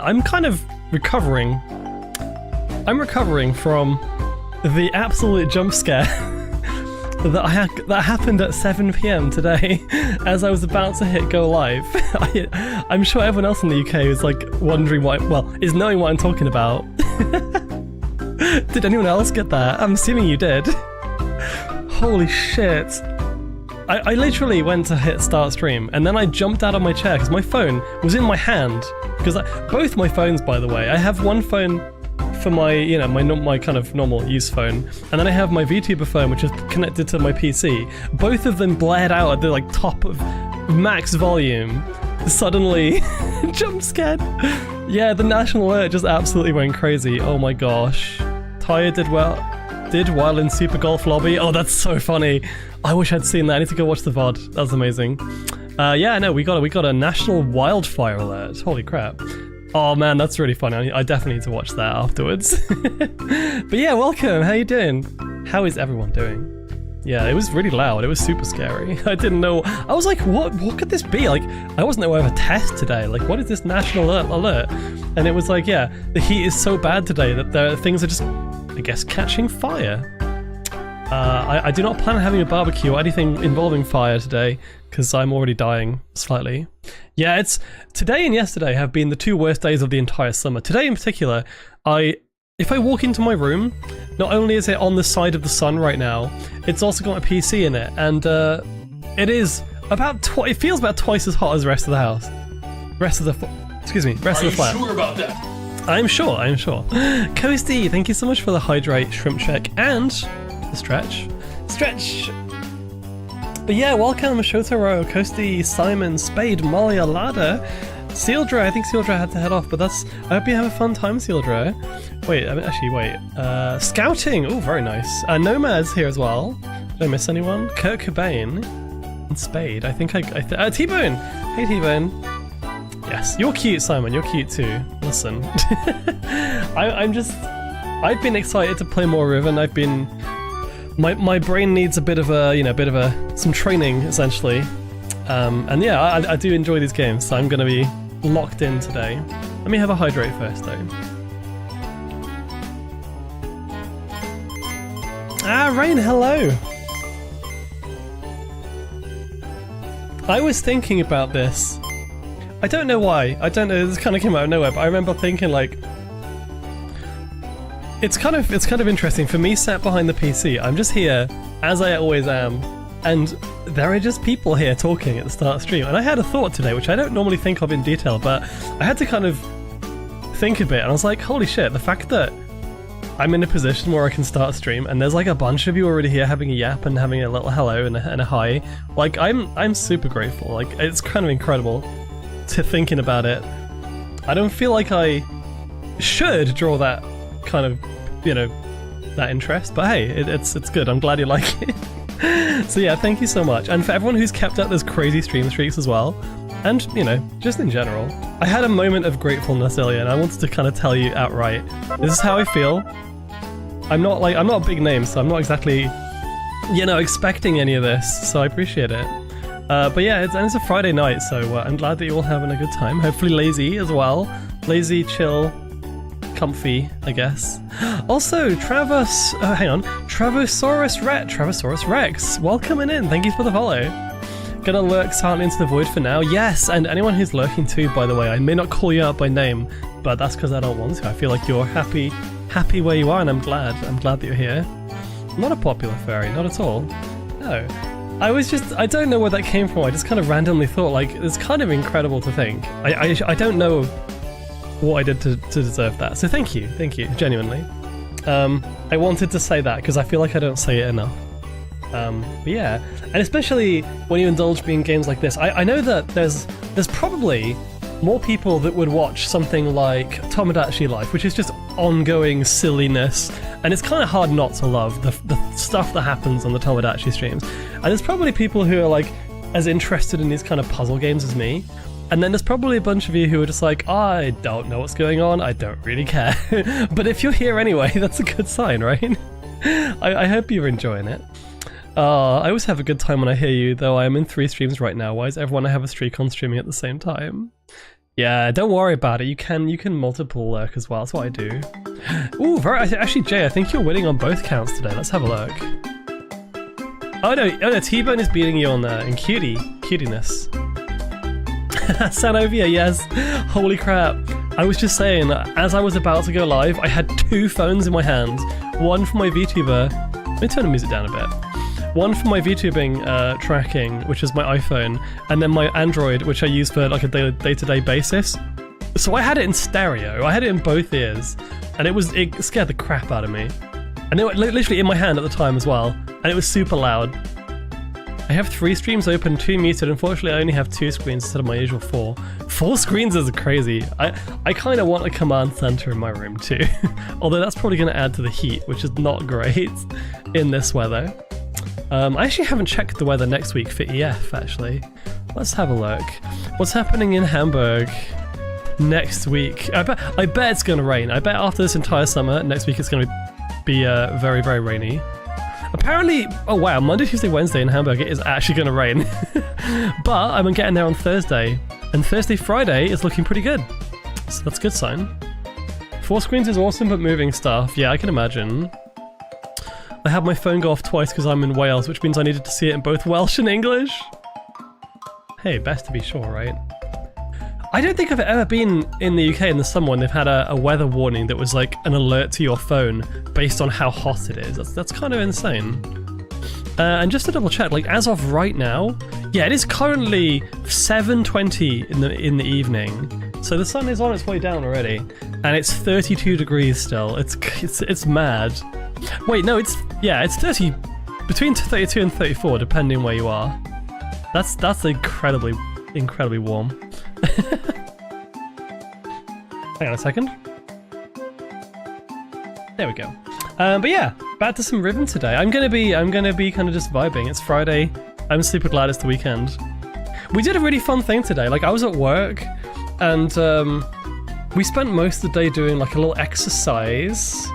I'm kind of recovering. I'm recovering from the absolute jump scare that happened at 7 PM today as I was about to hit go live. I'm sure everyone else in the UK is like wondering is knowing what I'm talking about. Did anyone else get that? I'm assuming you did. Holy shit. I literally went to hit start stream and then I jumped out of my chair because my phone was in my hand. Because both my phones, by the way, I have one phone for my, my kind of normal use phone, and then I have my VTuber phone, which is connected to my PC. Both of them blared out at the top of max volume. Suddenly, jump scared. Yeah, the national alert just absolutely went crazy. Oh my gosh. Tyre did well in Super Golf Lobby. Oh, that's so funny. I wish I'd seen that. I need to go watch the VOD. That was amazing. Yeah, no, we got a national wildfire alert. Holy crap. Oh man, that's really funny. I definitely need to watch that afterwards. But yeah, welcome. How you doing? How is everyone doing? Yeah, it was really loud. It was super scary. I didn't know. I was like, what could this be? Like, I wasn't aware of a test today. Like, what is this national alert? And it was like, yeah, the heat is so bad today that things are just, I guess, catching fire. I do not plan on having a barbecue or anything involving fire today because I'm already dying slightly. Yeah, today and yesterday have been the 2 worst days of the entire summer. Today in particular, if I walk into my room, not only is it on the side of the sun right now, it's also got a PC in it, and it is it feels about twice as hot as the rest of the house. Rest of the flat. Are you sure about that? I'm sure. Coasty, thank you so much for the hydrate, shrimp check, and the stretch. But yeah, welcome Shotaro, Coasty, Simon, Spade, Molly, Alada, Sealdra. I think Sealdra had to head off, but I hope you have a fun time, Sealdra. Wait. Scouting. Oh, very nice. Nomad's here as well. Did I miss anyone? Kurt Cobain and Spade. I think T-Bone. Hey, T-Bone. Yes, you're cute, Simon. You're cute too. Listen, I've been excited to play more Riven. My brain needs a bit of some training essentially. And yeah, I do enjoy these games, so I'm gonna be locked in today. Let me have a hydrate first though. Rain, hello. I was thinking about this. I don't know why. I don't know. This kind of came out of nowhere, but I remember thinking like, it's kind of interesting for me sat behind the PC. I'm just here as I always am, and there are just people here talking at the start of stream. And I had a thought today, which I don't normally think of in detail, but I had to kind of think a bit, and I was like, holy shit! The fact that I'm in a position where I can start a stream, and there's like a bunch of you already here having a yap and having a little hello and a hi. Like I'm super grateful. Like it's kind of incredible. To thinking about it, I don't feel like I should draw that kind of, that interest, but hey, it's good. I'm glad you like it. So yeah, thank you so much. And for everyone who's kept up those crazy stream streaks as well, and just in general, I had a moment of gratefulness earlier, and I wanted to kind of tell you outright, this is how I feel. I'm not a big name, so I'm not exactly, expecting any of this, so I appreciate it. But yeah, it's a Friday night, so I'm glad that you're all having a good time. Hopefully lazy as well. Lazy, chill, comfy, I guess. Also, Travosaurus Rex, welcoming in. Thank you for the follow. Gonna lurk silently into the void for now. Yes, and anyone who's lurking too, by the way, I may not call you out by name, but that's because I don't want to. I feel like you're happy where you are, and I'm glad that you're here. I'm not a popular furry, not at all. No. I don't know where that came from. I just kind of randomly thought, like, it's kind of incredible to think. I don't know what I did to deserve that. So thank you, genuinely. I wanted to say that because I feel like I don't say it enough. But yeah, and especially when you indulge me in games like this, I know that there's probably more people that would watch something like Tomodachi Life, which is just ongoing silliness, and it's kind of hard not to love the stuff that happens on the Tomodachi streams. And there's probably people who are like as interested in these kind of puzzle games as me. And then there's probably a bunch of you who are just like, I don't know what's going on, I don't really care. But if you're here anyway, that's a good sign, right? I hope you're enjoying it. I always have a good time when I hear you, though I am in 3 streams right now. Why is everyone I have a streak on streaming at the same time? Yeah, don't worry about it. You can multiple lurk as well. That's what I do. Ooh, actually, Jay, I think you're winning on both counts today. Let's have a look. Oh no, T-Bone is beating you on in cutiness. Sanovia, yes. Holy crap. I was just saying, as I was about to go live, I had 2 phones in my hand. One for my VTuber. Let me turn the music down a bit. One for my VTubing tracking, which is my iPhone, and then my Android, which I use for like a day-to-day basis. So I had it in stereo. I had it in both ears, and it scared the crap out of me. And it was literally in my hand at the time as well, and it was super loud. I have 3 streams open, 2 muted. Unfortunately, I only have 2 screens instead of my usual 4. 4 screens is crazy. I kind of want a command center in my room too. Although that's probably going to add to the heat, which is not great in this weather. I actually haven't checked the weather next week for EF, actually. Let's have a look. What's happening in Hamburg next week? I bet it's going to rain. I bet after this entire summer, next week it's going to be very, very rainy. Apparently, oh wow, Monday, Tuesday, Wednesday in Hamburg, it is actually going to rain. But I'm getting there on Thursday, and Thursday, Friday is looking pretty good. So that's a good sign. 4 screens is awesome, but moving stuff. Yeah, I can imagine. I had my phone go off twice because I'm in Wales, which means I needed to see it in both Welsh and English. Hey, best to be sure, right? I don't think I've ever been in the UK in the summer when they've had a weather warning that was like an alert to your phone based on how hot it is. That's kind of insane. And just to double check, like as of right now, yeah, it is currently 7:20 in the evening. So the sun is on its way down already, and it's 32 degrees still. It's mad. Wait, no, it's 30, between 32 and 34, depending where you are. That's incredibly warm. Hang on a second. There we go. But yeah, back to some Riven today. I'm gonna be kind of just vibing. It's Friday. I'm super glad it's the weekend. We did a really fun thing today. Like I was at work, and we spent most of the day doing like a little exercise.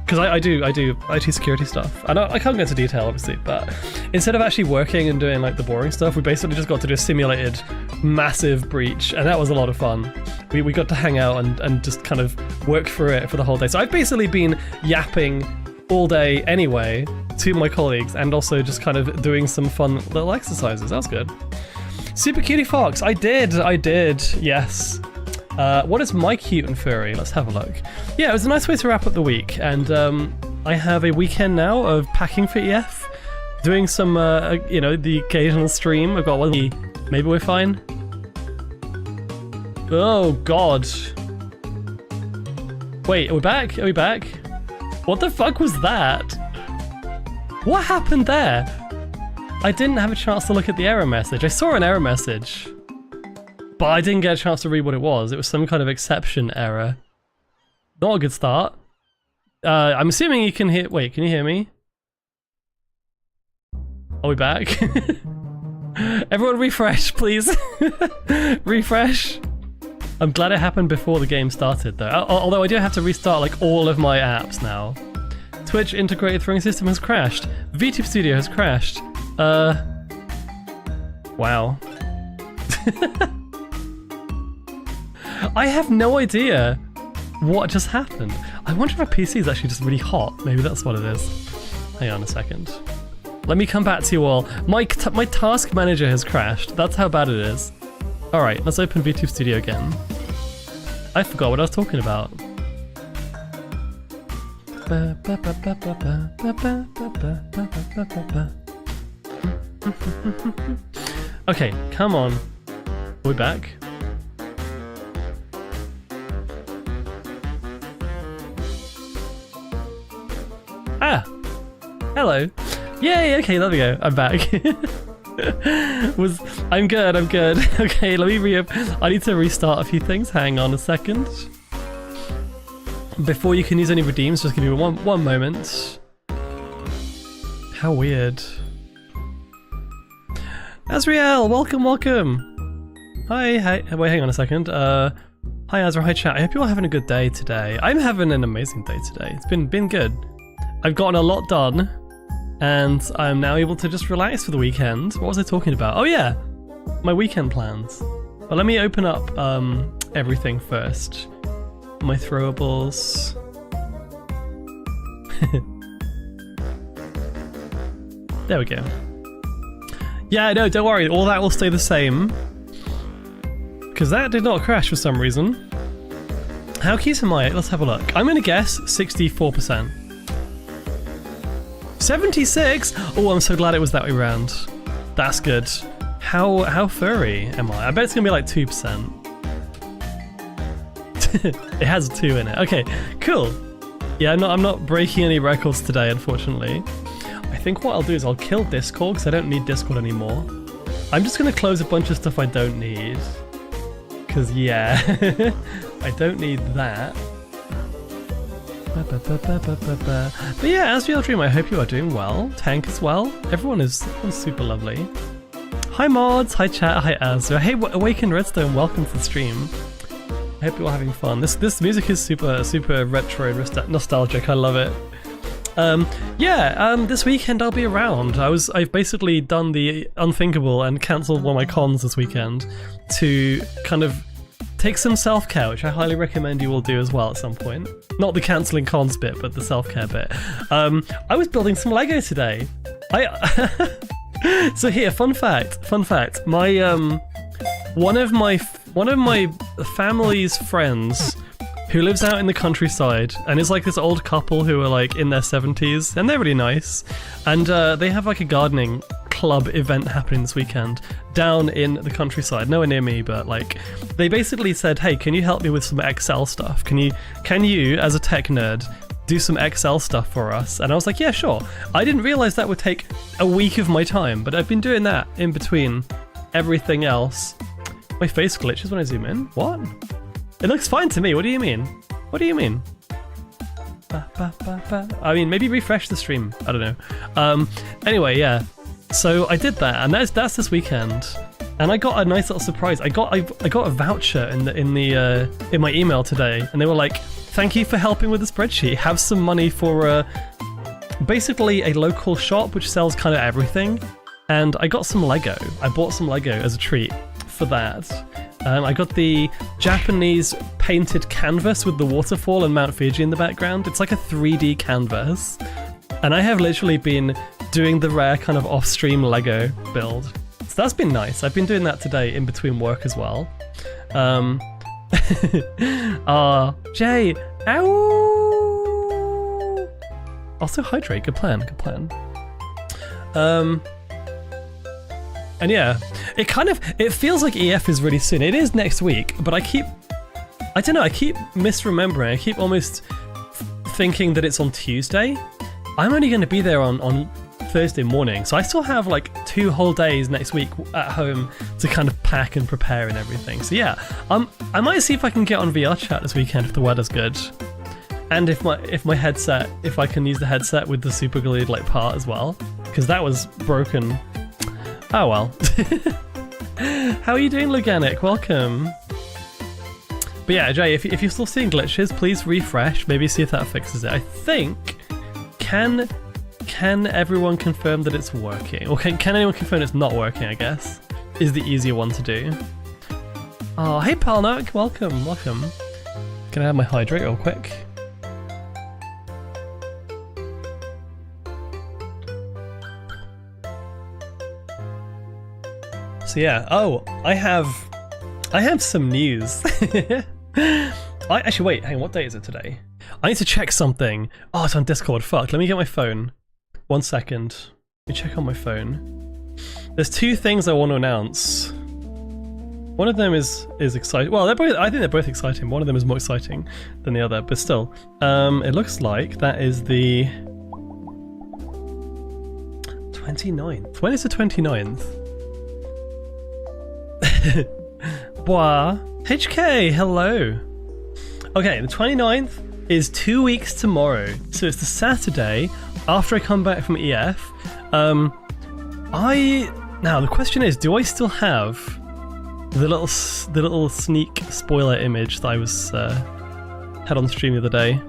Because I do IT security stuff. I can't go into detail, obviously, but instead of actually working and doing like the boring stuff, we basically just got to do a simulated massive breach, and that was a lot of fun. We got to hang out and just kind of work through it for the whole day. So I've basically been yapping all day anyway to my colleagues, and also just kind of doing some fun little exercises. That was good. Super Cutie Fox, I did, yes. What is my cute and furry? Let's have a look. Yeah, it was a nice way to wrap up the week, and I have a weekend now of packing for EF, doing some, the occasional stream. I've got one. Maybe we're fine. Oh God! Wait, are we back? Are we back? What the fuck was that? What happened there? I didn't have a chance to look at the error message. I saw an error message, but I didn't get a chance to read what it was. It was some kind of exception error. Not a good start. I'm assuming you can hear... Wait, can you hear me? Are we back? Everyone refresh, please. Refresh. I'm glad it happened before the game started, though. Although I do have to restart like all of my apps now. Twitch integrated throwing system has crashed. VTube Studio has crashed. Wow. I have no idea what just happened. I wonder if my PC is actually just really hot. Maybe that's what it is. Hang on a second. Let me come back to you all. My task manager has crashed. That's how bad it is. Alright, let's open VTube Studio again. I forgot what I was talking about. Okay, come on. Are we back? Ah! Hello. Yay, okay, there we go. I'm back. I'm good. Okay, let me I need to restart a few things. Hang on a second. Before you can use any redeems, just give me one moment. How weird. Azriel, welcome. Hi, wait, hang on a second. Hi Azra, hi chat. I hope you're all having a good day today. I'm having an amazing day today. It's been good. I've gotten a lot done, and I'm now able to just relax for the weekend. What was I talking about? Oh yeah, my weekend plans. But let me open up everything first. My throwables. There we go. Yeah, no, don't worry. All that will stay the same. Because that did not crash for some reason. How cute am I? Let's have a look. I'm going to guess 64%. 76? Oh, I'm so glad it was that way round. That's good. How furry am I? I bet it's going to be like 2%. It has a 2 in it. Okay, cool. Yeah, I'm not breaking any records today, unfortunately. I think what I'll do is I'll kill Discord because I don't need Discord anymore. I'm just going to close a bunch of stuff I don't need. Because, yeah, I don't need that. But yeah, as we all dream, I hope you are doing well. Tank as well. Everyone's super lovely. Hi mods, hi chat, hi Azra. Hey Awakened Redstone, welcome to the stream. I hope you're all having fun. This music is super retro and nostalgic. I love it. This weekend I'll be around. I've basically done the unthinkable and cancelled one of my cons this weekend to kind of take some self-care, which I highly recommend you all do as well at some point. Not the cancelling cons bit, but the self-care bit. I was building some Lego today. So here, fun fact. My one of my family's friends who lives out in the countryside and is like this old couple who are like in their 70s, and they're really nice, and they have like a gardening club event happening this weekend down in the countryside, nowhere near me, but like they basically said, hey, can you help me with some Excel stuff? Can you as a tech nerd do some Excel stuff for us? And I was like, yeah, sure. I didn't realize that would take a week of my time, but I've been doing that in between everything else. My face glitches when I zoom in. What? It looks fine to me. What do you mean? What do you mean? I mean, maybe refresh the stream. I don't know. Anyway, yeah. So I did that, and that's this weekend. And I got a nice little surprise. I got a voucher in my email today, and they were like, "Thank you for helping with the spreadsheet. Have some money for basically a local shop which sells kind of everything." And I got some Lego. I bought some Lego as a treat for that. I got the Japanese painted canvas with the waterfall and Mount Fuji in the background. It's like a 3D canvas. And I have literally been doing the rare kind of off-stream Lego build. So that's been nice. I've been doing that today in between work as well. Jay, ow! Also hydrate, good plan. And yeah, it feels like EF is really soon. It is next week, but I keep misremembering. I keep almost thinking that it's on Tuesday. I'm only going to be there on Thursday morning, so I still have like 2 whole days next week at home to kind of pack and prepare and everything. So yeah, I might see if I can get on VR chat this weekend if the weather's good, and if my headset, if I can use the headset with the super glued like part as well, because that was broken. Oh well. How are you doing, Luganic? Welcome. But yeah, Jay, if you're still seeing glitches, please refresh. Maybe see if that fixes it. I think. Can everyone confirm that it's working? Or can anyone confirm it's not working, I guess? Is the easier one to do. Oh, hey Palnak, welcome. Can I have my hydrate real quick? So yeah, I have some news. Actually, wait, hang on, what date is it today? I need to check something. Oh, it's on Discord, fuck, let me get my phone. 1 second, let me check on my phone. There's 2 things I want to announce. One of them is exciting. Well, I think they're both exciting. One of them is more exciting than the other, but still. It looks like that is the 29th. When is the 29th? Bois. HK, hello. Okay, the 29th is 2 weeks tomorrow. So it's the Saturday after I come back from EF. Now the question is, do I still have the little sneak spoiler image that I was had on stream the other day?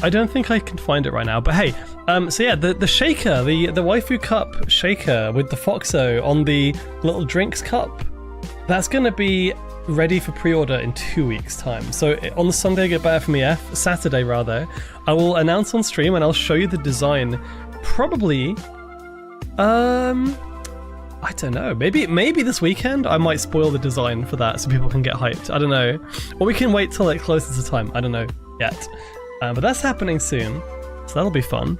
I don't think I can find it right now, but hey, so yeah, the shaker, the waifu cup shaker with the Foxo on the little drinks cup, that's gonna be ready for pre-order in 2 weeks' time. So on the Sunday I get back from EF, Saturday rather, I will announce on stream and I'll show you the design. Probably, I don't know. Maybe this weekend I might spoil the design for that so people can get hyped. I don't know, or we can wait till it closer to time. I don't know yet. But that's happening soon, so that'll be fun.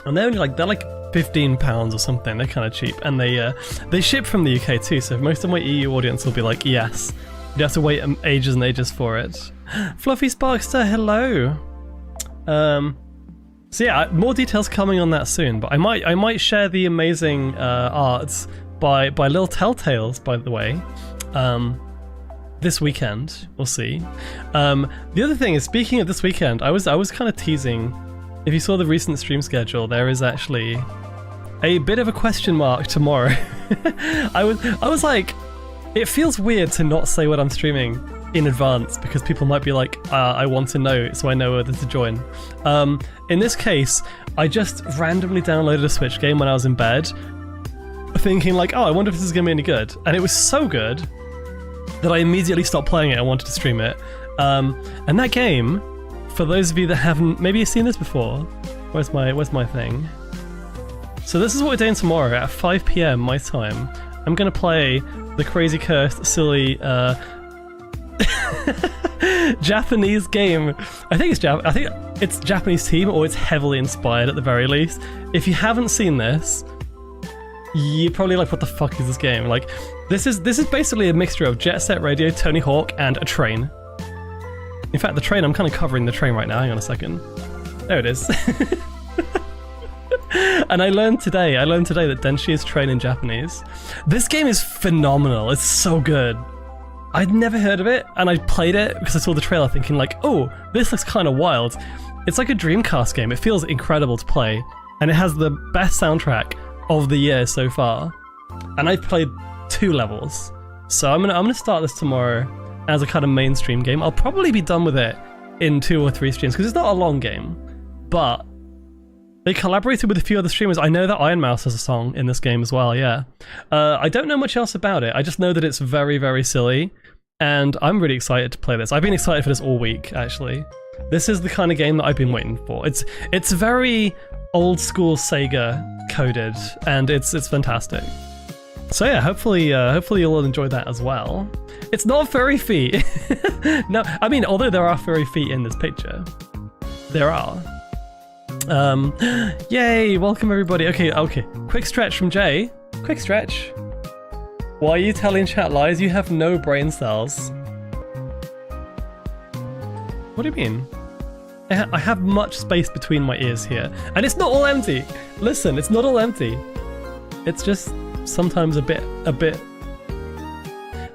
And they're like £15 or something. They're kind of cheap, and they ship from the UK too. So most of my EU audience will be like, yes, you have to wait ages and ages for it. Fluffy Sparkster, hello. So yeah, more details coming on that soon. But I might share the amazing arts by Lil Telltales, by the way. This weekend, we'll see. The other thing is, speaking of this weekend, I was kind of teasing. If you saw the recent stream schedule, there is actually a bit of a question mark tomorrow. I was like, it feels weird to not say what I'm streaming in advance because people might be like, I want to know, so I know whether to join. In this case, I just randomly downloaded a Switch game when I was in bed, thinking like, oh, I wonder if this is gonna be any good, and it was so good that I immediately stopped playing it and wanted to stream it. And that game, for those of you that haven't maybe seen this before, where's my thing? So this is what we're doing tomorrow at 5 PM my time. I'm gonna play the crazy cursed silly Japanese game. I think it's Japanese team, or it's heavily inspired at the very least. If you haven't seen this, you're probably like, what the fuck is this game? Like, this is basically a mixture of Jet Set Radio, Tony Hawk, and a train. In fact, the train, I'm kind of covering the train right now. Hang on a second. There it is. And I learned today that Denshi is train in Japanese. This game is phenomenal. It's so good. I'd never heard of it, and I played it because I saw the trailer thinking like, oh, this looks kind of wild. It's like a Dreamcast game. It feels incredible to play, and it has the best soundtrack of the year so far. And I've played 2 levels. So I'm gonna start this tomorrow as a kind of mainstream game. I'll probably be done with it in 2 or 3 streams because it's not a long game, but they collaborated with a few other streamers. I know that Iron Mouse has a song in this game as well, yeah. I don't know much else about it. I just know that it's very, very silly, and I'm really excited to play this. I've been excited for this all week, actually. This is the kind of game that I've been waiting for. It's very old school Sega coded, and it's fantastic. So yeah, hopefully you'll all enjoy that as well. It's not furry feet. No, I mean, although there are furry feet in this picture, there are. Yay, welcome everybody. Okay, quick stretch from Jay. Quick stretch. Why are you telling chat lies? You have no brain cells. What do you mean? I have much space between my ears here, and it's not all empty. Listen, it's not all empty. It's just sometimes a bit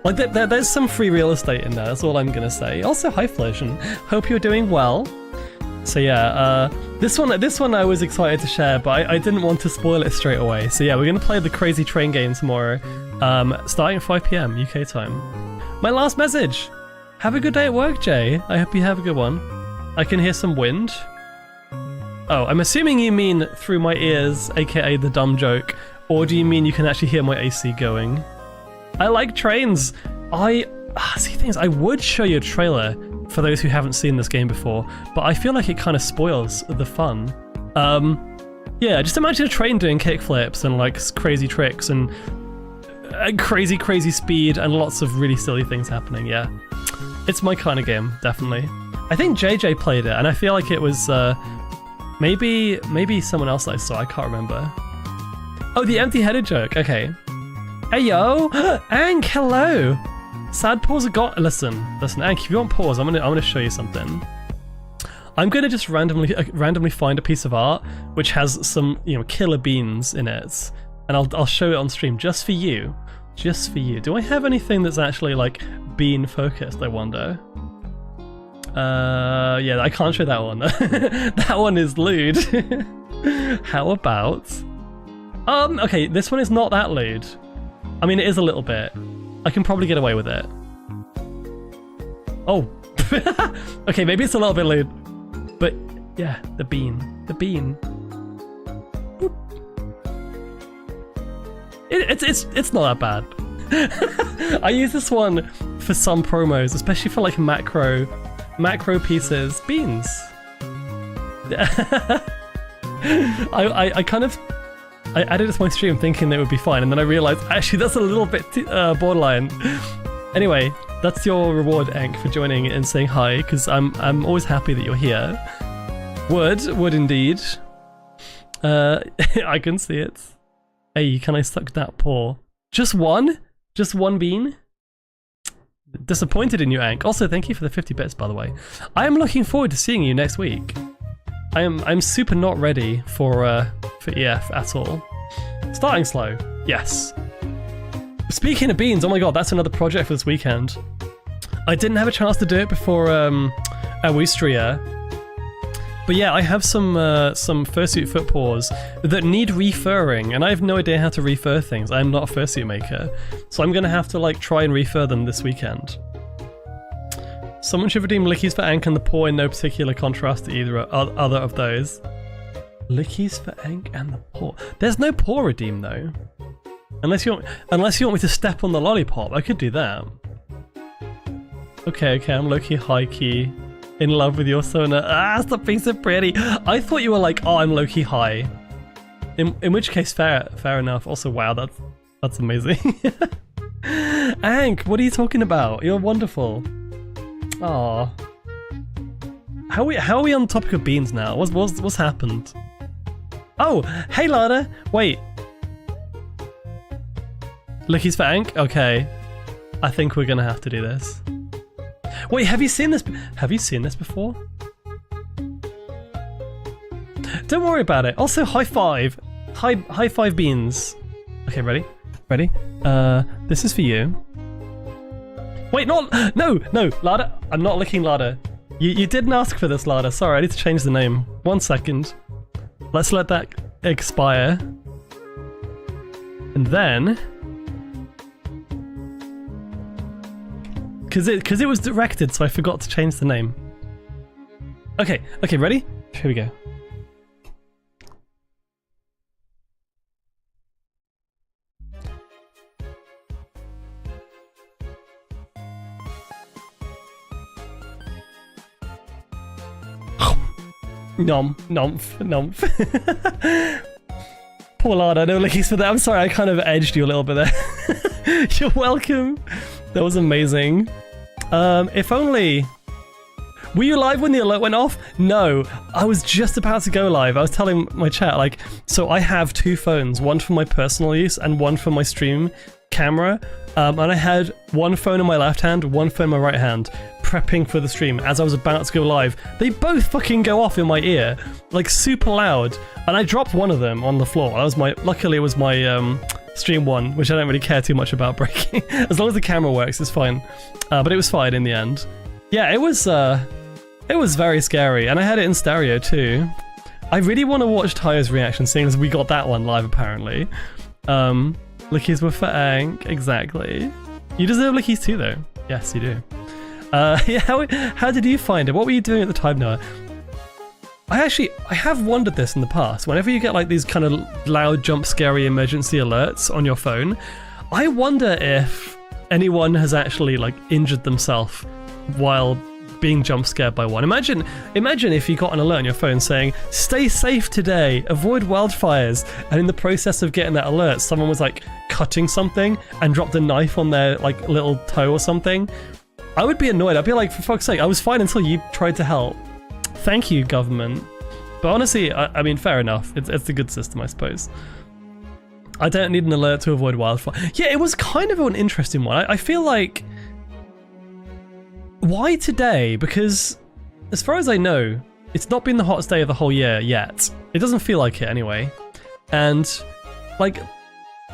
like there's some free real estate in there. That's all I'm gonna say. Also, hi Flosion. Hope you're doing well. So yeah, this one I was excited to share, but I didn't want to spoil it straight away. So yeah, we're gonna play the crazy train game tomorrow, starting at 5 PM UK time. My last message. Have a good day at work, Jay. I hope you have a good one. I can hear some wind. Oh, I'm assuming you mean through my ears, aka the dumb joke, or do you mean you can actually hear my AC going? I like trains. See things. I would show you a trailer for those who haven't seen this game before, but I feel like it kind of spoils the fun. Yeah, just imagine a train doing kickflips and like crazy tricks and crazy speed and lots of really silly things happening. Yeah, it's my kind of game, definitely. I think JJ played it, and I feel like it was maybe someone else that I saw. I can't remember. Oh, the empty-headed joke. Okay. Hey yo, Ank, hello. Sad pause got. Listen, Ank. If you want pause, I'm gonna show you something. I'm gonna just randomly find a piece of art which has some killer beans in it, and I'll show it on stream just for you. Just for you. Do I have anything that's actually like bean focused? I wonder. Yeah, I can't show that one. That one is lewd. How about? Okay, this one is not that lewd. I mean, it is a little bit. I can probably get away with it. Oh. Okay, maybe it's a little bit lewd. But yeah, the bean. The bean. It's not that bad. I use this one for some promos, especially for like macro pieces. Beans. I added it to my stream thinking that it would be fine, and then I realized actually that's a little bit borderline. Anyway, that's your reward, Ank, for joining and saying hi, because I'm always happy that you're here. Would indeed. I can see it. Hey, can I suck that paw? Just one? Just one bean? Disappointed in you, Ank. Also, thank you for the 50 bits, by the way. I am looking forward to seeing you next week. I'm super not ready for EF at all. Starting slow, yes. Speaking of beans, oh my god, that's another project for this weekend. I didn't have a chance to do it before Awistria. But yeah, I have some fursuit foot paws that need refurring, and I have no idea how to refur things. I'm not a fursuit maker, so I'm gonna have to like try and refur them this weekend. Someone should redeem Lickies for Ank and the paw in no particular contrast to either other of those. Lickies for Ank and the paw. There's no paw redeem though. Unless you want me to step on the lollipop, I could do that. Okay, I'm low-key, high-key. In love with your Sona. Ah, stop being so pretty. I thought you were like, oh, I'm low-key high. In which case, fair enough. Also, wow, that's amazing. Hank, what are you talking about? You're wonderful. Aw. How are we on the topic of beans now? What's happened? Oh, hey Lada. Wait. Lickies for Hank? Okay. I think we're gonna have to do this. Wait, have you seen this? Have you seen this before? Don't worry about it. Also, high five. High five beans. Okay, ready? Ready? This is for you. Wait, no, Lada. I'm not licking Lada. You didn't ask for this, Lada. Sorry, I need to change the name. 1 second. Let's let that expire. And then... Because it was directed, so I forgot to change the name. Okay, ready? Here we go. Nomf. Poor Lada, no lickies for that. I'm sorry, I kind of edged you a little bit there. You're welcome. That was amazing. If only... Were you live when the alert went off? No, I was just about to go live. I was telling my chat, like, so I have 2 phones, one for my personal use and one for my stream camera. And I had one phone in my left hand, one phone in my right hand, prepping for the stream. As I was about to go live, they both fucking go off in my ear, like super loud. And I dropped one of them on the floor. That was luckily it was my stream one, which I don't really care too much about breaking. As long as the camera works, it's fine. But it was fine in the end. Yeah, it was very scary, and I had it in stereo too. I really want to watch Tayo's reaction, seeing as we got that one live apparently. Lickies were for Ank, exactly. You deserve lickies too, though. Yes, you do. Yeah, how did you find it? What were you doing at the time, Noah? I have wondered this in the past. Whenever you get like these kind of loud, jump, scary emergency alerts on your phone, I wonder if anyone has actually like injured themselves while being jump scared by one. Imagine if you got an alert on your phone saying, "Stay safe today, avoid wildfires," and in the process of getting that alert, someone was like cutting something and dropped a knife on their like little toe or something. I would be annoyed. I'd be like, for fuck's sake, I was fine until you tried to help. Thank you, government. But honestly, I mean, fair enough. It's a good system, I suppose. I don't need an alert to avoid wildfire. Yeah, it was kind of an interesting one. I feel like... Why today? Because, as far as I know, it's not been the hottest day of the whole year yet. It doesn't feel like it anyway. And, like,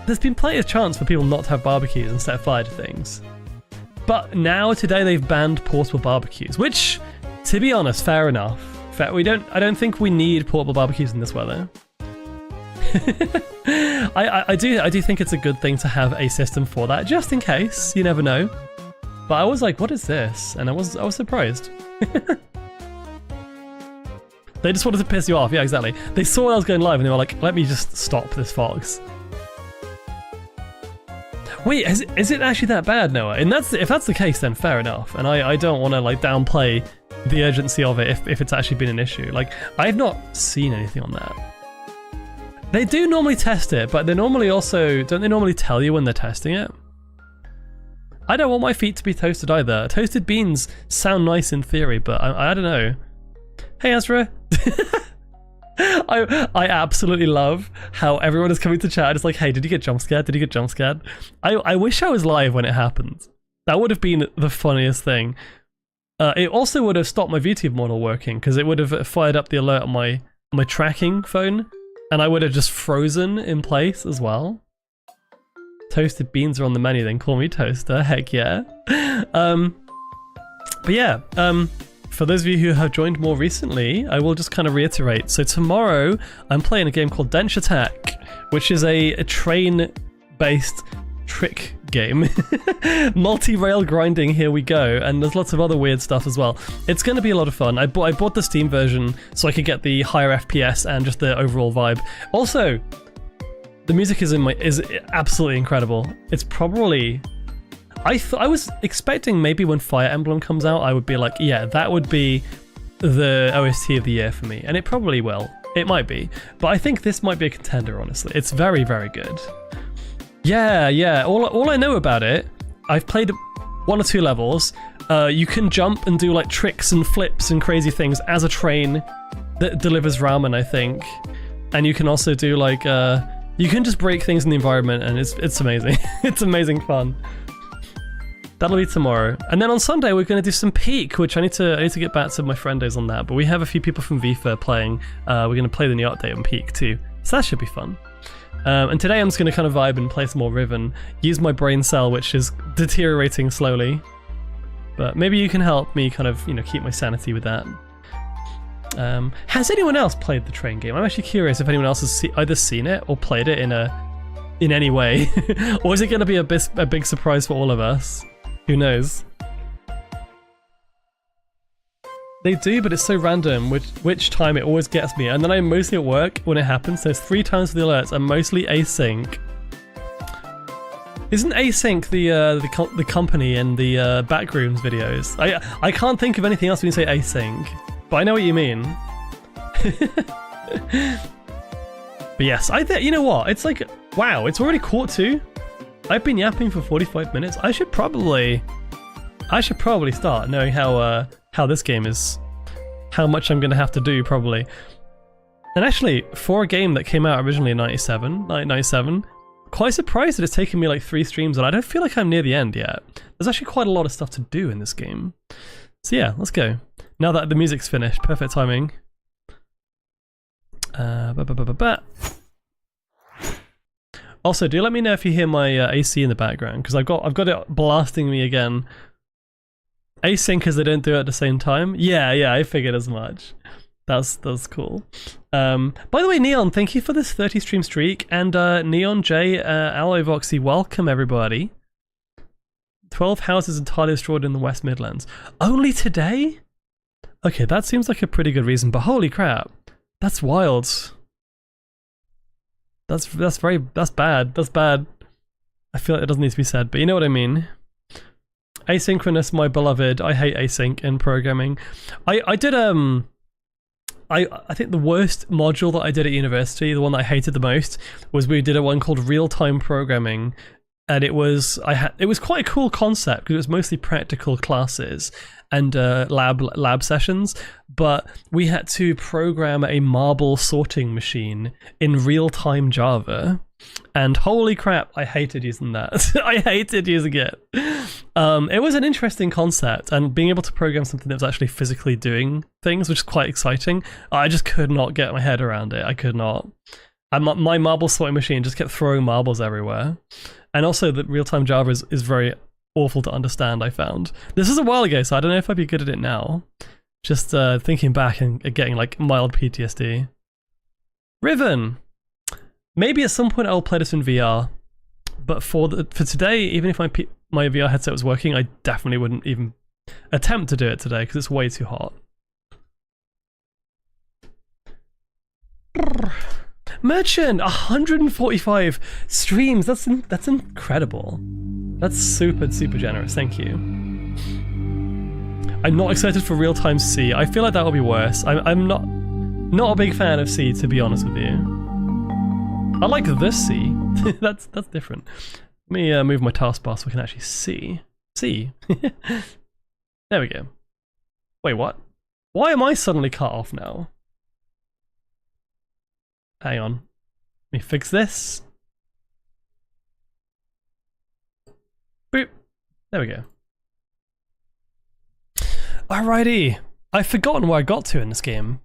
there's been plenty of chance for people not to have barbecues and set fire to things. But now, today, they've banned portable barbecues, which, to be honest, fair enough. I don't think we need portable barbecues in this weather. I do think it's a good thing to have a system for that, just in case. You never know. But I was like, what is this? And I was surprised. They just wanted to piss you off. Yeah, exactly. They saw I was going live and they were like, let me just stop this fox. Wait, is it actually that bad, Noah? And if that's the case, then fair enough. And I don't want to like downplay the urgency of it if it's actually been an issue. Like, I've not seen anything on that. They do normally test it, but they normally also... Don't they normally tell you when they're testing it? I don't want my feet to be toasted either. Toasted beans sound nice in theory, but I don't know. Hey, Ezra. I absolutely love how everyone is coming to chat. It's like, hey, did you get jump scared? Did you get jump scared? I wish I was live when it happened. That would have been the funniest thing. It also would have stopped my VTube model working because it would have fired up the alert on my tracking phone, and I would have just frozen in place as well. Toasted beans are on the menu, then call me toaster. Heck yeah. But yeah, for those of you who have joined more recently, I will just kind of reiterate. So tomorrow, I'm playing a game called Dench Attack, which is a train-based trick game. Multi-rail grinding, here we go. And there's lots of other weird stuff as well. It's going to be a lot of fun. I bought the Steam version so I could get the higher FPS and just the overall vibe. Also, the music is absolutely incredible. It's probably... I was expecting maybe when Fire Emblem comes out, I would be like, yeah, that would be the OST of the year for me, and it probably will. It might be, but I think this might be a contender, honestly. It's very, very good. Yeah. All I know about it, I've played 1 or 2 levels. You can jump and do like tricks and flips and crazy things as a train that delivers ramen, I think. And you can also do like, you can just break things in the environment, and it's amazing. It's amazing fun. That'll be tomorrow. And then on Sunday we're going to do some Peak, which I need to get back to my friend days on that. But we have a few people from VIFA playing. We're going to play the new update on Peak too. So that should be fun. And today I'm just going to kind of vibe and play some more Riven. Use my brain cell, which is deteriorating slowly. But maybe you can help me kind of, keep my sanity with that. Has anyone else played the train game? I'm actually curious if anyone else has either seen it or played it in any way. Or is it going to be a big surprise for all of us? Who knows? They do, but it's so random which time it always gets me. And then I'm mostly at work when it happens. There's 3 times for the alerts. I'm mostly async. Isn't async the company in the Backrooms videos? I can't think of anything else when you say async, but I know what you mean. But yes, you know what? It's like, wow, it's already 1:45. I've been yapping for 45 minutes. I should probably start knowing how this game is, how much I'm gonna have to do probably. And actually, for a game that came out originally in 1997, quite surprised that it's taken me like 3 streams, and I don't feel like I'm near the end yet. There's actually quite a lot of stuff to do in this game. So yeah, let's go. Now that the music's finished, perfect timing. Also, do let me know if you hear my AC in the background, because I've got it blasting me again. Async because they don't do it at the same time. Yeah, I figured as much. That's cool. By the way, Neon, thank you for this 30 stream streak, and Neon J, Alloy Voxy, welcome everybody. 12 houses entirely destroyed in the West Midlands. Only today? Okay, that seems like a pretty good reason, but holy crap, that's wild. That's bad. That's bad. I feel like it doesn't need to be said, but you know what I mean. Asynchronous, my beloved. I hate async in programming. I did I think the worst module that I did at university, the one that I hated the most, was we did one called real-time programming, and it was quite a cool concept because it was mostly practical classes and lab sessions, but we had to program a marble sorting machine in real-time Java, and holy crap, I hated using that. I hated using it. It was an interesting concept, and being able to program something that was actually physically doing things, which is quite exciting. I just could not get my head around it. I could not. And my marble sorting machine just kept throwing marbles everywhere. And also the real-time Java is very awful to understand, I found. This is a while ago, so I don't know if I'd be good at it now. Just thinking back and getting like mild PTSD. Riven! Maybe at some point I'll play this in VR, but for today, even if my VR headset was working, I definitely wouldn't even attempt to do it today because it's way too hot. Merchant, 145 streams. That's incredible. That's super generous. Thank you. I'm not excited for real-time C. I feel like that will be worse. I'm not a big fan of C, to be honest with you. I like this C. that's different. Let me move my taskbar so we can actually see. There we go. Wait, what? Why am I suddenly cut off now? Hang on. Let me fix this. Boop. There we go. Alrighty. I've forgotten where I got to in this game.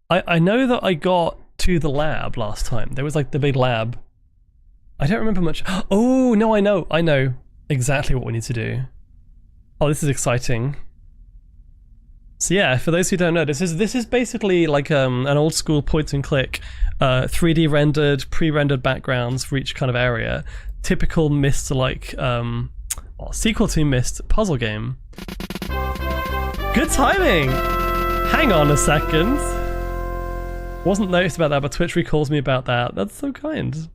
I know that I got to the lab last time. There was like the big lab. I don't remember much. Oh, no, I know exactly what we need to do. Oh, this is exciting. So yeah, for those who don't know, this is basically like an old school point and click, 3D rendered, pre-rendered backgrounds for each kind of area. Typical Myst like sequel to Myst puzzle game. Good timing! Hang on a second. Wasn't noticed about that, but Twitch recalls me about that. That's so kind.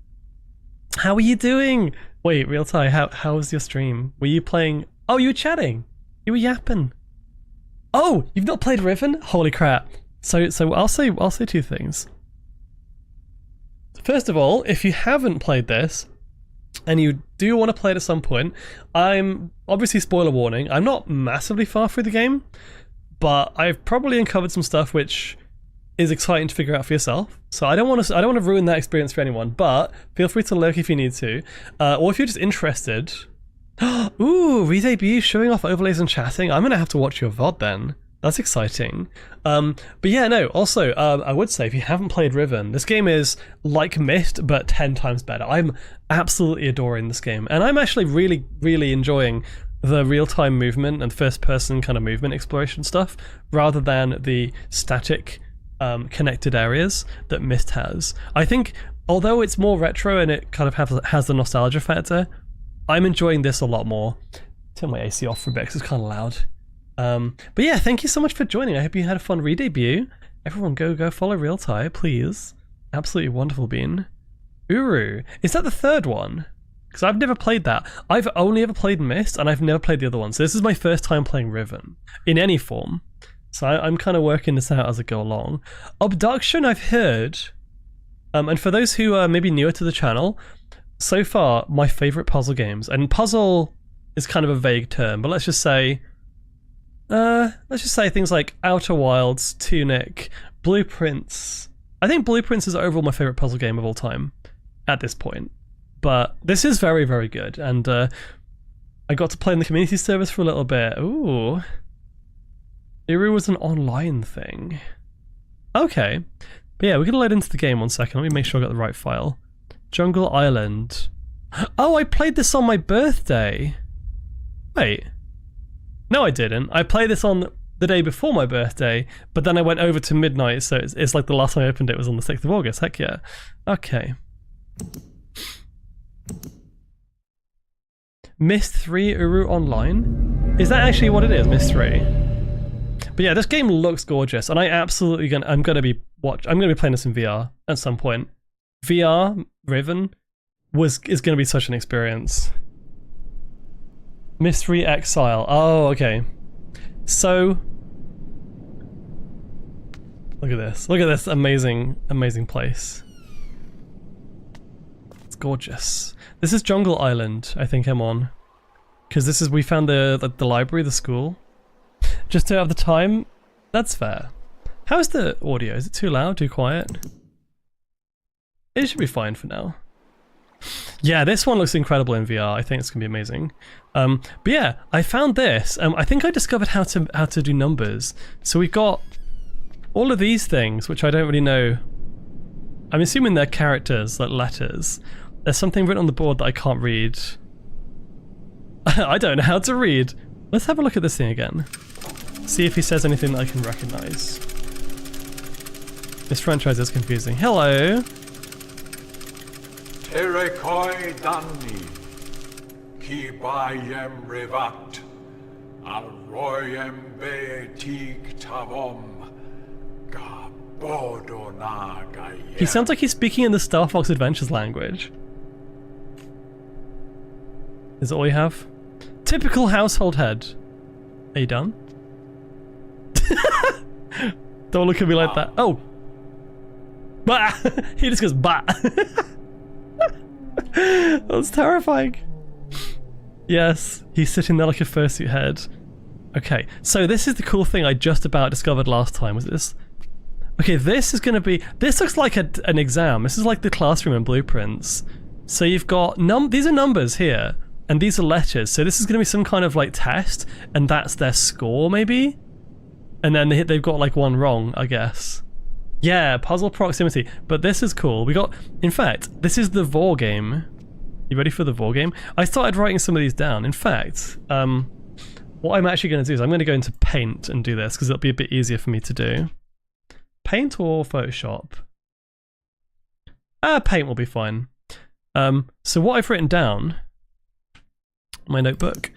How are you doing? Wait, Real Ty, how was your stream? Were you playing? Oh, you were chatting. You were yapping. Oh, you've not played Riven? Holy crap! So I'll say two things. First of all, if you haven't played this, and you do want to play it at some point, I'm obviously spoiler warning. I'm not massively far through the game, but I've probably uncovered some stuff which is exciting to figure out for yourself. So I don't want to ruin that experience for anyone. But feel free to lurk if you need to, or if you're just interested. Ooh, re-debut showing off overlays and chatting. I'm gonna have to watch your VOD then. That's exciting. But yeah, no, also, I would say if you haven't played Riven, this game is like Myst, but 10 times better. I'm absolutely adoring this game. And I'm actually really, really enjoying the real-time movement and first-person kind of movement exploration stuff, rather than the static connected areas that Myst has. I think, although it's more retro and it kind of has the nostalgia factor, I'm enjoying this a lot more. Turn my AC off for a bit because it's kind of loud. But yeah, thank you so much for joining. I hope you had a fun re-debut. Everyone go follow Real Ty, please. Absolutely wonderful bean. Uru. Is that the third one? Because I've never played that. I've only ever played Myst, and I've never played the other one. So this is my first time playing Riven, in any form. So I'm kind of working this out as I go along. Abduction, I've heard. And for those who are maybe newer to the channel, so far, my favourite puzzle games. And puzzle is kind of a vague term, but let's just say things like Outer Wilds, Tunic, Blueprints. I think Blueprints is overall my favourite puzzle game of all time at this point. But this is very, very good. And I got to play in the community service for a little bit. Ooh. Uru was an online thing. Okay. But yeah, we're going to load into the game 1 second. Let me make sure I got the right file. Jungle Island. Oh, I played this on my birthday. Wait. No, I didn't. I played this on the day before my birthday, but then I went over to midnight, so it's like the last time I opened it was on the 6th of August. Heck yeah. Okay. Myst 3 Uru Online? Is that actually what it is, Myst 3? But yeah, this game looks gorgeous, and I'm gonna be playing this in VR at some point. VR Riven is gonna be such an experience. Mystery Exile. Oh, okay. So look at this. Look at this amazing, amazing place. It's gorgeous. This is Jungle Island, I think I'm on. Because we found the library, the school. Just to have the time. That's fair. How's the audio? Is it too loud, too quiet? It should be fine for now. Yeah, this one looks incredible in VR. I think it's gonna be amazing. But yeah, I found this. I think I discovered how to do numbers. So we've got all of these things, which I don't really know. I'm assuming they're characters, like letters. There's something written on the board that I can't read. I don't know how to read. Let's have a look at this thing again. See if he says anything that I can recognize. This franchise is confusing. Hello. Terekoi Dani, Kibayem Rivat, Alroyem Betik Tavom, Gabodonagayem. He sounds like he's speaking in the Star Fox Adventures language. Is that all you have? Typical household head. Are you done? Don't look at me like that. Oh! Bah! He just goes bah! That's terrifying. Yes, he's sitting there like a fursuit head. Okay, so this is the cool thing I just about discovered last time. Was this? Okay, this is gonna be. This looks like an exam. This is like the classroom in Blueprints. So you've got these are numbers here, and these are letters. So this is gonna be some kind of like test, and that's their score maybe. And then they've got like one wrong, I guess. Yeah, puzzle proximity. But this is cool. In fact, this is the Vor game. You ready for the Vor game? I started writing some of these down. In fact, what I'm actually going to do is I'm going to go into Paint and do this because it'll be a bit easier for me to do. Paint or Photoshop? Paint will be fine. So what I've written down, my notebook.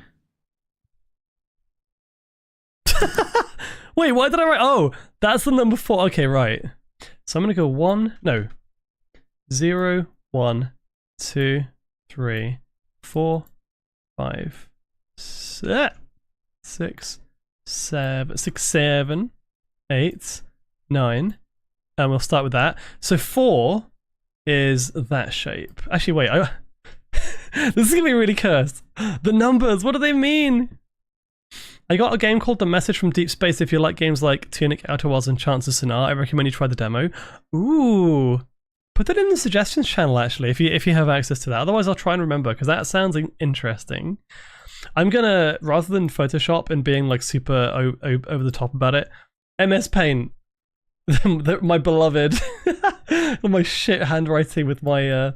Wait, why did I write? Oh, that's the number 4. Okay, right. So I'm gonna go 0, 1, 2, 3, 4, 5, 6, 7, 8, 9. And we'll start with that. So 4 is that shape. Actually, wait. This is gonna be really cursed. The numbers, what do they mean? I got a game called The Message from Deep Space. If you like games like Tunic, Outer Worlds, and Chance of Sonar, I recommend you try the demo. Ooh. Put that in the suggestions channel, actually, if you have access to that. Otherwise, I'll try and remember, because that sounds interesting. I'm gonna, rather than Photoshop and being like super over the top about it, MS Paint, my beloved, my shit handwriting with my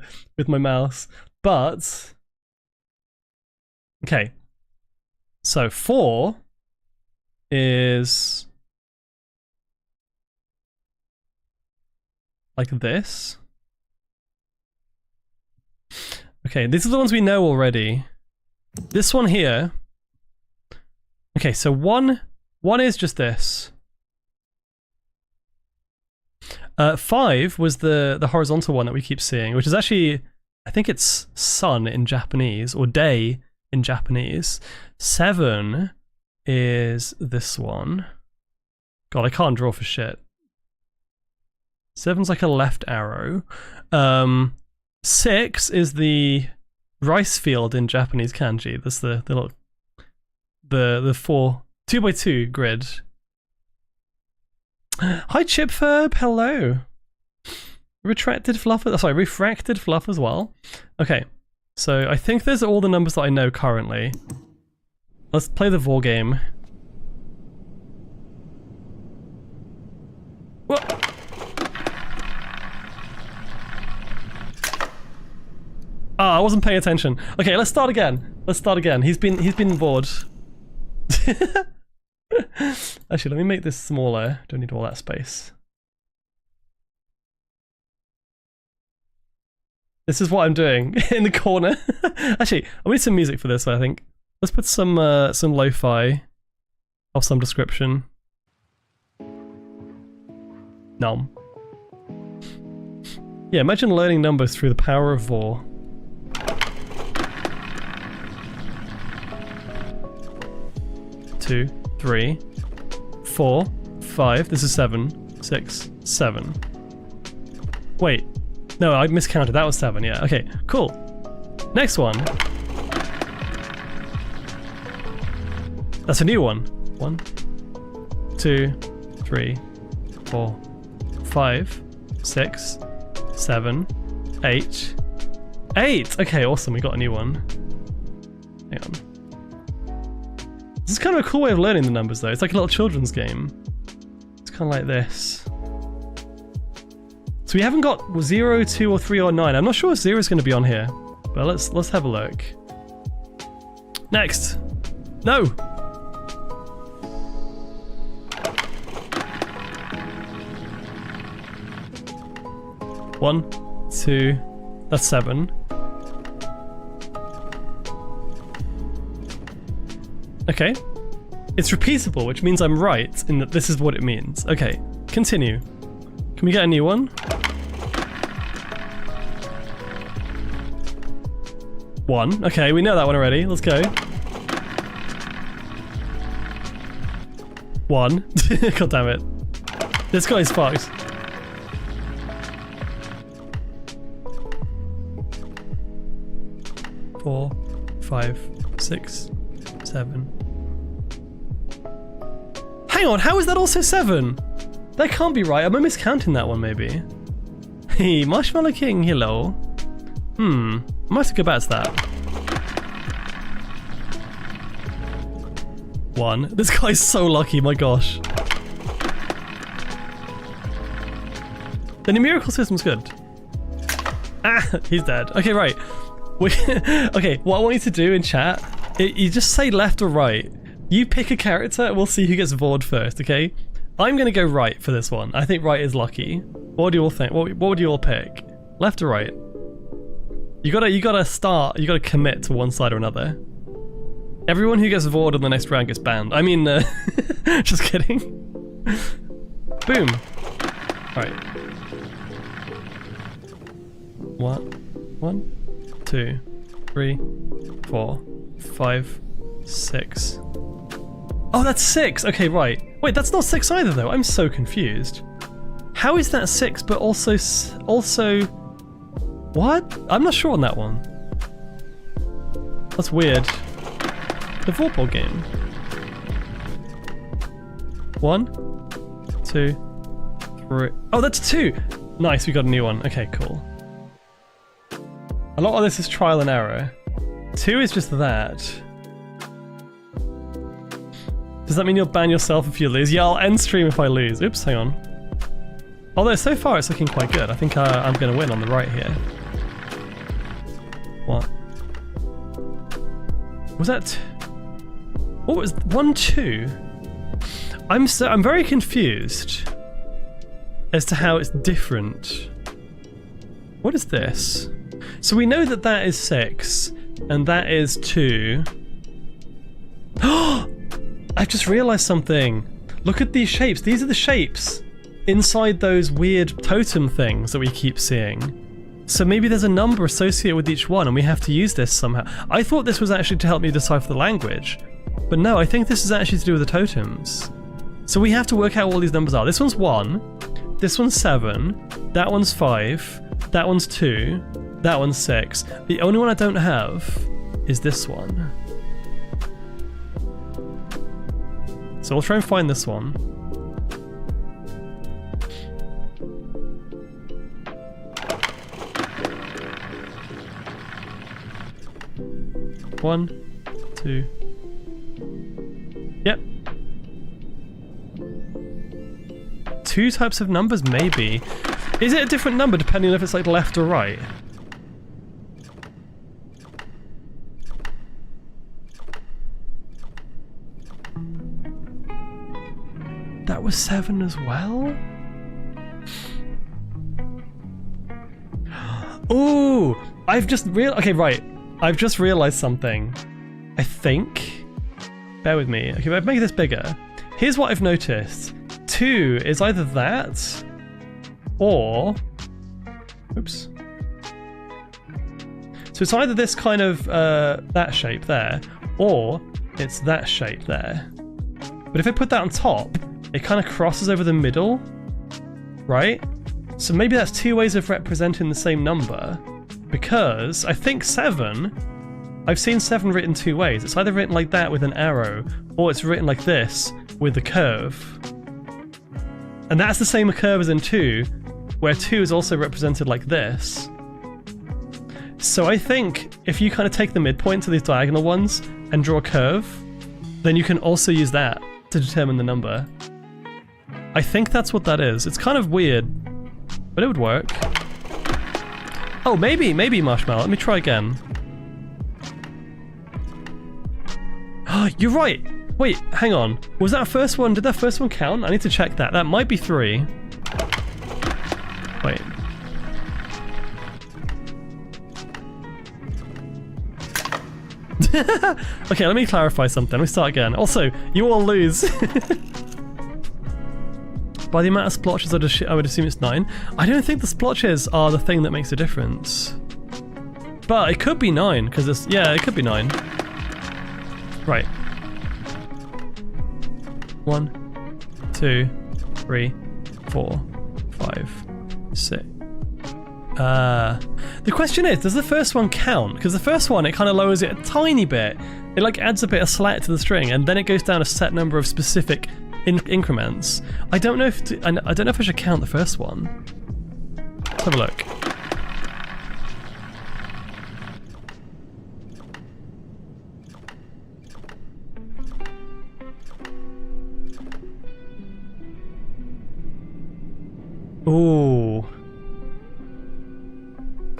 mouse. But okay, so 4 is like this. Okay, these are the ones we know already. This one here. Okay, so one is just this. 5 was the horizontal one that we keep seeing, which is actually, I think it's sun in Japanese, or day in Japanese. 7 is this one. God, I can't draw for shit. 7's like a left arrow. 6 is the rice field in Japanese kanji. That's the little the 2x2 grid. Hi Chipferb, hello. Refracted fluff as well. Okay, so I think there's all the numbers that I know currently. Let's play the vor game. Whoa. Ah, I wasn't paying attention. Okay, let's start again. He's been bored. Actually, let me make this smaller. Don't need all that space. This is what I'm doing in the corner. Actually, I need some music for this, I think. Let's put some lo-fi of some description. Nom. Yeah, imagine learning numbers through the power of vor. Two, 3, 4, 5. This is 7, 6, 7. Wait, no, I miscounted. That was 7. Yeah. Okay. Cool. Next one. That's a new one. 1, 2, 3, 4, 5, 6, 7, 8. 8. Okay. Awesome. We got a new one. Hang on. This is kind of a cool way of learning the numbers though. It's like a little children's game. It's kind of like this. So we haven't got 0, 2, or 3, or 9. I'm not sure if 0 is going to be on here. But let's have a look. Next. No! One, 2, that's 7. Okay. It's repeatable, which means I'm right in that this is what it means. Okay, continue. Can we get a new one? 1. Okay, we know that one already. Let's go. 1. God damn it. This guy's fucked. Four, 5, 6, 7. Hang on, how is that also 7? That can't be right. Am I miscounting that one maybe? Hey, Marshmallow King, hello. I might have to go back to that. 1. This guy's so lucky, my gosh. The numerical system's good. Ah, he's dead. Okay, right. Okay, what I want you to do in chat, you just say left or right. You pick a character and we'll see who gets vored first, okay? I'm gonna go right for this one. I think right is lucky. What do you all think? What would you all pick? Left or right? You gotta start, you gotta commit to one side or another. Everyone who gets vored in the next round gets banned. I mean, just kidding. Boom. Alright. 1, 2, 3, 4, 5, 6. Oh, that's 6. Okay, right. Wait, that's not 6 either, though. I'm so confused. How is that 6, but also what? I'm not sure on that one. That's weird. The football game. 1, 2, 3. Oh, that's 2. Nice, we got a new one. Okay, cool. A lot of this is trial and error. 2 is just that. Does that mean you'll ban yourself if you lose? Yeah, I'll end stream if I lose. Oops, hang on. Although so far it's looking quite good. I think I'm going to win on the right here. What? Was that... What was 1, 2? I'm very confused as to how it's different. What is this? So we know that that is 6 and that is 2. Oh! I've just realized something. Look at these shapes. These are the shapes inside those weird totem things that we keep seeing. So maybe there's a number associated with each one and we have to use this somehow. I thought this was actually to help me decipher the language. But no, I think this is actually to do with the totems. So we have to work out what all these numbers are. This one's 1, this one's 7, that one's 5, that one's 2, that one's 6. The only one I don't have is this one. So we'll try and find this one. One, 2. Yep. 2 types of numbers, maybe. Is it a different number depending on if it's like left or right? That was 7 as well? Ooh! I've just realized... Okay, right. I've just realized something. I think... Bear with me. Okay, I'll make this bigger. Here's what I've noticed. 2 is either that... or... Oops. So it's either this kind of... that shape there, or it's that shape there. But if I put that on top... it kind of crosses over the middle, right? So maybe that's 2 ways of representing the same number, because I think 7, I've seen 7 written 2 ways. It's either written like that with an arrow, or it's written like this with a curve. And that's the same curve as in 2, where 2 is also represented like this. So I think if you kind of take the midpoint to these diagonal ones and draw a curve, then you can also use that to determine the number. I think that's what that is. It's kind of weird, but it would work. Oh, maybe Marshmallow. Let me try again. Oh, you're right. Wait, hang on. Was that first one? Did that first one count? I need to check that. That might be 3. Wait. Okay, let me clarify something. Let me start again. Also, you all lose. By the amount of splotches, I would assume it's 9. I don't think the splotches are the thing that makes a difference. But it could be 9, because it's... yeah, it could be 9. Right. 1, 2, 3, 4, 5, 6. The question is, does the first one count? Because the first one, it kind of lowers it a tiny bit. It like adds a bit of slack to the string, and then it goes down a set number of specific increments. I don't know if I don't know if I should count the first one. Let's have a look. Ooh.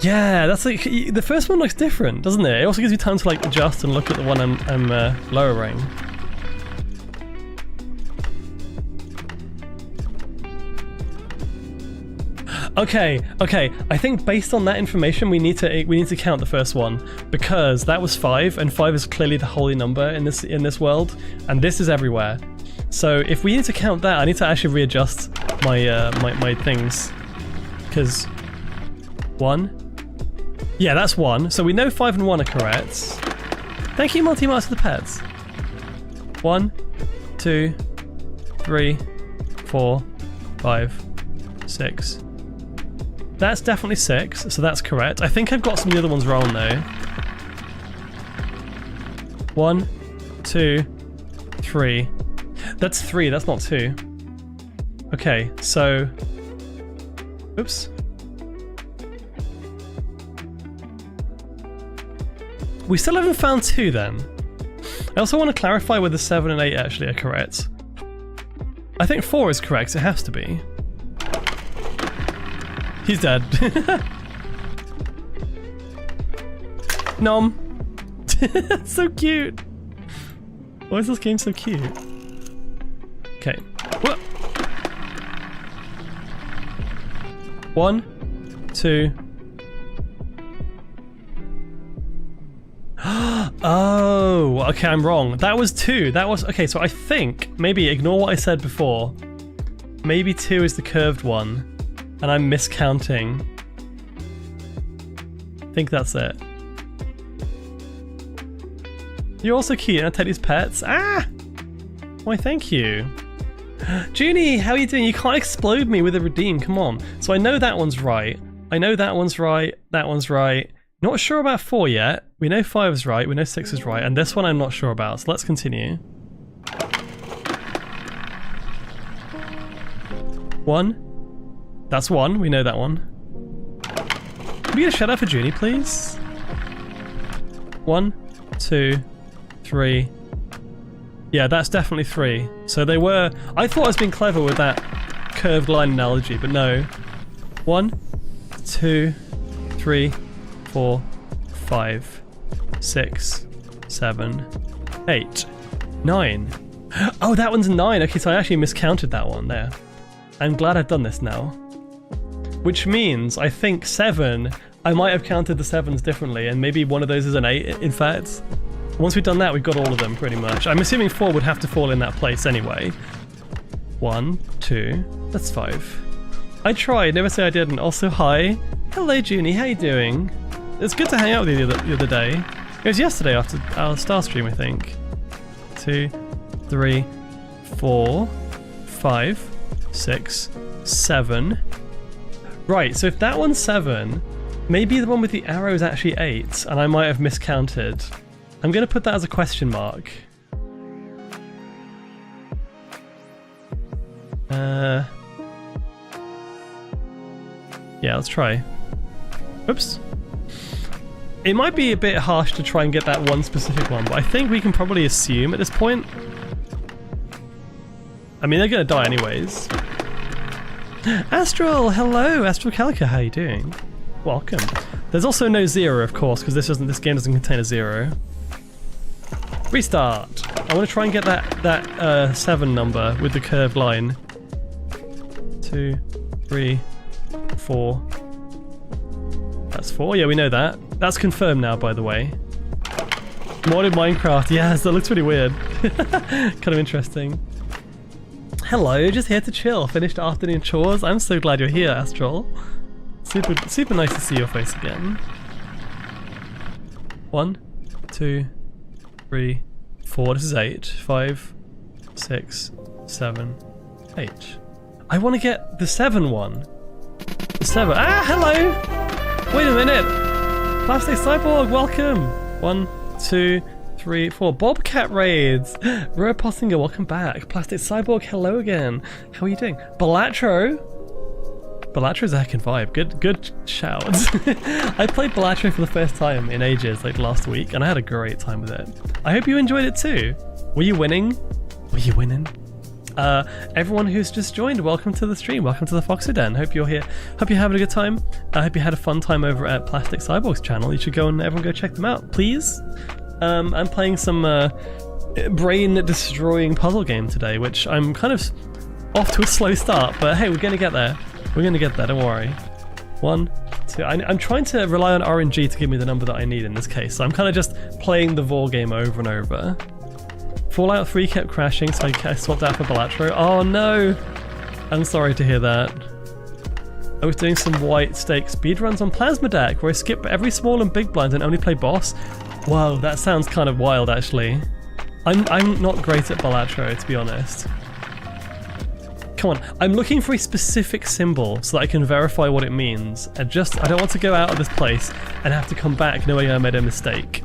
Yeah, that's like the first one looks different, doesn't it? It also gives you time to like adjust and look at the one I'm lowering. Okay. I think based on that information, we need to count the first one, because that was 5, and 5 is clearly the holy number in this world, and this is everywhere. So if we need to count that, I need to actually readjust my my things, because 1, Yeah, that's 1. So we know 5 and 1 are correct. Thank you, Multi-Mars, for the pets. 1, 2, 3, 4, 5, 6. That's definitely 6, so that's correct. I think I've got some of the other ones wrong though. 1, 2, 3. That's 3, that's not 2. Okay, so... Oops. We still haven't found 2 then. I also want to clarify whether 7 and 8 actually are correct. I think 4 is correct, it has to be. He's dead. Nom. So cute. Why is this game so cute? Okay. Whoa. 1, 2. Oh, okay, I'm wrong. That was 2. That was okay. So I think maybe ignore what I said before. Maybe 2 is the curved one. And I'm miscounting. I think that's it. You're also cute, and I take these pets. Ah! Why, thank you. Junie, how are you doing? You can't explode me with a redeem, come on. So I know that one's right. I know that one's right. That one's right. Not sure about 4 yet. We know 5 is right. We know 6 is right. And this one I'm not sure about. So let's continue. 1. That's 1, we know that one. Can we get a shout out for Junie, please? 1, 2, 3. Yeah, that's definitely 3. So they were... I thought I was being clever with that curved line analogy, but no. 1, 2, 3, 4, 5, 6, 7, 8, 9. Oh, that one's 9. Okay, so I actually miscounted that one there. I'm glad I've done this now. Which means, I think 7, I might have counted the 7s differently, and maybe one of those is an 8, in fact. Once we've done that, we've got all of them, pretty much. I'm assuming 4 would have to fall in that place anyway. 1, 2, that's 5. I tried, never say I didn't. Also, hi. Hello, Junie, how you doing? It's good to hang out with you the other day. It was yesterday after our Star stream, I think. 2, 3, 4, 5, 6, 7. Right, so if that one's 7, maybe the one with the arrow is actually 8, and I might have miscounted. I'm going to put that as a question mark. Yeah, let's try. Oops. It might be a bit harsh to try and get that one specific one, but I think we can probably assume at this point. I mean, they're going to die anyways. Astral, hello, Astral Calica, how are you doing? Welcome. There's also no 0, of course, because this game doesn't contain a 0. Restart. I want to try and get that 7 number with the curved line. 2, 3, 4. That's 4. Yeah, we know that. That's confirmed now, by the way. Modded Minecraft. Yes, that looks pretty weird. Kind of interesting. Hello, just here to chill. Finished afternoon chores. I'm so glad you're here, Astral. Super nice to see your face again. 1, 2, 3, 4. This is 8. 5, 6, 7, 8. I want to get the 7 one. The 7. Ah, hello! Wait a minute! Plastic Cyborg, welcome! 1, 2, 3, 4. Bobcat raids! Rare Pottinger, welcome back. Plastic Cyborg, hello again. How are you doing? Balatro? Balatro's a heckin' vibe. Good shout. I played Balatro for the first time in ages, like last week, and I had a great time with it. I hope you enjoyed it too. Were you winning? Were you winning? Everyone who's just joined, welcome to the stream. Welcome to the Foxer Den. Hope you're here. Hope you're having a good time. I hope you had a fun time over at Plastic Cyborg's channel. You should go and everyone go check them out, please. I'm playing some brain-destroying puzzle game today, which I'm kind of off to a slow start, but hey, we're gonna get there. We're gonna get there, don't worry. 1, 2, I'm trying to rely on RNG to give me the number that I need in this case, so I'm kind of just playing the Vor game over and over. Fallout 3 kept crashing, so I swapped out for Balatro. Oh no! I'm sorry to hear that. I was doing some white stake speedruns on Plasma Deck where I skip every small and big blind and only play boss. Whoa, that sounds kind of wild actually. I'm not great at Balatro, to be honest. Come on, I'm looking for a specific symbol so that I can verify what it means. I don't want to go out of this place and have to come back knowing I made a mistake.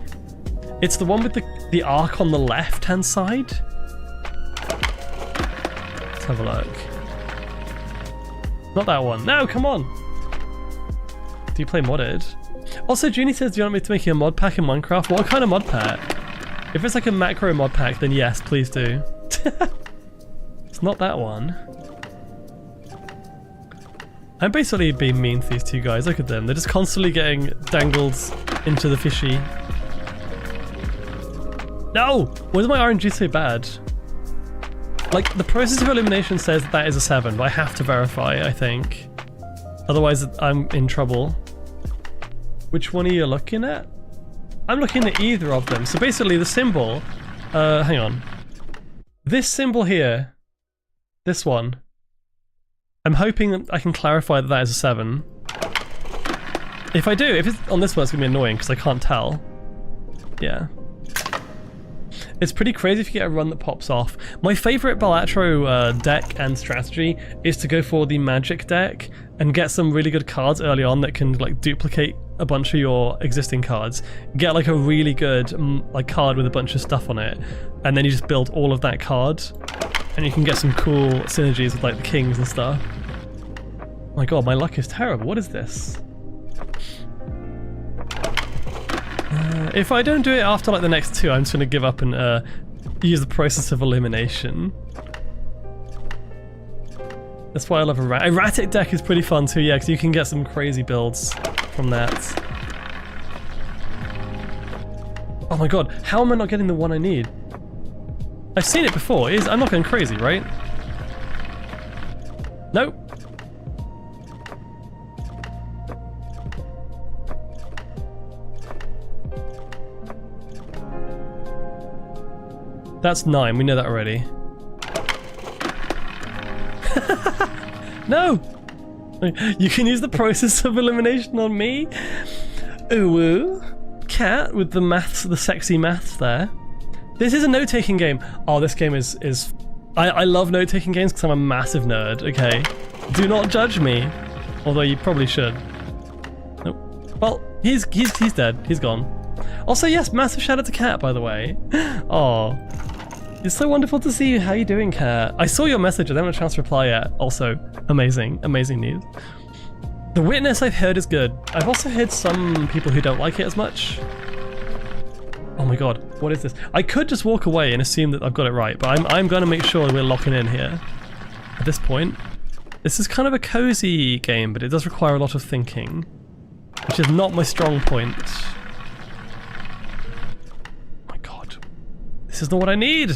It's the one with the arc on the left-hand side. Let's have a look. Not that one. No, come on! Do you play modded? Also, Junie says, do you want me to make you a mod pack in Minecraft? What kind of mod pack? If it's like a macro mod pack, then yes, please do. It's not that one. I'm basically being mean to these two guys. Look at them. They're just constantly getting dangled into the fishy. No! Why is my RNG so bad? Like, the process of elimination says that is a 7, but I have to verify, I think. Otherwise, I'm in trouble. Which one are you looking at? I'm looking at either of them. So basically, the symbol... hang on. This symbol here. This one. I'm hoping that I can clarify that that is a 7. If I do, if it's on this one, it's going to be annoying because I can't tell. Yeah. It's pretty crazy if you get a run that pops off. My favourite Balatro deck and strategy is to go for the magic deck and get some really good cards early on that can like duplicate a bunch of your existing cards. Get like a really good like card with a bunch of stuff on it, and then you just build all of that card, and you can get some cool synergies with like the kings and stuff. Oh my god, my luck is terrible. What is this? If I don't do it after like the next 2, I'm just going to give up and use the process of elimination. That's why I love erratic deck is pretty fun too, yeah, because you can get some crazy builds from that. Oh my god, how am I not getting the one I need? I've seen it before. I'm not going crazy, right? Nope. That's 9, we know that already. No! You can use the process of elimination on me? Ooh, cat with the maths, the sexy maths there. This is a note-taking game. Oh, this game is... I love note-taking games because I'm a massive nerd, okay? Do not judge me. Although you probably should. Nope. Well, he's dead. He's gone. Also, yes, massive shout out to Cat, by the way. Oh, it's so wonderful to see you. How you doing, Cat? I saw your message. I haven't had a chance to reply yet. Also, amazing news. The Witness I've heard is good. I've also heard some people who don't like it as much. Oh my god, what is this? I could just walk away and assume that I've got it right, but I'm going to make sure we're locking in here. At this point, this is kind of a cozy game, but it does require a lot of thinking, which is not my strong point. This is not what I need!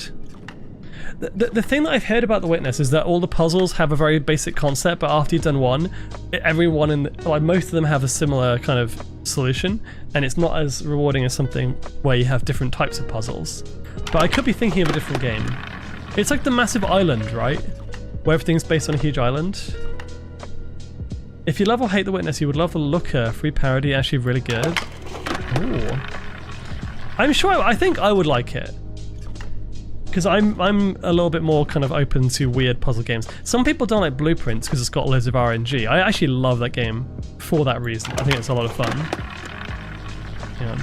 The thing that I've heard about The Witness is that all the puzzles have a very basic concept, but after you've done one, most of them have a similar kind of solution, and it's not as rewarding as something where you have different types of puzzles. But I could be thinking of a different game. It's like the Massive Island, right? Where everything's based on a huge island. If you love or hate The Witness, you would love The Looker. Free parody, actually really good. Ooh. I think I would like it. Because I'm a little bit more kind of open to weird puzzle games. Some people don't like Blueprints because it's got loads of RNG. I actually love that game for that reason. I think it's a lot of fun. Yeah.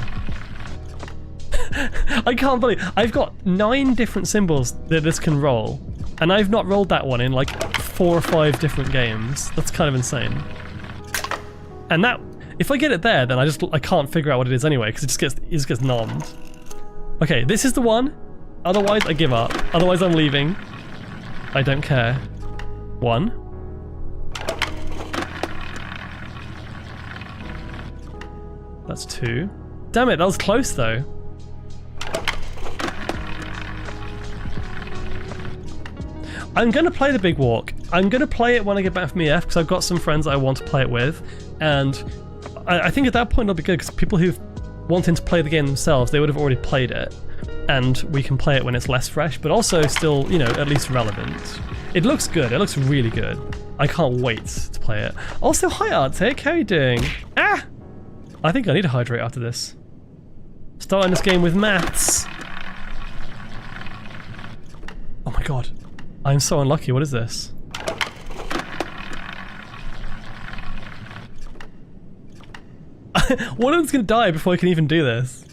I can't believe I've got 9 different symbols that this can roll, and I've not rolled that one in like 4 or 5 different games. That's kind of insane. And that, if I get it there, then I can't figure out what it is anyway because it just gets nommed. Okay, this is the one. Otherwise, I give up. Otherwise, I'm leaving. I don't care. 1. That's 2. Damn it, that was close though. I'm going to play the Big Walk. I'm going to play it when I get back from EF because I've got some friends that I want to play it with. And I think at that point it'll be good because people who've wanting to play the game themselves, they would have already played it. And we can play it when it's less fresh, but also still, you know, at least relevant. It looks good. It looks really good. I can't wait to play it. Also, hi Arctic, how are you doing? Ah! I think I need to hydrate after this. Starting this game with maths. Oh my god. I'm so unlucky. What is this? One of them's gonna die before I can even do this.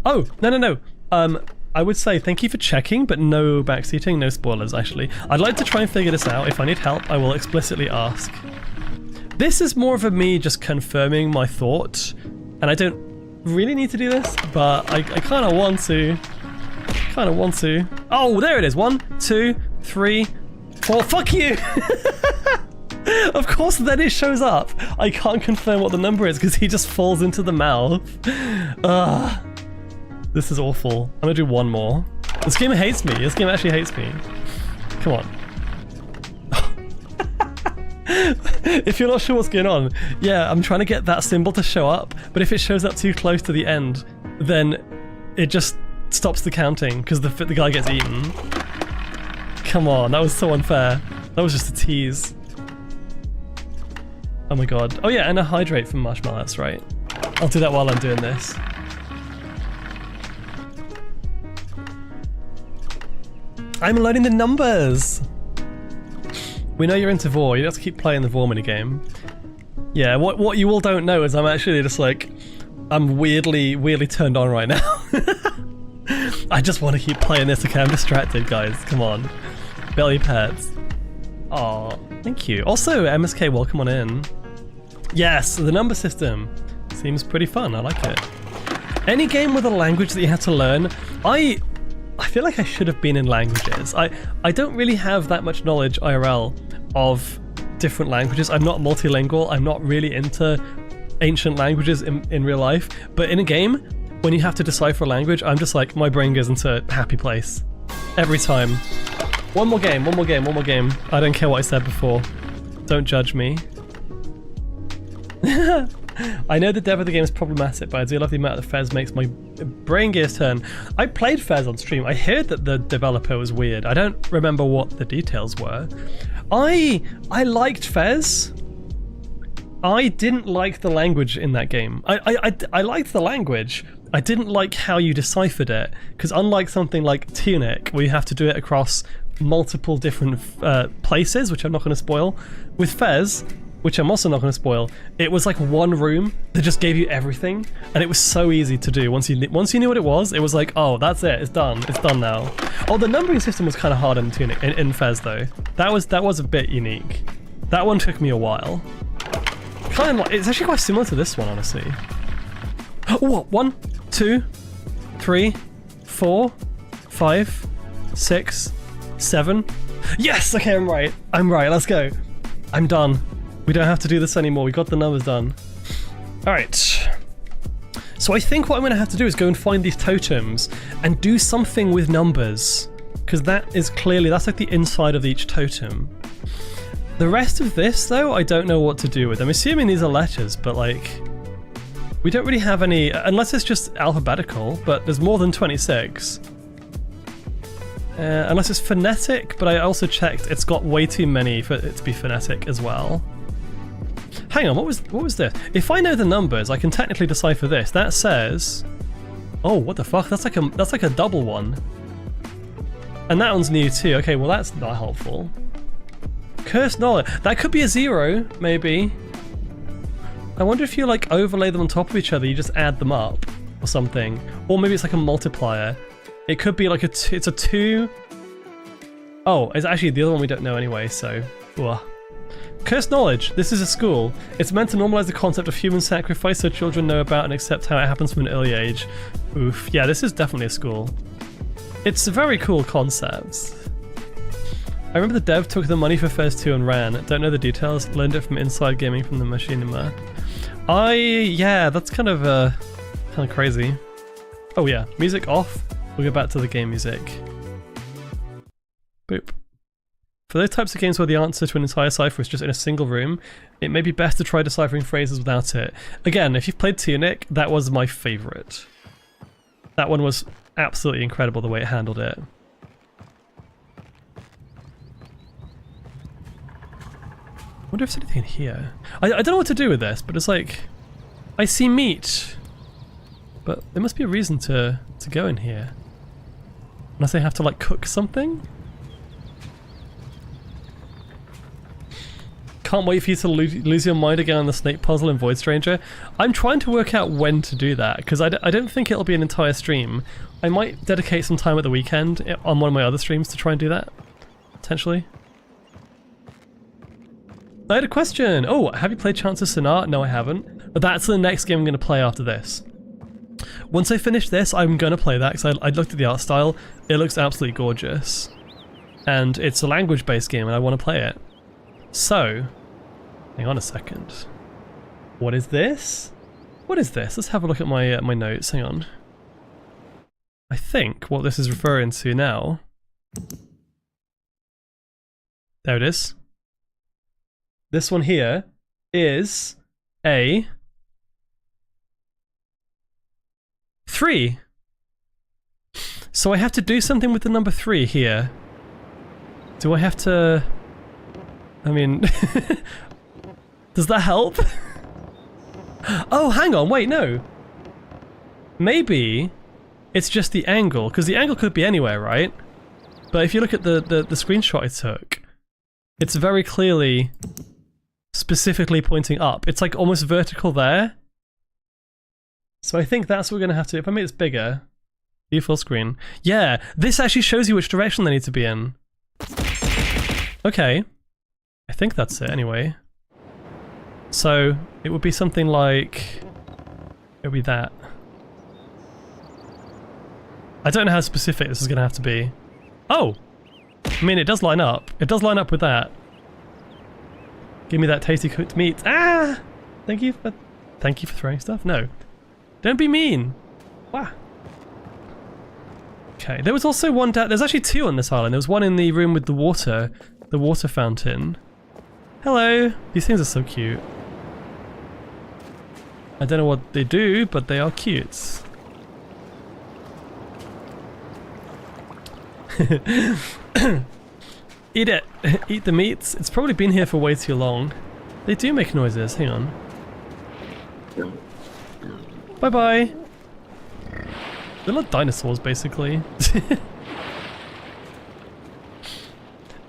Oh, no. I would say thank you for checking, but no backseating, no spoilers actually. I'd like to try and figure this out. If I need help, I will explicitly ask. This is more of a me just confirming my thought, and I don't really need to do this, but I kind of want to. Oh, there it is. 1, 2, 3, 4. Fuck you! Of course, then it shows up. I can't confirm what the number is because he just falls into the mouth. Ugh. This is awful. I'm gonna do one more. This game hates me. This game actually hates me. Come on. If you're not sure what's going on, yeah, I'm trying to get that symbol to show up, but if it shows up too close to the end, then it just stops the counting because the guy gets eaten. Come on, that was so unfair. That was just a tease. Oh my god. Oh yeah, and a hydrate from Marshmallow, that's right. I'll do that while I'm doing this. I'm learning the numbers! We know you're into Vor, you have to keep playing the Vor minigame. Yeah, what you all don't know is I'm actually just like, I'm weirdly turned on right now. I just want to keep playing this, okay? I'm distracted, guys, come on. Belly pets. Aw, thank you. Also, MSK, welcome on in. Yes, the number system. Seems pretty fun, I like it. Any game with a language that you have to learn, I feel like I should have been in languages. I don't really have that much knowledge IRL of different languages. I'm not multilingual. I'm not really into ancient languages in real life. But in a game, when you have to decipher a language, I'm just like, my brain goes into a happy place. Every time. One more game. I don't care what I said before. Don't judge me. I know the dev of the game is problematic, but I do love the amount that Fez makes my brain gears turn. I played Fez on stream. I heard that the developer was weird. I don't remember what the details were. I liked Fez. I didn't like the language in that game. I liked the language. I didn't like how you deciphered it, because unlike something like Tunic, where you have to do it across multiple different places, which I'm not going to spoil, with Fez, which I'm also not going to spoil, it was like one room that just gave you everything, and it was so easy to do. Once you knew what it was like, oh, that's it, it's done now. Oh, the numbering system was kind of hard in Tunic, in Fez though. That was a bit unique. That one took me a while. Kind of like, it's actually quite similar to this one, honestly. Oh, 1, 2, 3, 4, 5, 6, 7. Yes, okay, I'm right, let's go. I'm done. We don't have to do this anymore, we got the numbers done. Alright. So I think what I'm going to have to do is go and find these totems and do something with numbers. Because that's like the inside of each totem. The rest of this, though, I don't know what to do with. I'm assuming these are letters, but like... we don't really have any... unless it's just alphabetical, but there's more than 26. Unless it's phonetic, but I also checked, it's got way too many for it to be phonetic as well. Hang on, what was this? If I know the numbers, I can technically decipher this. That says... oh, what the fuck? That's like a double one. And that one's new too. Okay, well that's not helpful. Cursed knowledge. That could be a 0, maybe. I wonder if you like overlay them on top of each other, you just add them up or something. Or maybe it's like a multiplier. It could be like it's a 2. Oh, it's actually the other one we don't know anyway, so... ugh. Cursed knowledge. This is a school. It's meant to normalize the concept of human sacrifice so children know about and accept how it happens from an early age. Oof. Yeah, this is definitely a school. It's a very cool concept. I remember the dev took the money for Fez 2 and ran. Don't know the details. Learned it from Inside Gaming from the Machinima. Yeah, that's kind of crazy. Oh yeah, music off. We'll go back to the game music. Boop. For those types of games where the answer to an entire cipher is just in a single room, it may be best to try deciphering phrases without it. Again, if you've played Tunic, that was my favourite. That one was absolutely incredible the way it handled it. wonder if there's anything in here. I don't know what to do with this, but it's like... I see meat. But there must be a reason to go in here. Unless I have to like cook something? Can't wait for you to lose your mind again on the snake puzzle in Void Stranger. I'm trying to work out when to do that, because I don't think it'll be an entire stream. I might dedicate some time at the weekend on one of my other streams to try and do that. Potentially. I had a question! Oh, have you played Chance of Sonar? No, I haven't. But that's the next game I'm going to play after this. Once I finish this, I'm going to play that, because I looked at the art style. It looks absolutely gorgeous. And it's a language-based game, and I want to play it. So, hang on a second. What is this? What is this? Let's have a look at my my notes. Hang on. I think what this is referring to now. There it is. This one here is a 3. So I have to do something with the number 3 here. Do I have to... I mean... Does that help? Oh, hang on, wait, no. Maybe it's just the angle, because the angle could be anywhere, right? But if you look at the screenshot I took, it's very clearly specifically pointing up. It's like almost vertical there. So I think that's what we're going to have to... If I make this bigger, view full screen. Yeah, this actually shows you which direction they need to be in. Okay. I think that's it anyway. So it would be something like... It would be that. I don't know how specific this is going to have to be. Oh! I mean, it does line up. It does line up with that. Give me that tasty cooked meat. Ah! Thank you for throwing stuff. No. Don't be mean. Wow. Okay, there was also one down... There's actually 2 on this island. There was one in the room with the water fountain. Hello. These things are so cute. I don't know what they do, but they are cute. Eat it. Eat the meat. It's probably been here for way too long. They do make noises. Hang on. Bye-bye. They're like dinosaurs, basically.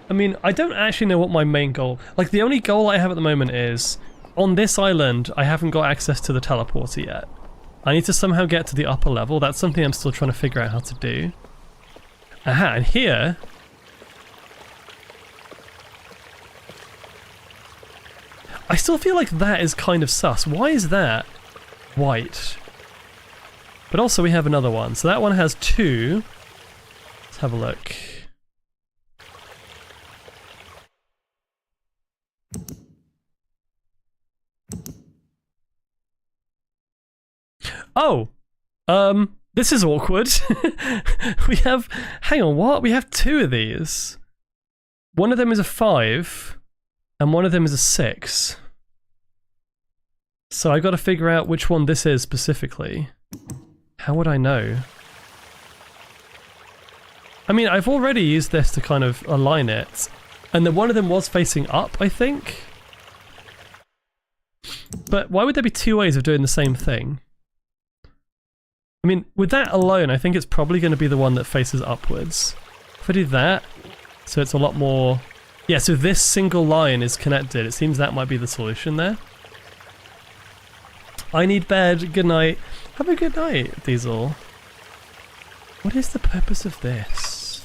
I mean, I don't actually know what my main goal... Like, the only goal I have at the moment is... On this island, I haven't got access to the teleporter yet. I need to somehow get to the upper level. That's something I'm still trying to figure out how to do. Aha, and here... I still feel like that is kind of sus. Why is that white? But also we have another one. So that one has 2. Let's have a look. Oh! This is awkward. We have... Hang on, what? We have 2 of these. One of them is a 5, and one of them is a 6. So I gotta figure out which one this is specifically. How would I know? I mean, I've already used this to kind of align it, and then one of them was facing up, I think? But why would there be 2 ways of doing the same thing? I mean, with that alone, I think it's probably going to be the one that faces upwards. If I do that, so it's a lot more... Yeah, so this single line is connected. It seems that might be the solution there. I need bed. Good night. Have a good night, Diesel. What is the purpose of this?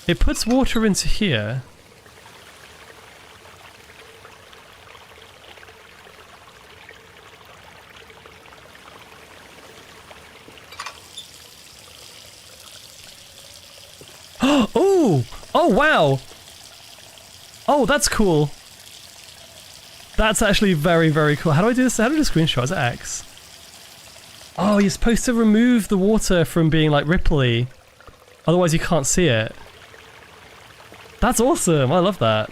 It puts water into here. Oh! Oh, wow! Oh, that's cool. That's actually very, very cool. How do I do this? How do I do a screenshot? Is it X? Oh, you're supposed to remove the water from being like ripply. Otherwise you can't see it. That's awesome. I love that.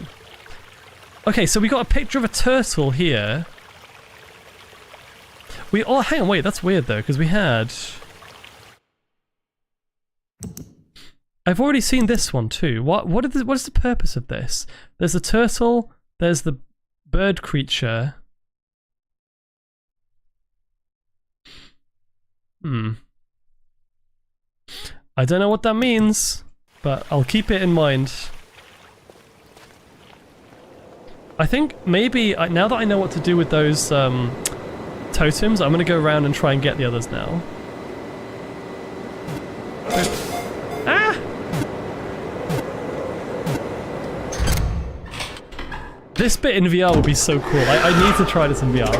Okay, so we got a picture of a turtle here. Oh, hang on, wait, that's weird though, because we had... I've already seen this one too. What is the purpose of this? There's a turtle There's the bird creature. I don't know what that means, but I'll keep it in mind. I think maybe, now that I know what to do with those totems, I'm going to go around and try and get the others now. Ah! This bit in VR would be so cool. I need to try this in VR.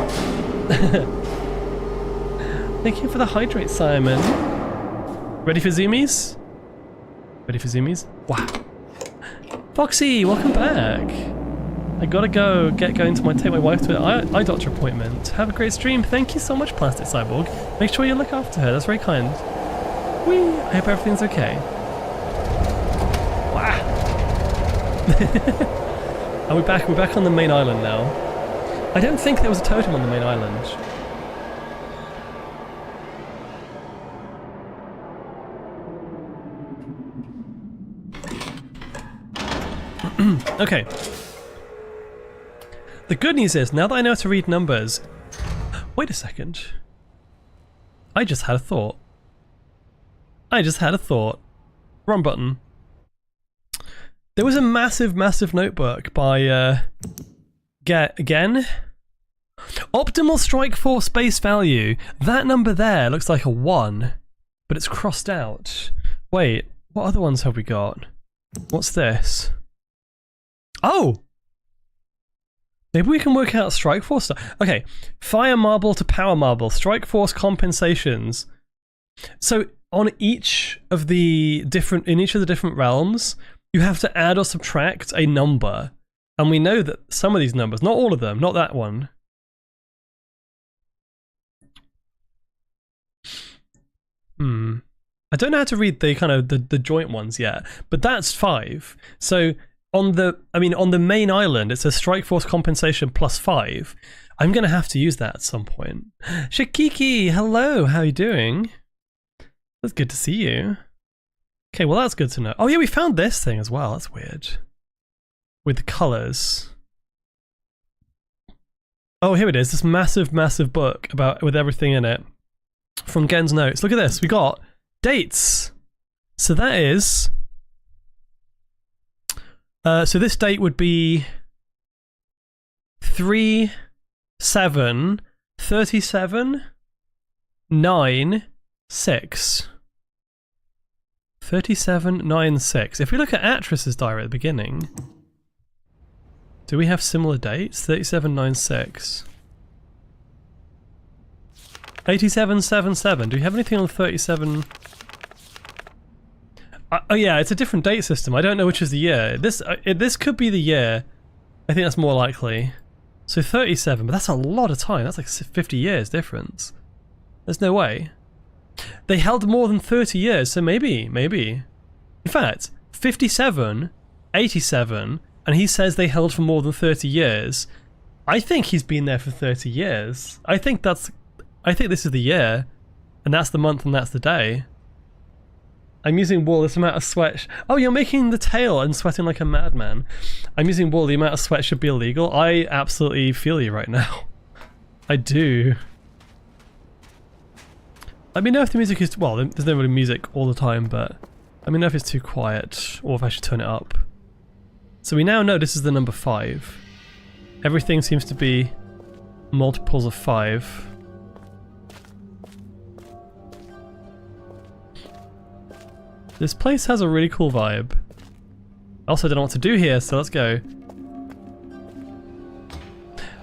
Thank you for the hydrate, Simon. Ready for zoomies? Ready for zoomies? Wow. Foxy, welcome back. I gotta go get going to take my wife to an eye doctor appointment. Have a great stream. Thank you so much, Plastic Cyborg. Make sure you look after her. That's very kind. Whee! I hope everything's okay. Wow. Are we back? We're back on the main island now. I don't think there was a totem on the main island. Okay. The good news is, now that I know how to read numbers... Wait a second. I just had a thought. Wrong button. There was a massive notebook by, again? Optimal strike force base value. That number there looks like a 1, but it's crossed out. Wait, what other ones have we got? What's this? Oh! Maybe we can work out strike force stuff. Okay, fire marble to power marble, strike force compensations. So on each of the different realms, you have to add or subtract a number. And we know that some of these numbers, not all of them, not that one. I don't know how to read the kind of the joint ones yet, but that's 5. So on the main island, it says strike force compensation plus 5. I'm gonna have to use that at some point. Shakiki, hello, how are you doing? That's good to see you. Okay, well that's good to know. Oh yeah, we found this thing as well. That's weird. With the colors. Oh, here it is. This massive book with everything in it from Gen's notes. Look at this. We got dates. So that is. So this date would be 3/7/37/9/6. 37/9/6. If we look at Atris's diary at the beginning, do we have similar dates? 37/9/6. 87/7/7. Do we have anything on 37? Oh yeah, it's a different date system. I don't know which is the year. This could be the year. I think that's more likely. So 37, but that's a lot of time. That's like 50 years difference. There's no way. They held more than 30 years, so maybe. In fact, 57, 87, and he says they held for more than 30 years. I think he's been there for 30 years. I think this is the year, and that's the month, and that's the day. I'm using wool, this amount of sweat. Oh, you're making the tail and sweating like a madman. I'm using wool, the amount of sweat should be illegal. I absolutely feel you right now. I do. Let me know if the music is, well, there's no really music all the time, but let me know if it's too quiet or if I should turn it up. So we now know this is the number 5. Everything seems to be multiples of 5. This place has a really cool vibe. I also don't know what to do here, so let's go.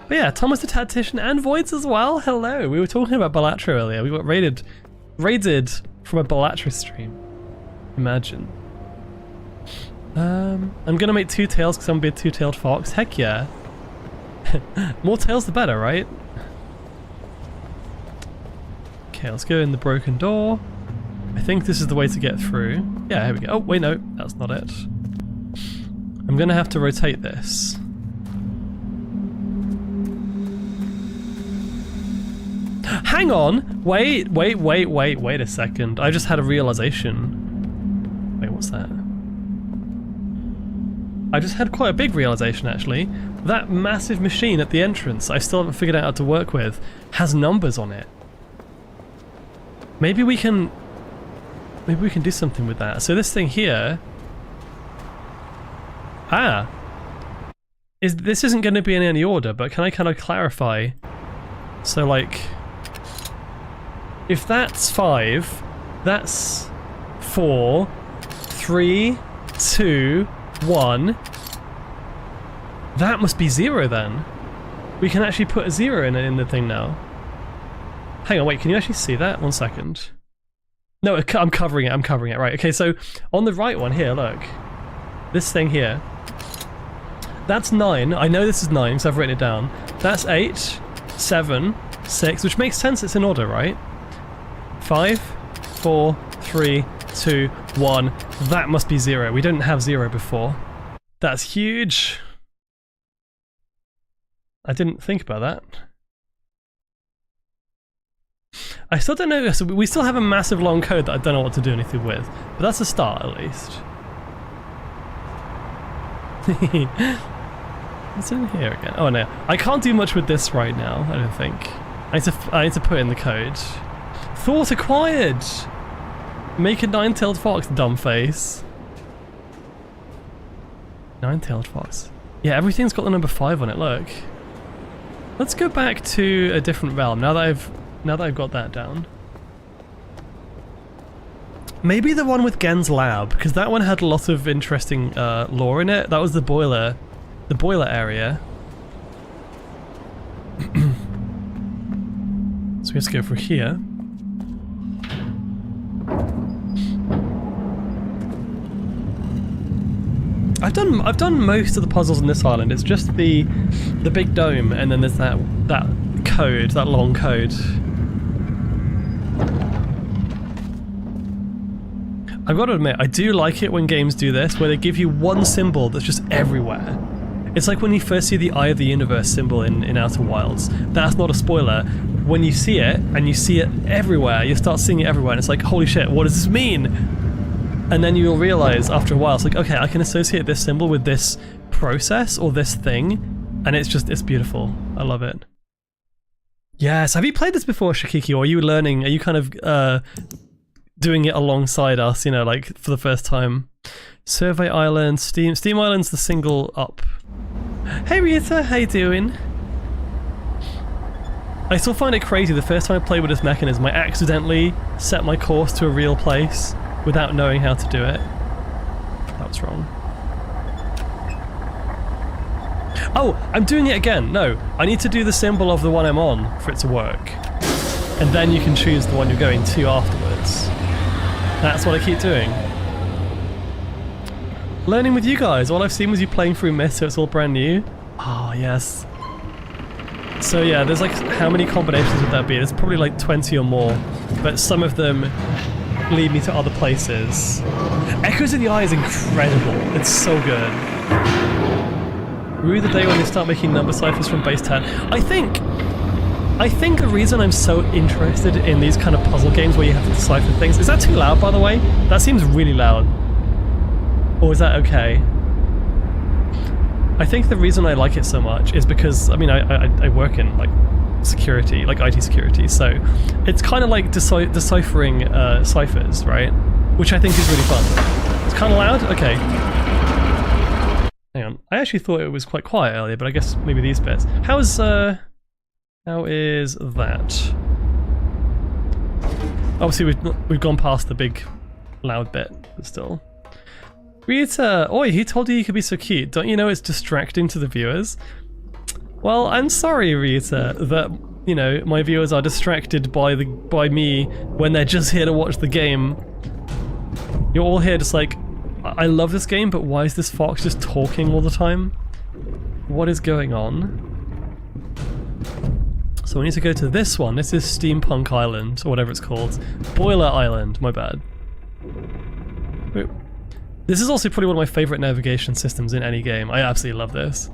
But yeah, Thomas the Tactician and Voids as well. Hello. We were talking about Balatro earlier. We got raided from a Balatro stream. Imagine. I'm gonna make 2 tails because I'm gonna be a 2-tailed fox. Heck yeah. More tails the better, right? Okay, let's go in the broken door. I think this is the way to get through. Yeah, here we go. Oh, wait, no, that's not it. I'm gonna have to rotate this. Hang on! Wait a second. I just had a realization. Wait, what's that? I just had quite a big realization, actually. that massive machine at the entrance I still haven't figured out how to work with has numbers on it. Maybe we can do something with that. So this thing here, this isn't going to be in any order, but can I kind of clarify? So like, if that's 5, that's 4, 3, 2, 1. That must be 0 then. We can actually put a 0 in the thing now. Hang on, wait, can you actually see that? 1 second. No, I'm covering it, right. Okay, so on the right one here, look. This thing here. That's 9. I know this is 9, so I've written it down. That's 8, 7, 6, which makes sense, it's in order, right? 5, 4, 3, 2, 1. That must be 0. We didn't have 0 before. That's huge. I didn't think about that. I still don't know, so we still have a massive long code that I don't know what to do anything with, but that's a start at least. What's in here again? Oh no, I can't do much with this right now, I don't think. I need to put in the code. Thought acquired! Make a 9-tailed fox, dumb face. 9-tailed fox. Yeah, everything's got the number 5 on it, look. Let's go back to a different realm now that I've got that down. Maybe the one with Gen's lab, because that one had a lot of interesting lore in it. That was the boiler area. So we have to go through here. I've done most of the puzzles in this island. It's just the big dome, and then there's that code, that long code. I've got to admit, I do like it when games do this, where they give you one symbol that's just everywhere. It's like when you first see the Eye of the Universe symbol in Outer Wilds. That's not a spoiler. When you see it, and you see it everywhere, you start seeing it everywhere, and it's like, holy shit, what does this mean? And then you'll realize after a while, it's like, okay, I can associate this symbol with this process or this thing, and it's beautiful. I love it. Yes, have you played this before, Shakiki, or are you learning, are you kind of doing it alongside us, you know, like for the first time? Survey Island, Steam Island's the single up. Hey Rita, how you doing? I still find it crazy, the first time I played with this mechanism, I accidentally set my course to a real place without knowing how to do it. That was wrong. Oh, I'm doing it again. No, I need to do the symbol of the one I'm on for it to work. And then you can choose the one you're going to afterwards. That's what I keep doing. Learning with you guys. All I've seen was you playing through Myth, so it's all brand new. Oh, yes. So yeah, there's like, how many combinations would that be? There's probably like 20 or more, but some of them lead me to other places. Echoes of the Eye is incredible. It's so good. Rue the day when they start making number ciphers from base 10. I think the reason I'm so interested in these kind of puzzle games where you have to decipher things... Is that too loud, by the way? That seems really loud. Or is that okay? I think the reason I like it so much is because, I mean, I work in, like, security, like IT security, so it's kind of like deciphering ciphers, right? Which I think is really fun. It's kind of loud? Okay. Hang on. I actually thought it was quite quiet earlier, but I guess maybe these bits. How is that? Obviously we've gone past the big loud bit, but still. Rita, oi, who told you could be so cute? Don't you know it's distracting to the viewers? Well, I'm sorry, Rita, that, you know, my viewers are distracted by me when they're just here to watch the game. You're all here just like, I love this game, but why is this fox just talking all the time? What is going on? So we need to go to this one. This is Steampunk Island, or whatever it's called. Boiler Island, my bad. Wait. This is also probably one of my favorite navigation systems in any game. I absolutely love this.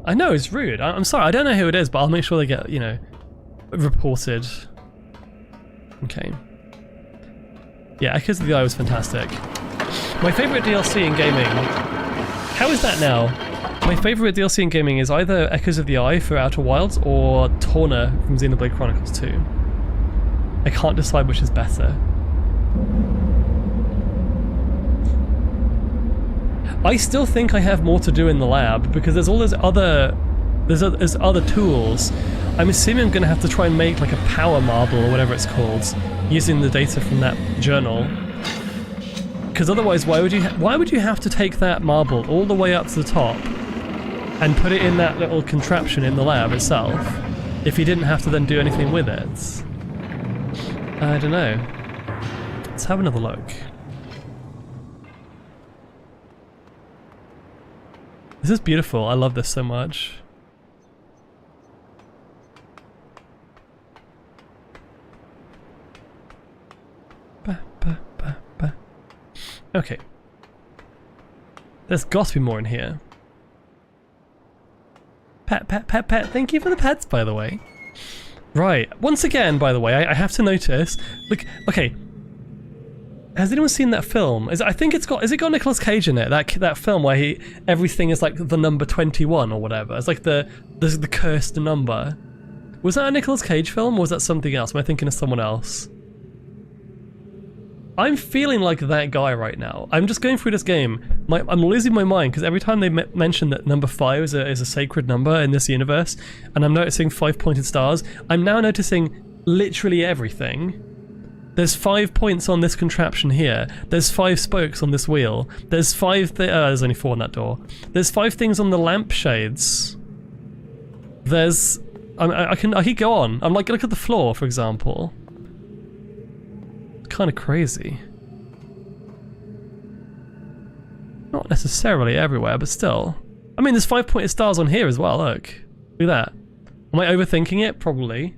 I know, it's rude. I'm sorry, I don't know who it is, but I'll make sure they get, you know, reported. Okay. Yeah, Echoes of the Eye was fantastic. My favorite DLC in gaming. How is that now? My favourite DLC in gaming is either Echoes of the Eye for Outer Wilds or Torna from Xenoblade Chronicles 2. I can't decide which is better. I still think I have more to do in the lab because there's all those other there's other tools. I'm assuming I'm going to have to try and make like a power marble or whatever it's called using the data from that journal. Because otherwise, why would you have to take that marble all the way up to the top and put it in that little contraption in the lab itself if you didn't have to then do anything with it? I don't know. Let's have another look. This is beautiful. I love this so much. Okay. There's got to be more in here. Pet. Thank you for the pets, by the way. Right. Once again, by the way, I have to notice. Look. Okay. Has anyone seen that film? I think it's got. Is it got Nicolas Cage in it? That film where everything is like the number 21 or whatever. It's like the cursed number. Was that a Nicolas Cage film, or was that something else? Am I thinking of someone else? I'm feeling like that guy right now. I'm just going through this game. I'm losing my mind because every time they mention that number 5 is a sacred number in this universe, and I'm noticing 5 pointed stars, I'm now noticing literally everything. There's 5 points on this contraption here. There's 5 spokes on this wheel. There's 5 there's only 4 on that door. There's 5 things on the lampshades. There's... I could go on. I'm like, look at the floor, for example. Kind of crazy. Not necessarily everywhere, but still. I mean, there's 5 pointed stars on here as well, look. Look at that. Am I overthinking it? Probably.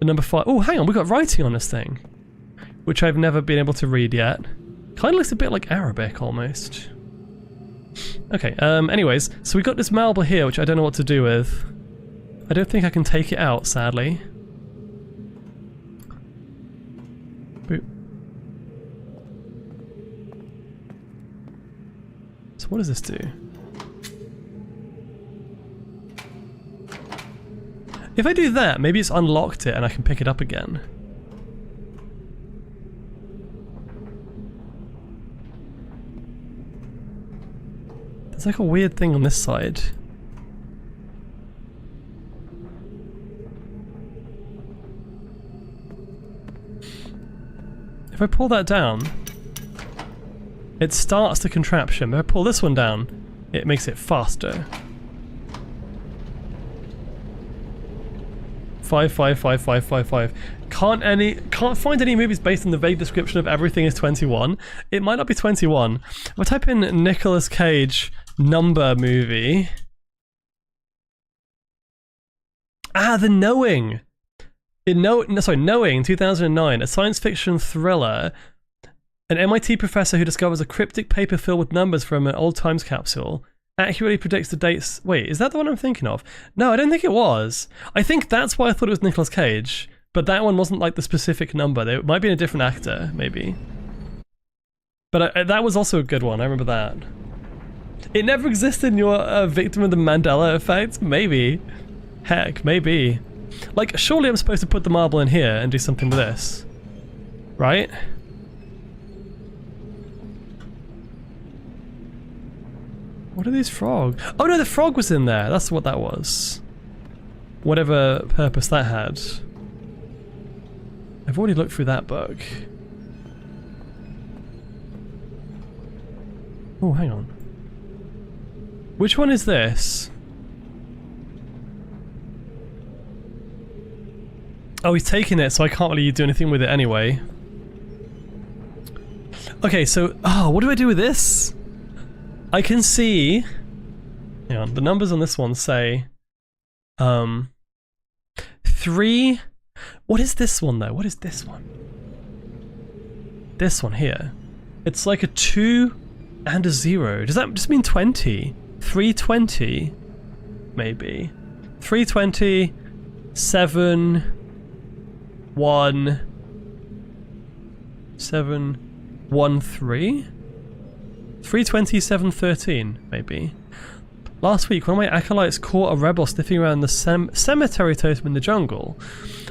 The number 5. Oh, hang on, we've got writing on this thing. Which I've never been able to read yet. Kind of looks a bit like Arabic, almost. Okay, anyways, so we got this marble here, which I don't know what to do with. I don't think I can take it out, sadly. Boop. So what does this do? If I do that, maybe it's unlocked it and I can pick it up again. There's like a weird thing on this side. If I pull that down, it starts the contraption. But if I pull this one down, it makes it faster. 5. Can't find any movies based on the vague description of everything is 21. It might not be 21. If I type in Nicolas Cage number movie. Ah, The Knowing. Knowing, 2009, a science fiction thriller. An MIT professor who discovers a cryptic paper filled with numbers from an old times capsule accurately predicts the dates. Wait, is that the one I'm thinking of? No, I don't think it was. I think that's why I thought it was Nicolas Cage, but that one wasn't like the specific number. It might be a different actor, maybe. But that was also a good one, I remember that. It never existed and you're a victim of the Mandela effect? Maybe. Heck, maybe. Like, surely I'm supposed to put the marble in here and do something with this. Right? What are these frogs? Oh no, the frog was in there. That's what that was. Whatever purpose that had. I've already looked through that book. Oh, hang on. Which one is this? Oh, he's taking it, so I can't really do anything with it anyway. Okay, so... Oh, what do I do with this? I can see... Hang on, the numbers on this one say... 3... What is this one, though? What is this one? This one here. It's like a 2 and a 0. Does that just mean 20? 320? Maybe. 320... 7... 1... 7... 1 3? 320, 7 13, maybe. Last week, one of my acolytes caught a rebel sniffing around the cemetery totem in the jungle.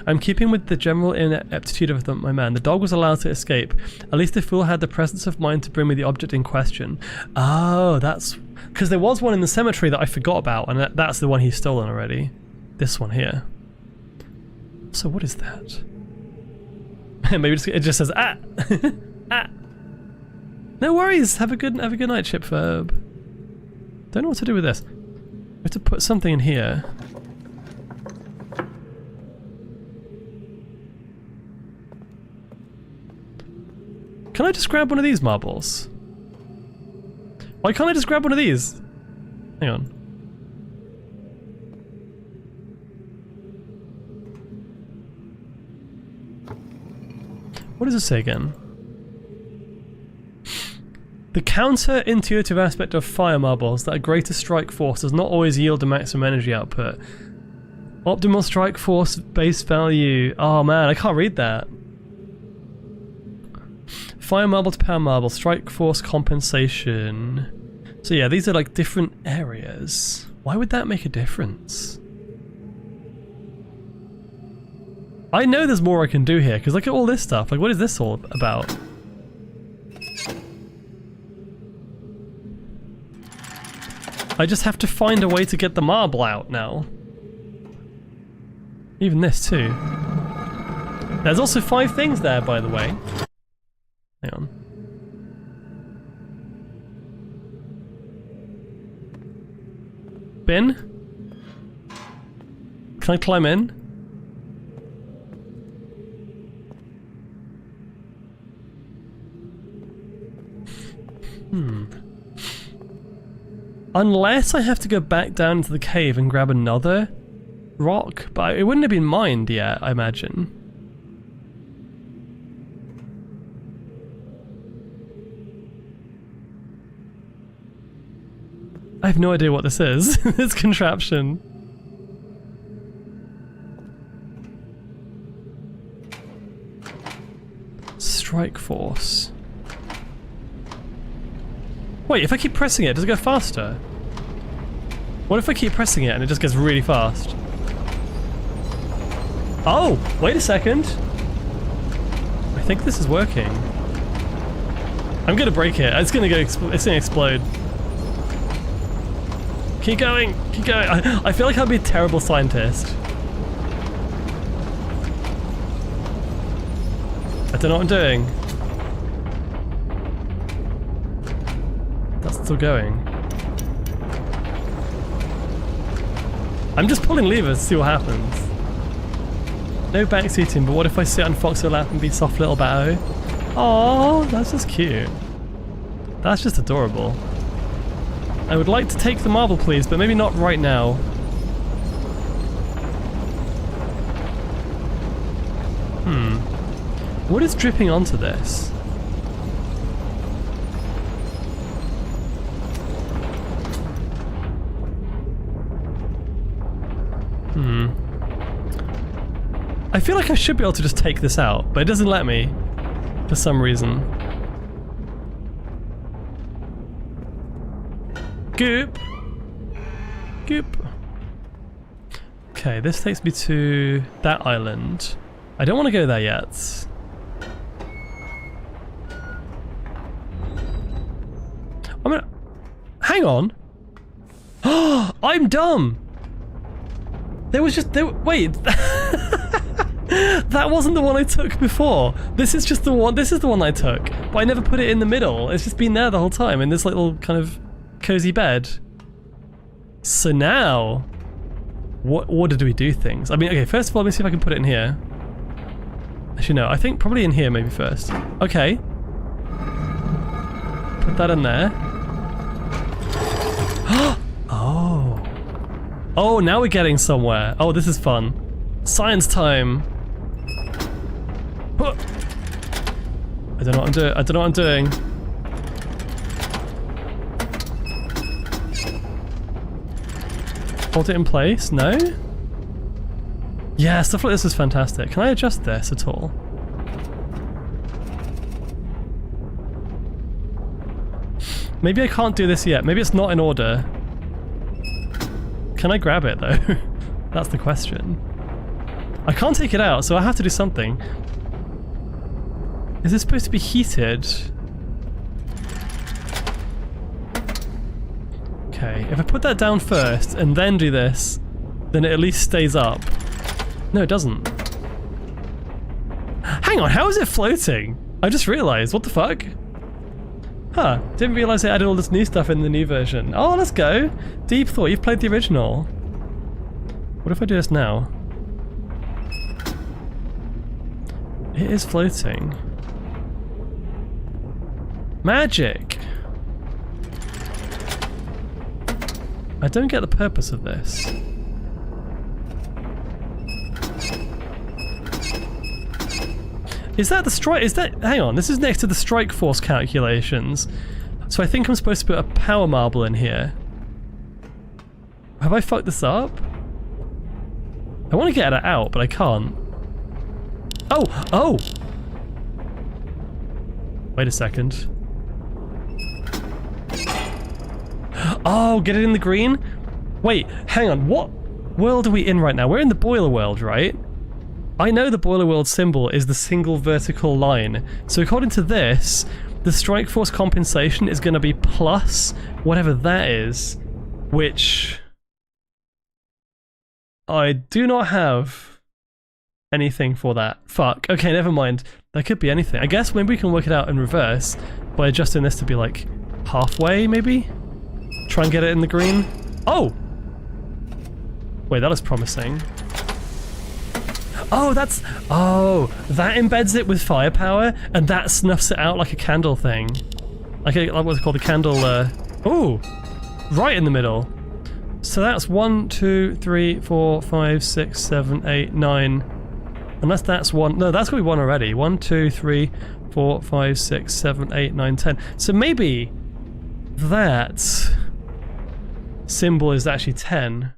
I'm keeping with the general ineptitude of my man. The dog was allowed to escape. At least the fool had the presence of mind to bring me the object in question. Oh, that's... Because there was one in the cemetery that I forgot about, and that's the one he's stolen already. This one here. So what is that? Maybe it just says, ah! Ah! No worries! Have a good night, Chipverb. Don't know what to do with this. We have to put something in here. Can I just grab one of these marbles? Why can't I just grab one of these? Hang on. What does it say again? The counterintuitive aspect of fire marbles, that a greater strike force does not always yield a maximum energy output. Optimal strike force base value. Oh man, I can't read that. Fire marble to power marble, strike force compensation. So yeah, these are like different areas. Why would that make a difference? I know there's more I can do here, because look at all this stuff. Like, what is this all about? I just have to find a way to get the marble out now. Even this too. There's also 5 things there, by the way. Hang on. Bin? Can I climb in? Unless I have to go back down into the cave and grab another rock, but it wouldn't have been mined yet, I imagine. I have no idea what this is, this contraption. Strike force. Wait, if I keep pressing it, does it go faster? What if I keep pressing it and it just gets really fast? Oh, wait a second. I think this is working. I'm gonna break it. It's gonna go. It's gonna explode. Keep going. Keep going. I feel like I'd be a terrible scientist. I don't know what I'm doing. That's still going. I'm just pulling levers to see what happens. No backseating, but what if I sit on Fox's lap and be soft little Bao? Oh, that's just cute. That's just adorable. I would like to take the marble, please, but maybe not right now. What is dripping onto this? I feel like I should be able to just take this out, but it doesn't let me for some reason. Goop! Goop! Okay, this takes me to that island. I don't want to go there yet. I'm gonna... Hang on! I'm dumb! There was just... Wait! That wasn't the one I took before. This is just the one. This is the one I took, but I never put it in the middle. It's just been there the whole time in this little kind of cozy bed. So now, what order do we do things? I mean, okay. First of all, let me see if I can put it in here. Actually, no. I think probably in here maybe first. Okay. Put that in there. Oh. Oh, now we're getting somewhere. Oh, this is fun. Science time. I don't know what I'm doing. I don't know what I'm doing. Hold it in place? No? Yeah, stuff like this is fantastic. Can I adjust this at all? Maybe I can't do this yet. Maybe it's not in order. Can I grab it though? That's the question. I can't take it out, so I have to do something. Is this supposed to be heated? Okay, if I put that down first and then do this, then it at least stays up. No, it doesn't. Hang on, how is it floating? I just realized, what the fuck? Huh, didn't realize they added all this new stuff in the new version. Oh, let's go. Deep thought, you've played the original. What if I do this now? It is floating. Magic! I don't get the purpose of this. Is that the strike? Is that? Hang on, this is next to the strike force calculations. So I think I'm supposed to put a power marble in here. Have I fucked this up? I want to get it out, but I can't. Oh! Oh! Wait a second. Oh, get it in the green? Wait, hang on, what world are we in right now? We're in the boiler world, right? I know the boiler world symbol is the single vertical line. So according to this, the strike force compensation is going to be plus whatever that is, which I do not have anything for that. Fuck. Okay, never mind. That could be anything. I guess maybe we can work it out in reverse by adjusting this to be like halfway, maybe? Try and get it in the green. Oh! Wait, that looks promising. Oh, that's... Oh, that embeds it with firepower, and that snuffs it out like a candle thing. Like what's it called? A candle, Oh! Right in the middle. So that's 1, 2, 3, 4, 5, 6, 7, 8, 9. Unless that's 1... No, that's going to be 1 already. 1, 2, 3, 4, 5, 6, 7, 8, 9, 10. So maybe that symbol is actually 10.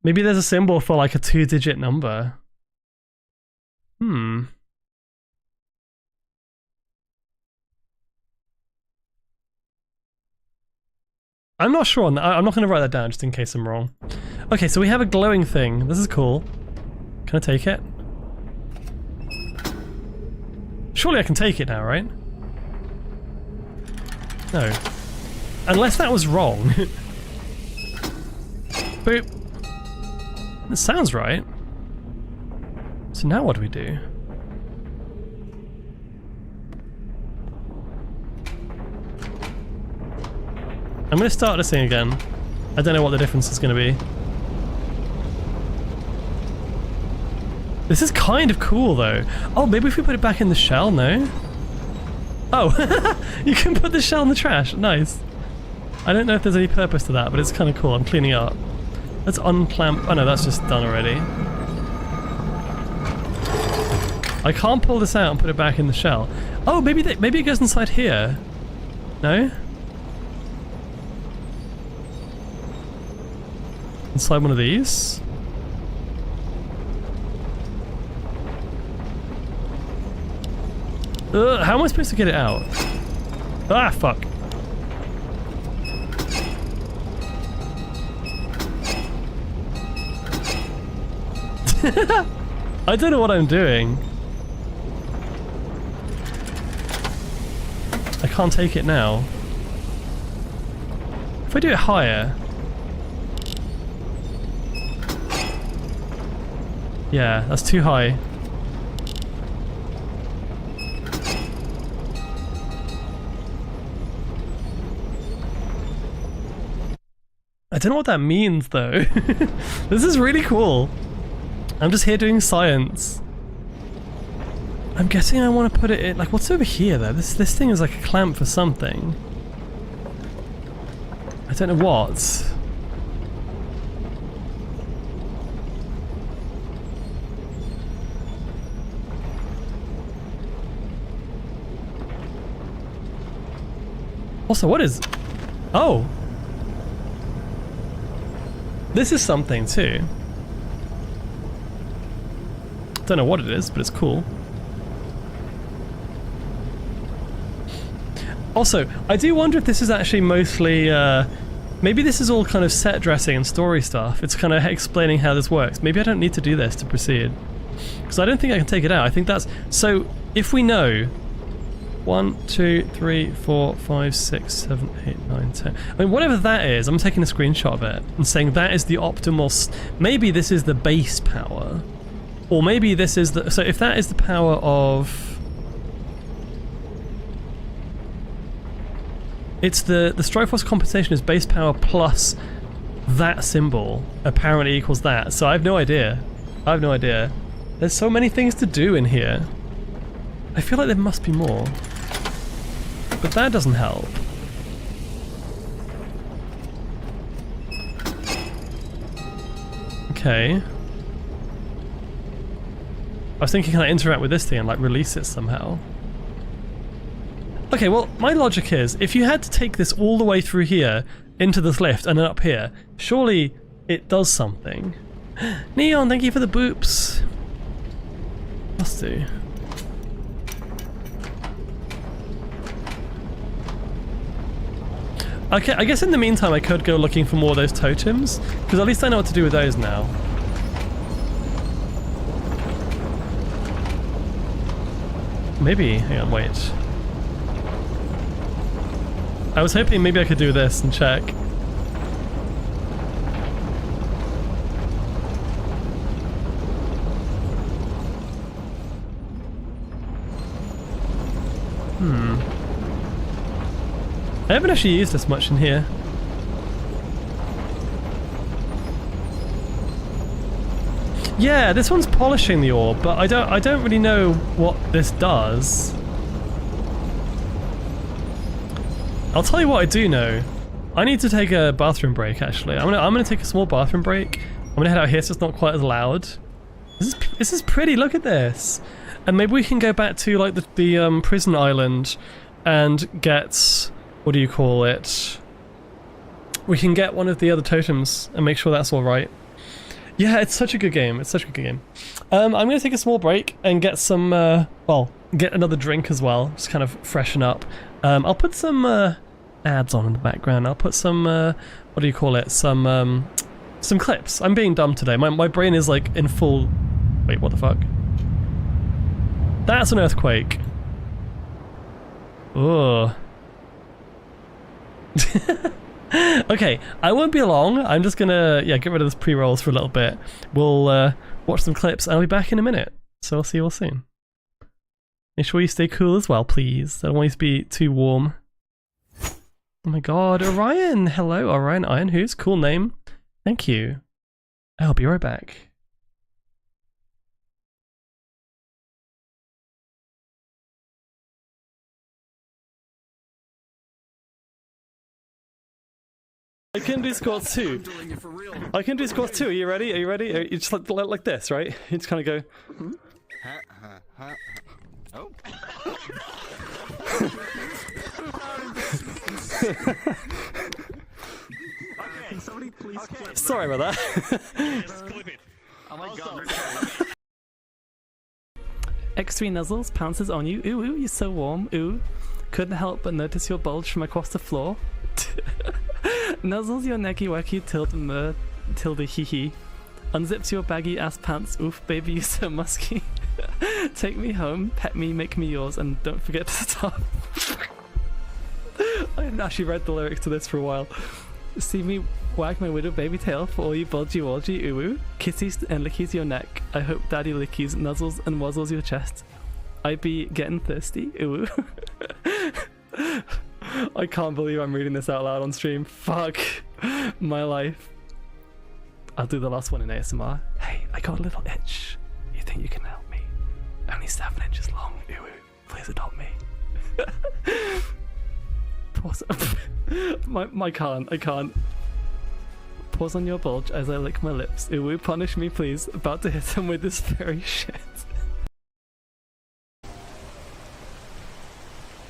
Maybe there's a symbol for like a 2-digit number. I'm not sure on that. I'm not going to write that down just in case I'm wrong. Okay, so we have a glowing thing. This is cool. Can I take it? Surely I can take it now, right? No. Unless that was wrong. Boop. It sounds right. So now what do we do? I'm gonna start this thing again. I don't know what the difference is gonna be. This is kind of cool though. Oh, maybe if we put it back in the shell, no? Oh, you can put the shell in the trash. Nice. I don't know if there's any purpose to that, but it's kind of cool. I'm cleaning up. Let's unclamp. Oh no, that's just done already. I can't pull this out and put it back in the shell. Oh, maybe maybe it goes inside here. No? Inside one of these? How am I supposed to get it out? Ah, fuck. I don't know what I'm doing. I can't take it now. If I do it higher... Yeah, that's too high. I don't know what that means though. This is really cool. I'm just here doing science. I'm guessing I want to put it in... Like, what's over here though? This thing is like a clamp for something. I don't know what. Also, what is... Oh! This is something too. Don't know what it is, but it's cool. Also, I do wonder if this is actually mostly Maybe this is all kind of set dressing and story stuff. It's kind of explaining how this works. Maybe I don't need to do this to proceed. Because I don't think I can take it out. I think that's... So, if we know... 1, 2, 3, 4, 5, 6, 7, 8, 9, 10... I mean, whatever that is, I'm taking a screenshot of it and saying that is the optimal... Maybe this is the base power. Or maybe this is the... So if that is the power of... It's the Strikeforce compensation is base power plus that symbol apparently equals that. So I have no idea. I have no idea. There's so many things to do in here. I feel like there must be more. But that doesn't help. Okay. I was thinking, can I interact with this thing and like release it somehow? Okay, well, my logic is, if you had to take this all the way through here, into this lift, and then up here, surely it does something. Neon, thank you for the boops. Must do. Okay, I guess in the meantime I could go looking for more of those totems, because at least I know what to do with those now. Maybe, hang on, wait. I was hoping maybe I could do this and check. I haven't actually used this much in here. Yeah, this one's polishing the orb, but I don't really know what this does. I'll tell you what I do know. I need to take a bathroom break actually. I'm gonna take a small bathroom break. I'm gonna head out here so it's not quite as loud. This is pretty, look at this. And maybe we can go back to like the prison island and get, what do you call it? We can get one of the other totems and make sure that's alright. Yeah, it's such a good game. It's such a good game. I'm going to take a small break and get some, well, get another drink as well. Just kind of freshen up. I'll put some ads on in the background. I'll put some, what do you call it? Some clips. I'm being dumb today. My brain is like in full... Wait, what the fuck? That's an earthquake. Ugh. Okay, I won't be long. I'm just gonna, yeah, get rid of this pre-rolls for a little bit. We'll watch some clips and I'll be back in a minute. So I'll see you all soon. Make sure you stay cool as well, please. I don't want you to be too warm. Oh my god, Orion! Hello, Orion Iron Who's? Cool name. Thank you. I'll be right back. I can do squats too. I can do squats too. Are you ready? Are you ready? You just like this, right? You just kind of go. Oh. Okay, somebody please clip. Sorry about that. Yes, clip it. Oh my god. X3 Nuzzles pounces on you. Ooh, ooh, you're so warm. Ooh. Couldn't help but notice your bulge from across the floor. Nuzzles your necky wacky tilde hee hee. Unzips your baggy ass pants. Oof, baby, you so musky. Take me home, pet me, make me yours, and don't forget to stop. I haven't actually read the lyrics to this for a while. See me wag my widow baby tail for all you bulgy walgy ooh ooh. Kisses and lickies your neck. I hope daddy lickies, nuzzles and wuzzles your chest. I be getting thirsty. Ooh ooh. I can't believe I'm reading this out loud on stream. Fuck my life. I'll do the last one in ASMR. Hey, I got a little itch. You think you can help me? Only 7 inches long. Ooh, ooh. Please adopt me. Pause. I can't. Pause on your bulge as I lick my lips. Ooh, ooh, punish me please. About to hit him with this furry shit.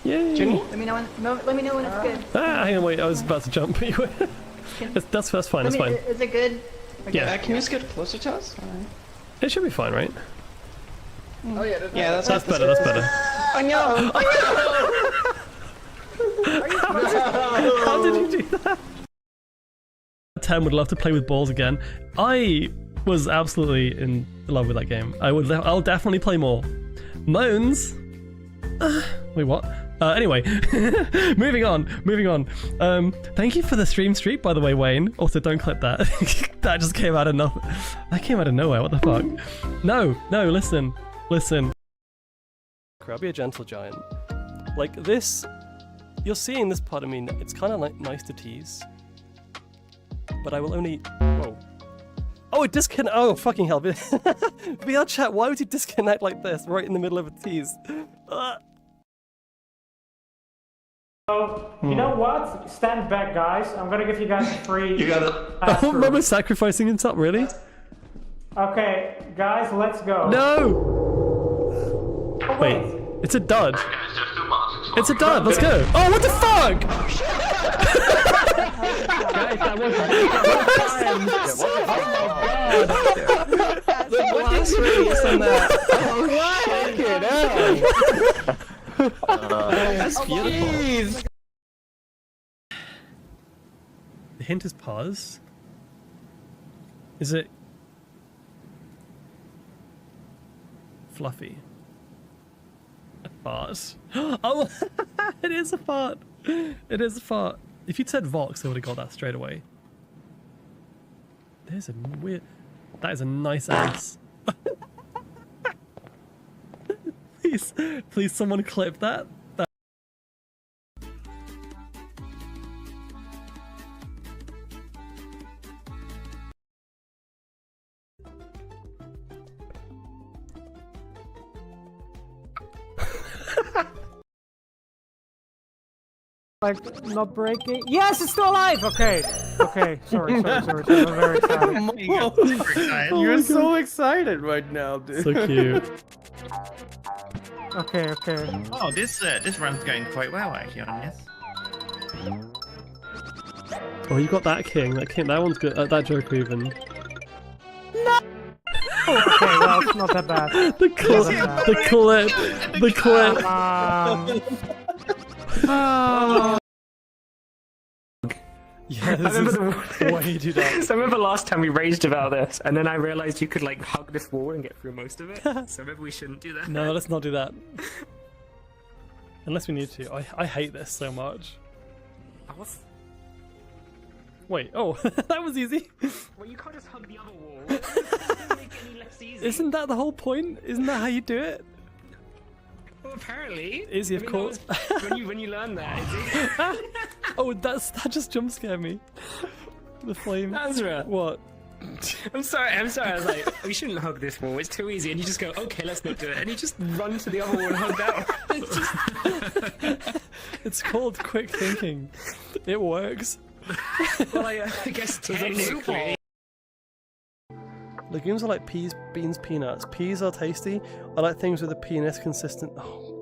Yay! Jenny? Let me know when it's good. Ah, hang on, wait, I was about to jump. That's fine, that's fine. Is it good? Okay. Yeah. Can you just get closer to us? It should be fine, right? Oh yeah, Yeah, That's better, that's better. Oh no! How did you do that? 10 would love to play with balls again. I was absolutely in love with that game. I'll definitely play more. Moans. Wait, what? Anyway, moving on. Thank you for the stream streak, by the way, Wayne. Also, don't clip that. That just came out of nothing. That came out of nowhere. What the fuck? No, listen. I'll be a gentle giant. Like this, you're seeing this part of me. It's kind of like nice to tease, but I will only. Whoa. Oh, it disconnect. Oh, fucking hell. VR chat, why would you disconnect like this right in the middle of a tease? So, you know what? Stand back, guys. I'm gonna give you guys a free. You got it. Oh, Mama's sacrificing himself, really? Okay, guys, let's go. No! Oh, Wait, it's a dud. It's a dud, let's go. Oh, what the fuck? Guys, that was The blast radius on that. That's beautiful. The hint is pause. Is it fluffy? A fart? Oh, it is a fart. It is a fart. If you'd said Vox, I would have got that straight away. There's a weird. That is a nice ass. Please, someone clip that. Like, not breaking. Yes, it's still alive! Okay. Sorry. I'm very excited. You're so excited right now, dude. So cute. Okay. Oh, this run's going quite well actually on this. Oh, you got that king. That one's good. That joke even. Okay, well, it's not that bad. The clip. Yes, I remember why you do that? So I remember last time we raged about this, and then I realized you could like hug this wall and get through most of it. So maybe we shouldn't do that. No, let's not do that. Unless we need to. I hate this so much. Wait, oh, that was easy. Well, you can't just hug the other wall. It doesn't make it any less easy. Isn't that the whole point? Isn't that how you do it? Well, apparently. Easy, of course. When you learn that, is it? Oh, that just jump scared me. The flame. Azra. What? I'm sorry. I was like, we shouldn't hug this wall. It's too easy. And you just go, okay, let's not do it. And you just run to the other wall and hug that one. It's just... It's called quick thinking. It works. Well, I guess technically. Legumes are like peas, beans, peanuts. Peas are tasty. I like things with a penis consistent. Oh.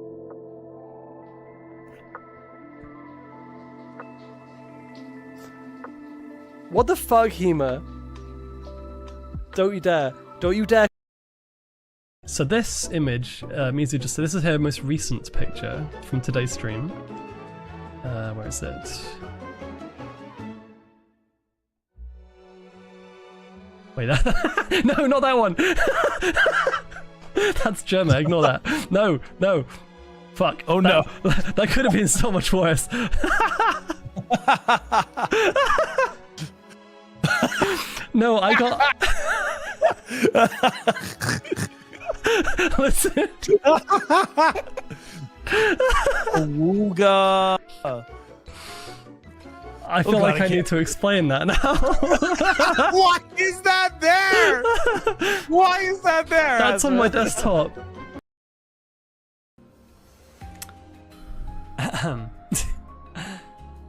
What the fuck, Hema? Don't you dare. Don't you dare. So this image, Mizu just said, this is her most recent picture from today's stream. Where is it? Wait, no, not that one. That's Gemma. Ignore that. No. Fuck. Oh no. That could have been so much worse. No, I got. Listen. Wooga. I feel like I need to explain that now. Why is that there? Why is that there? That's on my desktop.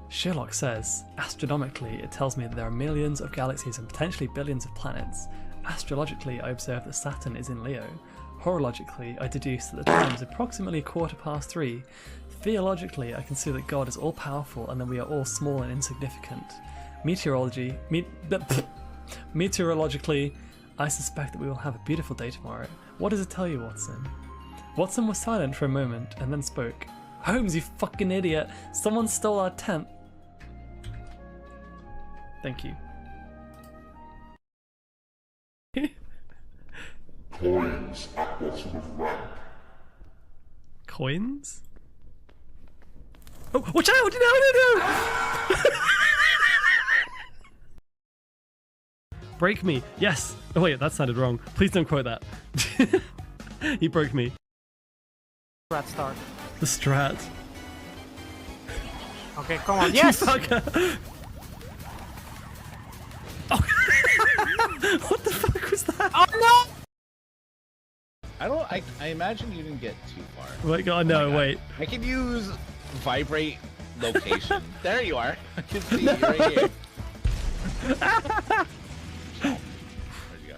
Sherlock says, astronomically, it tells me that there are millions of galaxies and potentially billions of planets. Astrologically, I observe that Saturn is in Leo. Horologically, I deduce that the time is approximately 3:15. Theologically, I can see that God is all-powerful and that we are all small and insignificant. Meteorologically, I suspect that we will have a beautiful day tomorrow. What does it tell you, Watson? Watson was silent for a moment and then spoke. Holmes, you fucking idiot! Someone stole our tent. Thank you. Coins at bottom of ramp. Coins? Oh, watch out! No! Break me. Yes. Oh wait, that sounded wrong. Please don't quote that. He broke me. Strat start. The strat. Okay, come on. Yes! You fucker. Oh. What the fuck was that? Oh no! I imagine you didn't get too far. Oh my god, no, wait. I can use vibrate location. There you are. I can see you right here. Where'd you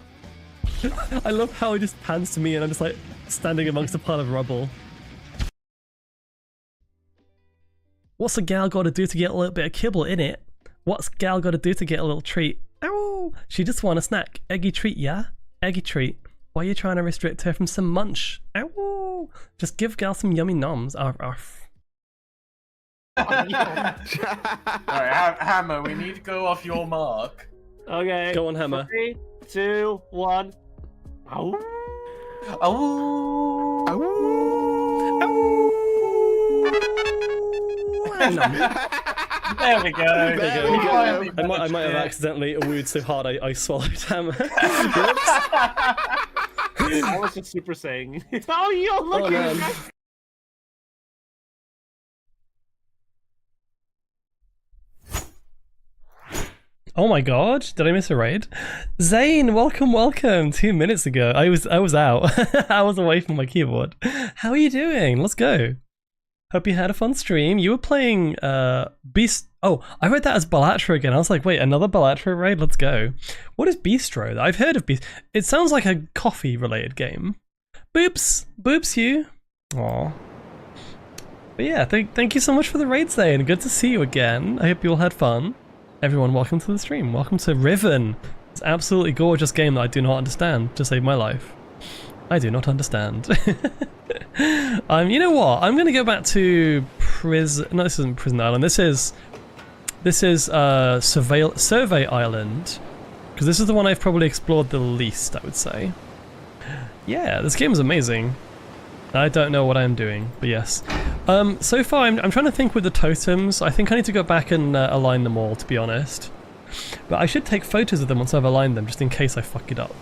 go? I love how he just pans to me and I'm just like standing amongst a pile of rubble. What's a gal gotta do to get a little bit of kibble in it? What's gal gotta do to get a little treat? Ow! She just want a snack. Eggy treat, yeah? Eggy treat. Why are you trying to restrict her from some munch? Ow! Just give gal some yummy noms. Arf, arf. Alright, Hammer, we need to go off your mark. Okay. Go on, Hammer. 3, 2, 1. Ow. There we go. I might have accidentally wooed so hard I swallowed Hammer. I was just super saying. Oh, you're looking. man. Oh my god, did I miss a raid? Zane, welcome. 2 minutes ago. I was out. I was away from my keyboard. How are you doing? Let's go. Hope you had a fun stream. You were playing Beast. Oh, I read that as Bellatra again. I was like, wait, another Bellatra raid? Let's go. What is Bistro? I've heard of Beast. It sounds like a coffee related game. Boops you. Aw. But yeah, thank you so much for the raid, Zane. Good to see you again. I hope you all had fun. Everyone, welcome to the stream. Welcome to Riven. It's an absolutely gorgeous game that I do not understand to save my life. I do not understand. You know what? I'm gonna go back to prison. No, this isn't Prison Island. This is Survey Island, because this is the one I've probably explored the least, I would say. Yeah, this game is amazing. I don't know what I'm doing, but yes. So far, I'm trying to think with the totems. I think I need to go back and align them all, to be honest. But I should take photos of them once I've aligned them, just in case I fuck it up.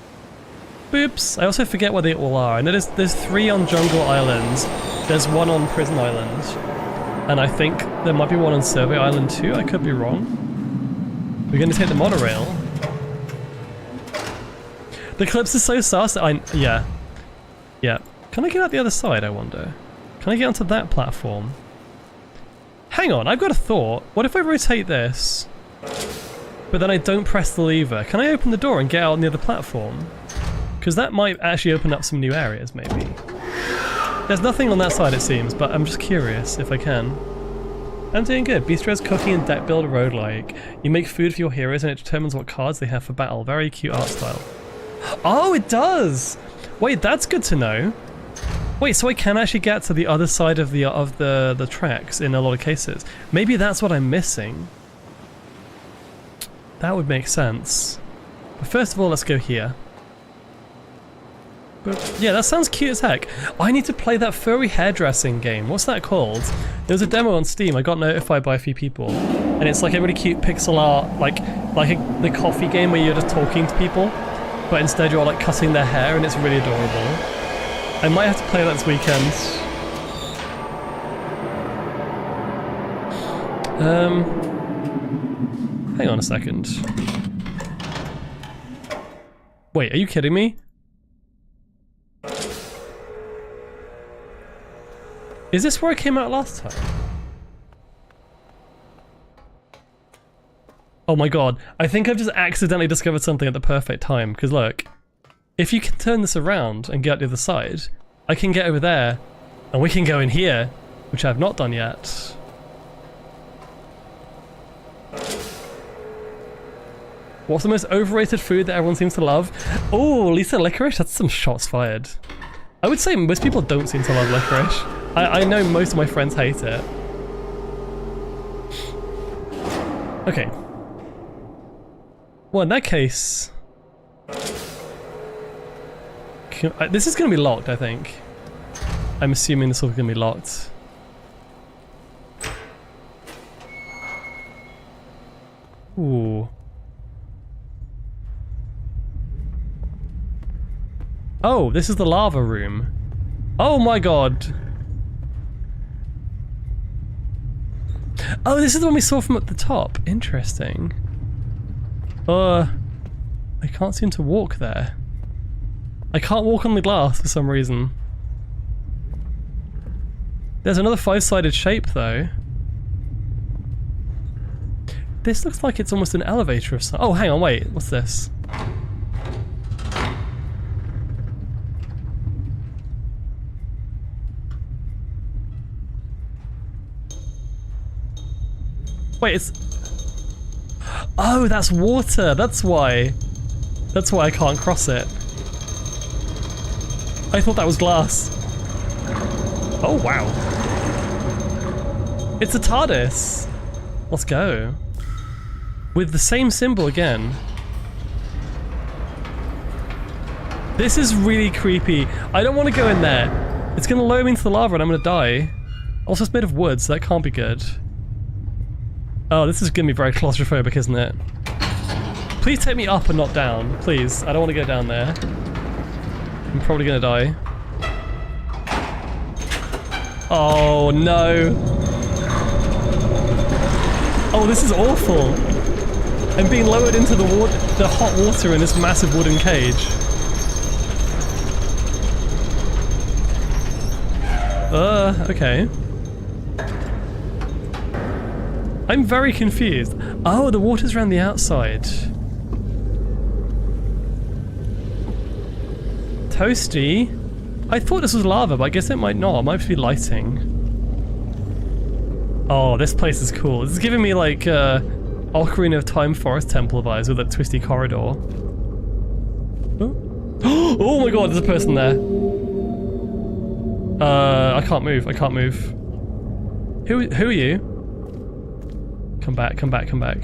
Boops! I also forget where they all are. I know there's 3 on Jungle Island, there's 1 on Prison Island, and I think there might be 1 on Survey Island too, I could be wrong. We're gonna take the monorail. The clips are so sus, yeah. Can I get out the other side, I wonder? Can I get onto that platform? Hang on, I've got a thought. What if I rotate this, but then I don't press the lever? Can I open the door and get out on the other platform? Because that might actually open up some new areas, maybe. There's nothing on that side, it seems, but I'm just curious if I can. I'm doing good. Bistro's cooking and deck build roguelike. You make food for your heroes and it determines what cards they have for battle. Very cute art style. Oh, it does! Wait, that's good to know. Wait, so I can actually get to the other side of the tracks in a lot of cases. Maybe that's what I'm missing. That would make sense. But first of all, let's go here. But yeah, that sounds cute as heck. I need to play that furry hairdressing game. What's that called? There was a demo on Steam. I got notified by a few people, and it's like a really cute pixel art, the coffee game where you're just talking to people, but instead you're like cutting their hair, and it's really adorable. I might have to play that this weekend. Hang on a second. Wait, are you kidding me? Is this where I came out last time? Oh my god, I think I've just accidentally discovered something at the perfect time, because look, if you can turn this around and get out the other side, I can get over there, and we can go in here, which I've not done yet. What's the most overrated food that everyone seems to love? Oh, Lisa licorice? That's some shots fired. I would say most people don't seem to love licorice. I know most of my friends hate it. Okay. Well, in that case... This is going to be locked, I think. I'm assuming this is going to be locked. Ooh. Oh, this is the lava room. Oh my god. Oh, this is the one we saw from at the top. Interesting. I can't seem to walk there. I can't walk on the glass for some reason. There's another 5-sided shape though. This looks like it's almost an elevator of some— oh, hang on, wait, what's this? Wait, it's— oh, that's water, that's why I can't cross it. I thought that was glass. Oh, wow. It's a TARDIS. Let's go. With the same symbol again. This is really creepy. I don't want to go in there. It's going to lower me into the lava and I'm going to die. Also, it's made of wood, so that can't be good. Oh, this is going to be very claustrophobic, isn't it? Please take me up and not down. Please. I don't want to go down there. I'm probably going to die. Oh, no. Oh, this is awful. I'm being lowered into the hot water in this massive wooden cage. Okay. I'm very confused. Oh, the water's around the outside. Toasty. I thought this was lava, but I guess it might not. It might be lighting. Oh, this place is cool. This is giving me like Ocarina of Time Forest Temple vibes with that twisty corridor. Oh. Oh my god, there's a person there. I can't move. I can't move. Who are you? Come back, come back, come back.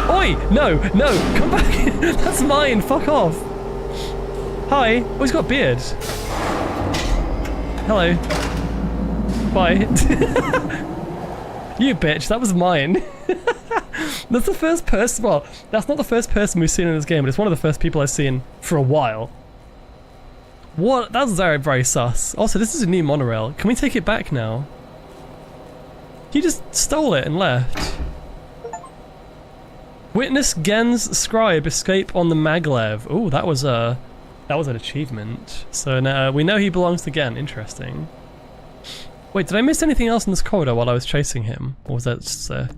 Oi! No, no, come back! That's mine, fuck off! Hi. Oh, he's got a beard. Hello. Bye. You bitch, that was mine. That's the first person, well, that's not the first person we've seen in this game, but it's one of the first people I've seen for a while. What? That's very, very sus. Also, this is a new monorail. Can we take it back now? He just stole it and left. Witness Gen's scribe escape on the maglev. Oh, that was an achievement. So now we know he belongs to Gen. Interesting. Wait, did I miss anything else in this corridor while I was chasing him? Or was that just a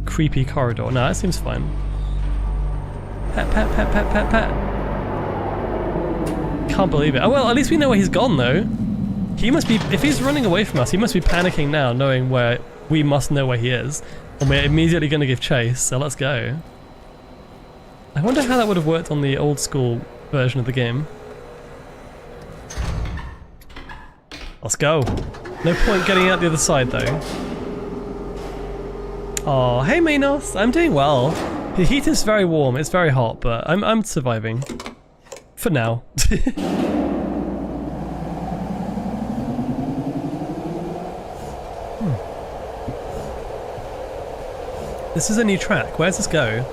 creepy corridor? No, that seems fine. Pat, pat, pat, pat, pat, pat. Can't believe it. Oh well, at least we know where he's gone though. He must be, if he's running away from us, he must be panicking now, knowing where we must know where he is. And we're immediately going to give chase, so let's go. I wonder how that would have worked on the old school version of the game. Let's go. No point getting out the other side though. Oh, hey Minos, I'm doing well. The heat is very warm, it's very hot, but I'm surviving. For now. This is a new track. Where's this go?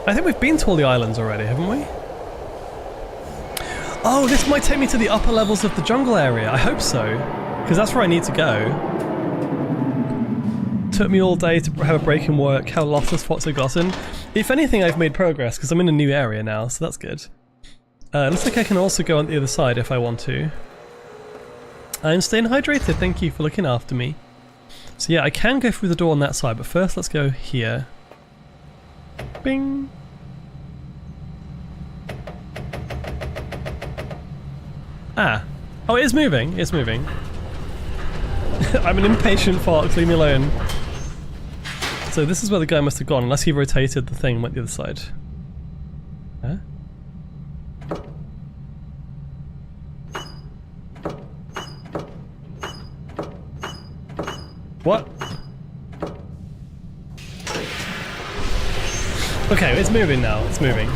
I think we've been to all the islands already, haven't we? Oh, this might take me to the upper levels of the jungle area. I hope so, because that's where I need to go. Took me all day to have a break in work. How lost has Foxo gotten? If anything, I've made progress because I'm in a new area now, so that's good. Looks like I can also go on the other side if I want to. I'm staying hydrated, thank you for looking after me. So yeah, I can go through the door on that side, but first let's go here. Bing! Ah. Oh, it is moving, it's moving. I'm an impatient fox, leave me alone. So this is where the guy must have gone, unless he rotated the thing and went the other side. Huh? What? Okay, it's moving now, it's moving.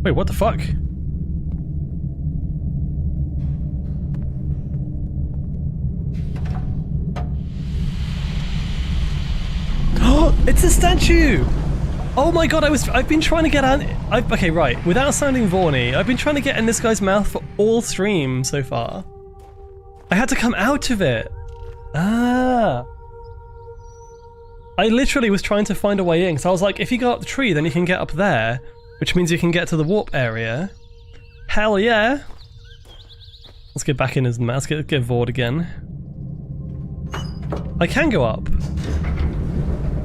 Wait, what the fuck? Oh, it's a statue! Oh my god, I've been trying to get out. Okay, right. Without sounding Vaughny, I've been trying to get in this guy's mouth for all stream so far. I had to come out of it. Ah. I literally was trying to find a way in, because I was like, if you go up the tree, then you can get up there, which means you can get to the warp area. Hell yeah. Let's get back in his mouth. Let's get Vaughn again. I can go up.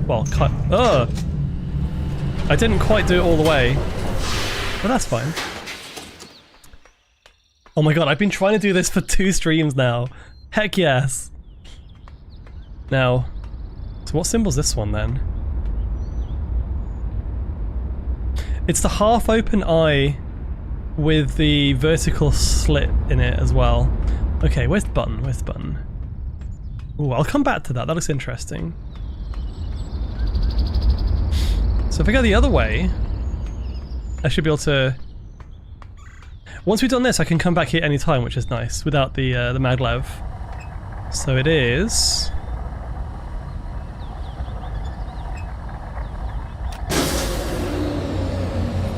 Well, cut. Ugh. I didn't quite do it all the way, but that's fine. Oh my god, I've been trying to do this for 2 streams now. Heck yes. Now, so what symbol's this one then? It's the half-open eye with the vertical slit in it as well. Okay, where's the button? Where's the button? Ooh, I'll come back to that. That looks interesting. So if I go the other way, I should be able to... Once we've done this, I can come back here anytime, which is nice, without the maglev. So it is...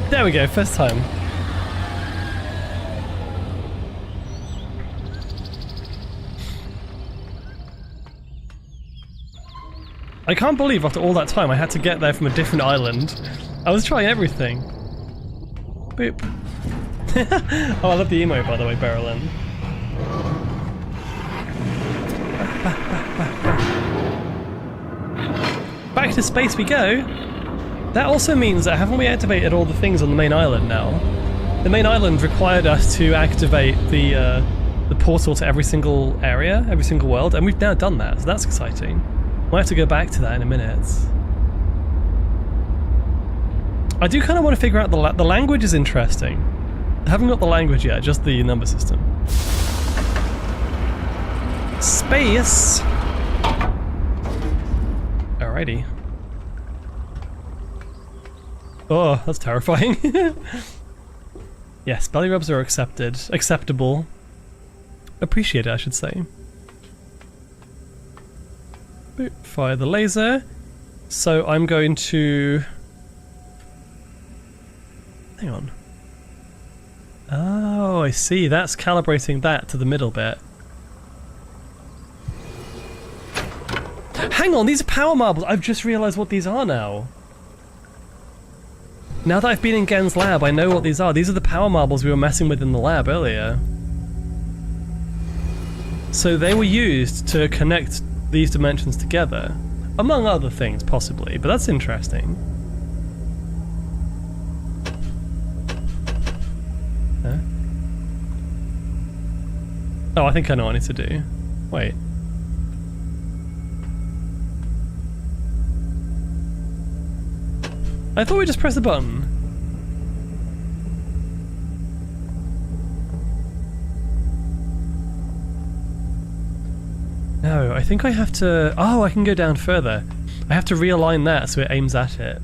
There we go, first time. I can't believe after all that time I had to get there from a different island. I was trying everything. Boop. Oh, I love the emote, by the way, Berylin. Back to space we go. That also means that haven't we activated all the things on the main island now? The main island required us to activate the portal to every single area, every single world, and we've now done that, so that's exciting. We'll have to go back to that in a minute. I do kind of want to figure out the language is interesting. I haven't got the language yet, just the number system. Space! Alrighty. Oh, that's terrifying. Yes, belly rubs are acceptable. Appreciated, I should say. Boop, fire the laser. So I'm going to... Hang on. Oh, I see. That's calibrating that to the middle bit. Hang on, these are power marbles. I've just realised what these are now. Now that I've been in Gen's lab, I know what these are. These are the power marbles we were messing with in the lab earlier. So they were used to connect these dimensions together. Among other things, possibly, but that's interesting. Huh? Oh, I think I know what I need to do. Wait. I thought we just pressed the button. No, I think I have to... Oh, I can go down further. I have to realign that so it aims at it.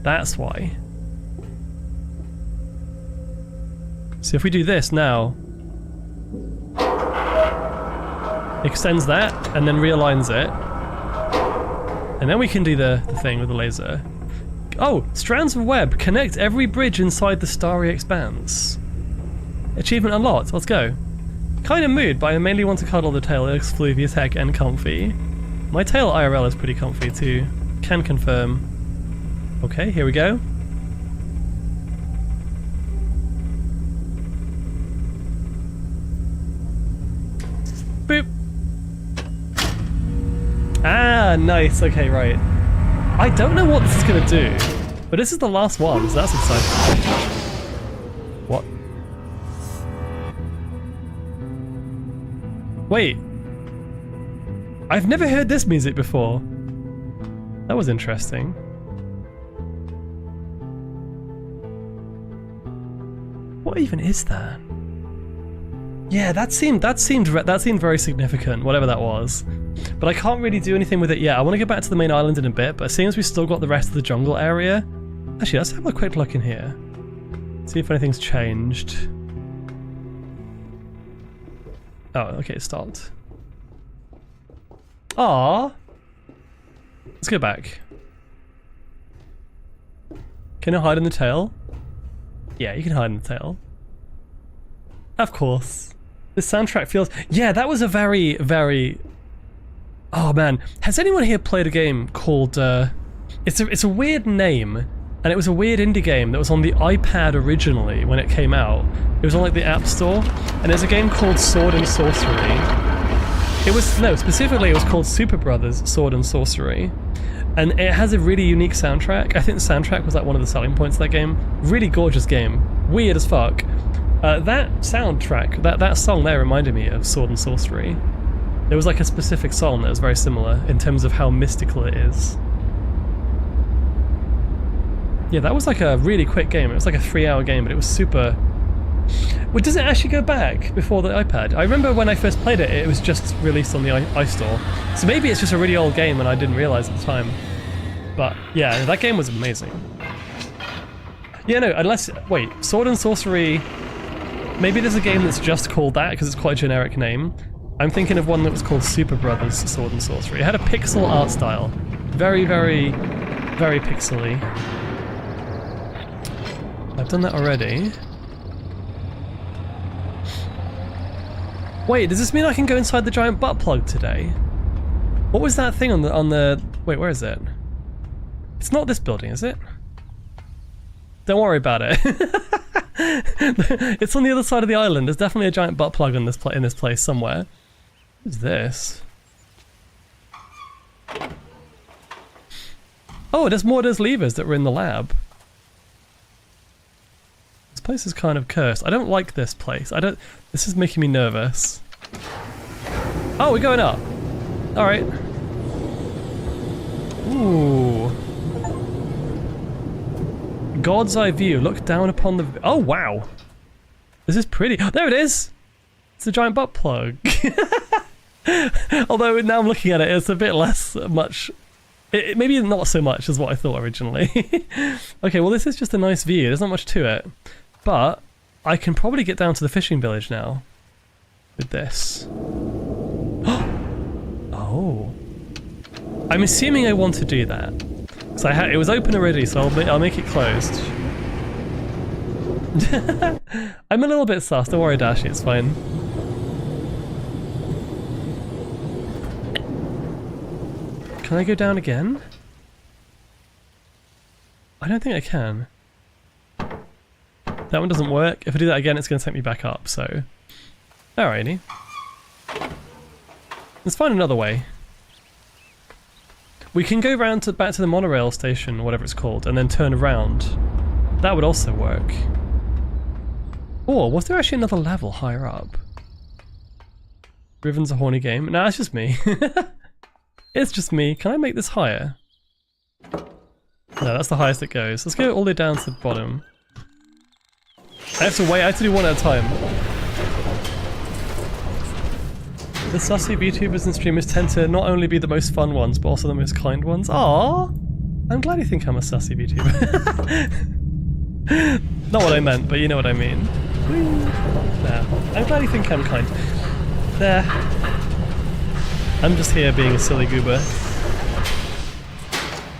That's why. So if we do this now... Extends that, and then realigns it. And then we can do the thing with the laser. Oh, strands of web. Connect every bridge inside the starry expanse. Achievement unlocked. Let's go. Kind of mood, but I mainly want to cuddle the tail. It looks floofy as heck and comfy. My tail IRL is pretty comfy too. Can confirm. Okay, here we go. Boop. Ah, nice. Okay, right. I don't know what this is gonna do, but this is the last one, so that's exciting. What? Wait. I've never heard this music before. That was interesting. What even is that? Yeah, that seemed very significant, whatever that was. But I can't really do anything with it yet. I want to go back to the main island in a bit, but seeing as we've still got the rest of the jungle area... Actually, let's have a quick look in here. See if anything's changed. Oh, okay, it stopped. Ah. Let's go back. Can I hide in the tail? Yeah, you can hide in the tail. Of course. This soundtrack feels... Yeah, that was a very, very... Oh man, has anyone here played a game called... It's a weird name, and it was a weird indie game that was on the iPad originally when it came out. It was on like the App Store, and there's a game called Sword and Sorcery. It was... No, specifically it was called Super Brothers Sword and Sorcery. And it has a really unique soundtrack. I think the soundtrack was like one of the selling points of that game. Really gorgeous game. Weird as fuck. That soundtrack, that song there reminded me of Sword and Sorcery. There was like a specific song that was very similar in terms of how mystical it is. Yeah, that was like a really quick game. It was like a 3-hour game, but it was super... Well, does it actually go back before the iPad? I remember when I first played it, it was just released on the iStore. So maybe it's just a really old game and I didn't realise at the time. But yeah, that game was amazing. Yeah, no, unless... Wait, Sword and Sorcery... Maybe there's a game that's just called that because it's quite a generic name. I'm thinking of one that was called Super Brothers Sword and Sorcery. It had a pixel art style. Very, very, very pixely. I've done that already. Wait, does this mean I can go inside the giant butt plug today? What was that thing on the... Wait, where is it? It's not this building, is it? Don't worry about it. It's on the other side of the island. There's definitely a giant butt plug in this place somewhere. What's this? Oh, there's more of those levers that were in the lab. This place is kind of cursed. I don't like this place. This is making me nervous. Oh, we're going up. All right. Ooh. God's eye view. Look down upon the... Oh, wow. This is pretty. There it is. It's a giant butt plug. Although now I'm looking at it, it's a bit less much... maybe not so much as what I thought originally. Okay, well this is just a nice view. There's not much to it. But I can probably get down to the fishing village now. With this. Oh. I'm assuming I want to do that. So it was open already, so I'll make it closed. I'm a little bit sus, don't worry Dashi, it's fine. Can I go down again? I don't think I can. That one doesn't work. If I do that again, it's going to take me back up, so... Alrighty. Let's find another way. We can go back to the monorail station, whatever it's called, and then turn around. That would also work. Or was there actually another level higher up? Riven's a horny game. Nah, it's just me. It's just me. Can I make this higher? No, that's the highest it goes. Let's go all the way down to the bottom. I have to wait. I have to do one at a time. The sussy VTubers and streamers tend to not only be the most fun ones, but also the most kind ones. Aww! I'm glad you think I'm a sussy VTuber. Not what I meant, but you know what I mean. There. I'm glad you think I'm kind. There. I'm just here being a silly goober.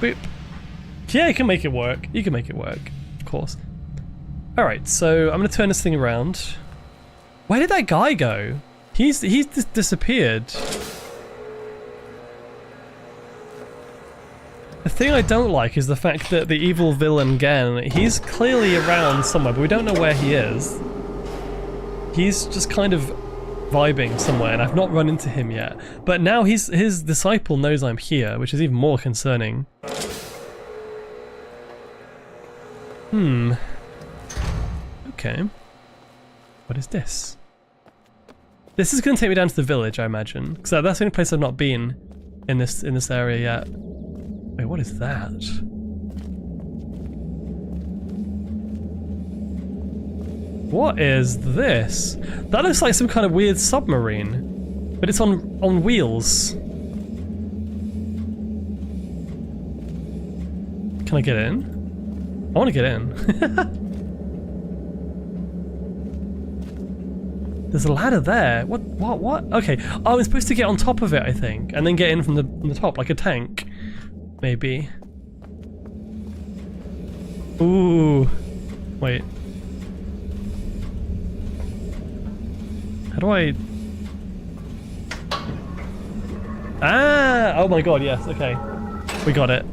Boop. Yeah, you can make it work. You can make it work, of course. Alright, so I'm going to turn this thing around. Where did that guy go? He's just disappeared. The thing I don't like is the fact that the evil villain Gen, he's clearly around somewhere, but we don't know where he is. He's just kind of vibing somewhere, and I've not run into him yet. But now his disciple knows I'm here, which is even more concerning. Okay. What is this? This is going to take me down to the village, I imagine. Because that's the only place I've not been in this area yet. Wait, what is that? What is this? That looks like some kind of weird submarine. But it's on wheels. Can I get in? I want to get in. There's a ladder there. What? Okay. Oh, I'm supposed to get on top of it, I think, and then get in from the top, like a tank, maybe. Ooh. Wait. How do I? Ah! Oh my god, yes. Okay, we got it.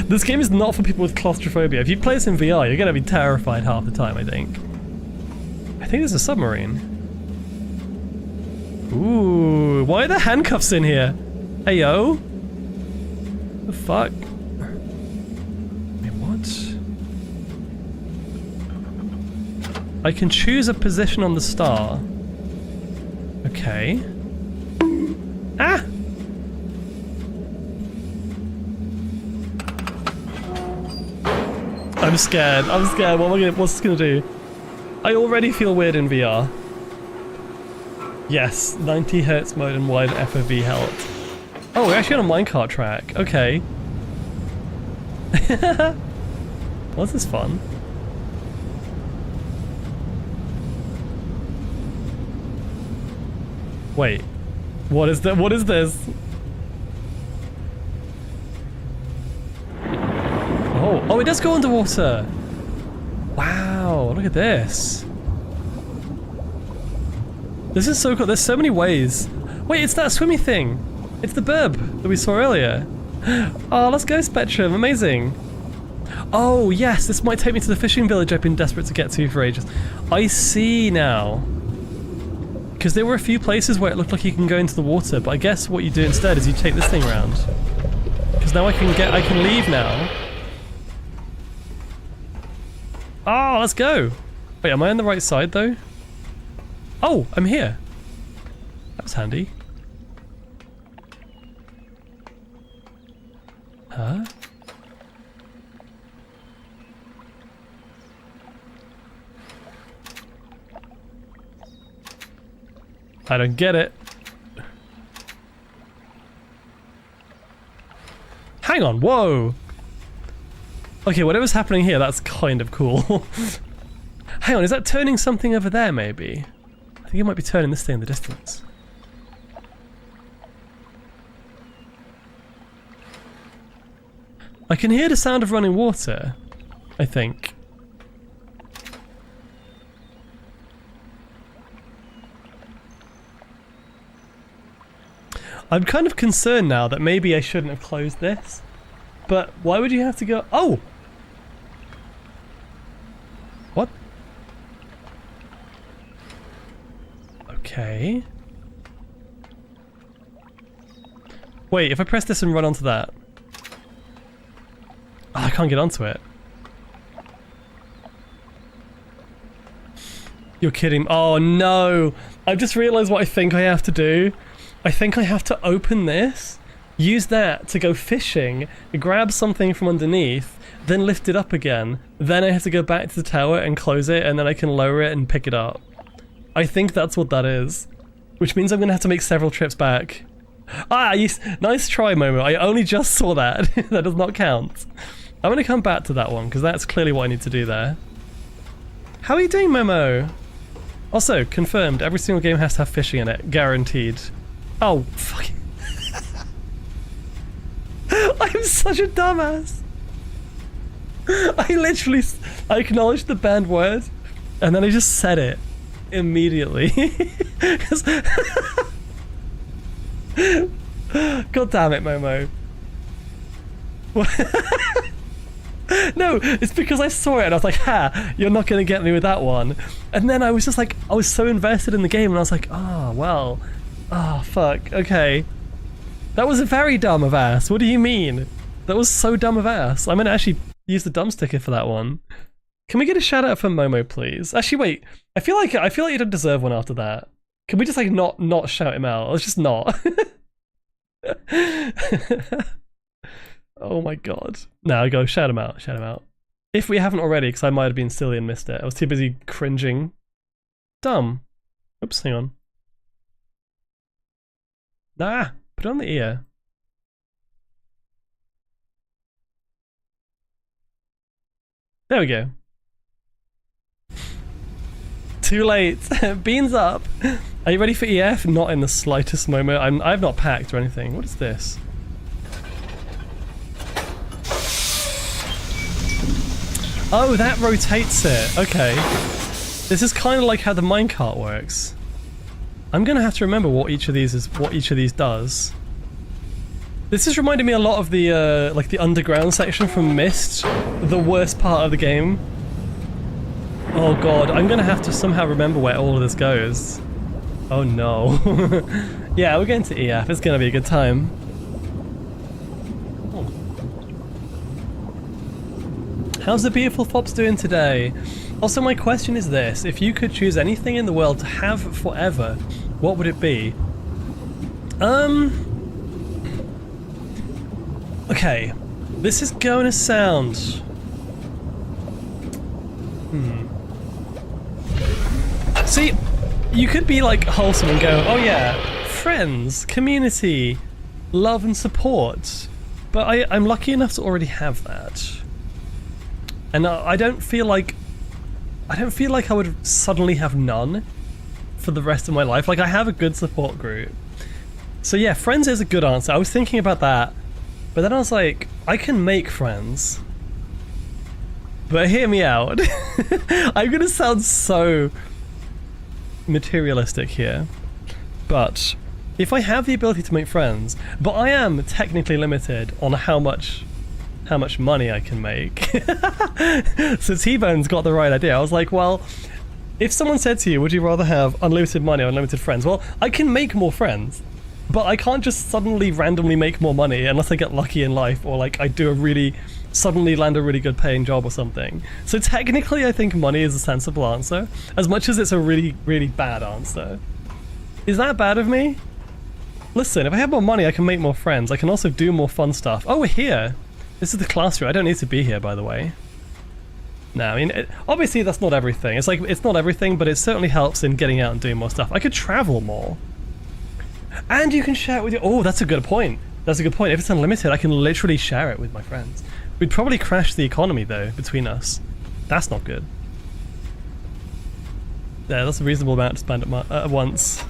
This game is not for people with claustrophobia. If you play this in VR, you're gonna be terrified half the time, I think. I think there's a submarine. Ooh, why are there handcuffs in here? Hey yo. The fuck? Wait, what? I can choose a position on the star. Okay. Ah! I'm scared. I'm scared. What's this gonna do? I already feel weird in VR. Yes, 90 Hz mode and wide FOV health. Oh, we're actually on a minecart track. Okay. Well, this is fun. Wait. What is that? What is this? Oh, it does go underwater. Wow, look at this. This is so cool. There's so many ways. Wait, it's that swimmy thing. It's the burb that we saw earlier. Oh, let's go, Spectrum. Amazing. Oh, yes, this might take me to the fishing village I've been desperate to get to for ages. I see now. Because there were a few places where it looked like you can go into the water, but I guess what you do instead is you take this thing around. Because now I can leave now. Oh, let's go. Wait, am I on the right side though? Oh, I'm here. That was handy. Huh? I don't get it. Hang on, whoa! Okay, whatever's happening here, that's kind of cool. Hang on, is that turning something over there, maybe? I think it might be turning this thing in the distance. I can hear the sound of running water, I think. I'm kind of concerned now that maybe I shouldn't have closed this. But why would you have to go? Oh! What? Okay. Wait, if I press this and run onto that. Oh, I can't get onto it. You're kidding. Oh no! I've just realised what I think I have to do. I think I have to open this, use that to go fishing, grab something from underneath, then lift it up again. Then I have to go back to the tower and close it, and then I can lower it and pick it up. I think that's what that is. Which means I'm going to have to make several trips back. Ah, nice try, Momo. I only just saw that. That does not count. I'm going to come back to that one, because that's clearly what I need to do there. How are you doing, Momo? Also, confirmed, every single game has to have fishing in it. Guaranteed. Oh, fucking... I'm such a dumbass. I acknowledged the banned word, and then I just said it immediately. God damn it, Momo. No, it's because I saw it and I was like, ha, you're not gonna get me with that one. And then I was just like, I was so invested in the game and I was like, oh, well... Oh, fuck. Okay. That was very dumb of ass. What do you mean? That was so dumb of ass. I'm gonna actually use the dumb sticker for that one. Can we get a shout out for Momo, please? Actually, wait. I feel like you don't deserve one after that. Can we just like not shout him out? Let's just not. Oh my god. No, go shout him out. Shout him out. If we haven't already, because I might have been silly and missed it. I was too busy cringing. Dumb. Oops, hang on. Nah, put it on the ear. There we go. Too late. Beans up. Are you ready for EF? Not in the slightest moment. I've not packed or anything. What is this? Oh, that rotates it. Okay. This is kind of like how the minecart works. I'm gonna have to remember what each of these does. This is reminding me a lot of the like the underground section from Myst, the worst part of the game. Oh god, I'm gonna have to somehow remember where all of this goes. Oh no. Yeah, we're going to EF. It's gonna be a good time. How's the beautiful fops doing today? Also, my question is this: if you could choose anything in the world to have forever, what would it be? Okay, this is going to sound... See, you could be like wholesome and go, oh yeah, friends, community, love and support. But I'm lucky enough to already have that. And I don't feel like I would suddenly have none for the rest of my life. Like, I have a good support group. So yeah, friends is a good answer. I was thinking about that, but then I was like, I can make friends. But hear me out. I'm gonna sound so materialistic here, but if I have the ability to make friends, but I am technically limited on how much money I can make. So T-Bone's got the right idea. I was like, well, if someone said to you, would you rather have unlimited money or unlimited friends? Well, I can make more friends, but I can't just suddenly randomly make more money unless I get lucky in life, or like I do suddenly land a really good paying job or something. So technically I think money is a sensible answer, as much as it's a really, really bad answer. Is that bad of me? Listen, if I have more money, I can make more friends. I can also do more fun stuff. Oh, we're here. This is the classroom. I don't need to be here, by the way. No, I mean, obviously that's not everything. It's like, it's not everything, but it certainly helps in getting out and doing more stuff. I could travel more. And you can share it with your... Oh, that's a good point. That's a good point. If it's unlimited, I can literally share it with my friends. We'd probably crash the economy, though, between us. That's not good. Yeah, that's a reasonable amount to spend at once.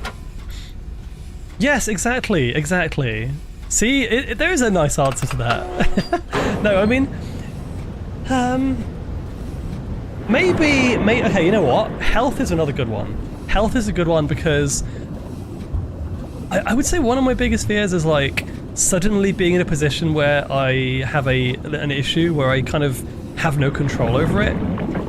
Yes, exactly, exactly. See, there is a nice answer to that. No, I mean... Maybe... Okay, you know what? Health is another good one. Health is a good one because... I would say one of my biggest fears is, like, suddenly being in a position where I have an issue where I kind of have no control over it.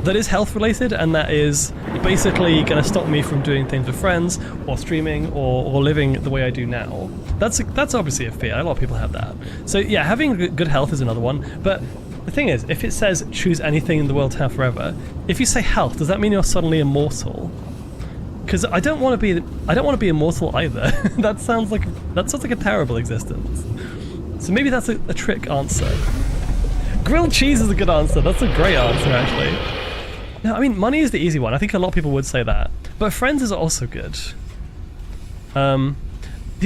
That is health related, and that is basically going to stop me from doing things with friends, or streaming, or living the way I do now. That's obviously a fear. A lot of people have that. So yeah, having good health is another one. But the thing is, if it says choose anything in the world to have forever, if you say health, does that mean you're suddenly immortal? Because I don't want to be immortal either. That sounds like a terrible existence. So maybe that's a trick answer. Grilled cheese is a good answer. That's a great answer, actually. No, I mean, money is the easy one. I think a lot of people would say that. But friends is also good. The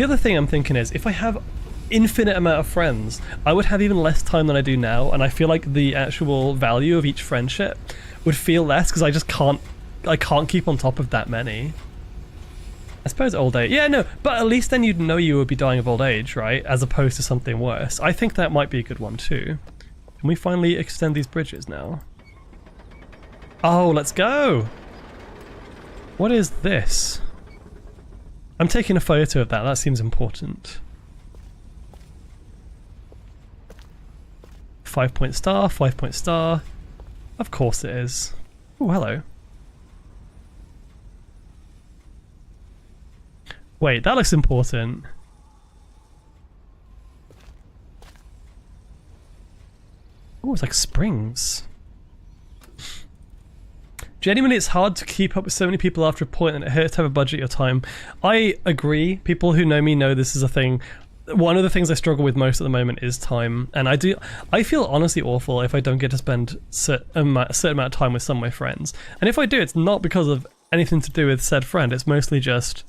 other thing I'm thinking is, if I have infinite amount of friends, I would have even less time than I do now, and I feel like the actual value of each friendship would feel less because I can't keep on top of that many. I suppose old age. Yeah, no, but at least then you'd know you would be dying of old age, right? As opposed to something worse. I think that might be a good one too. Can we finally extend these bridges now? Oh, let's go! What is this? I'm taking a photo of that. That seems important. 5-point star, 5-point star. Of course it is. Oh, hello. Wait, that looks important. Oh, it's like springs. Genuinely, it's hard to keep up with so many people after a point, and it hurts to have a budget your time. I agree. People who know me know this is a thing. One of the things I struggle with most at the moment is time, and I feel honestly awful if I don't get to spend a certain amount of time with some of my friends. And if I do, it's not because of anything to do with said friend. It's mostly just...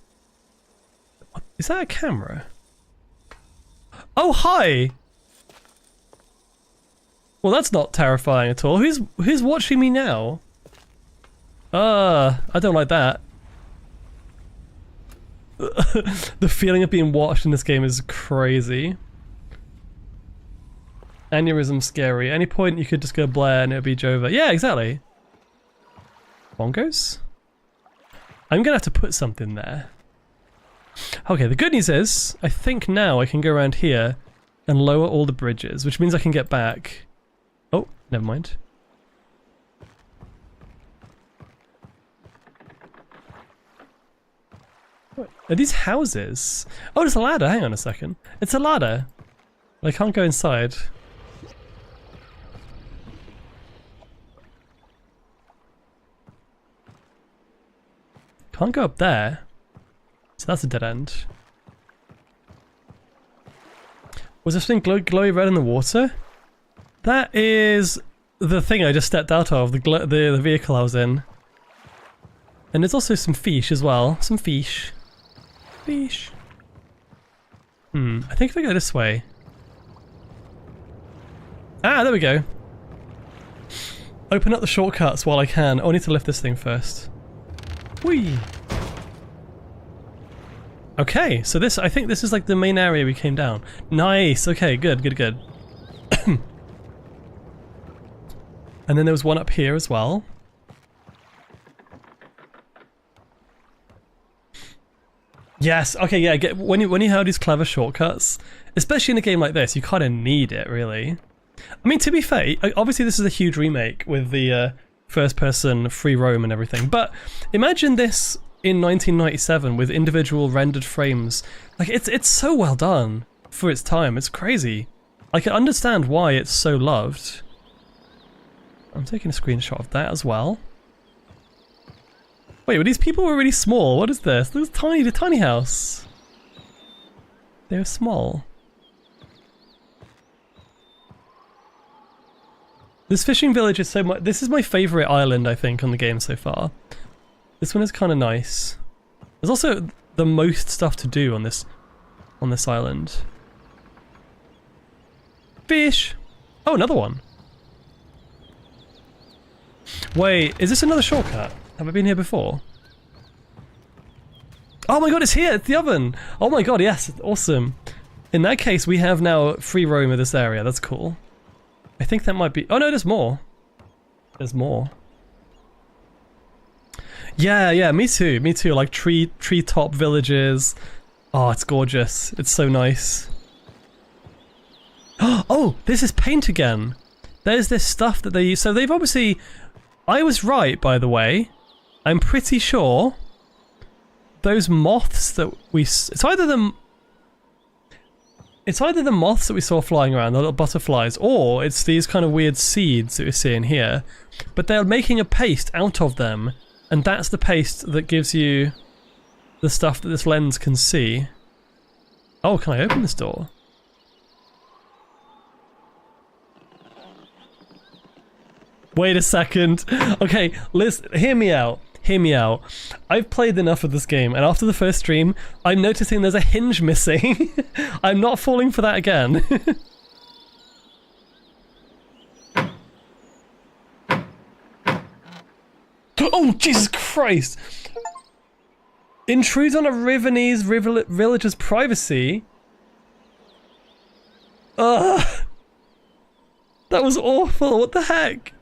Is that a camera? Oh, hi! Well, that's not terrifying at all. Who's watching me now? I don't like that. The feeling of being watched in this game is crazy. Aneurysm scary. Any point you could just go Blair and it would be Jova. Yeah, exactly. Bongos? I'm gonna have to put something there. Okay, the good news is, I think now I can go around here and lower all the bridges, which means I can get back. Oh, never mind. What? Are these houses? Oh, it's a ladder. Hang on a second. It's a ladder. I can't go inside. Can't go up there. So that's a dead end. Was this thing glowy red in the water? That is the thing I just stepped out of, the vehicle I was in. And there's also some fish as well. Some fish. Fish. I think if I go this way. Ah, there we go. Open up the shortcuts while I can. Oh, I need to lift this thing first. Whee! Okay, so this, I think this is like the main area we came down. Nice, okay, good. And then there was one up here as well. Yes, okay, yeah, when you have these clever shortcuts, especially in a game like this, you kind of need it, really. I mean, to be fair, obviously this is a huge remake with the first-person free roam and everything, but imagine this in 1997 with individual rendered frames. Like, it's so well done for its time. It's crazy. I can understand why it's so loved. I'm taking a screenshot of that as well. Wait, these people were really small. What is this? This is the tiny house. They were small. This fishing village is so much. This is my favorite island, I think, on the game so far. This one is kind of nice. There's also the most stuff to do on this island. Fish. Oh, another one. Wait, is this another shortcut? Have I been here before? Oh my god, it's here! It's the oven! Oh my god, yes, awesome. In that case, we have now free roam of this area. That's cool. I think that might be... Oh no, there's more. There's more. Yeah, me too. Like treetop villages. Oh, it's gorgeous. It's so nice. Oh, this is paint again. There's this stuff that they use. So they've obviously... I was right, by the way. I'm pretty sure those moths that we... It's either the moths that we saw flying around, the little butterflies, or it's these kind of weird seeds that we're seeing here. But they're making a paste out of them, and that's the paste that gives you the stuff that this lens can see. Oh, can I open this door? Wait a second. Okay, listen, hear me out. Hear me out. I've played enough of this game, and after the first stream, I'm noticing there's a hinge missing. I'm not falling for that again. Oh, Jesus Christ! Intrudes on a Rivenese villager's privacy? Ugh! That was awful, what the heck?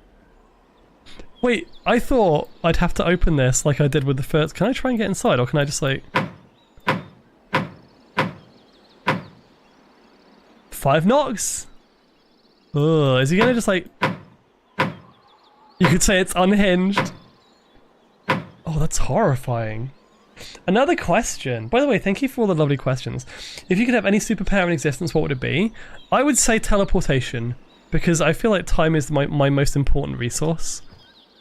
Wait, I thought I'd have to open this like I did with the first... Can I try and get inside, or can I just like... 5 knocks? Ugh, is he gonna just like... You could say it's unhinged. Oh, that's horrifying. Another question. By the way, thank you for all the lovely questions. If you could have any superpower in existence, what would it be? I would say teleportation, because I feel like time is my most important resource.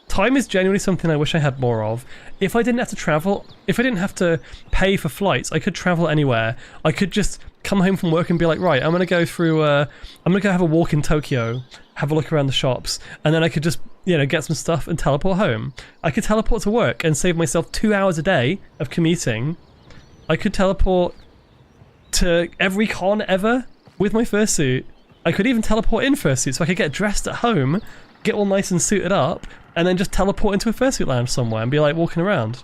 Time is genuinely something I wish I had more of. If I didn't have to travel, if I didn't have to pay for flights, I could travel anywhere. I could just come home from work and be like, right, I'm gonna go through, I'm gonna go have a walk in Tokyo, have a look around the shops, and then I could just, you know, get some stuff and teleport home. I could teleport to work and save myself 2 hours a day of commuting. I could teleport to every con ever with my fursuit. I could even teleport in fursuit, so I could get dressed at home, get all nice and suited up, and then just teleport into a fursuit lounge somewhere and be like walking around.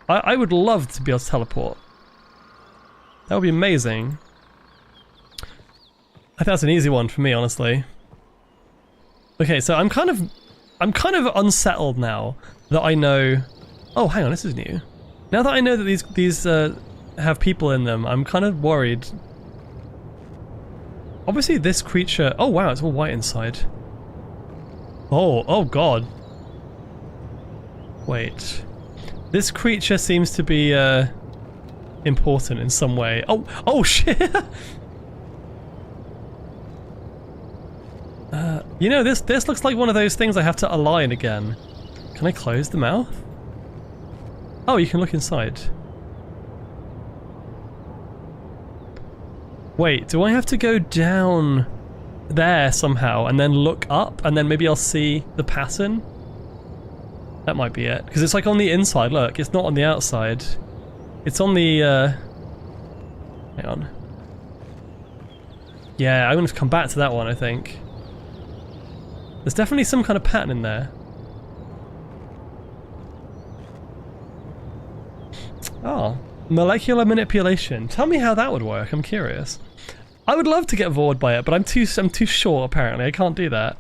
I would love to be able to teleport. That would be amazing. I think that's an easy one for me, honestly. Okay, so I'm kind of unsettled now that I know. Oh, hang on, this is new. Now that I know that these have people in them, I'm kind of worried. Obviously, this creature. Oh wow, it's all white inside. Oh god. Wait, this creature seems to be important in some way. Oh shit. You know, this looks like one of those things I have to align again. Can I close the mouth? Oh, you can look inside. Wait, do I have to go down there somehow and then look up and then maybe I'll see the pattern? That might be it. Because it's like on the inside, look, it's not on the outside. It's on the, hang on. Yeah, I'm going to come back to that one, I think. There's definitely some kind of pattern in there. Oh, molecular manipulation. Tell me how that would work, I'm curious. I would love to get bored by it, but I'm too short apparently, I can't do that.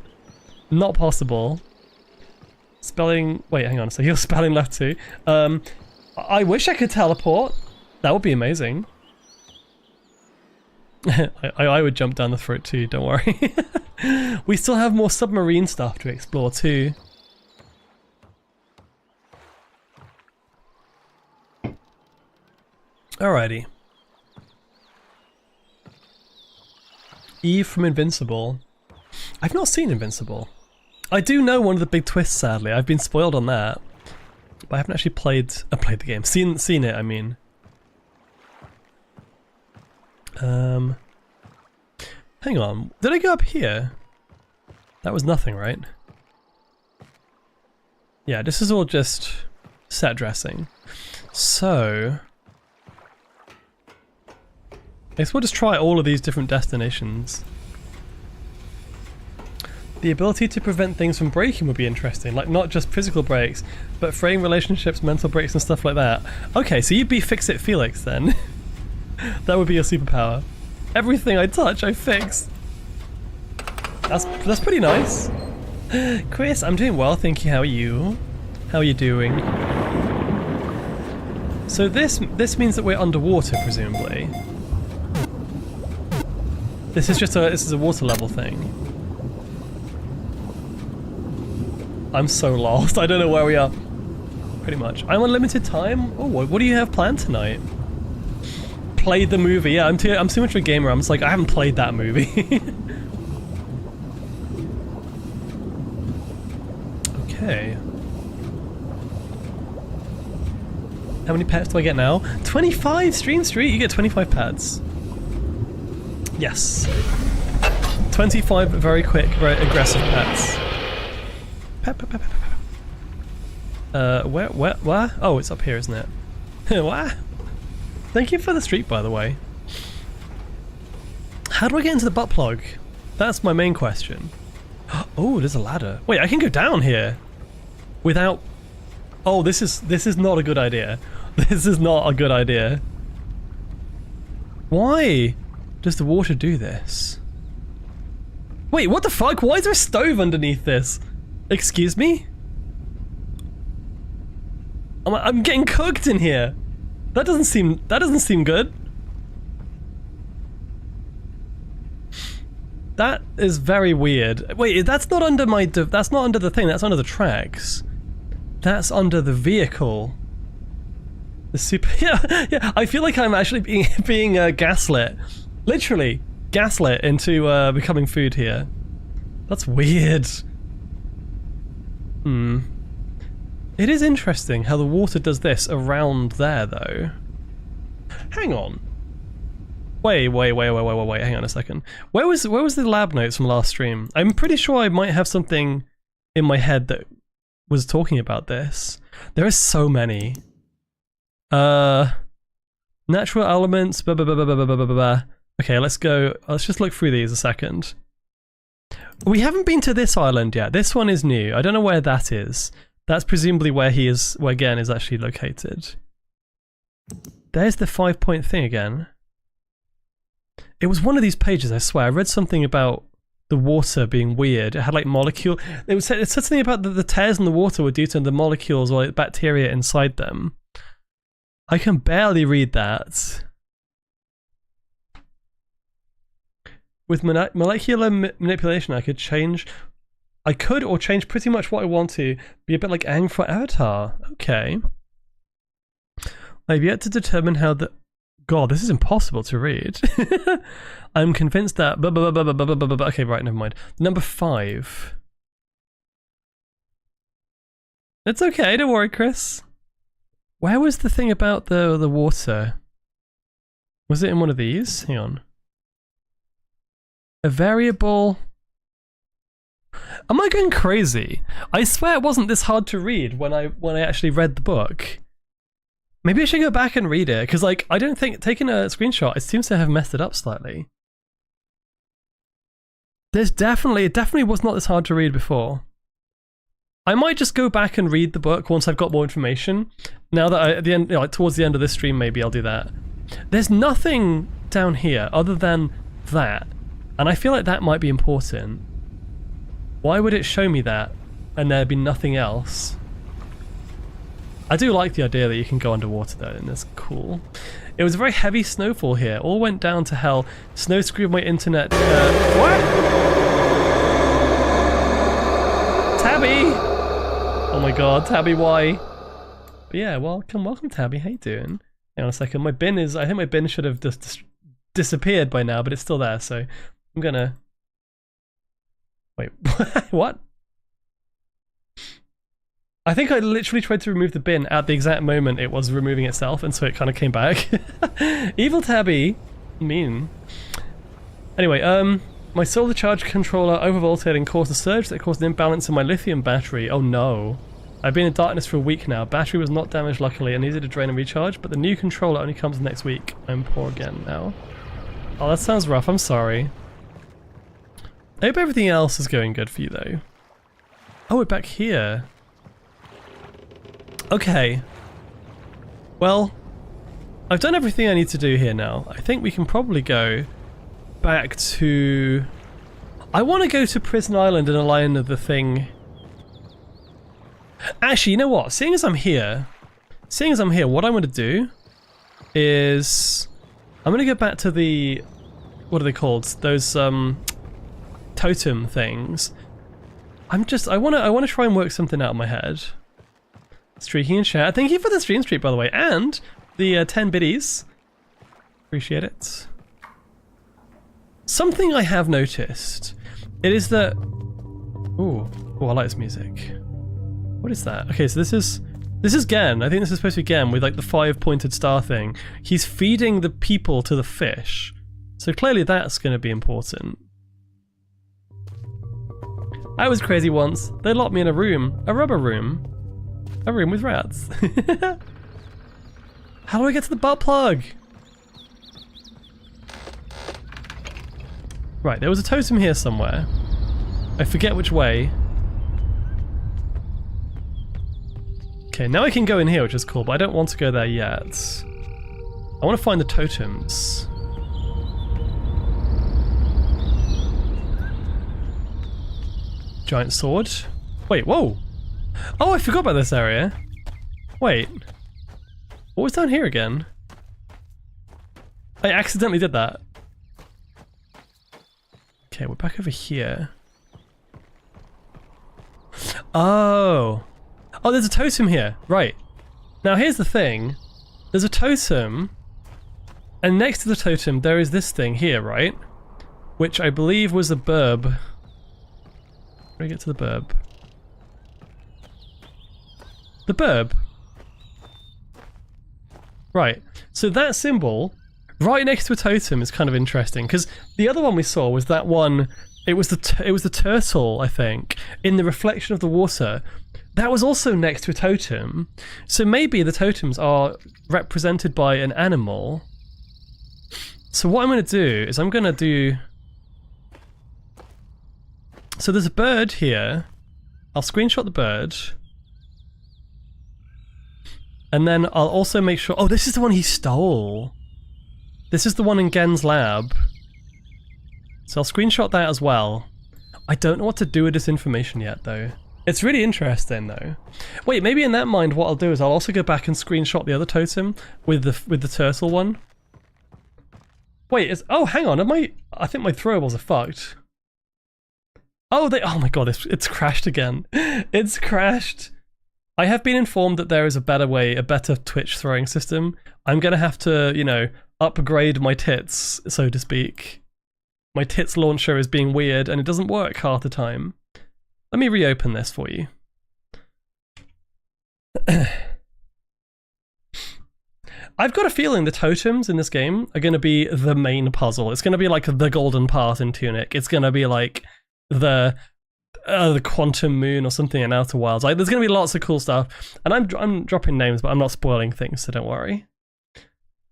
Not possible. Spelling, wait, hang on, so you're spelling left too. I wish I could teleport. That would be amazing. I would jump down the throat too, don't worry. We still have more submarine stuff to explore too. Alrighty. Eve from Invincible. I've not seen Invincible. I do know one of the big twists, sadly. I've been spoiled on that. But I haven't actually played the game. Seen it, I mean. Hang on. Did I go up here? That was nothing, right? Yeah, this is all just set dressing. So I guess we'll just try all of these different destinations. The ability to prevent things from breaking would be interesting, like not just physical breaks, but fraying relationships, mental breaks and stuff like that. Okay, so you'd be Fix-It Felix then. That would be your superpower. Everything I touch, I fix. That's pretty nice. Chris, I'm doing well, thank you. How are you? How are you doing? So this means that we're underwater, presumably. This is a water level thing. I'm so lost. I don't know where we are. Pretty much. I'm on limited time. Oh, what do you have planned tonight? Played the movie. Yeah, I'm too much of a gamer. I'm just like, I haven't played that movie. Okay. How many pets do I get now? 25! Stream Street, you get 25 pets. Yes. 25 very quick, very aggressive pets. Pet. Where? Oh, it's up here, isn't it? What? Thank you for the streak, by the way. How do I get into the butt plug? That's my main question. Oh, there's a ladder. Wait, I can go down here without. Oh, this is not a good idea. This is not a good idea. Why does the water do this? Wait, what the fuck? Why is there a stove underneath this? Excuse me? I'm getting cooked in here. That doesn't seem good. That is very weird. Wait, that's not under that's not under the thing. That's under the tracks. That's under the vehicle. The super. Yeah. I feel like I'm actually being gaslit, literally gaslit into becoming food here. That's weird. It is interesting how the water does this around there, though. Hang on. Wait, hang on a second. Where was the lab notes from last stream? I'm pretty sure I might have something in my head that was talking about this. There are so many. Natural elements, blah blah blah blah blah blah blah blah. Okay, let's go. Let's just look through these a second. We haven't been to this island yet. This one is new. I don't know where that is. That's presumably where he is, where Gen is actually located. There's the 5-point thing again. It was one of these pages, I swear. I read something about the water being weird. It had like molecule. It said something about the tears in the water were due to the molecules or like bacteria inside them. I can barely read that. With molecular manipulation, I could change pretty much what I want to. Be a bit like Aang for Avatar. Okay. I've yet to determine how the... God, this is impossible to read. I'm convinced that... Okay, right, never mind. Number 5. It's okay, don't worry, Chris. Where was the thing about the water? Was it in one of these? Hang on. A variable... Am I going crazy? I swear it wasn't this hard to read when I actually read the book. Maybe I should go back and read it, because like I don't think taking a screenshot, it seems to have messed it up slightly. It definitely was not this hard to read before. I might just go back and read the book once I've got more information. Now that at the end, like towards the end of this stream, maybe I'll do that. There's nothing down here other than that, and I feel like that might be important. Why would it show me that and there'd be nothing else? I do like the idea that you can go underwater though, and that's cool. It was a very heavy snowfall here. All went down to hell. Snow screwed my internet. What? Tabby! Oh my god, Tabby, why? But yeah, welcome Tabby. How you doing? Hang on a second. My bin is... I think my bin should have just disappeared by now, but it's still there, so I'm gonna... Wait, what? I think I literally tried to remove the bin at the exact moment it was removing itself, and so it kind of came back. Evil Tabby. Mean. Anyway, my solar charge controller overvolted and caused a surge that caused an imbalance in my lithium battery. Oh no. I've been in darkness for a week now. Battery was not damaged luckily and needed to drain and recharge, but the new controller only comes next week. I'm poor again now. Oh, that sounds rough. I'm sorry. I hope everything else is going good for you though. Oh, we're back here. Okay. Well, I've done everything I need to do here now. I think we can probably go back to... I want to go to Prison Island and align the thing. Actually, you know what? Seeing as I'm here, what I'm going to do is... I'm going to go back to the... What are they called? Those, totem things. I want to try and work something out in my head. Streaking in chat. Thank you for the stream streak, by the way, and the 10 biddies. Appreciate it. Something I have noticed. It is that... Ooh, I like this music. What is that? Okay, so this is Gen. I think this is supposed to be Gen with like the 5-pointed star thing. He's feeding the people to the fish. So clearly that's going to be important. I was crazy once. They locked me in a room. A rubber room. A room with rats. How do I get to the butt plug? Right, there was a totem here somewhere. I forget which way. Okay, now I can go in here, which is cool, but I don't want to go there yet. I want to find the totems. Giant sword. Wait, whoa! Oh, I forgot about this area. Wait. What was down here again? I accidentally did that. Okay, we're back over here. Oh. Oh, there's a totem here. Right. Now here's the thing. There's a totem, and next to the totem there is this thing here, right? Which I believe was a burb. Where do I get to the burb? The burb. Right. So that symbol right next to a totem is kind of interesting, because the other one we saw was that one. It was the turtle, I think, in the reflection of the water. That was also next to a totem. So maybe the totems are represented by an animal. So what I'm going to do is I'm going to do... So there's a bird here. I'll screenshot the bird. And then I'll also make sure... Oh, this is the one he stole. This is the one in Gen's lab. So I'll screenshot that as well. I don't know what to do with this information yet, though. It's really interesting, though. Wait, maybe in that mind, what I'll do is I'll also go back and screenshot the other totem with the turtle one. Wait, oh, hang on. I think my throwables are fucked. Oh, oh my god, it's crashed again. It's crashed. I have been informed that there is a better way, a better Twitch throwing system. I'm gonna have to, you know, upgrade my tits, so to speak. My tits launcher is being weird and it doesn't work half the time. Let me reopen this for you. I've got a feeling the totems in this game are going to be the main puzzle. It's going to be like the golden path in Tunic. It's going to be like the quantum moon or something in Outer Wilds. Like, there's going to be lots of cool stuff. And I'm dropping names, but I'm not spoiling things, so don't worry.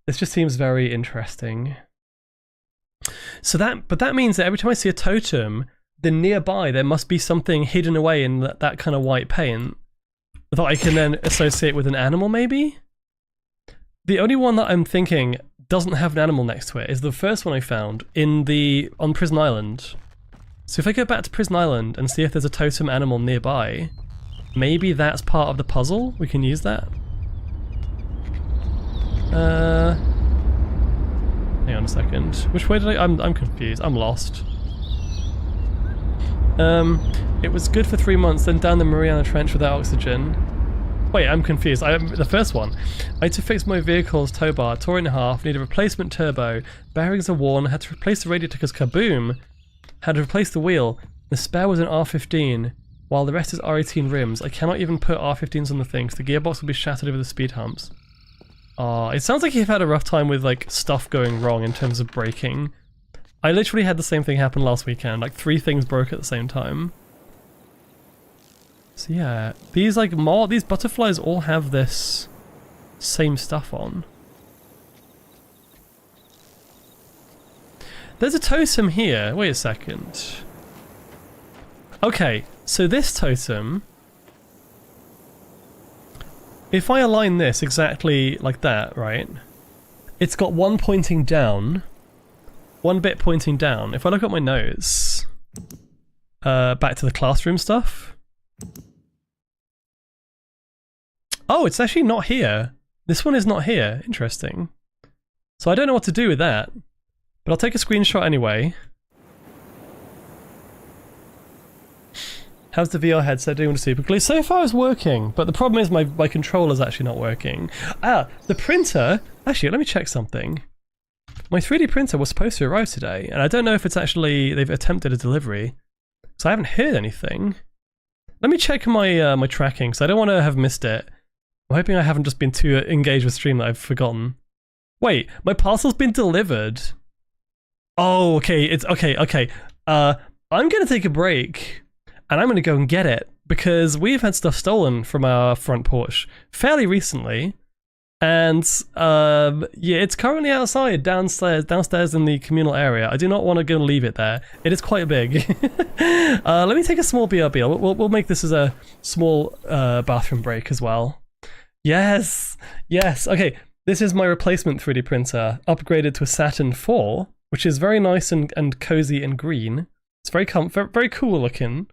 This just seems very interesting. So that means that every time I see a totem, then nearby there must be something hidden away in that kind of white paint that I can then associate with an animal, maybe? The only one that I'm thinking doesn't have an animal next to it is the first one I found on Prison Island. So if I go back to Prison Island and see if there's a totem animal nearby, maybe that's part of the puzzle? We can use that? Hang on a second. Which way did I'm confused. I'm lost. It was good for 3 months, then down the Mariana Trench without oxygen. Wait, I'm confused. The first one. I had to fix my vehicle's tow bar, tore it in half, need a replacement turbo, bearings are worn, had to replace the radiator because kaboom, had to replace the wheel, the spare was an R15, while the rest is R18 rims. I cannot even put R15s on the thing, so the gearbox will be shattered over the speed humps. It sounds like you've had a rough time with like stuff going wrong in terms of braking. I literally had the same thing happen last weekend, like 3 things broke at the same time. So yeah, these butterflies all have this same stuff on. There's a totem here, wait a second. Okay, so this totem, if I align this exactly like that, right? It's got one pointing down, one bit pointing down. If I look at my nose, back to the classroom stuff. Oh, it's actually not here. This one is not here. Interesting. So I don't know what to do with that, but I'll take a screenshot anyway. How's the VR headset doing with Super Glue? So far it's working, but the problem is my controller's actually not working. The printer... Actually, let me check something. My 3D printer was supposed to arrive today, and I don't know if it's actually... they've attempted a delivery, so I haven't heard anything. Let me check my my tracking, because I don't want to have missed it. I'm hoping I haven't just been too engaged with stream that I've forgotten. Wait, my parcel's been delivered. Oh, okay, it's... okay. I'm gonna take a break. And I'm going to go and get it, because we've had stuff stolen from our front porch fairly recently. And yeah, it's currently outside, downstairs in the communal area. I do not want to go and leave it there. It is quite big. Let me take a small BRB. We'll make this as a small bathroom break as well. Yes! Yes! Okay, this is my replacement 3D printer, upgraded to a Saturn 4, which is very nice and cozy and green. It's very very cool looking,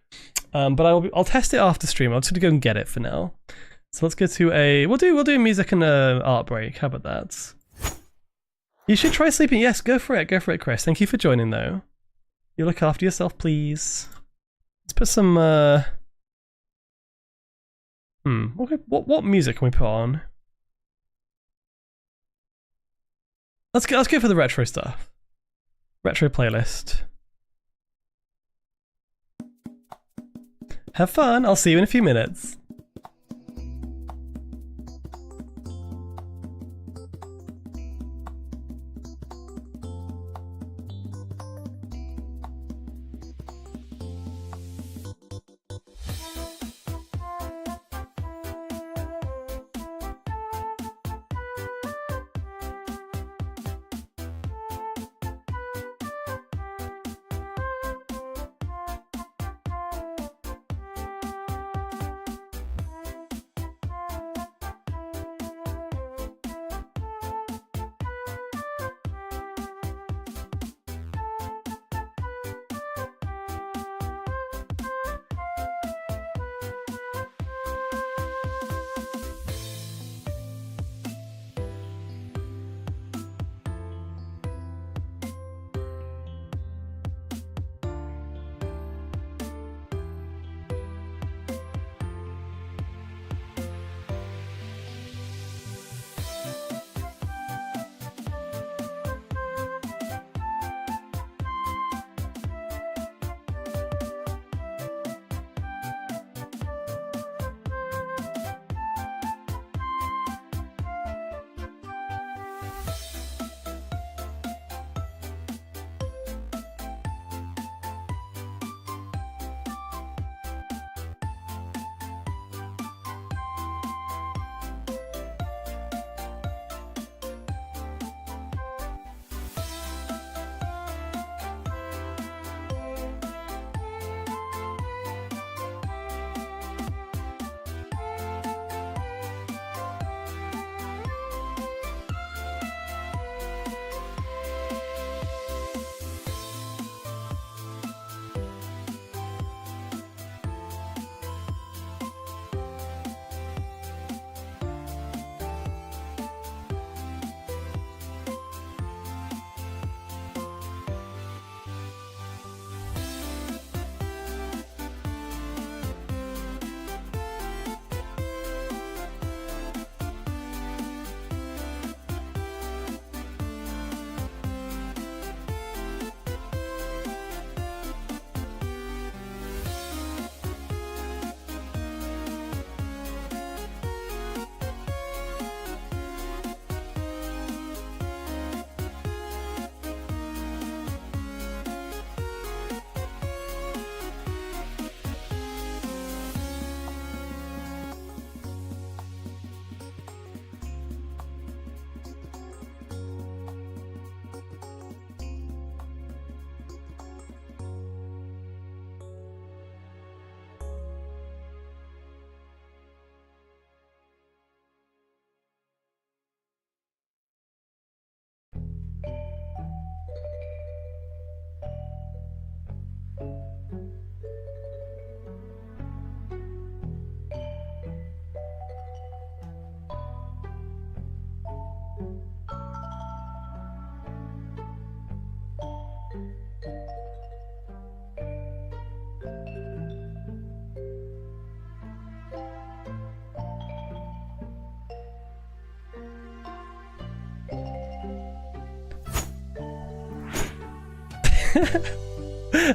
but I'll test it after stream. I'm just gonna go and get it for now. So let's go to a we'll do a music and a art break. How about that? You should try sleeping. Yes, go for it, Chris. Thank you for joining though. You look after yourself, please. Let's put some what music can we put on? Let's go for the retro stuff. Retro playlist. Have fun, I'll see you in a few minutes.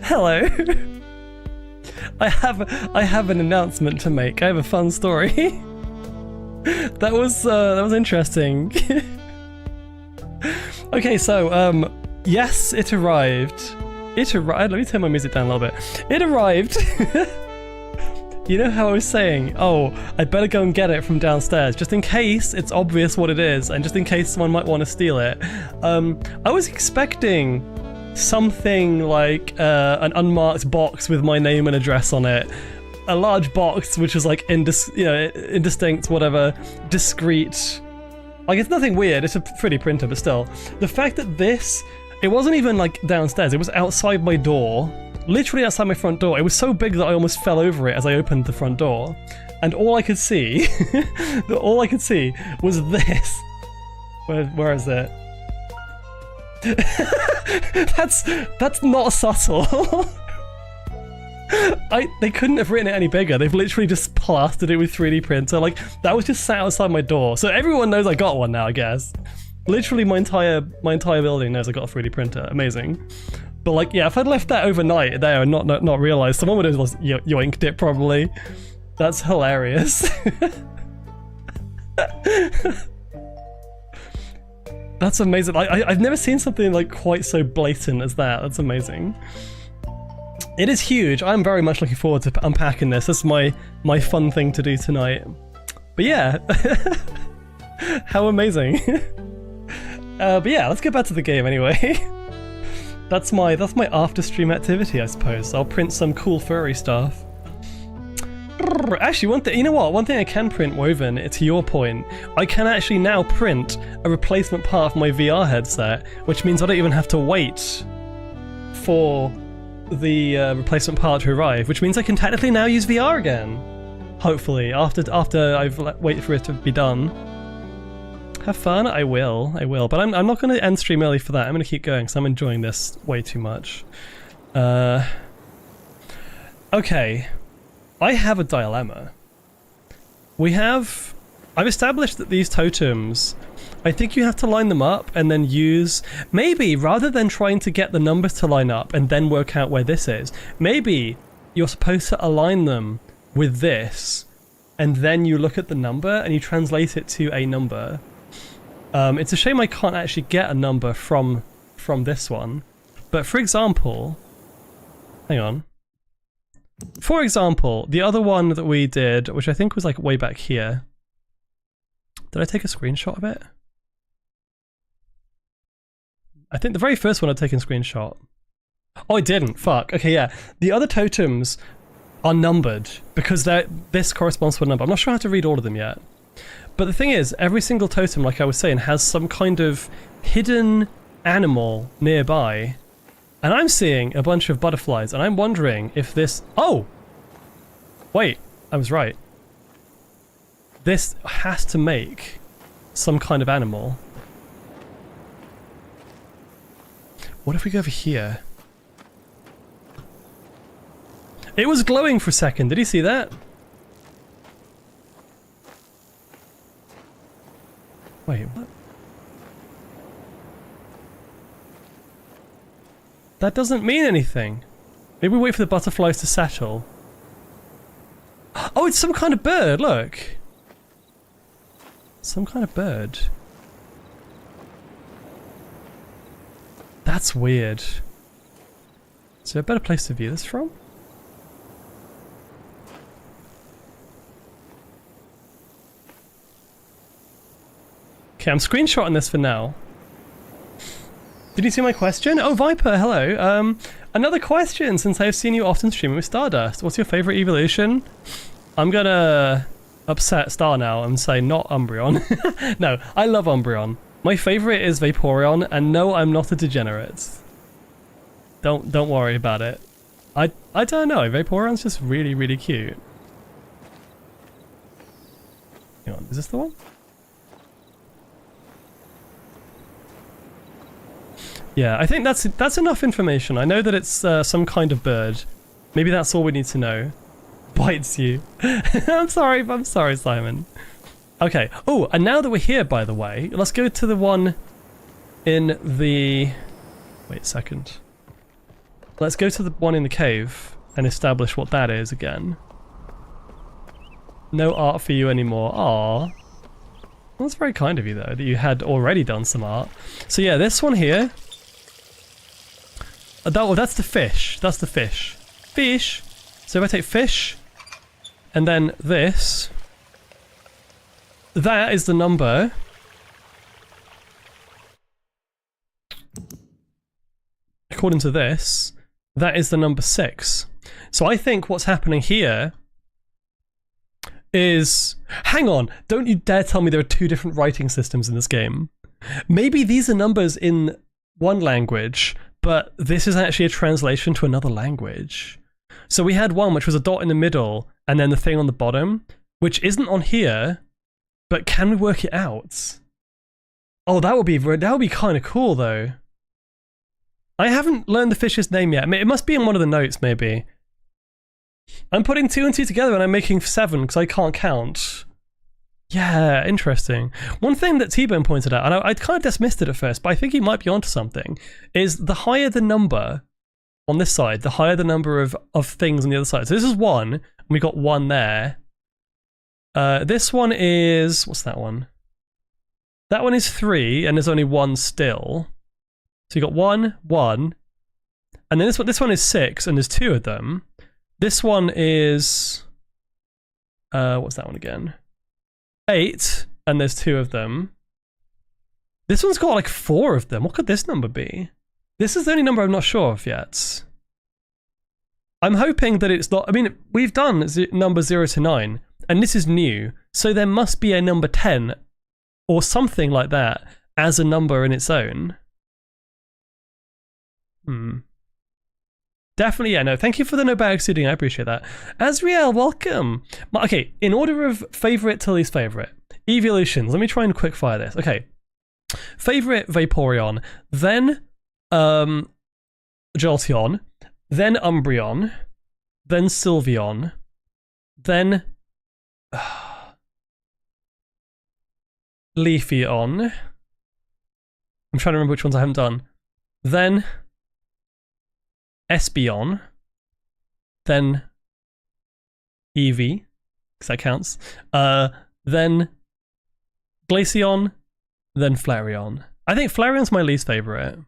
Hello. I have an announcement to make. I have a fun story. that was interesting. Okay, so yes, it arrived. It arrived. Let me turn my music down a little bit. It arrived. You know how I was saying, oh, I better go and get it from downstairs, just in case it's obvious what it is, and just in case someone might want to steal it. I was expecting something like an unmarked box with my name and address on it, a large box which is like indistinct, whatever, discreet. Like, it's nothing weird, it's a pretty printer, but still. The fact that it wasn't even like downstairs, it was outside my door, literally outside my front door. It was so big that I almost fell over it as I opened the front door, and all I could see, was this. Where is it? that's not subtle. They couldn't have written it any bigger. They've literally just plastered it with 3D printer. Like, that was just sat outside my door, so everyone knows I got one now, I guess. Literally, my entire building knows I got a 3D printer. Amazing. But like, yeah, if I'd left that overnight there and not realized, someone would have just yoinked it probably. That's hilarious. That's amazing. I've never seen something like quite so blatant as that. That's amazing. It is huge. I'm very much looking forward to unpacking this. That's my fun thing to do tonight. But yeah, how amazing. But yeah, let's get back to the game anyway. That's my after stream activity, I suppose. I'll print some cool furry stuff. Actually, you know what? One thing I can print, Woven, to your point, I can actually now print a replacement part of my VR headset, which means I don't even have to wait for the replacement part to arrive, which means I can technically now use VR again. Hopefully, after I've waited for it to be done. Have fun? I will, but I'm not going to end stream early for that. I'm going to keep going, because I'm enjoying this way too much. Okay. I have a dilemma. I've established that these totems, I think you have to line them up and then use, maybe rather than trying to get the numbers to line up and then work out where this is, maybe you're supposed to align them with this, and then you look at the number and you translate it to a number. It's a shame I can't actually get a number from this one, but for example, hang on. For example, the other one that we did, which I think was like way back here. Did I take a screenshot of it? I think the very first one I'd taken a screenshot. Oh, I didn't. Fuck. Okay, yeah. The other totems are numbered because this corresponds to a number. I'm not sure how to read all of them yet. But the thing is, every single totem, like I was saying, has some kind of hidden animal nearby. And I'm seeing a bunch of butterflies, and I'm wondering if this... Oh! Wait, I was right. This has to make some kind of animal. What if we go over here? It was glowing for a second, did you see that? Wait, what? That doesn't mean anything. Maybe we wait for the butterflies to settle. Oh, it's some kind of bird, look. Some kind of bird. That's weird. Is there a better place to view this from? Okay, I'm screenshotting this for now. Did you see my question? Oh, Viper, hello. Another question, since I've seen you often streaming with Stardust. What's your favourite evolution? I'm gonna upset Star now and say not Umbreon. No, I love Umbreon. My favourite is Vaporeon, and no, I'm not a degenerate. Don't worry about it. I don't know. Vaporeon's just really, really cute. Hang on, is this the one? Yeah, I think that's enough information. I know that it's some kind of bird. Maybe that's all we need to know. Bites you. I'm sorry, Simon. Okay. Oh, and now that we're here, by the way, let's go to the one in the... Wait a second. Let's go to the one in the cave and establish what that is again. No art for you anymore. Aww. Well, that's very kind of you, though, that you had already done some art. So yeah, this one here... that's the fish. That's the fish. Fish! So if I take fish, and then this... That is the number... According to this, that is the number 6. So I think what's happening here is... Hang on! Don't you dare tell me there are 2 different writing systems in this game. Maybe these are numbers in one language, but this is actually a translation to another language. So we had one which was a dot in the middle, and then the thing on the bottom, which isn't on here, but can we work it out? Oh, that would be kind of cool, though. I haven't learned the fish's name yet. It must be in one of the notes, maybe. I'm putting 2 and 2 together and I'm making 7 because I can't count. Yeah, interesting. One thing that T-Bone pointed out, and I kind of dismissed it at first, but I think he might be onto something, is the higher the number on this side, the higher the number of things on the other side. So this is 1, and we got 1 there. This one is... What's that one? That one is 3, and there's only 1 still. So you got 1, 1, and then this one is 6, and there's 2 of them. This one is... what's that one again? 8, and there's 2 of them. This one's got like 4 of them. What could this number be? This is the only number I'm not sure of yet. I'm hoping that it's not... I mean, we've done number 0 to 9, and this is new, so there must be a number 10, or something like that, as a number in its own. Definitely, yeah, no, thank you for the no bag suiting, I appreciate that. Azriel, welcome! Okay, in order of favourite to least favourite. Evolutions, let me try and quick fire this. Okay. Favourite, Vaporeon, then Jolteon, then Umbreon, then Sylveon, then Leafeon. I'm trying to remember which ones I haven't done. Then Espeon, then Eevee, because that counts, then Glaceon, then Flareon. I think Flareon's my least favourite.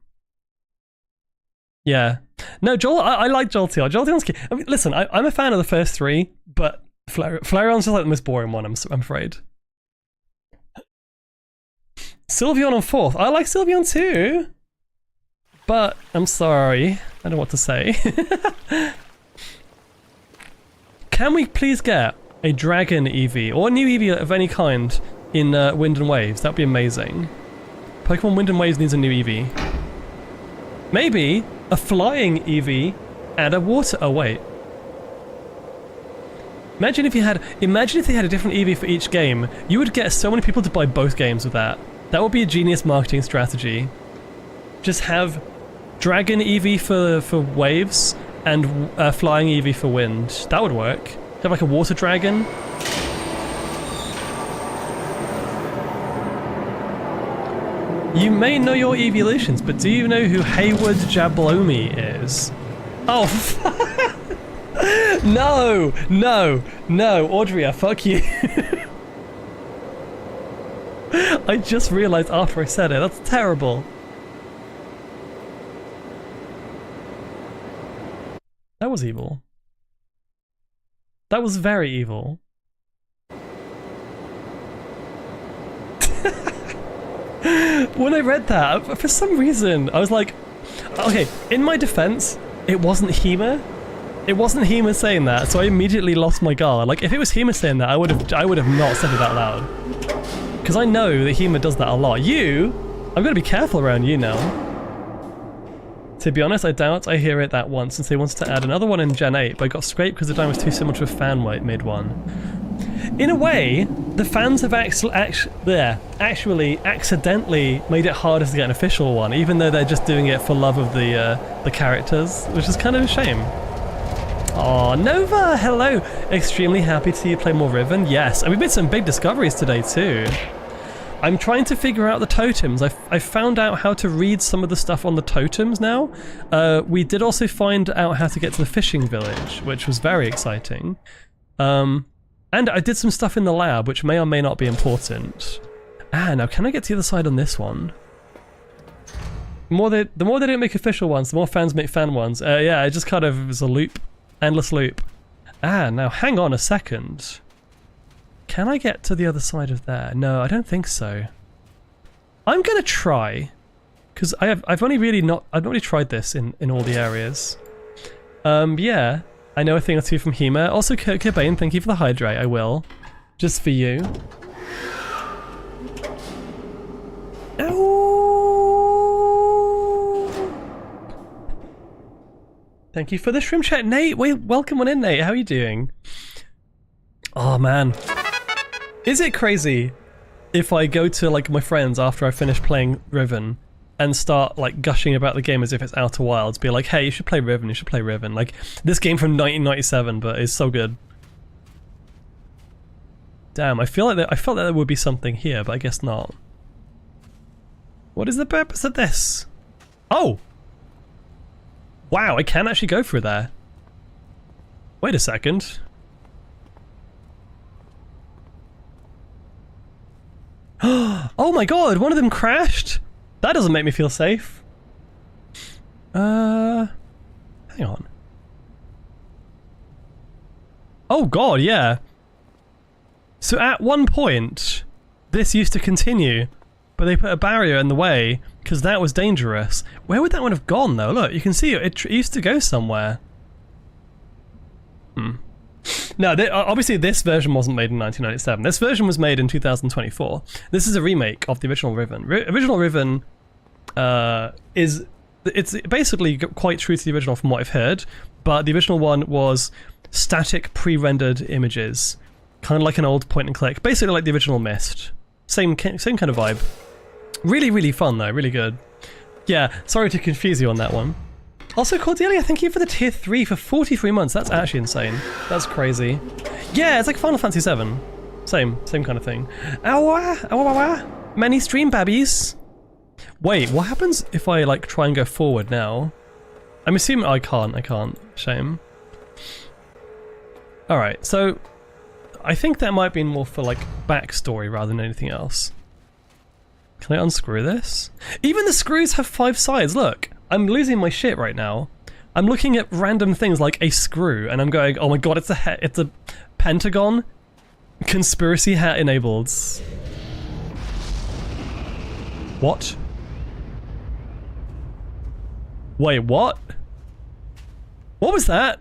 Yeah. No, I like Jolteon. Jolteon's cute. I mean, listen, I'm a fan of the first 3, but Flareon's just like the most boring one, I'm afraid. Sylveon on 4th. I like Sylveon too. But, I'm sorry, I don't know what to say. Can we please get a Dragon Eevee, or a new Eevee of any kind, in Wind and Waves? That'd be amazing. Pokemon Wind and Waves needs a new Eevee. Maybe a Flying Eevee and a Water... Oh, wait. Imagine if they had a different Eevee for each game. You would get so many people to buy both games with that. That would be a genius marketing strategy. Just have Dragon Eevee for waves and Flying Eevee for wind. That would work. Have like a water dragon. You may know your evolutions, but do you know who Hayward Jablomi is? Oh, no, Audrey, fuck you. I just realized after I said it. That's terrible. That was evil. That was very evil. When I read that, for some reason, I was like, okay, in my defense, it wasn't Hema. It wasn't Hema saying that, so I immediately lost my guard. Like, if it was Hema saying that, I would have not said it out loud. Because I know that Hema does that a lot. I'm gonna be careful around you now. To be honest, I doubt I hear it that once since they wanted to add another one in Gen 8, but I got scraped because the design was too similar to a fan-made one. In a way, the fans have actually accidentally made it harder to get an official one, even though they're just doing it for love of the characters, which is kind of a shame. Aw, Nova, hello! Extremely happy to see you play more Riven. Yes, and we made some big discoveries today too. I'm trying to figure out the totems. I found out how to read some of the stuff on the totems now. We did also find out how to get to the fishing village, which was very exciting. And I did some stuff in the lab, which may or may not be important. Now can I get to the other side on this one? The more they don't make official ones, the more fans make fan ones. Yeah, it just kind of is a loop. Endless loop. Now hang on a second. Can I get to the other side of there? No, I don't think so. I'm gonna try, because I've not really tried this in all the areas. Yeah, I know a thing or two from Hema. Also, Cobain, thank you for the hydrate. I will, just for you. Oh! Thank you for the shrimp chat, Nate. Wait, welcome on in, Nate. How are you doing? Oh man. Is it crazy if I go to like my friends after I finish playing Riven and start like gushing about the game as if it's Outer Wilds, be like, hey, you should play Riven, you should play Riven. Like, this game from 1997, but it's so good. Damn, I felt like there would be something here, but I guess not. What is the purpose of this? Oh! Wow, I can actually go through there. Wait a second. Oh my god, one of them crashed? That doesn't make me feel safe. Hang on. Oh god, yeah. So at one point, this used to continue, but they put a barrier in the way because that was dangerous. Where would that one have gone though? Look, you can see it used to go somewhere. No, obviously this version wasn't made in 1997. This version was made in 2024. This is a remake of the original Riven. Original Riven it's basically quite true to the original from what I've heard, but the original one was static pre-rendered images, kind of like an old point and click, basically like the original Myst. Same kind of vibe. Really, really fun though, really good. Yeah, sorry to confuse you on that one. Also, Cordelia, thank you for the tier 3 for 43 months. That's actually insane. That's crazy. Yeah, it's like Final Fantasy 7. Same kind of thing. Many stream babbies. Wait, what happens if I like try and go forward now? I'm assuming I can't. Shame. Alright, so I think that might be more for like backstory rather than anything else. Can I unscrew this? Even the screws have 5 sides, look! I'm losing my shit right now. I'm looking at random things like a screw and I'm going, oh my god, it's a pentagon? Conspiracy hat enabled. What? Wait, what? What was that?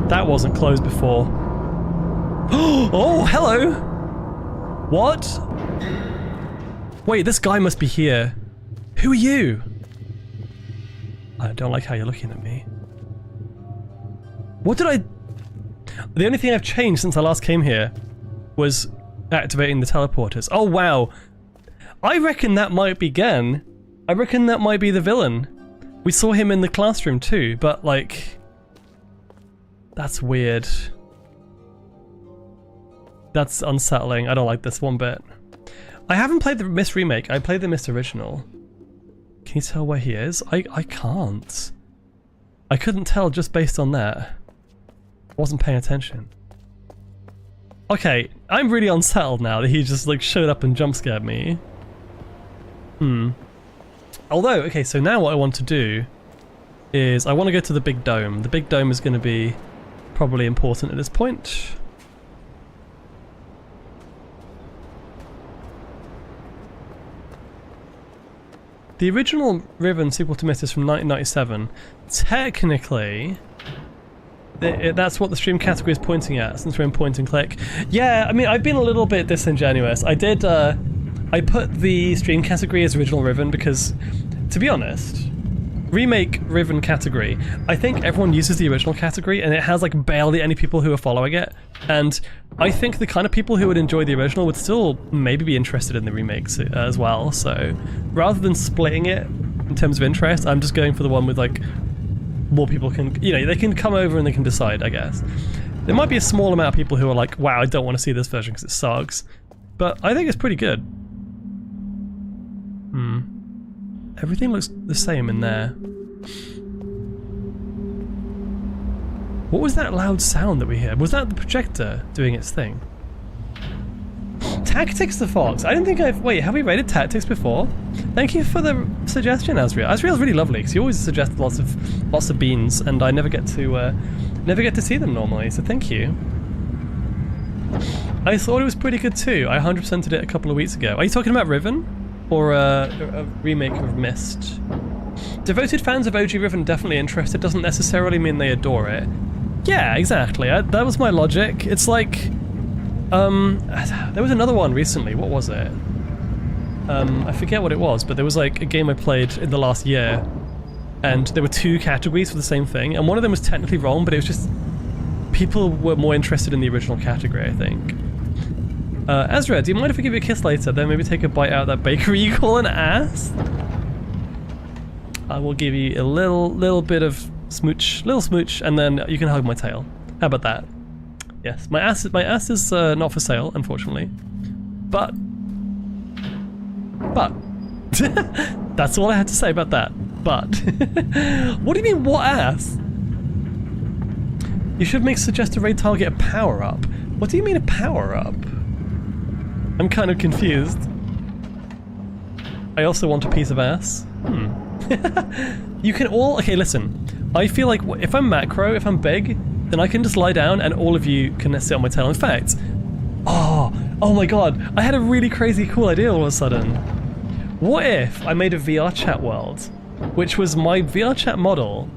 That wasn't closed before. Oh, hello! What? Wait, this guy must be here. Who are you? I don't like how you're looking at me. What did I... The only thing I've changed since I last came here was activating the teleporters. Oh wow. I reckon that might be Gen. I reckon that might be the villain. We saw him in the classroom too, but like... That's weird. That's unsettling. I don't like this one bit. I haven't played the Myst remake. I played the Myst original. Can you tell where he is? I can't. I couldn't tell just based on that. I wasn't paying attention. Okay, I'm really unsettled now that he just like showed up and jump scared me. Although, okay, so now what I want to do is I want to go to the big dome. The big dome is going to be probably important at this point. The original Riven sequel to Myst is from 1997. Technically, that's what the stream category is pointing at, since we're in point and click. Yeah, I mean, I've been a little bit disingenuous. I did I put the stream category as original Riven because, to be honest, remake Riven category, I think everyone uses the original category and it has like barely any people who are following it, and I think the kind of people who would enjoy the original would still maybe be interested in the remakes as well. So rather than splitting it in terms of interest, I'm just going for the one with like more people can, you know, they can come over and they can decide, I guess. There might be a small amount of people who are like, wow, I don't want to see this version because it sucks, but I think it's pretty good. Everything looks the same in there. What was that loud sound that we heard? Was that the projector doing its thing? Tactics the Fox. I don't think I've... Wait, have we rated Tactics before? Thank you for the suggestion, Azriel. Azriel's really lovely because you always suggest lots of beans, and I never get to see them normally. So thank you. I thought it was pretty good too. I 100%ed it a couple of weeks ago. Are you talking about Riven? Or a remake of Myst? Devoted fans of OG Riven definitely interested, doesn't necessarily mean they adore it. Yeah, exactly. That was my logic. It's like... there was another one recently. What was it? I forget what it was, but there was like a game I played in the last year, and there were 2 categories for the same thing, and one of them was technically wrong, but it was just... people were more interested in the original category, I think. Ezra, do you mind if I give you a kiss later, then maybe take a bite out of that bakery you call an ass? I will give you a little bit of smooch, and then you can hug my tail. How about that? Yes, my ass is not for sale, unfortunately. But that's all I had to say about that. But what do you mean, what ass? You should suggest a raid target a power up. What do you mean a power up? I'm kind of confused. I also want a piece of ass. You can all... Okay, listen. I feel like if I'm macro, if I'm big, then I can just lie down and all of you can sit on my tail. In fact... Oh my god. I had a really crazy cool idea all of a sudden. What if I made a VR chat world, which was my VR chat model,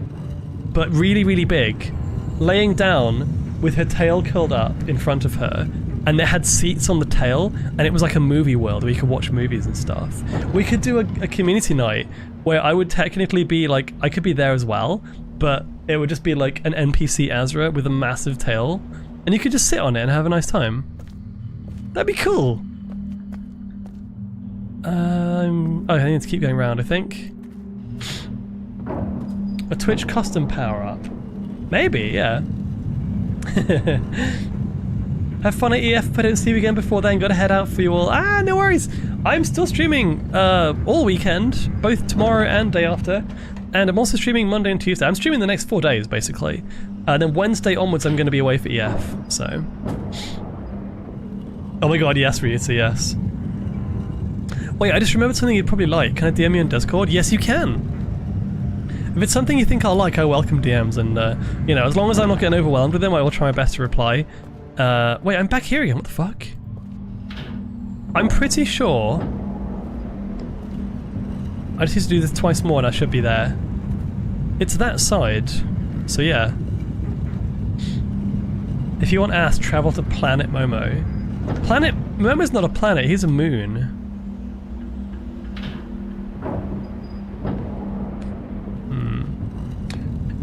but really, really big, laying down with her tail curled up in front of her, and it had seats on the tail, and it was like a movie world where you could watch movies and stuff. We could do a community night where I would technically be like, I could be there as well, but it would just be like an NPC Azra with a massive tail, and you could just sit on it and have a nice time. That'd be cool. I need to keep going around, I think. A Twitch custom power-up. Maybe, yeah. Have fun at EF if I don't see you again before then. Gotta head out for you all. No worries. I'm still streaming all weekend, both tomorrow and day after. And I'm also streaming Monday and Tuesday. I'm streaming the next 4 days, basically. And then Wednesday onwards, I'm going to be away for EF, so... Oh my god, yes, Ryuta, yes. Wait, I just remembered something you'd probably like. Can I DM you in Discord? Yes, you can. If it's something you think I'll like, I welcome DMs, and, you know, as long as I'm not getting overwhelmed with them, I will try my best to reply. Wait, I'm back here again, what the fuck? I'm pretty sure... I just need to do this twice more and I should be there. It's that side, so yeah. If you want ass, travel to Planet Momo. Planet... Momo's not a planet, he's a moon.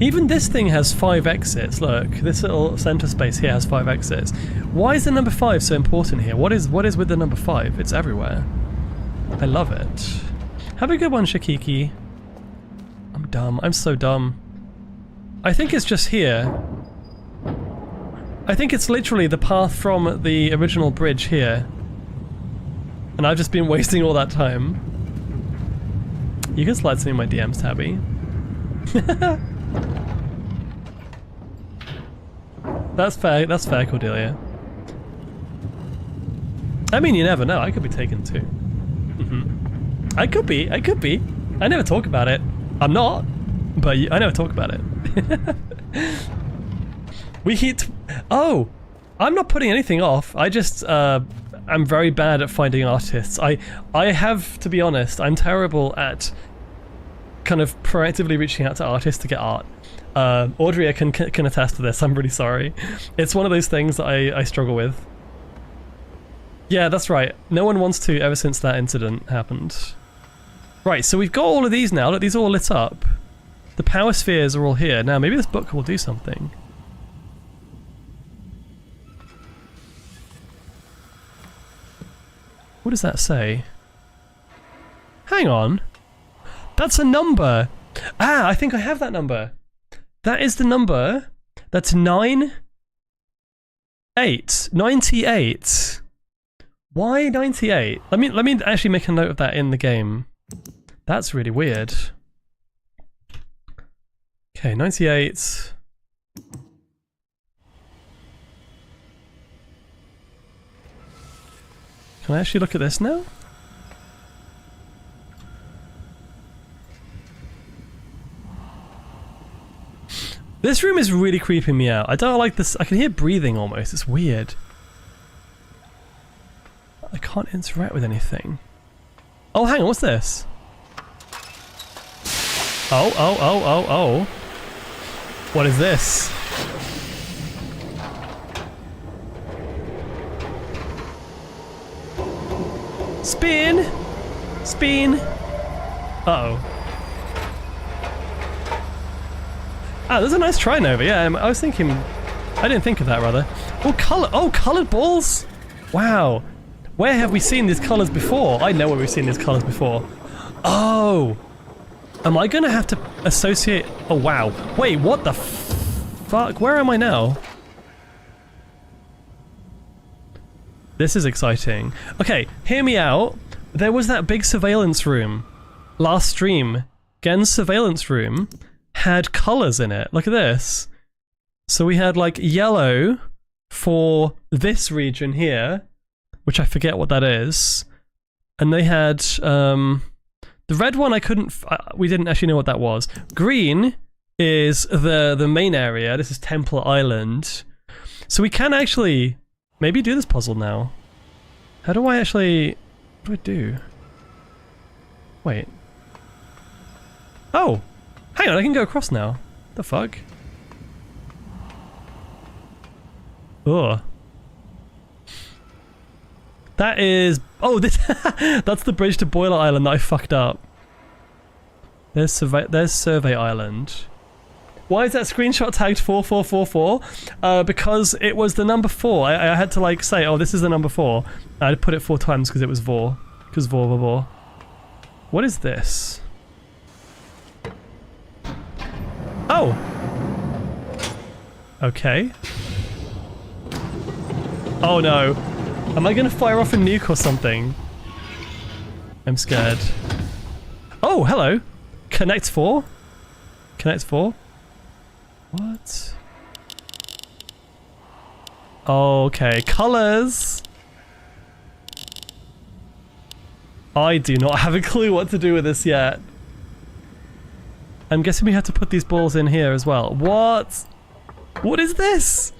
Even this thing has 5 exits, look. This little center space here has 5 exits. Why is the number 5 so important here? What is with the number 5? It's everywhere. I love it. Have a good one, Shakiki. I'm dumb. I'm so dumb. I think it's just here. I think it's literally the path from the original bridge here. And I've just been wasting all that time. You can slide some in my DMs, Tabby. That's fair, Cordelia. I mean, you never know, I could be taken too. I could be. I never talk about it. I'm not, but I never talk about it. Oh! I'm not putting anything off, I just, I'm very bad at finding artists. I have to be honest, I'm terrible at kind of proactively reaching out to artists to get art. Audrey can attest to this, I'm really sorry. It's one of those things that I struggle with. Yeah, that's right. No one wants to ever since that incident happened. Right, so we've got all of these now. Look, these are all lit up. The power spheres are all here. Now, maybe this book will do something. What does that say? Hang on. That's a number. Ah, I think I have that number. That is the number. That's 98. Why 98? Let me actually make a note of that in the game. That's really weird. Okay, 98. Can I actually look at this now? This room is really creeping me out. I don't like this. I can hear breathing almost. It's weird. I can't interact with anything. Oh, hang on. What's this? Oh. What is this? Spin! Spin! Uh-oh. Ah, there's a nice Trine over. Yeah, I was thinking... I didn't think of that, rather. Oh, coloured balls! Wow. Where have we seen these colours before? I know where we've seen these colours before. Oh! Am I gonna have to associate... Oh, wow. Wait, what the fuck? Where am I now? This is exciting. Okay, hear me out. There was that big surveillance room. Last stream. Gen's surveillance room had colours in it. Look at this. So we had like yellow for this region here, which I forget what that is. And they had the red one we didn't actually know what that was. Green is the main area. This is Temple Island. So we can actually maybe do this puzzle now. How do I actually... What do I do? Wait. Oh! Hang on, I can go across now. The fuck? Ugh. That is... Oh, this... That's the bridge to Boiler Island that I fucked up. There's Survey Island. Why is that screenshot tagged 4444? Because it was the number 4. I had to like say, oh, this is the number 4. I put it 4 times because it was vor. Because vor. What is this? Oh! Okay. Oh no. Am I gonna fire off a nuke or something? I'm scared. Oh, hello! Connect 4? Connect 4? What? Okay, colours! I do not have a clue what to do with this yet. I'm guessing we have to put these balls in here as well. What? What is this?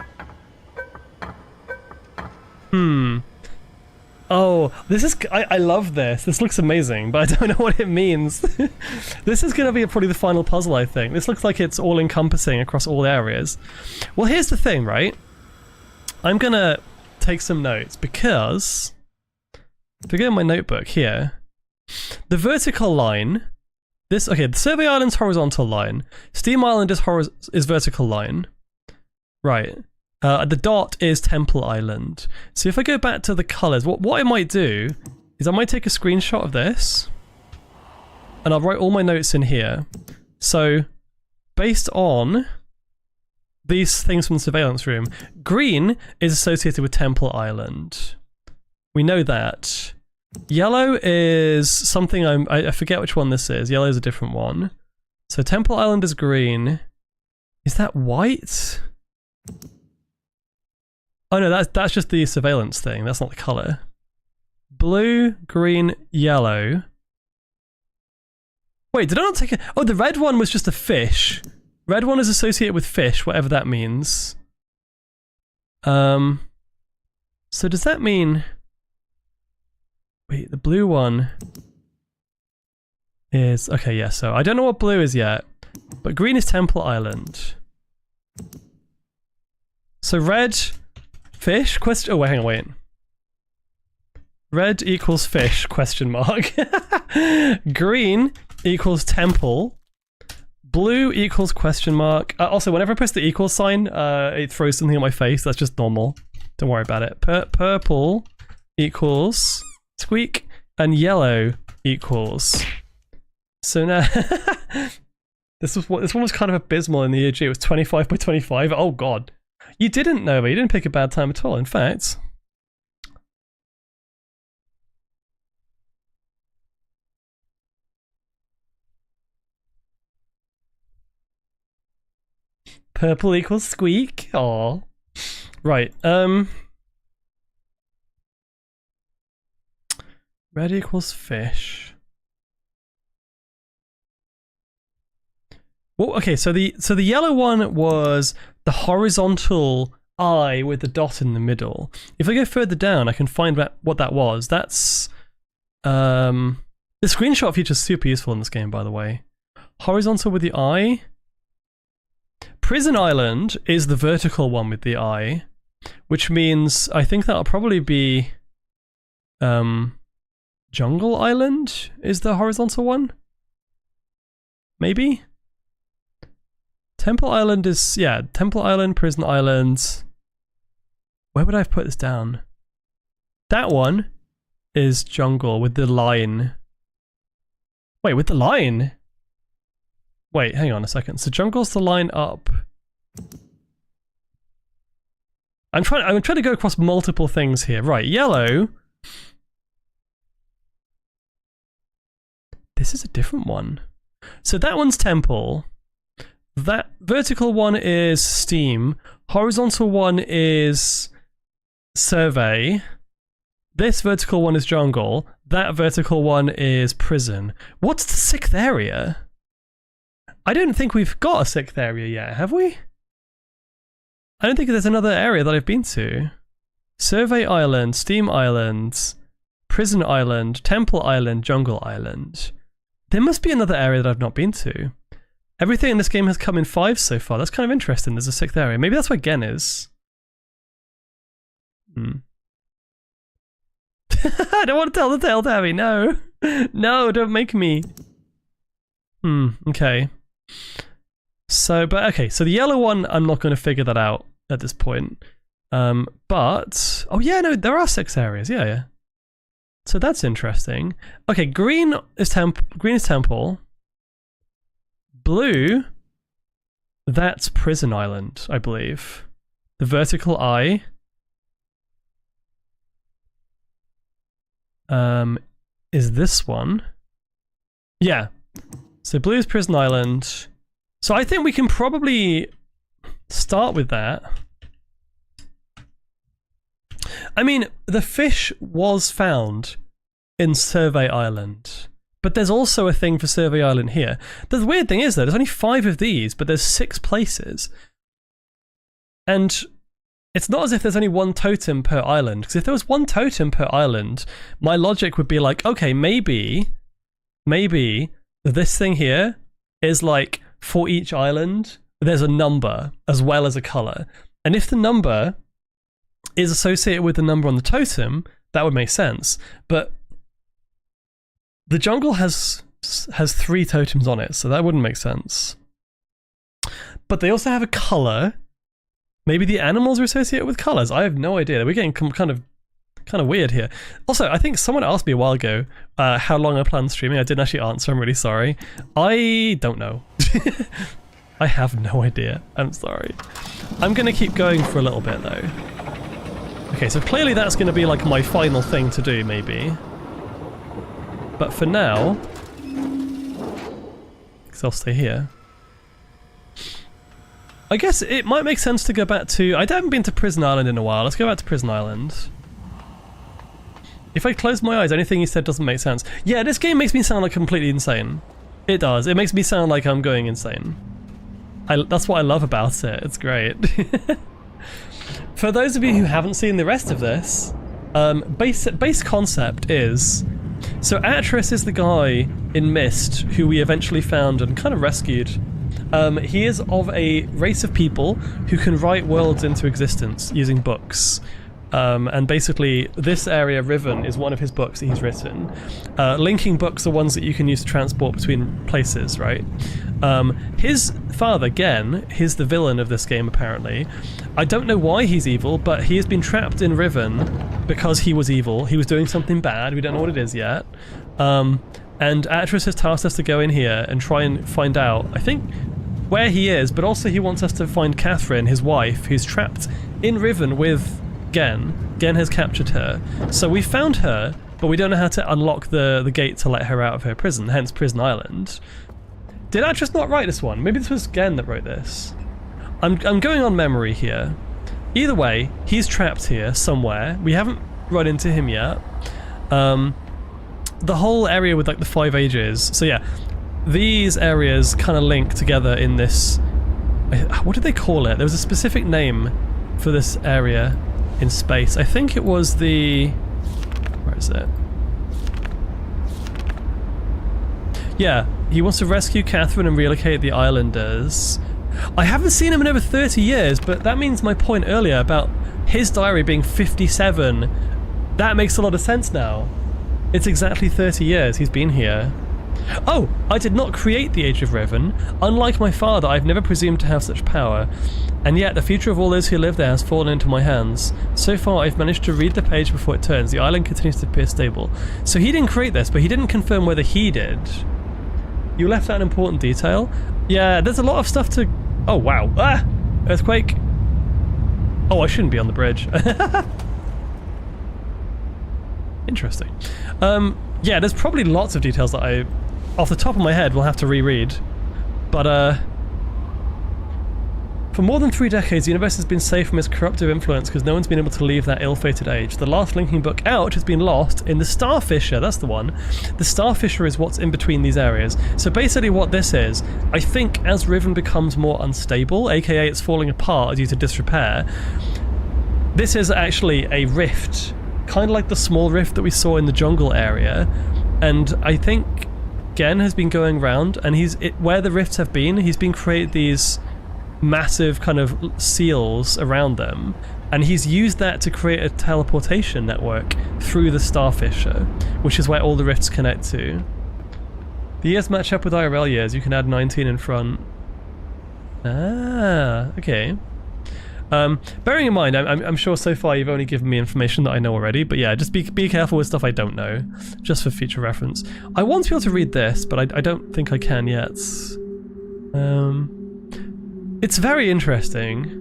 Oh, this is... I love this. This looks amazing, but I don't know what it means. This is going to be probably the final puzzle, I think. This looks like it's all-encompassing across all areas. Well, here's the thing, right? I'm going to take some notes, because... If I go in my notebook here, the vertical line... Okay, the Survey Island's horizontal line. Steam Island is vertical line. Right. The dot is Temple Island. So if I go back to the colours, what I might do is I might take a screenshot of this and I'll write all my notes in here. So based on these things from the surveillance room, green is associated with Temple Island. We know that. Yellow is something I forget which one this is. Yellow is a different one. So Temple Island is green. Is that white? Oh no, that's just the surveillance thing. That's not the colour. Blue, green, yellow. Wait, did I not take it? Oh, the red one was just a fish. Red one is associated with fish, whatever that means. So does that mean... Wait, the blue one is... Okay, yeah, so I don't know what blue is yet, but green is Temple Island. So red... Fish? Question. Oh, wait, hang on, wait. Red equals fish, question mark. Green equals temple. Blue equals question mark. Also, whenever I press the equal sign, it throws something at my face. That's just normal. Don't worry about it. Purple equals squeak. And yellow equals. So now... This one was kind of abysmal in the EG. It was 25 by 25. Oh god. You didn't know, but you didn't pick a bad time at all. In fact... Purple equals squeak. Aw. Right, red equals fish. Well, okay, so the yellow one was the horizontal eye with the dot in the middle. If I go further down, I can find what that was. That's the screenshot feature is super useful in this game, by the way. Horizontal with the eye. Prison Island is the vertical one with the eye, which means I think that'll probably be Jungle Island is the horizontal one? Maybe? Temple Island is, yeah, Temple Island, Prison Island. Where would I have put this down? That one is Jungle with the line. Wait, with the line? Wait, hang on a second. So Jungle's the line up. I'm trying to go across multiple things here. Right, yellow. This is a different one. So that one's temple. That vertical one is steam. Horizontal one is survey. This vertical one is jungle. That vertical one is prison. What's the sixth area? I don't think we've got a sixth area yet, have we? I don't think there's another area that I've been to. Survey Island, Steam Island, Prison Island, Temple Island, Jungle Island. There must be another area that I've not been to. Everything in this game has come in 5 so far. That's kind of interesting. There's a 6th area. Maybe that's where Gen is. I don't want to tell the tale, Tabby. No. No, don't make me. Okay. So, so the yellow one, I'm not going to figure that out at this point. But, oh yeah, no, there are 6 areas. Yeah. So that's interesting. Okay, green is temple. Blue, that's Prison Island, I believe. The vertical eye is this one. Yeah. So blue is Prison Island. So I think we can probably start with that. I mean, the fish was found in Survey Island. But there's also a thing for Survey Island here. The weird thing is, though, there's only 5 of these, but there's 6 places. And it's not as if there's only 1 totem per island, because if there was 1 totem per island, my logic would be like, okay, maybe this thing here is like, for each island, there's a number as well as a color. And if the number is associated with the number on the totem, that would make sense. But the jungle has 3 totems on it, so that wouldn't make sense. But they also have a color. Maybe the animals are associated with colors. I have no idea. We're getting kind of weird here. Also, I think someone asked me a while ago how long I plan streaming. I didn't actually answer. I'm really sorry. I don't know. I have no idea. I'm sorry. I'm going to keep going for a little bit, though. Okay, so clearly that's going to be like my final thing to do, maybe. But for now, because I'll stay here. I guess it might make sense to go back to... I haven't been to Prison Island in a while. Let's go back to Prison Island. If I close my eyes, anything you said doesn't make sense. Yeah, this game makes me sound like completely insane. It does. It makes me sound like I'm going insane. That's what I love about it. It's great. For those of you who haven't seen the rest of this, base concept is... So Atris is the guy in Myst who we eventually found and kind of rescued. He is of a race of people who can write worlds into existence using books. And basically, this area, Riven, is one of his books that he's written. Linking books are ones that you can use to transport between places, right? His father, Gen, he's the villain of this game, apparently. I don't know why he's evil, but he has been trapped in Riven because he was evil. He was doing something bad. We don't know what it is yet. And Atris has tasked us to go in here and try and find out, I think, where he is, but also he wants us to find Catherine, his wife, who's trapped in Riven with Gen. Gen has captured her. So we found her, but we don't know how to unlock the gate to let her out of her prison, hence Prison Island. Did Atris not write this one? Maybe this was Gen that wrote this. I'm going on memory here. Either way, he's trapped here somewhere. We haven't run into him yet. The whole area with like the 5 ages. So yeah, these areas kind of link together in this... What did they call it? There was a specific name for this area in space. I think it was the... Where is it? Yeah, he wants to rescue Catherine and relocate the islanders. I haven't seen him in over 30 years, but that means my point earlier about his diary being 57. That makes a lot of sense now. It's exactly 30 years he's been here. Oh, I did not create the Age of Riven. Unlike my father, I've never presumed to have such power. And yet, the future of all those who live there has fallen into my hands. So far, I've managed to read the page before it turns. The island continues to appear stable. So he didn't create this, but he didn't confirm whether he did. You left out an important detail. Yeah, there's a lot of stuff to... Oh, wow. Ah! Earthquake. Oh, I shouldn't be on the bridge. Interesting. Yeah, there's probably lots of details that I, off the top of my head, will have to reread. But, for more than 3 decades, the universe has been safe from its corruptive influence because no one's been able to leave that ill-fated age. The last linking book out has been lost in the Starfisher. That's the one. The Starfisher is what's in between these areas. So basically what this is, I think as Riven becomes more unstable, aka it's falling apart due to disrepair, this is actually a rift, kind of like the small rift that we saw in the jungle area. And I think Gen has been going around, and where the rifts have been, he's been created these massive kind of seals around them, and he's used that to create a teleportation network through the Starfisher, which is where all the rifts connect to. The years match up with IRL years. You can add 19 in front. Ah, okay. Bearing in mind, I'm sure so far you've only given me information that I know already, but yeah, just be careful with stuff I don't know, just for future reference. I want to be able to read this, but I don't think I can yet. It's very interesting.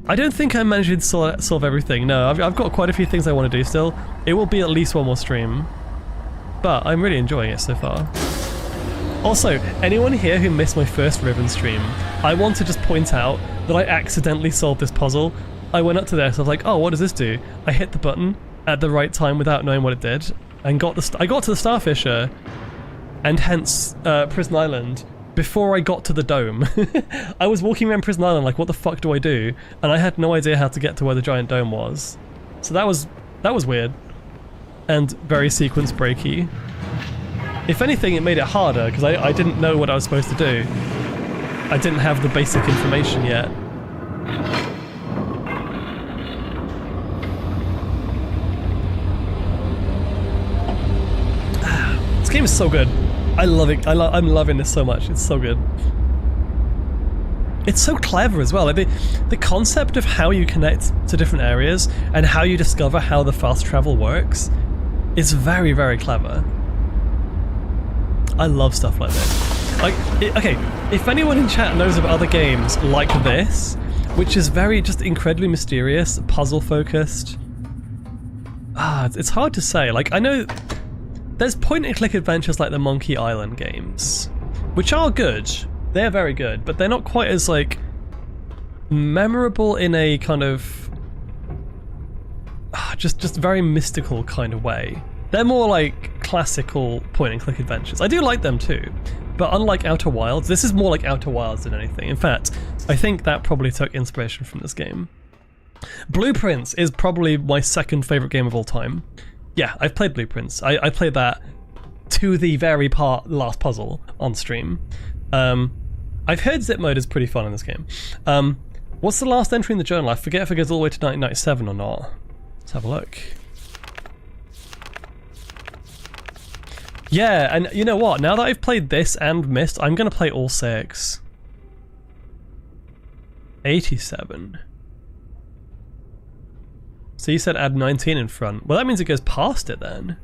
I don't think I'm managing to solve everything. No, I've got quite a few things I want to do still. It will be at least one more stream, but I'm really enjoying it so far. Also, anyone here who missed my first Riven stream, I want to just point out that I accidentally solved this puzzle. I went up to this, I was like, oh, what does this do? I hit the button at the right time without knowing what it did, and I got to the Starfisher, and hence Prison Island, before I got to the dome. I was walking around Prison Island like, what the fuck do I do? And I had no idea how to get to where the giant dome was. So that was weird. And very sequence breaky. If anything, it made it harder, because I didn't know what I was supposed to do. I didn't have the basic information yet. This game is so good. I love it. I'm loving this so much. It's so good. It's so clever as well. Like the concept of how you connect to different areas and how you discover how the fast travel works is very, very clever. I love stuff like this. Like, okay, if anyone in chat knows of other games like this, which is very just incredibly mysterious, puzzle focused. It's hard to say. Like, I know there's point-and-click adventures like the Monkey Island games, which are good. They're very good, but they're not quite as, like, memorable in a kind of... just very mystical kind of way. They're more like classical point-and-click adventures. I do like them too, but unlike Outer Wilds, this is more like Outer Wilds than anything. In fact, I think that probably took inspiration from this game. Blueprints is probably my second favourite game of all time. Yeah, I've played Blueprints. I played that to the very last puzzle on stream. I've heard zip mode is pretty fun in this game. What's the last entry in the journal? I forget if it goes all the way to 1997 or not. Let's have a look. Yeah, and you know what? Now that I've played this and Myst, I'm going to play all 6. 87. So you said add 19 in front. Well, that means it goes past it then.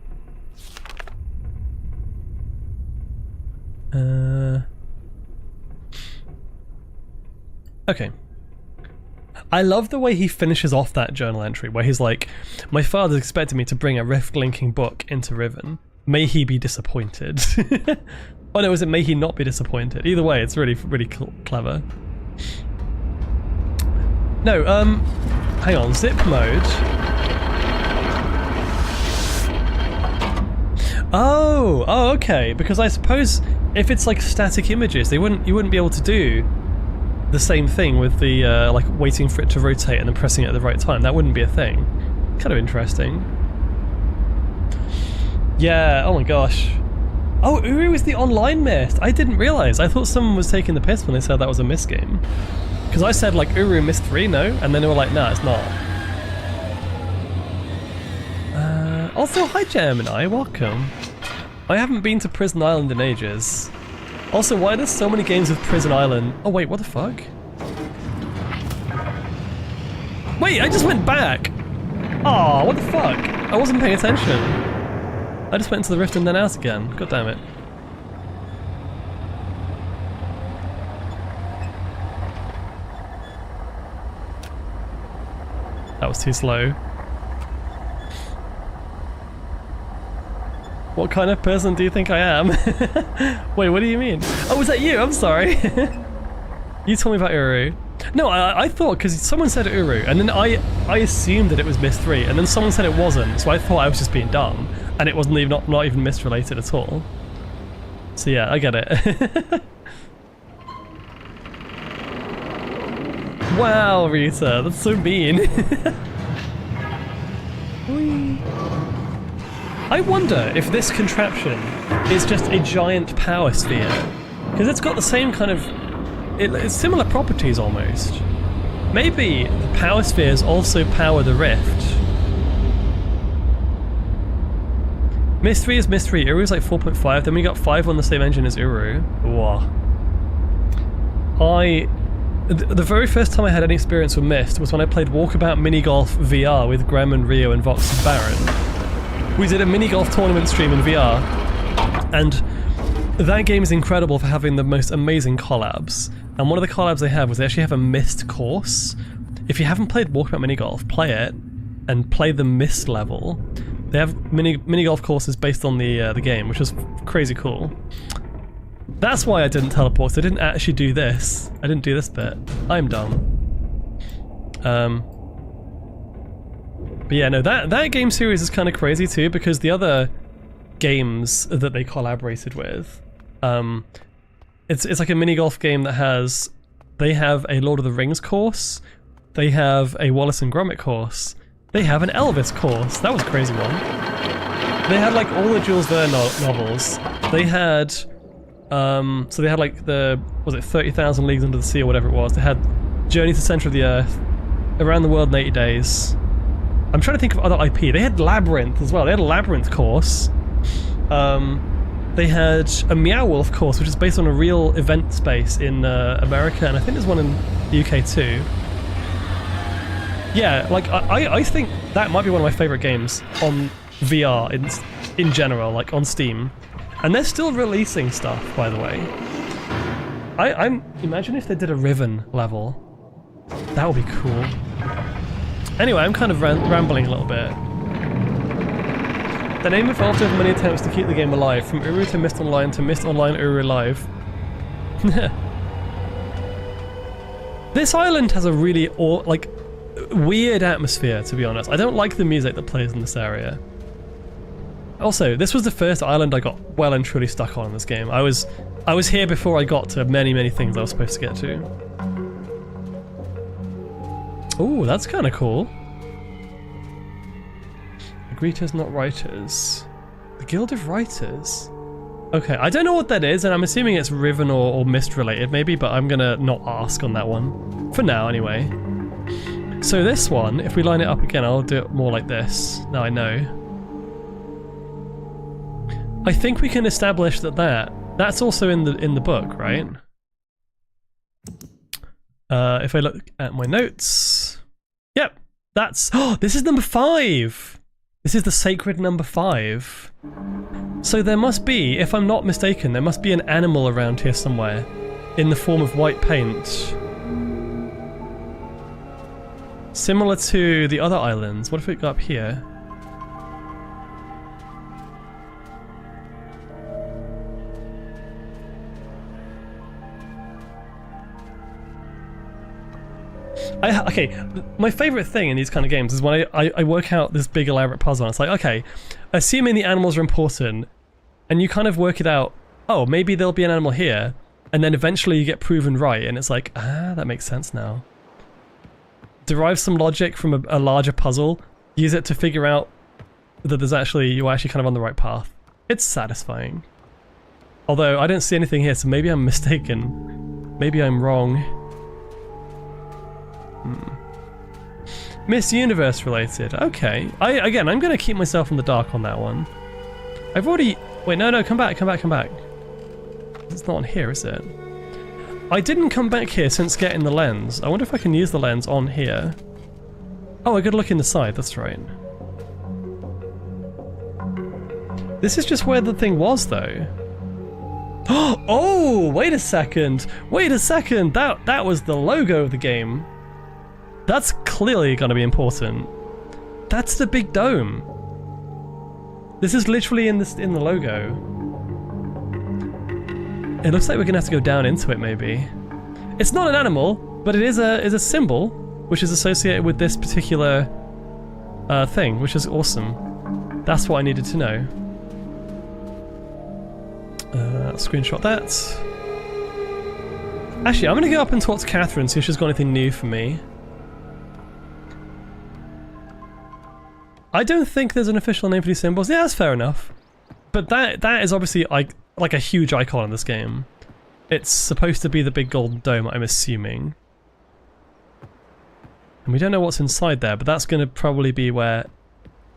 Okay. I love the way he finishes off that journal entry where he's like, my father expected me to bring a rift-linking book into Riven. May he be disappointed. Oh no, is it may he not be disappointed? Either way, it's really, really clever. No, hang on, zip mode. Oh, okay, because I suppose if it's like static images, you wouldn't be able to do the same thing with the like waiting for it to rotate and then pressing it at the right time. That wouldn't be a thing. Kind of interesting. Yeah, oh my gosh. Oh, Uru is the online Myst. I didn't realise. I thought someone was taking the piss when they said that was a Myst game. Because I said like Uru Myst 3, no? And then they were like, nah, it's not. Also, hi Gemini, welcome. I haven't been to Prison Island in ages. Also, why are there so many games with Prison Island? Oh wait, what the fuck? Wait, I just went back! Aw, what the fuck? I wasn't paying attention. I just went into the rift and then out again. God damn it. That was too slow. What kind of person do you think I am? Wait, what do you mean? Oh, was that you? I'm sorry. You told me about Uru. No, I thought, because someone said Uru, and then I assumed that it was Myst 3, and then someone said it wasn't, so I thought I was just being dumb, and it wasn't even not even Myst related at all. So yeah, I get it. Wow, Rita, that's so mean. Whee. I wonder if this contraption is just a giant power sphere, because it's got the same kind of, it's similar properties almost. Maybe the power spheres also power the rift. Myst 3 is Myst 3, Uru is like 4.5, then we got 5 on the same engine as Uru. Whoa. The very first time I had any experience with Myst was when I played Walkabout Mini Golf VR with Graham and Rio and Vox and Baron. We did a mini golf tournament stream in VR, and that game is incredible for having the most amazing collabs. And one of the collabs they have was they actually have a Myst course. If you haven't played Walkabout Mini Golf, play it, and play the Myst level. They have mini golf courses based on the game, which was crazy cool. That's why I didn't teleport, so I didn't actually do this. I didn't do this bit. I'm dumb. But yeah, no, that game series is kind of crazy too, because the other games that they collaborated with, it's like a mini golf game that has, they have a Lord of the Rings course, they have a Wallace and Gromit course, they have an Elvis course. That was a crazy one. They had like all the Jules Verne novels. They had, so they had like was it 30,000 Leagues Under the Sea or whatever it was. They had Journey to the Center of the Earth, Around the World in 80 Days. I'm trying to think of other IP. They had Labyrinth as well. They had a Labyrinth course. They had a Meow Wolf course, which is based on a real event space in America, and I think there's one in the UK too. Yeah, like I think that might be one of my favorite games on VR in general, like on Steam. And they're still releasing stuff, by the way. Imagine if they did a Riven level. That would be cool. Anyway, I'm kind of rambling a little bit. The name evolved over many attempts to keep the game alive, from Uru to Myst Online to Myst Online Uru Live. This island has a really weird atmosphere, to be honest. I don't like the music that plays in this area. Also, this was the first island I got well and truly stuck on in this game. I was here before I got to many things I was supposed to get to. Ooh, that's kind of cool. The Greeters, not writers. The Guild of Writers. Okay, I don't know what that is, and I'm assuming it's Riven or Mist related maybe, but I'm gonna not ask on that one. For now, anyway. So this one, if we line it up again, I'll do it more like this. Now I know. I think we can establish that's also in the book, right? If I look at my notes, yep, that's. Oh, this is number 5. This is the sacred number 5. So there must be, if I'm not mistaken, there must be an animal around here somewhere, in the form of white paint, similar to the other islands. What if we go up here? Okay, my favourite thing in these kind of games is when I work out this big elaborate puzzle and it's like, okay, assuming the animals are important, and you kind of work it out, oh, maybe there'll be an animal here, and then eventually you get proven right, and it's like, that makes sense now. Derive some logic from a larger puzzle, use it to figure out that you're actually kind of on the right path. It's satisfying. Although, I don't see anything here, so maybe I'm mistaken. Maybe I'm wrong. Miss Universe related. Okay. Again, I'm going to keep myself in the dark on that one. I've already... Wait, no, come back. It's not on here, is it? I didn't come back here since getting the lens. I wonder if I can use the lens on here. Oh, I gotta look in the side, that's right. This is just where the thing was, though. Oh, wait a second. That was the logo of the game. That's clearly going to be important. That's the big dome. This is literally in the logo. It looks like we're going to have to go down into it, maybe. It's not an animal, but it is a symbol, which is associated with this particular thing, which is awesome. That's what I needed to know. Screenshot that. Actually, I'm going to go up and talk to Catherine, see if she's got anything new for me. I don't think there's an official name for these symbols. Yeah, that's fair enough. But that is obviously like a huge icon in this game. It's supposed to be the big golden dome, I'm assuming. And we don't know what's inside there, but that's going to probably be where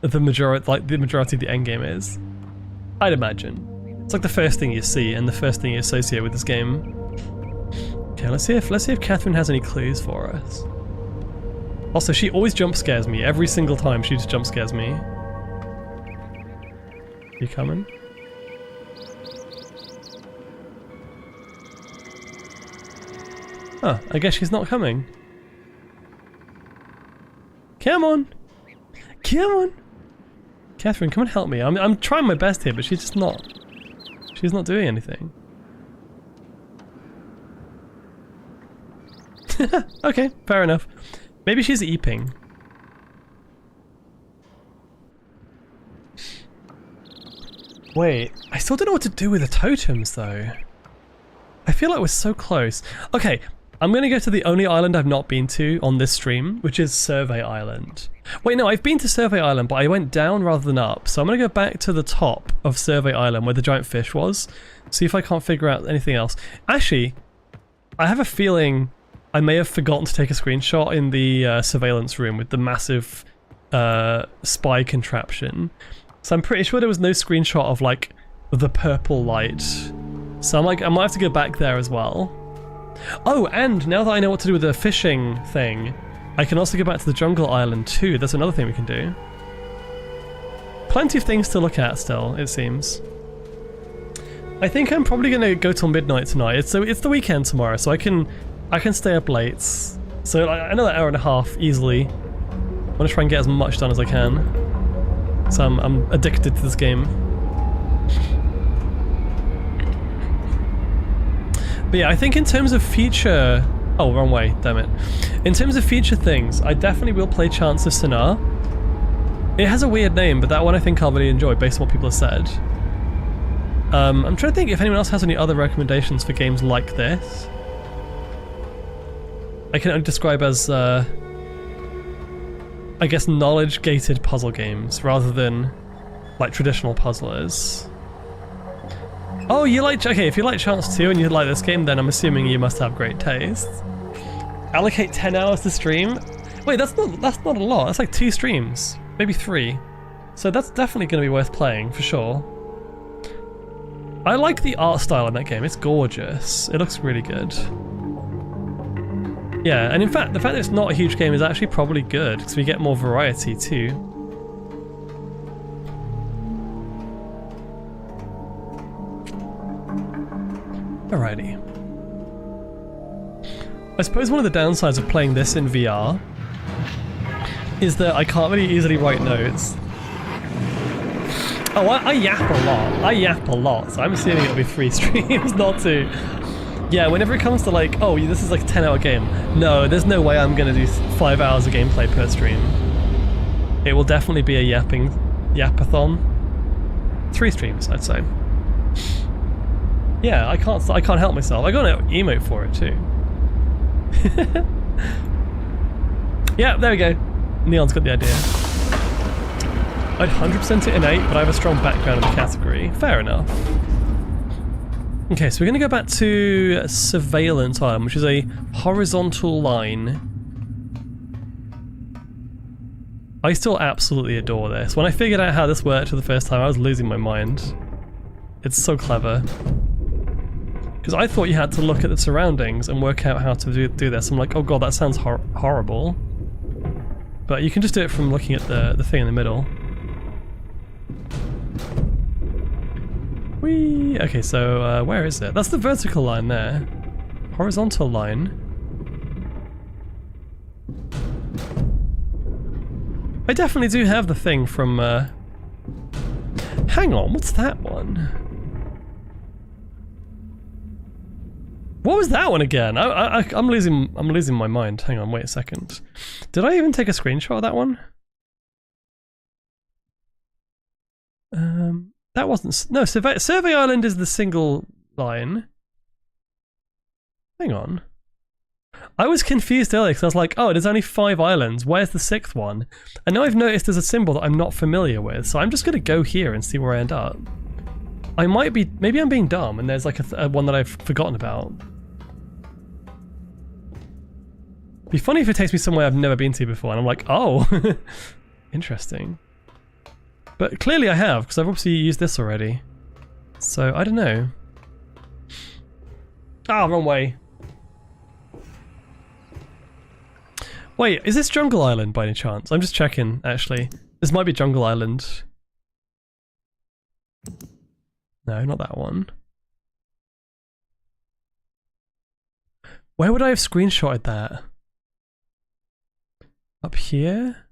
the majority of the end game is. I'd imagine. It's like the first thing you see and the first thing you associate with this game. Okay, let's see if Catherine has any clues for us. Also, she always jump scares me. Every single time she just jump scares me. You coming? Oh, I guess she's not coming. Come on! Come on! Catherine, come and help me. I'm trying my best here, but she's just not. She's not doing anything. Okay, fair enough. Maybe she's eeping. Wait, I still don't know what to do with the totems though. I feel like we're so close. Okay, I'm gonna go to the only island I've not been to on this stream, which is Survey Island. Wait, no, I've been to Survey Island, but I went down rather than up. So I'm gonna go back to the top of Survey Island where the giant fish was. See if I can't figure out anything else. Actually, I have a feeling I may have forgotten to take a screenshot in the surveillance room with the massive spy contraption. So I'm pretty sure there was no screenshot of like the purple light. So I'm like, I might have to go back there as well. Oh, and now that I know what to do with the fishing thing, I can also go back to the jungle island too. That's another thing we can do. Plenty of things to look at still, it seems. I think I'm probably gonna go till midnight tonight. It's the weekend tomorrow, so I can stay up late. So another hour and a half easily. I want to try and get as much done as I can. So I'm addicted to this game. But yeah, I think in terms of future... Oh, wrong way, damn it. In terms of future things, I definitely will play Chants of Sennaar. It has a weird name, but that one I think I'll really enjoy based on what people have said. I'm trying to think if anyone else has any other recommendations for games like this. I can only describe as, I guess, knowledge-gated puzzle games rather than like traditional puzzlers. Oh, you like... Okay, if you like Chance 2 and you like this game, then I'm assuming you must have great taste. Allocate 10 hours to stream? Wait, that's not a lot. That's like 2 streams. Maybe 3. So that's definitely going to be worth playing, for sure. I like the art style in that game. It's gorgeous. It looks really good. Yeah, and in fact, the fact that it's not a huge game is actually probably good, because we get more variety too. Alrighty. I suppose one of the downsides of playing this in VR is that I can't really easily write notes. Oh, I yap a lot. I yap a lot, so I'm assuming it'll be 3 streams, not 2. Yeah, whenever it comes to like, oh, this is like a 10-hour game. No, there's no way I'm gonna do 5 hours of gameplay per stream. It will definitely be a yapathon. 3 streams, I'd say. Yeah, I can't help myself. I got an emote for it too. Yeah, there we go. Neon's got the idea. I'd 100% it in 8, but I have a strong background in the category. Fair enough. Okay, so we're going to go back to Surveillance Island, which is a horizontal line. I still absolutely adore this. When I figured out how this worked for the first time, I was losing my mind. It's so clever. Because I thought you had to look at the surroundings and work out how to do this. I'm like, oh god, that sounds horrible. But you can just do it from looking at the thing in the middle. Whee! Okay, so where is it? That's the vertical line there. Horizontal line. I definitely do have the thing from... Hang on, what's that one? What was that one again? I'm losing my mind. Hang on, wait a second. Did I even take a screenshot of that one? That wasn't... No, Survey Island is the single line. Hang on. I was confused earlier because I was like, oh, there's only 5 islands. Where's the 6th one? And now I've noticed there's a symbol that I'm not familiar with, so I'm just going to go here and see where I end up. I might be... Maybe I'm being dumb and there's like a one that I've forgotten about. It'd be funny if it takes me somewhere I've never been to before and I'm like, oh, interesting. But clearly I have, because I've obviously used this already. So, I don't know. Ah, wrong way. Wait, is this Jungle Island by any chance? I'm just checking, actually. This might be Jungle Island. No, not that one. Where would I have screenshotted that? Up here?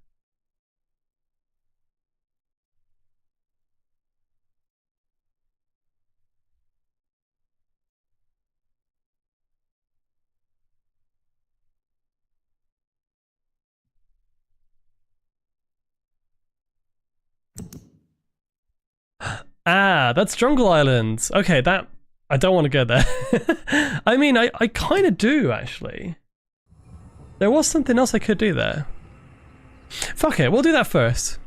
Ah, that's Jungle Island. Okay, that... I don't want to go there. I mean, I kind of do, actually. There was something else I could do there. Fuck it, we'll do that first.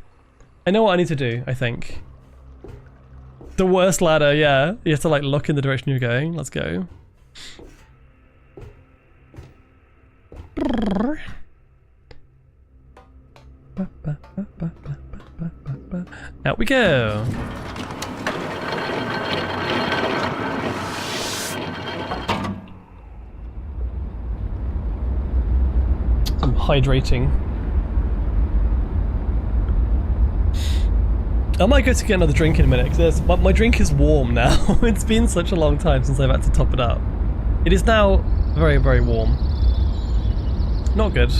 I know what I need to do, I think. The worst ladder, yeah. You have to, like, look in the direction you're going. Let's go. Out we go. I'm hydrating. I might go to get another drink in a minute because my drink is warm now. It's been such a long time since I've had to top it up. It is now very, very warm. Not good.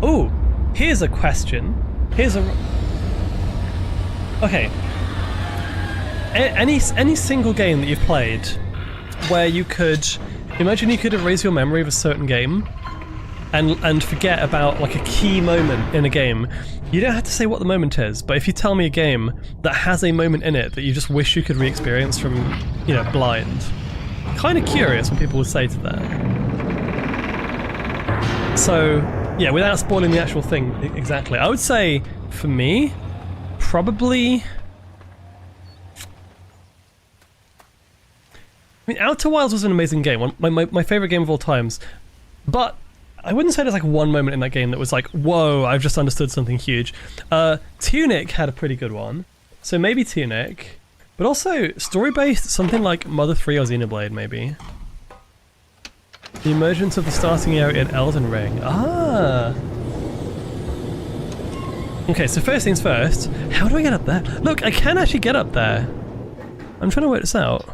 Oh, here's a question. Okay. Any single game that you've played where you could imagine you could erase your memory of a certain game and forget about like a key moment in a game. You don't have to say what the moment is, but if you tell me a game that has a moment in it that you just wish you could re-experience from, you know, blind. Kind of curious what people would say to that. So, yeah, without spoiling the actual thing exactly, I would say, for me, probably... I mean, Outer Wilds was an amazing game, my favorite game of all times, but I wouldn't say there's like one moment in that game that was like, whoa, I've just understood something huge. Tunic had a pretty good one, so maybe Tunic, but also story-based, something like Mother 3 or Xenoblade maybe. The emergence of the starting area in Elden Ring. Ah! Okay, so first things first, how do I get up there? Look, I can actually get up there. I'm trying to work this out.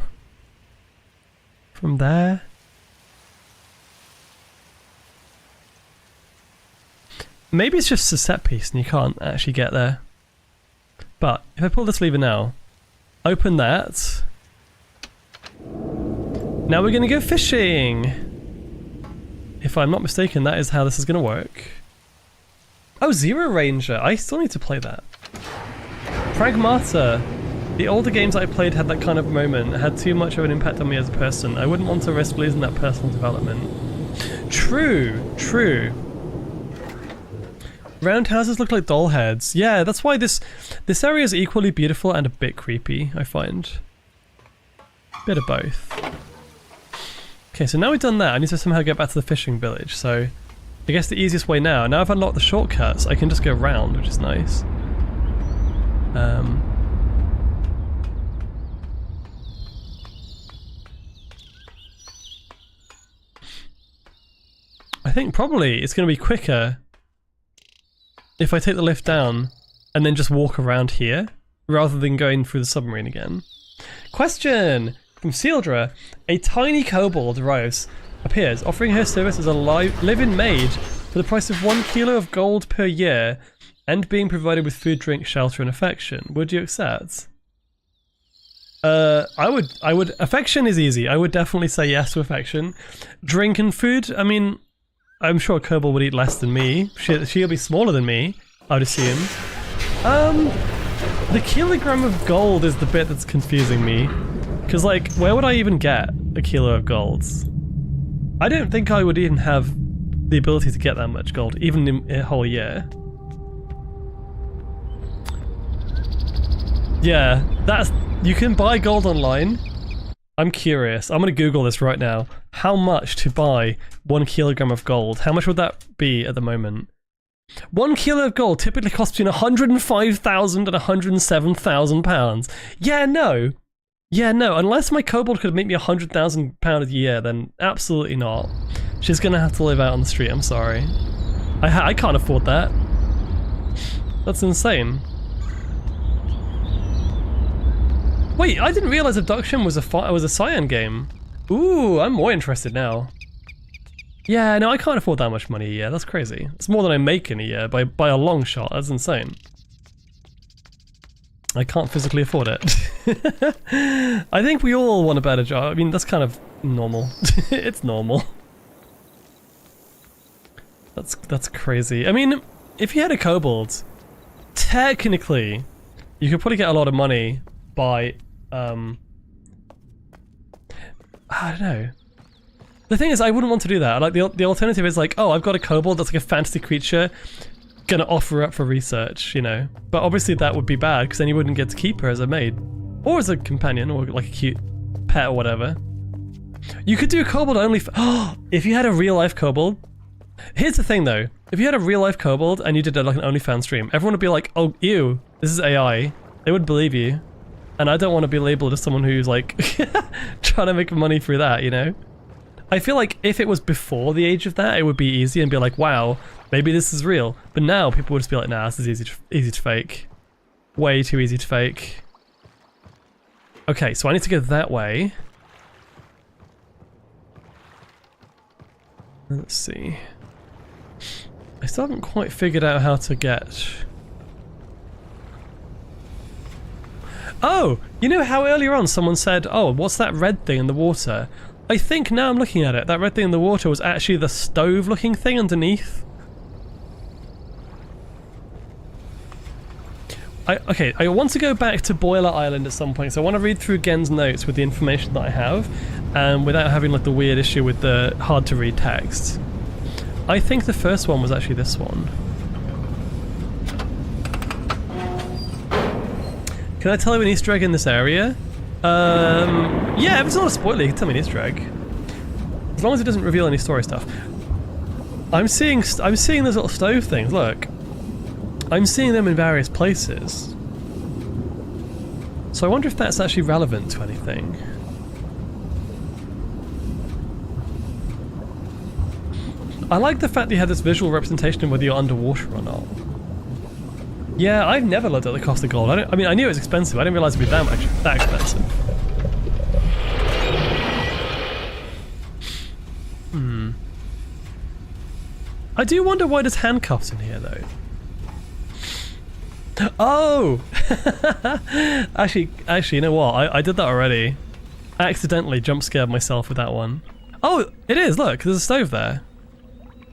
From there. Maybe it's just a set piece and you can't actually get there. But if I pull this lever now, open that. Now we're gonna go fishing. If I'm not mistaken, that is how this is gonna work. Oh, Zero Ranger. I still need to play that. Pragmata. The older games I played had that kind of moment. It had too much of an impact on me as a person. I wouldn't want to risk losing that personal development. True, true. Roundhouses look like doll heads. Yeah, that's why this area is equally beautiful and a bit creepy, I find. Bit of both. Okay, so now we've done that, I need to somehow get back to the fishing village, so I guess the easiest way now I've unlocked the shortcuts, I can just go round, which is nice. I think probably it's going to be quicker if I take the lift down and then just walk around here rather than going through the submarine again. Question from Sealdra. A tiny kobold appears, offering her service as a live-in maid for the price of 1 kilo of gold per year and being provided with food, drink, shelter and affection. Would you accept? I would. Affection is easy. I would definitely say yes to affection. Drink and food, I mean, I'm sure a kobold would eat less than me. She'll be smaller than me, I would assume. The kilogram of gold is the bit that's confusing me. Because, like, where would I even get a kilo of gold? I don't think I would even have the ability to get that much gold, even in a whole year. Yeah, you can buy gold online. I'm curious. I'm gonna Google this right now. How much to buy 1 kilogram of gold? How much would that be at the moment? 1 kilo of gold typically costs between 105,000 and 107,000 pounds. Yeah, no. Yeah, no. Unless my kobold could make me 100,000 pounds a year, then absolutely not. She's gonna have to live out on the street. I'm sorry. I can't afford that. That's insane. Wait, I didn't realize Abduction was a Cyan game. Ooh, I'm more interested now. Yeah, no, I can't afford that much money a year. That's crazy. It's more than I make in a year by a long shot. That's insane. I can't physically afford it. I think we all want a better job. I mean, that's kind of normal. It's normal. That's crazy. I mean, if you had a kobold, technically, you could probably get a lot of money by I don't know. The thing is, I wouldn't want to do that. Like the alternative is like, oh, I've got a kobold that's like a fantasy creature, gonna offer up for research, you know. But obviously that would be bad because then you wouldn't get to keep her as a maid, or as a companion, or like a cute pet or whatever. You could do a kobold only. If you had a real life kobold. Here's the thing though. If you had a real life kobold and you did like an OnlyFans stream, everyone would be like, oh, ew, this is AI. They would believe you. And I don't want to be labeled as someone who's like trying to make money through that, you know? I feel like if it was before the age of that, it would be easy and be like, wow, maybe this is real. But now people would just be like, nah, this is easy to fake. Way too easy to fake. Okay, so I need to go that way. Let's see. I still haven't quite figured out how to get... Oh! You know how earlier on someone said, oh, what's that red thing in the water? I think now I'm looking at it, that red thing in the water was actually the stove looking thing underneath. I want to go back to Boiler Island at some point, so I want to read through Gen's notes with the information that I have, without having like the weird issue with the hard to read text. I think the first one was actually this one. Can I tell you an Easter egg in this area? Yeah, if it's not a spoiler, you can tell me an Easter egg. As long as it doesn't reveal any story stuff. I'm seeing those little stove things, look. I'm seeing them in various places. So I wonder if that's actually relevant to anything. I like the fact that you had this visual representation of whether you're underwater or not. Yeah, I've never looked at the cost of gold. I mean, I knew it was expensive. I didn't realize it'd be that expensive. I do wonder why there's handcuffs in here, though. Oh! actually, you know what? I did that already. I accidentally jump scared myself with that one. Oh, it is. Look, there's a stove there.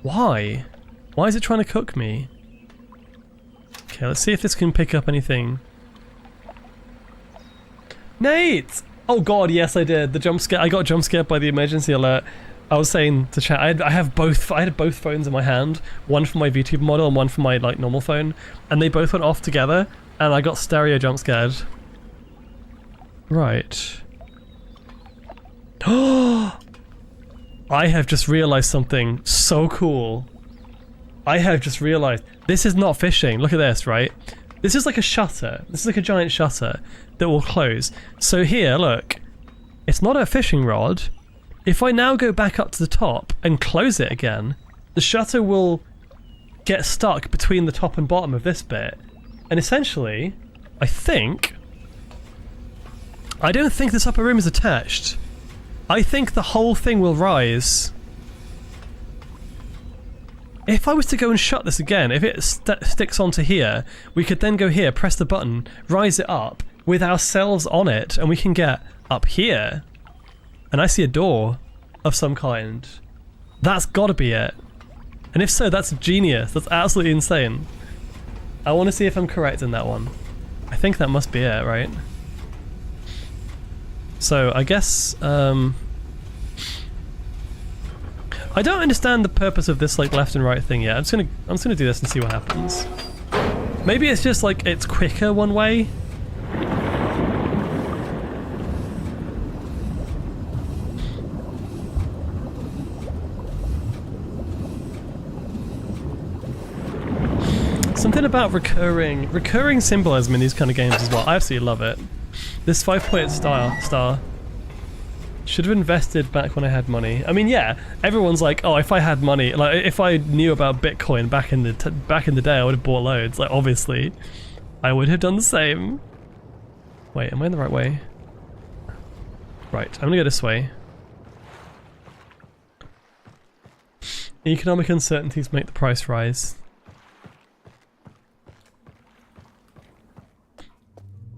Why? Why is it trying to cook me? Okay, let's see if this can pick up anything. Nate! Oh god, yes I did. The jump scare. I got jump scared by the emergency alert. I was saying to chat, I had both phones in my hand, one for my VTuber model and one for my like normal phone, and they both went off together, and I got stereo jump scared. Right. Oh! I have just realized something so cool. I have just realized this is not fishing. Look at this, right? This is like a shutter. This is like a giant shutter that will close. So here, look, it's not a fishing rod. If I now go back up to the top and close it again, the shutter will get stuck between the top and bottom of this bit. And essentially, I don't think this upper room is attached. I think the whole thing will rise. If I was to go and shut this again, if it sticks onto here, we could then go here, press the button, rise it up with ourselves on it, and we can get up here. And I see a door of some kind. That's gotta be it. And if so, that's genius. That's absolutely insane. I want to see if I'm correct in that one. I think that must be it, right? So I guess I don't understand the purpose of this like left and right thing yet. I'm just gonna do this and see what happens. Maybe it's just like it's quicker one way. Something about recurring symbolism in these kind of games as well. I absolutely love it. This 5-pointed star. Should have invested back when I had money. I mean, yeah, everyone's like, oh, if I had money, like if I knew about Bitcoin back in the day, I would have bought loads. Like, obviously, I would have done the same. Wait, am I in the right way? Right, I'm gonna go this way. Economic uncertainties make the price rise.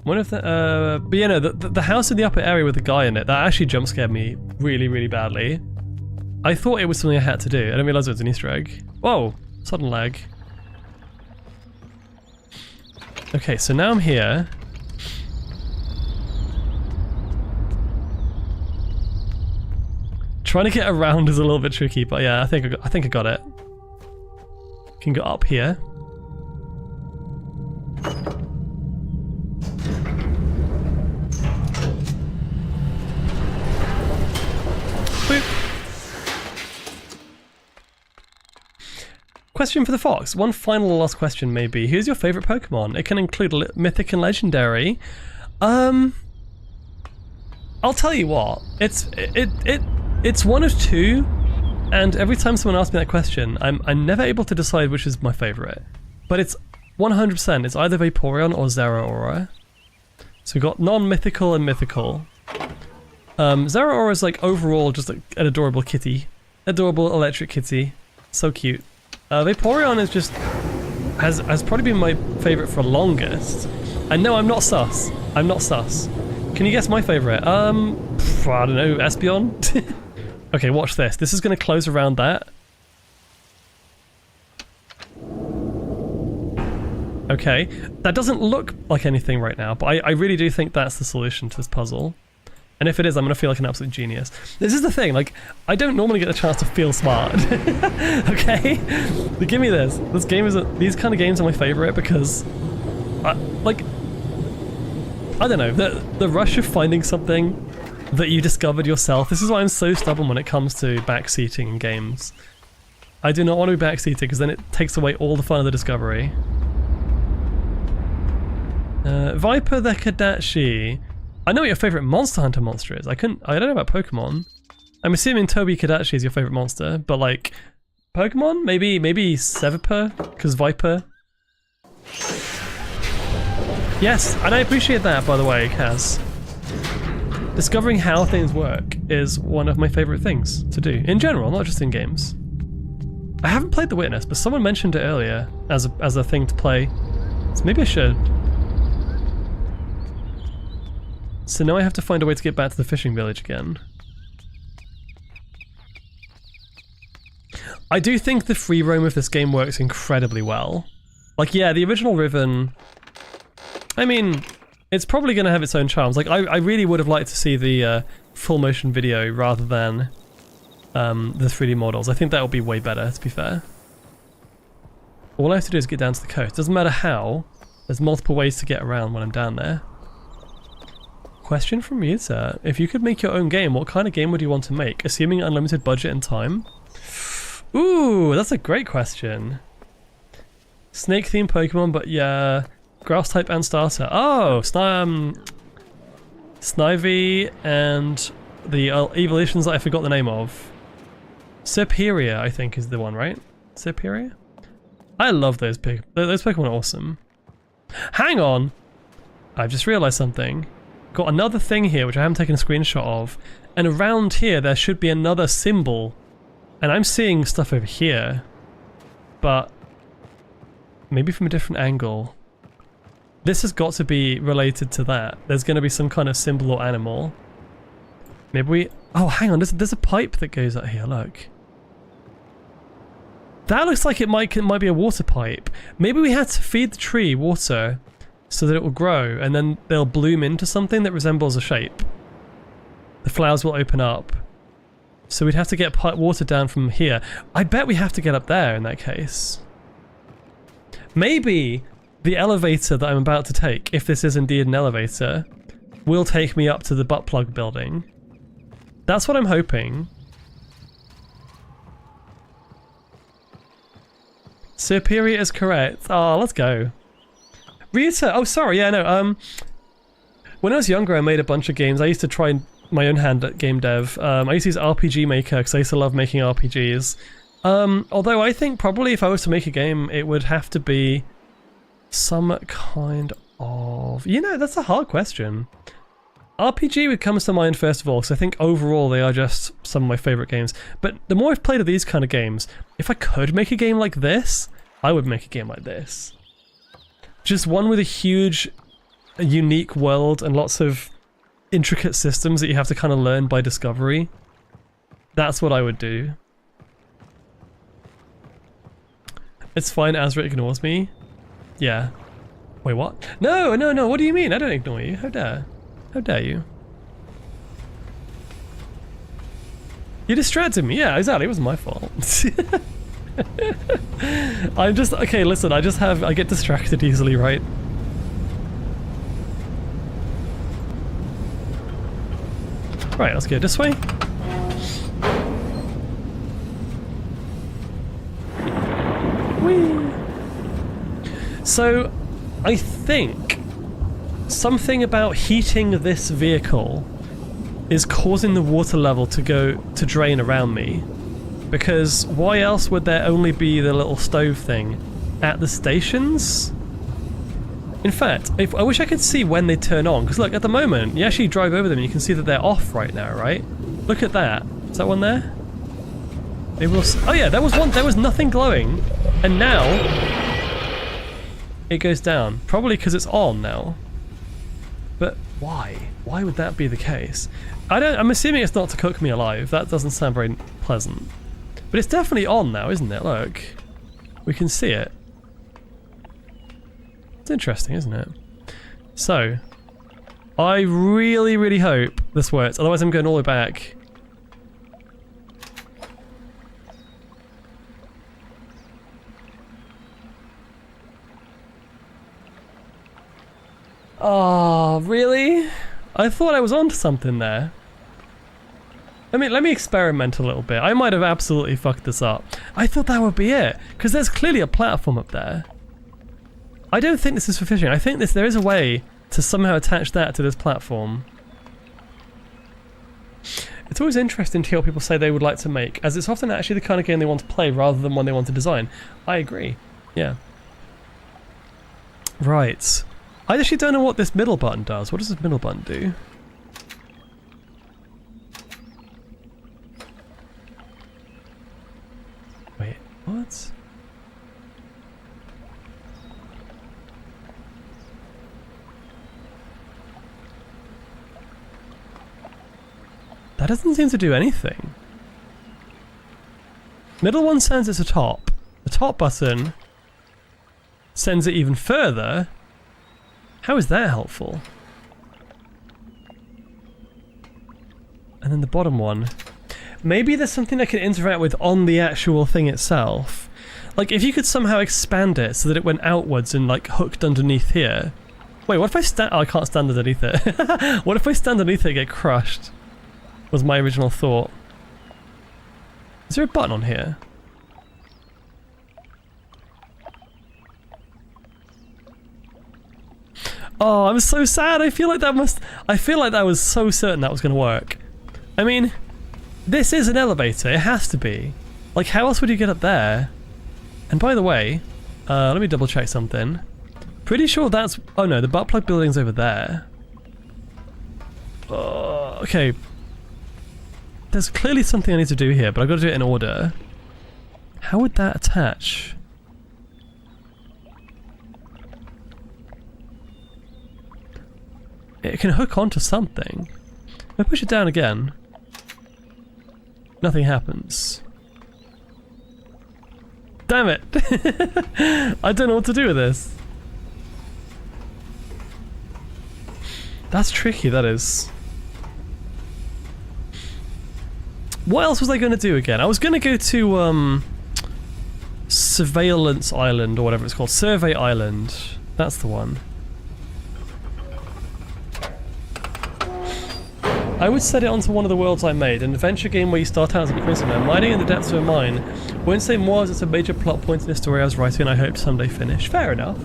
One of the, but you know, the house in the upper area with the guy in it, that actually jump scared me really, really badly. I thought it was something I had to do. I didn't realize it was an Easter egg. Whoa, sudden lag. Okay, so now I'm here. Trying to get around is a little bit tricky, but yeah, I think I got it. Can go up here. Question for the Fox. One final last question maybe. Who's your favorite Pokemon? It can include mythic and legendary. I'll tell you what. It's one of two, and every time someone asks me that question, I'm never able to decide which is my favorite. But it's 100%. It's either Vaporeon or Zeraora. So we've got non-mythical and mythical. Zeraora is like overall just like an adorable kitty. Adorable electric kitty. So cute. Vaporeon is just has probably been my favorite for longest. And no, I'm not sus. I'm not sus. Can you guess my favorite? I don't know, Espeon? Okay, watch this. This is going to close around that. Okay, that doesn't look like anything right now, but I really do think that's the solution to this puzzle. And if it is, I'm gonna feel like an absolute genius. This is the thing, like, I don't normally get the chance to feel smart. Okay? But give me this. This game is these kind of games are my favorite because, like, I don't know, the rush of finding something that you discovered yourself. This is why I'm so stubborn when it comes to backseating in games. I do not want to be backseated because then it takes away all the fun of the discovery. Viper the Kadachi. I know what your favorite Monster Hunter monster is. I don't know about Pokemon. I'm assuming Toby Kadachi is your favorite monster, but like Pokemon? Maybe Seviper? Because Viper. Yes, and I appreciate that, by the way, Kaz. Discovering how things work is one of my favorite things to do, in general, not just in games. I haven't played The Witness, but someone mentioned it earlier as a thing to play, so maybe I should. So now I have to find a way to get back to the fishing village again. I do think the free roam of this game works incredibly well. Like, yeah, the original Riven, I mean, it's probably going to have its own charms. Like, I really would have liked to see the full motion video rather than the 3D models. I think that would be way better, to be fair. All I have to do is get down to the coast. Doesn't matter how, there's multiple ways to get around when I'm down there. Question from you, sir. If you could make your own game, what kind of game would you want to make? Assuming unlimited budget and time? Ooh, that's a great question. Snake themed Pokemon, but yeah, grass type and starter. Oh, Snivy and the evolutions that I forgot the name of. Superior, I think, is the one, right? Superior? I love those Pokemon are awesome. Hang on! I've just realized something. Got another thing here which I haven't taken a screenshot of, and around here there should be another symbol, and I'm seeing stuff over here, but maybe from a different angle. This has got to be related to that. There's going to be some kind of symbol or animal. Maybe we... Oh, hang on, there's a pipe that goes out here, look. That looks like it might be a water pipe. Maybe we had to feed the tree water so that it will grow, and then they'll bloom into something that resembles a shape. The flowers will open up. So we'd have to get water down from here. I bet we have to get up there in that case. Maybe the elevator that I'm about to take, if this is indeed an elevator, will take me up to the butt plug building. That's what I'm hoping. Superior is correct. Oh, let's go. Ryuta, oh sorry, yeah, no, when I was younger I made a bunch of games. I used to try my own hand at game dev. I used to use RPG Maker because I used to love making RPGs. Although I think probably if I was to make a game it would have to be some kind of... You know, that's a hard question. RPG would come to mind first of all, because I think overall they are just some of my favourite games. But the more I've played of these kind of games, if I could make a game like this, I would make a game like this. Just one with a huge, unique world and lots of intricate systems that you have to kind of learn by discovery. That's what I would do. It's fine, Azra ignores me. Yeah. Wait, what? No, no, no, what do you mean? I don't ignore you. How dare? How dare you? You distracted me. Yeah, exactly. It wasn't my fault. I'm just... Okay, listen, I get distracted easily, right? Right, let's go this way. Whee! So, I think something about heating this vehicle is causing the water level to drain around me. Because why else would there only be the little stove thing at the stations? In fact, I wish I could see when they turn on, because look, at the moment, you actually drive over them and you can see that they're off right now, right? Look at that. Is that one there? It was... Oh yeah, there was one, there was nothing glowing, and now it goes down. Probably because it's on now. But why? Why would that be the case? I'm assuming it's not to cook me alive. That doesn't sound very pleasant. But it's definitely on now, isn't it? Look. We can see it. It's interesting, isn't it? So, I really, really hope this works. Otherwise I'm going all the way back. Oh, really? I thought I was onto something there. Let me experiment a little bit. I might have absolutely fucked this up. I thought that would be it, because there's clearly a platform up there. I don't think this is for fishing. I think there is a way to somehow attach that to this platform. It's always interesting to hear what people say they would like to make, as it's often actually the kind of game they want to play rather than one they want to design. I agree. Yeah. Right. I actually don't know what this middle button does. What does this middle button do? Wait, what? That doesn't seem to do anything. Middle one sends it to top. The top button sends it even further. How is that helpful? And then the bottom one. Maybe there's something I can interact with on the actual thing itself. Like if you could somehow expand it so that it went outwards and like hooked underneath here. Wait, what if I stand? Oh, I can't stand underneath it. What if I stand underneath it and get crushed? Was my original thought. Is there a button on here? Oh, I'm so sad. I feel like that was so certain that was going to work. I mean, this is an elevator. It has to be. Like, how else would you get up there? And by the way, let me double check something. Pretty sure that's... Oh no, the butt plug building's over there. Okay. There's clearly something I need to do here, but I've got to do it in order. How would that attach? It can hook onto something. If I push it down again, nothing happens. Damn it! I don't know what to do with this. That's tricky, that is. What else was I going to do again? I was going to go to Surveillance Island, or whatever it's called. Survey Island. That's the one. I would set it onto one of the worlds I made, an adventure game where you start out as a prisoner, mining in the depths of a mine. Won't say more as it's a major plot point in the story I was writing and I hope to someday finish. Fair enough.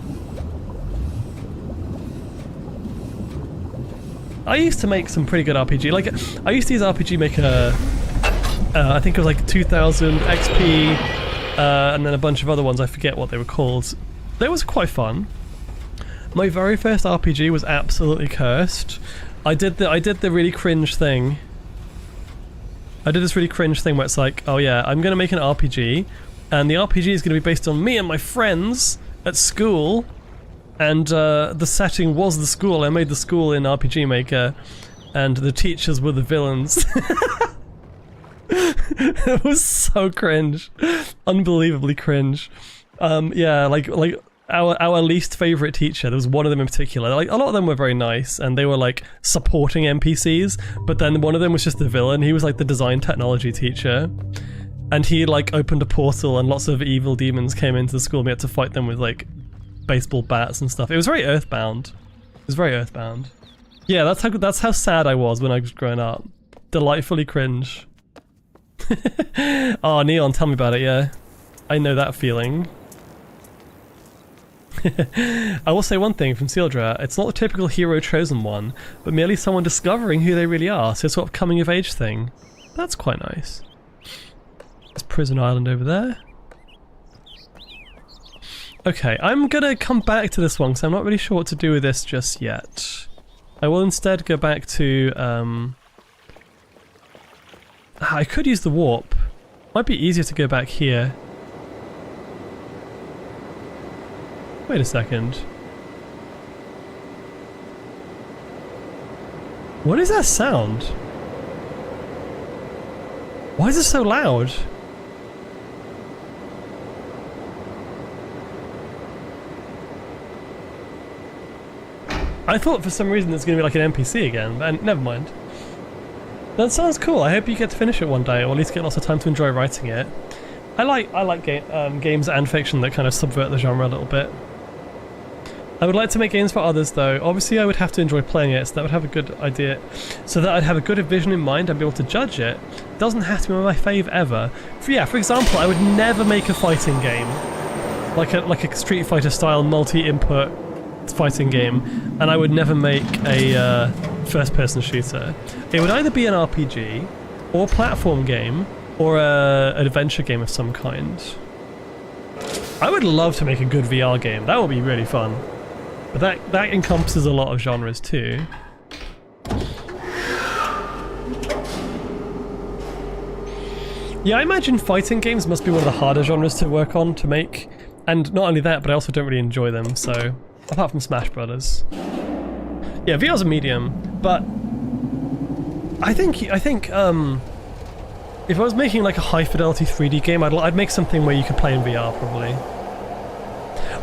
I used to make some pretty good RPG. Like, I used to use RPG Maker, I think it was like 2000 XP, and then a bunch of other ones, I forget what they were called. They was quite fun. My very first RPG was absolutely cursed. I did the really cringe thing. I did this really cringe thing where it's like, oh yeah, I'm gonna make an RPG, and the RPG is gonna be based on me and my friends at school, and the setting was the school. I made the school in RPG Maker, and the teachers were the villains. It was so cringe, unbelievably cringe. Yeah, like our least favorite teacher, there was one of them in particular. Like, a lot of them were very nice and they were like supporting NPCs, but then one of them was just the villain. He was like the design technology teacher, and he like opened a portal and lots of evil demons came into the school and we had to fight them with like baseball bats and stuff. It was very Earthbound. It was very Earthbound. Yeah, that's how sad I was when I was growing up. Delightfully cringe. Oh, Neon, tell me about it. Yeah, I know that feeling. I will say one thing from Sealdra, it's not the typical hero chosen one, but merely someone discovering who they really are, so sort of coming of age thing. That's quite nice. There's Prison Island over there. Okay, I'm gonna come back to this one because I'm not really sure what to do with this just yet. I will instead go back to, I could use the warp. Might be easier to go back here. Wait a second. What is that sound? Why is it so loud? I thought for some reason it's going to be like an NPC again, but never mind. That sounds cool. I hope you get to finish it one day, or at least get lots of time to enjoy writing it. I like games and fiction that kind of subvert the genre a little bit. I would like to make games for others though. Obviously I would have to enjoy playing it, so that would have a good idea. So that I'd have a good vision in mind and be able to judge it. Doesn't have to be my fave ever. For example, I would never make a fighting game. Like a Street Fighter style multi-input fighting game. And I would never make a first-person shooter. It would either be an RPG, or a platform game, or an adventure game of some kind. I would love to make a good VR game. That would be really fun. But that encompasses a lot of genres too. Yeah, I imagine fighting games must be one of the harder genres to work on, to make. And not only that, but I also don't really enjoy them, so... Apart from Smash Brothers. Yeah, VR's a medium, but... I think if I was making like a high-fidelity 3D game, I'd make something where you could play in VR, probably.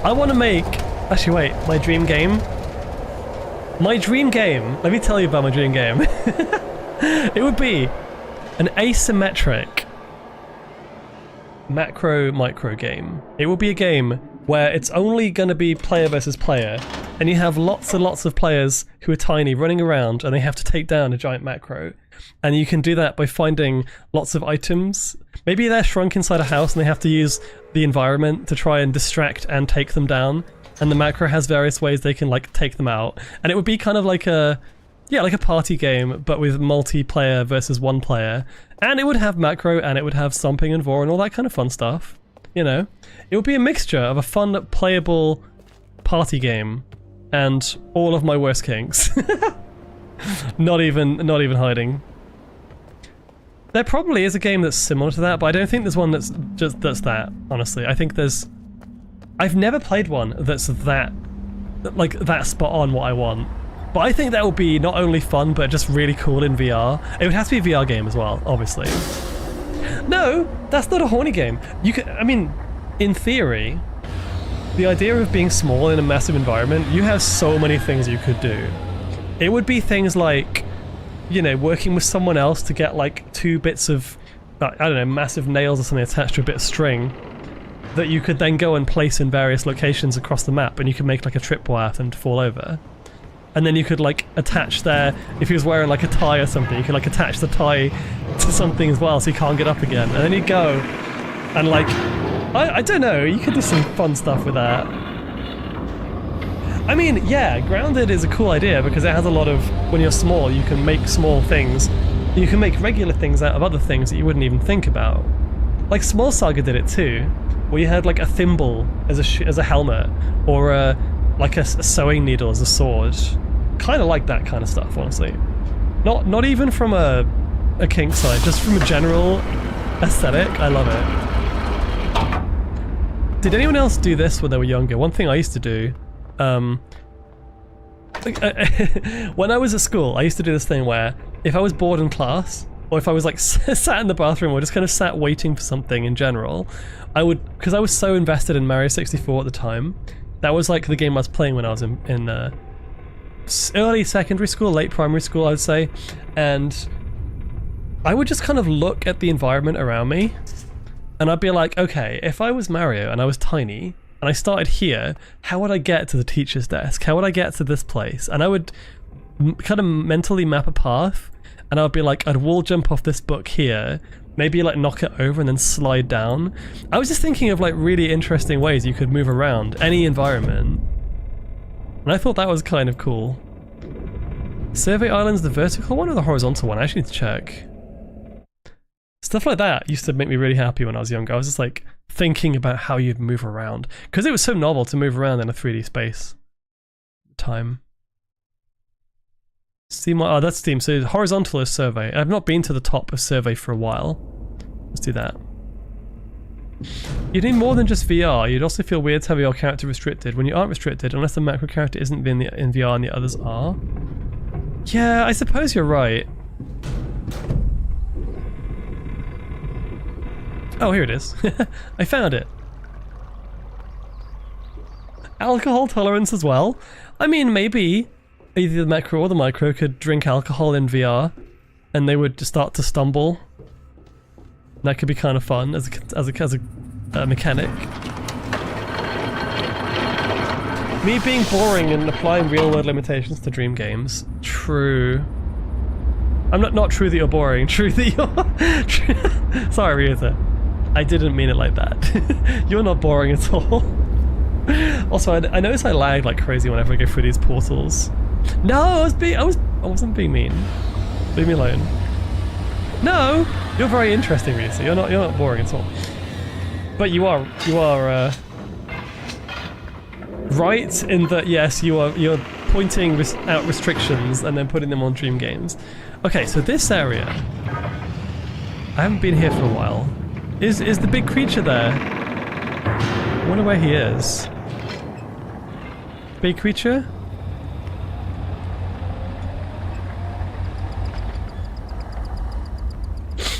I want to make... Actually, wait, my dream game? My dream game, let me tell you about my dream game. It would be an asymmetric macro-micro game. It will be a game where it's only going to be player versus player, and you have lots and lots of players who are tiny running around and they have to take down a giant macro. And you can do that by finding lots of items. Maybe they're shrunk inside a house and they have to use the environment to try and distract and take them down. And the macro has various ways they can like take them out. And it would be kind of like a party game, but with multiplayer versus one player. And it would have macro, and it would have stomping and vor and all that kind of fun stuff. You know, it would be a mixture of a fun, playable party game and all of my worst kinks. Not even hiding. There probably is a game that's similar to that, but I don't think there's one that's that. Honestly, I think there's. I've never played one that's that spot on what I want. But I think that would be not only fun, but just really cool in VR. It would have to be a VR game as well, obviously. No, that's not a horny game. You could, I mean, in theory, the idea of being small in a massive environment, you have so many things you could do. It would be things like, you know, working with someone else to get like 2 bits of, I don't know, massive nails or something attached to a bit of string that you could then go and place in various locations across the map, and you could make like a tripwire for them to fall over. And then you could like attach if he was wearing like a tie or something, you could like attach the tie to something as well so he can't get up again. And then you go and like, I don't know, you could do some fun stuff with that. I mean, yeah, grounded is a cool idea because it has a lot of, when you're small, you can make small things. You can make regular things out of other things that you wouldn't even think about. Like Small Saga did it too, where you had like a thimble as a helmet, or like a sewing needle as a sword. Kind of like that kind of stuff, honestly. Not even from a kink side, just from a general aesthetic. I love it. Did anyone else do this when they were younger? One thing I used to do, when I was at school, I used to do this thing where if I was bored in class, or if I was like sat in the bathroom or just kind of sat waiting for something in general, I would, because I was so invested in Mario 64 at the time, that was like the game I was playing when I was in early secondary school, late primary school, I would say, and I would just kind of look at the environment around me, and I'd be like, okay, if I was Mario and I was tiny, and I started here, how would I get to the teacher's desk? How would I get to this place? And I would kind of mentally map a path, and I'd be like, I'd wall jump off this book here, maybe like knock it over and then slide down. I was just thinking of like really interesting ways you could move around any environment. And I thought that was kind of cool. Survey Islands, the vertical one or the horizontal one? I actually need to check. Stuff like that used to make me really happy when I was younger. I was just like thinking about how you'd move around. Because it was so novel to move around in a 3D space. Time. Steam, oh, that's Steam. So horizontal is Survey. I've not been to the top of Survey for a while. Let's do that. You need more than just VR. You'd also feel weird to have your character restricted when you aren't restricted, unless the macro character isn't in VR and the others are. Yeah, I suppose you're right. Oh, here it is. I found it. Alcohol tolerance as well. I mean, maybe either the macro or the micro could drink alcohol in VR, and they would start to stumble. That could be kind of fun as a mechanic. Me being boring and applying real-world limitations to dream games. True. I'm not true that you're boring. True that you're... Sorry, Ryuta. I didn't mean it like that. You're not boring at all. Also, I notice I lag like crazy whenever I go through these portals. No, I wasn't being mean. Leave me alone. No, you're very interesting, Ryuta. You're not boring at all. But you are right in that yes, you're pointing out restrictions and then putting them on dream games. Okay, so this area, I haven't been here for a while. Is the big creature there? I wonder where he is. Big creature?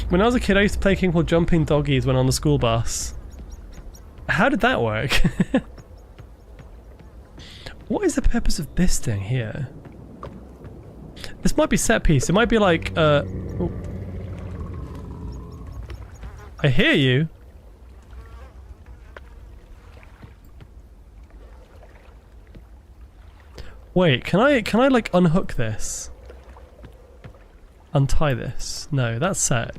When I was a kid, I used to play a game called Jumping Doggies when on the school bus. How did that work? What is the purpose of this thing here? This might be set piece. It might be like, oh. I hear you. Wait, can I like unhook this? Untie this? No, that's set.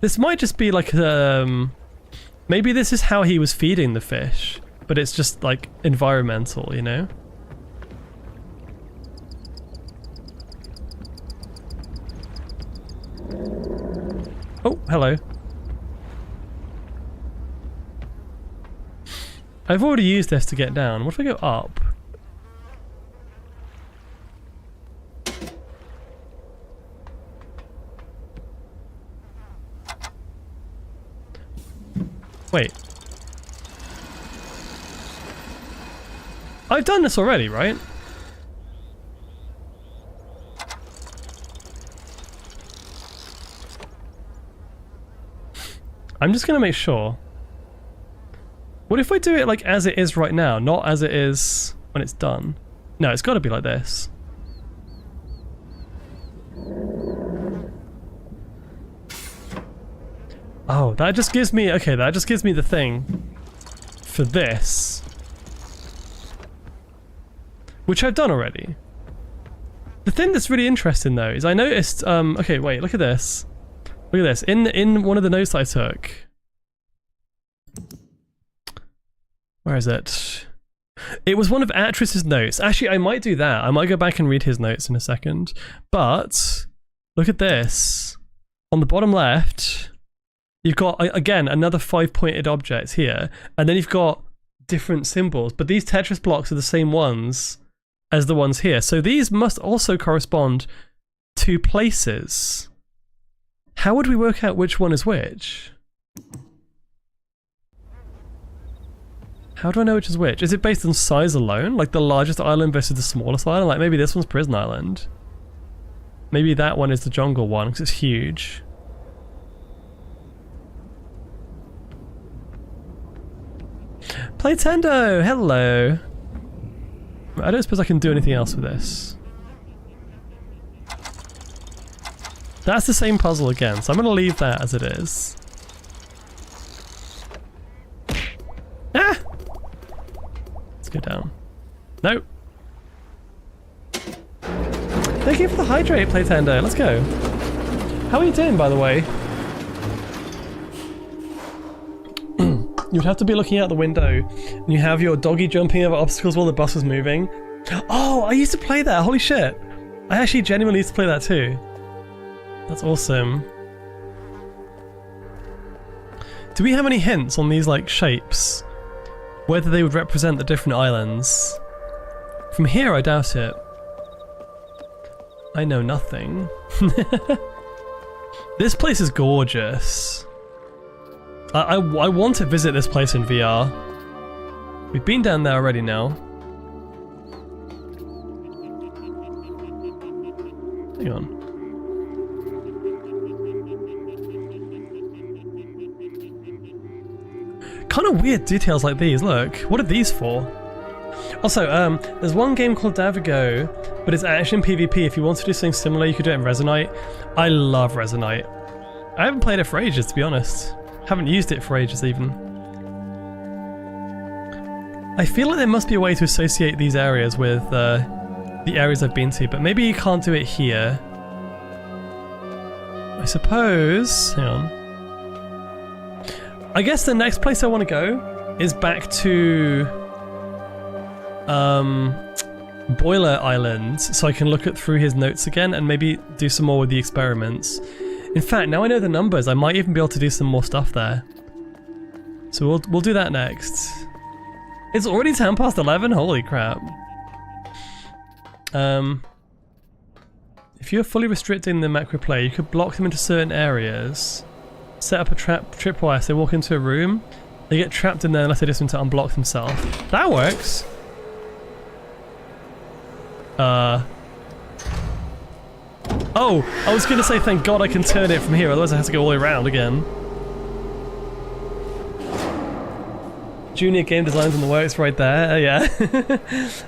This might just be like maybe this is how he was feeding the fish, but it's just like environmental, you know? Oh, hello. I've already used this to get down. What if I go up? Wait. I've done this already, right? I'm just gonna make sure. What if I do it like as it is right now, not as it is when it's done? No, it's gotta be like this. Oh, that just gives me, okay, that just gives me the thing for this. Which I've done already. The thing that's really interesting though is I noticed, okay, wait, look at this. Look at this, in one of the notes I took. Where is it? It was one of Atris's notes. Actually, I might do that. I might go back and read his notes in a second. But, look at this. On the bottom left, you've got, again, another 5-pointed object here. And then you've got different symbols. But these Tetris blocks are the same ones as the ones here. So these must also correspond to places. How would we work out which one is which? How do I know which is which? Is it based on size alone? Like the largest island versus the smallest island? Like maybe this one's Prison Island. Maybe that one is the jungle one because it's huge. Playtendo! Hello! I don't suppose I can do anything else with this. That's the same puzzle again, so I'm gonna leave that as it is. Ah! Let's go down. No. Thank you for the hydrate, Playtendo. Let's go. How are you doing, by the way? You'd have to be looking out the window, and you have your doggy jumping over obstacles while the bus was moving. Oh, I used to play that. Holy shit. I actually genuinely used to play that too. That's awesome. Do we have any hints on these like shapes? Whether they would represent the different islands? From here, I doubt it. I know nothing. This place is gorgeous. I want to visit this place in VR. We've been down there already now. Hang on. Kind of weird details like these, look. What are these for? Also, there's one game called Davigo, but it's action PvP. If you want to do something similar, you could do it in Resonite. I love Resonite. I haven't played it for ages, to be honest. Haven't used it for ages, even. I feel like there must be a way to associate these areas with the areas I've been to, but maybe you can't do it here. I suppose... hang on. I guess the next place I want to go is back to... Boiler Island, so I can look through his notes again and maybe do some more with the experiments. In fact, now I know the numbers, I might even be able to do some more stuff there. So we'll do that next. It's already 10 past 11? Holy crap. If you're fully restricting the macro player, you could block them into certain areas. Set up a tripwire so they walk into a room. They get trapped in there unless they just want to unblock themselves. That works! Oh! I was gonna say thank God I can turn it from here, otherwise I have to go all the way around again. Junior game design's in the works right there, yeah.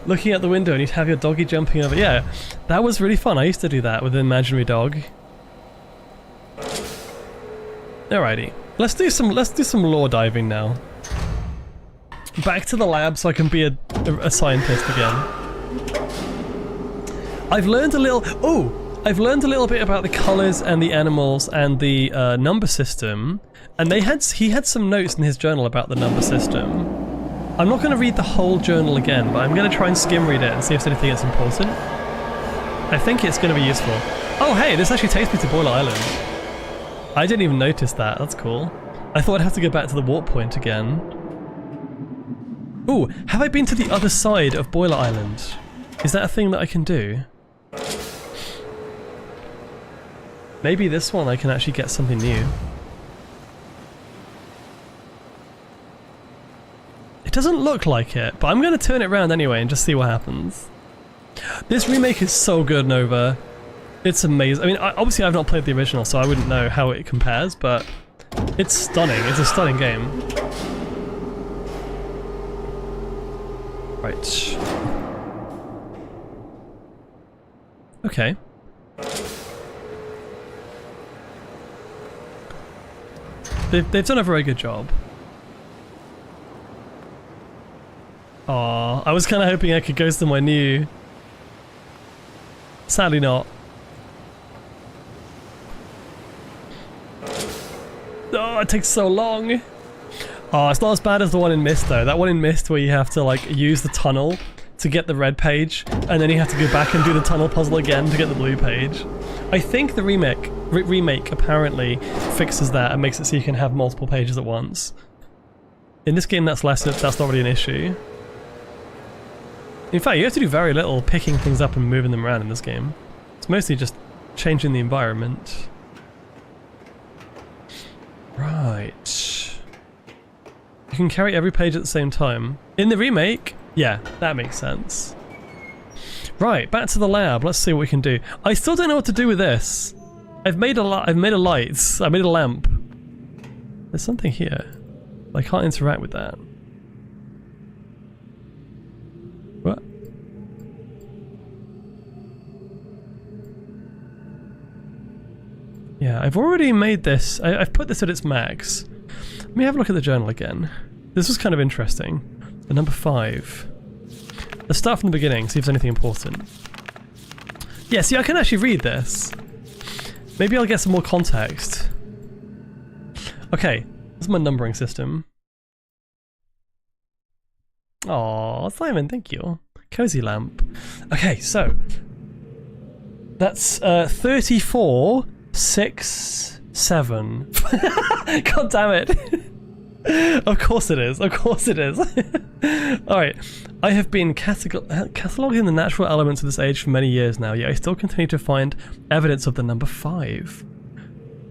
Looking out the window and you'd have your doggy jumping over. Yeah, that was really fun. I used to do that with an imaginary dog. Alrighty, let's do some lore diving now. Back to the lab so I can be a scientist again. I've learned a little bit about the colours and the animals and the number system. And he had some notes in his journal about the number system. I'm not going to read the whole journal again, but I'm going to try and skim read it and see if there's anything that's important. I think it's going to be useful. Oh hey, this actually takes me to Boiler Island. I didn't even notice that, that's cool. I thought I'd have to go back to the warp point again. Ooh, have I been to the other side of Boiler Island? Is that a thing that I can do? Maybe this one I can actually get something new. It doesn't look like it, but I'm going to turn it around anyway and just see what happens. This remake is so good, Nova. It's amazing. I mean, obviously I've not played the original, so I wouldn't know how it compares, but it's stunning. It's a stunning game. Right. Okay. They've done a very good job. Aw, I was kind of hoping I could go somewhere new. Sadly not. Oh, it takes so long. Oh, it's not as bad as the one in Myst though. That one in Myst where you have to like use the tunnel to get the red page, and then you have to go back and do the tunnel puzzle again to get the blue page. I think the remake apparently fixes that and makes it so you can have multiple pages at once. In this game that's not really an issue. In fact, you have to do very little picking things up and moving them around in this game. It's mostly just changing the environment. Right. You can carry every page at the same time. In the remake, yeah, that makes sense. Right, back to the lab. Let's see what we can do. I still don't know what to do with this. I've made a light. I made a lamp. There's something here. I can't interact with that. What? Yeah, I've already made this. I've put this at its max. Let me have a look at the journal again. This was kind of interesting. The number 5. Let's start from the beginning, see if there's anything important. Yeah, see, I can actually read this. Maybe I'll get some more context. Okay, this is my numbering system. Aw, Simon, thank you. Cozy lamp. Okay, so that's 34, 6, 7. God damn it. Of course it is. Of course it is. Alright. I have been cataloguing the natural elements of this age for many years now, yet I still continue to find evidence of the number 5.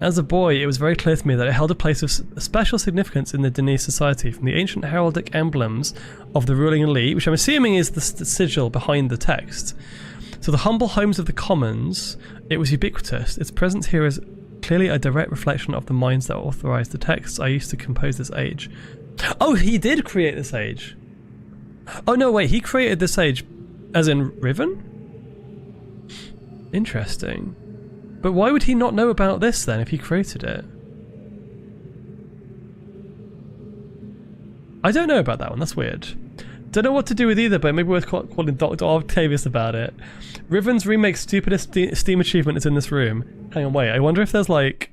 As a boy, it was very clear to me that it held a place of special significance in the Denise society, from the ancient heraldic emblems of the ruling elite, which I'm assuming is the sigil behind the text, to the humble homes of the commons. It was ubiquitous. Its presence here is clearly a direct reflection of the minds that authorized the texts I used to compose this age. Oh, he did create this age. Oh no, wait, he created this age as in Riven? Interesting. But why would he not know about this then if he created it? I don't know about that one, that's weird. Don't know what to do with either, but maybe worth calling Dr. Octavius about it. Riven's remake stupidest Steam achievement is in this room. Hang on, wait. I wonder if there's like...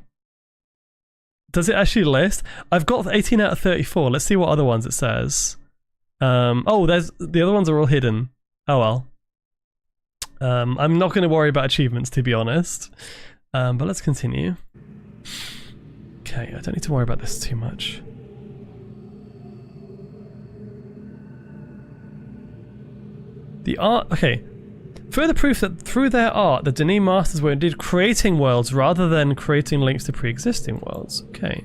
Does it actually list? I've got 18 out of 34. Let's see what other ones it says. Oh, there's the other ones are all hidden. Oh well. I'm not going to worry about achievements, to be honest. But let's continue. Okay, I don't need to worry about this too much. The art... Okay. Further proof that through their art, the Denis masters were indeed creating worlds rather than creating links to pre-existing worlds. Okay.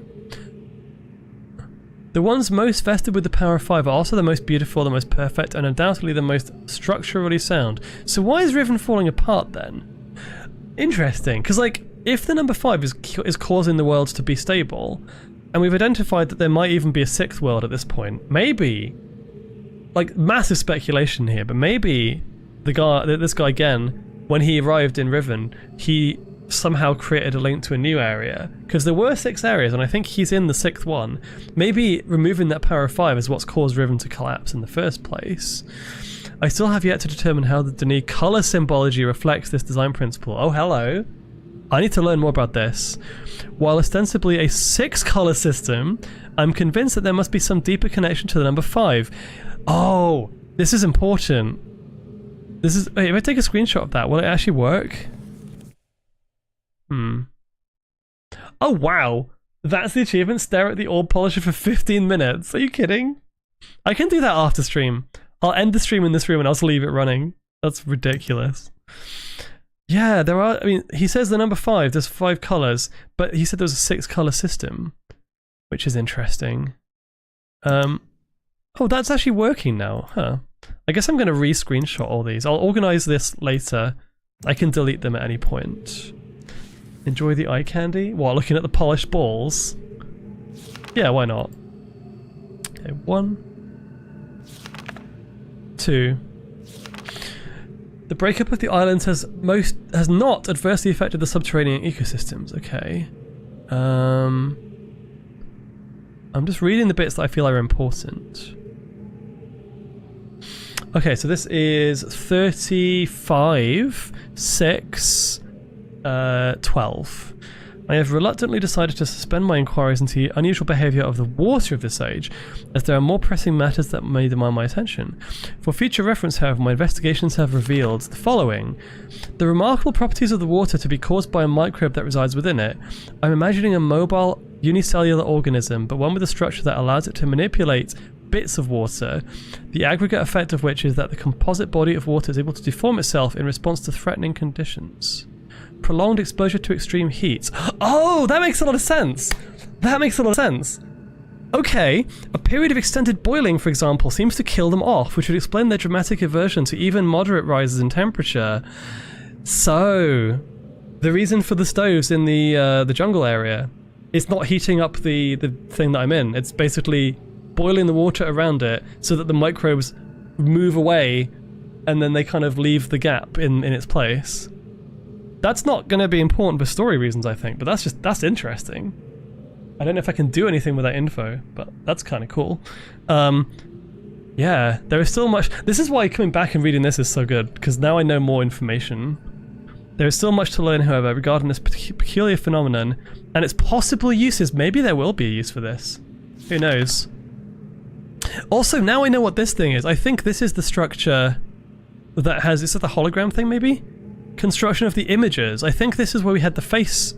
The ones most vested with the power of 5 are also the most beautiful, the most perfect, and undoubtedly the most structurally sound. So why is Riven falling apart then? Interesting, because like, if the number 5 is causing the worlds to be stable, and we've identified that there might even be a 6th world at this point, maybe, like massive speculation here, but maybe this guy again, when he arrived in Riven, he somehow created a link to a new area, because there were 6 areas and I think he's in the 6th one. Maybe removing that power of 5 is what's caused Riven to collapse in the first place. I still have yet to determine how the Denis color symbology reflects this design principle. Oh hello, I need to learn more about this. While ostensibly a 6 color system, I'm convinced that there must be some deeper connection to the number 5. Oh, this is important. This is... Wait, if I take a screenshot of that, will it actually work? Oh wow! That's the achievement, stare at the orb polisher for 15 minutes. Are you kidding? I can do that after stream. I'll end the stream in this room and I'll just leave it running. That's ridiculous. Yeah, there are... I mean, he says the number 5, there's 5 colours, but he said there was a 6 colour system, which is interesting. Oh, that's actually working now, huh? I guess I'm going to re-screenshot all these. I'll organise this later. I can delete them at any point. Enjoy the eye candy? What, looking at the polished balls? Yeah, why not? Okay, 1, 2. The breakup of the islands has not adversely affected the subterranean ecosystems. Okay. I'm just reading the bits that I feel are important. Okay, so this is 35, 6, 12. I have reluctantly decided to suspend my inquiries into the unusual behaviour of the water of this age, as there are more pressing matters that may demand my attention. For future reference, however, my investigations have revealed the following. The remarkable properties of the water to be caused by a microbe that resides within it. I'm imagining a mobile, unicellular organism, but one with a structure that allows it to manipulate bits of water, the aggregate effect of which is that the composite body of water is able to deform itself in response to threatening conditions. Prolonged exposure to extreme heat. Oh, that makes a lot of sense. That makes a lot of sense. Okay, a period of extended boiling, for example, seems to kill them off, which would explain their dramatic aversion to even moderate rises in temperature. So, the reason for the stoves in the jungle area is not heating up the thing that I'm in. It's basically boiling the water around it so that the microbes move away and then they kind of leave the gap in its place. That's not going to be important for story reasons, I think, but that's interesting. I don't know if I can do anything with that info, but that's kind of cool. Yeah, there is still much... This is why coming back and reading this is so good, because now I know more information. There is still much to learn, however, regarding this peculiar phenomenon, and its possible uses. Maybe there will be a use for this. Who knows? Also, now I know what this thing is. I think this is the structure that has... Is it the hologram thing, maybe? Construction of the images. I think this is where we had the face.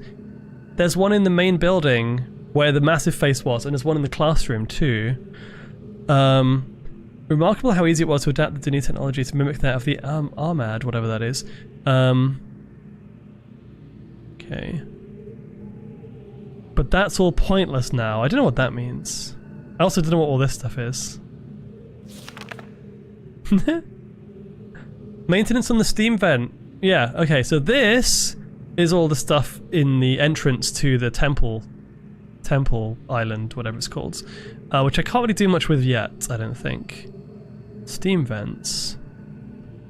There's one in the main building where the massive face was, and there's one in the classroom too. Remarkable how easy it was to adapt the Denis technology to mimic that of the Armad, whatever that is. Okay. But that's all pointless now. I don't know what that means. I also don't know what all this stuff is. Maintenance on the steam vent. Yeah, okay, so this is all the stuff in the entrance to the temple island, whatever it's called, which I can't really do much with yet, I don't think. Steam vents.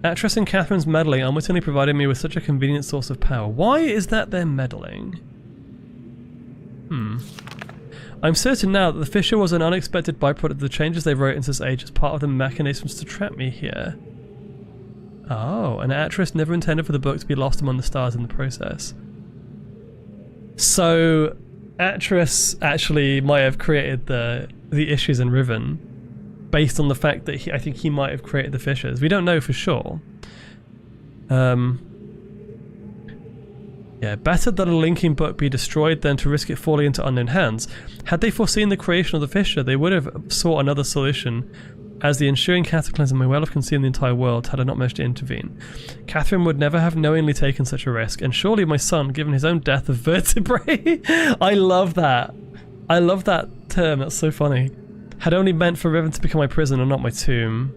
Actress and Catherine's meddling unwittingly provided me with such a convenient source of power. Why is that they're meddling? I'm certain now that the fissure was an unexpected byproduct of the changes they wrote into this age as part of the mechanisms to trap me here. Oh, an actress never intended for the book to be lost among the stars in the process. So, actress actually might have created the issues in Riven based on the fact that I think he might have created the fissures. We don't know for sure. Yeah, better that a linking book be destroyed than to risk it falling into unknown hands. Had they foreseen the creation of the fissure, they would have sought another solution, as the ensuing cataclysm may well have consumed the entire world had I not managed to intervene. Catherine would never have knowingly taken such a risk, and surely my son, given his own death of vertebrae... I love that. I love that term, that's so funny. Had only meant for Riven to become my prison and not my tomb.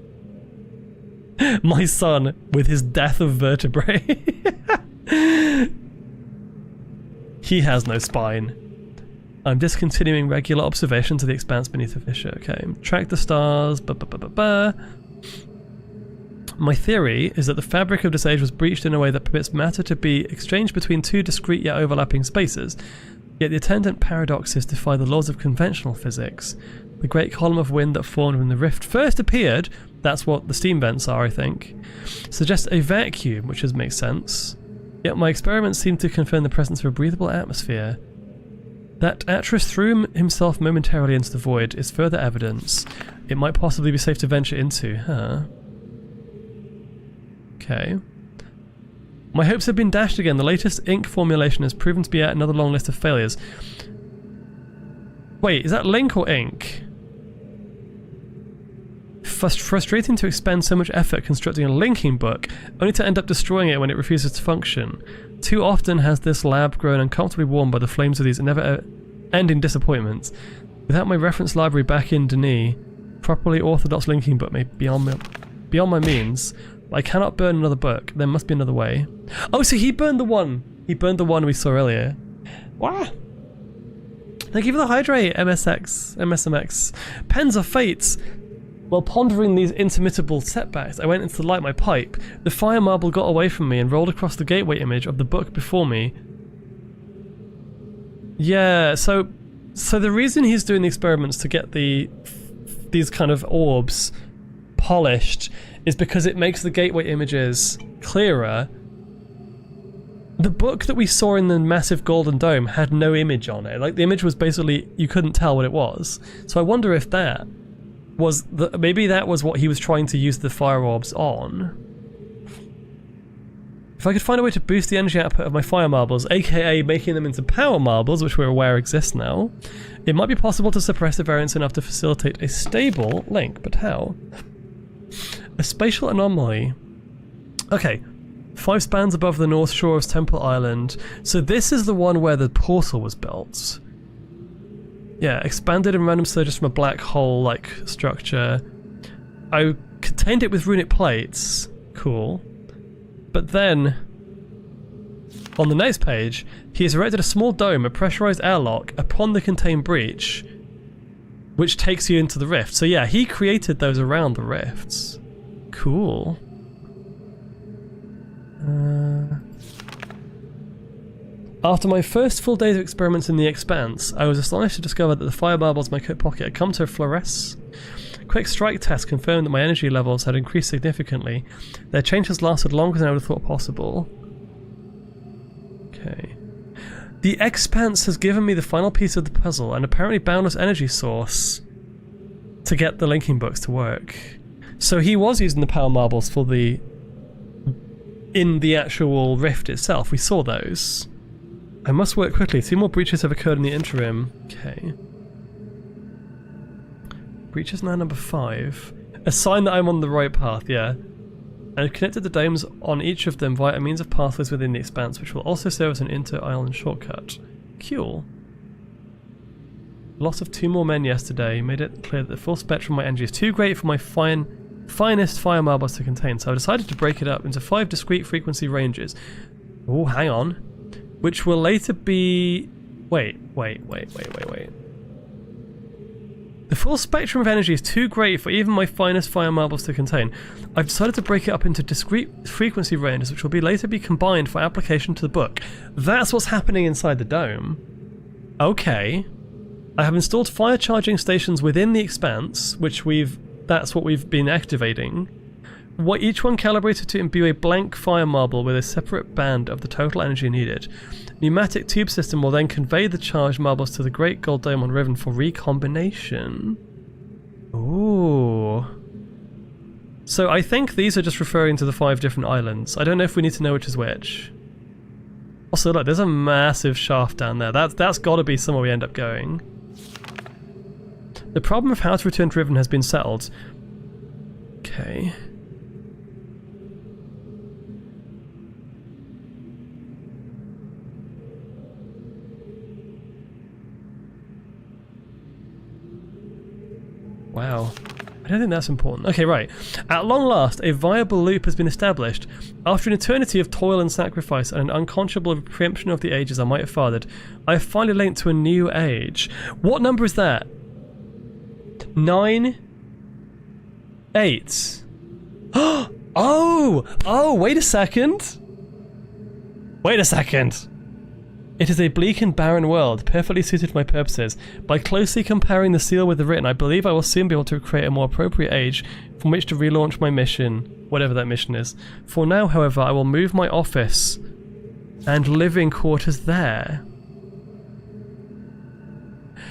My son, with his death of vertebrae. He has no spine. I'm discontinuing regular observations of the expanse beneath the fissure. Okay, track the stars. My theory is that the fabric of this age was breached in a way that permits matter to be exchanged between two discrete yet overlapping spaces. Yet the attendant paradoxes defy the laws of conventional physics. The great column of wind that formed when the rift first appeared, that's what the steam vents are, I think, suggests a vacuum, which does make sense. Yet my experiments seem to confirm the presence of a breathable atmosphere. That Atreus threw himself momentarily into the void is further evidence. It might possibly be safe to venture into, huh? Okay. My hopes have been dashed again. The latest ink formulation has proven to be yet another long list of failures. Wait, is that link or ink? Frustrating to expend so much effort constructing a linking book, only to end up destroying it when it refuses to function. Too often has this lab grown uncomfortably warmed by the flames of these never-ending disappointments. Without my reference library back in Denis, properly orthodox linking book may be beyond my means. I cannot burn another book. There must be another way. Oh, so he burned the one. He burned the one we saw earlier. Wow. Thank you for the hydrate, MSMX. Pens of Fates. While pondering these intermittable setbacks, I went in to light my pipe. The fire marble got away from me and rolled across the gateway image of the book before me. Yeah, so the reason he's doing the experiments to get these kind of orbs polished is because it makes the gateway images clearer. The book that we saw in the massive golden dome had no image on it. Like, the image was basically, you couldn't tell what it was. So I wonder if that was maybe that was what he was trying to use the fire orbs on. If I could find a way to boost the energy output of my fire marbles, aka making them into power marbles, which we're aware exist now, it might be possible to suppress the variance enough to facilitate a stable link. But how? A spatial anomaly. Okay, 5 spans above the north shore of Temple Island. So this is the one where the portal was built. Yeah, expanded in random surges from a black hole-like structure. I contained it with runic plates. Cool. But then, on the next page, he has erected a small dome, a pressurized airlock, upon the contained breach, which takes you into the rift. So yeah, he created those around the rifts. Cool. After my first full days of experiments in the Expanse, I was astonished to discover that the fire marbles in my coat pocket had come to fluoresce. Quick strike tests confirmed that my energy levels had increased significantly. Their change has lasted longer than I would have thought possible. Okay. The Expanse has given me the final piece of the puzzle, an apparently boundless energy source to get the linking books to work. So he was using the power marbles for in the actual rift itself. We saw those. I must work quickly. 2 more breaches have occurred in the interim. Okay. Breach is now number 5. A sign that I'm on the right path, yeah. I've connected the domes on each of them via a means of pathways within the Expanse, which will also serve as an inter-island shortcut. Cool. Loss of 2 more men yesterday made it clear that the full spectrum of my energy is too great for my finest fire marbles to contain, so I decided to break it up into 5 discrete frequency ranges. Oh, hang on. Which will later be... Wait. The full spectrum of energy is too great for even my finest fire marbles to contain. I've decided to break it up into discrete frequency ranges, which will later be combined for application to the book. That's what's happening inside the dome. Okay. I have installed fire charging stations within the expanse, which that's what we've been activating. Each one calibrated to imbue a blank fire marble with a separate band of the total energy needed. Pneumatic tube system will then convey the charged marbles to the Great Gold Dome on Riven for recombination. Ooh. So I think these are just referring to the 5 different islands. I don't know if we need to know which is which. Also, look, there's a massive shaft down there. That's got to be somewhere we end up going. The problem of how to return to Riven has been settled. Okay. Wow. I don't think that's important. Okay, right. At long last, a viable loop has been established. After an eternity of toil and sacrifice and an unconscionable preemption of the ages I might have fathered, I have finally linked to a new age. What number is that? 9? 8. Oh, wait a second. Wait a second. It is a bleak and barren world, perfectly suited to my purposes. By closely comparing the seal with the written, I believe I will soon be able to create a more appropriate age from which to relaunch my mission, whatever that mission is. For now, however, I will move my office and living quarters there.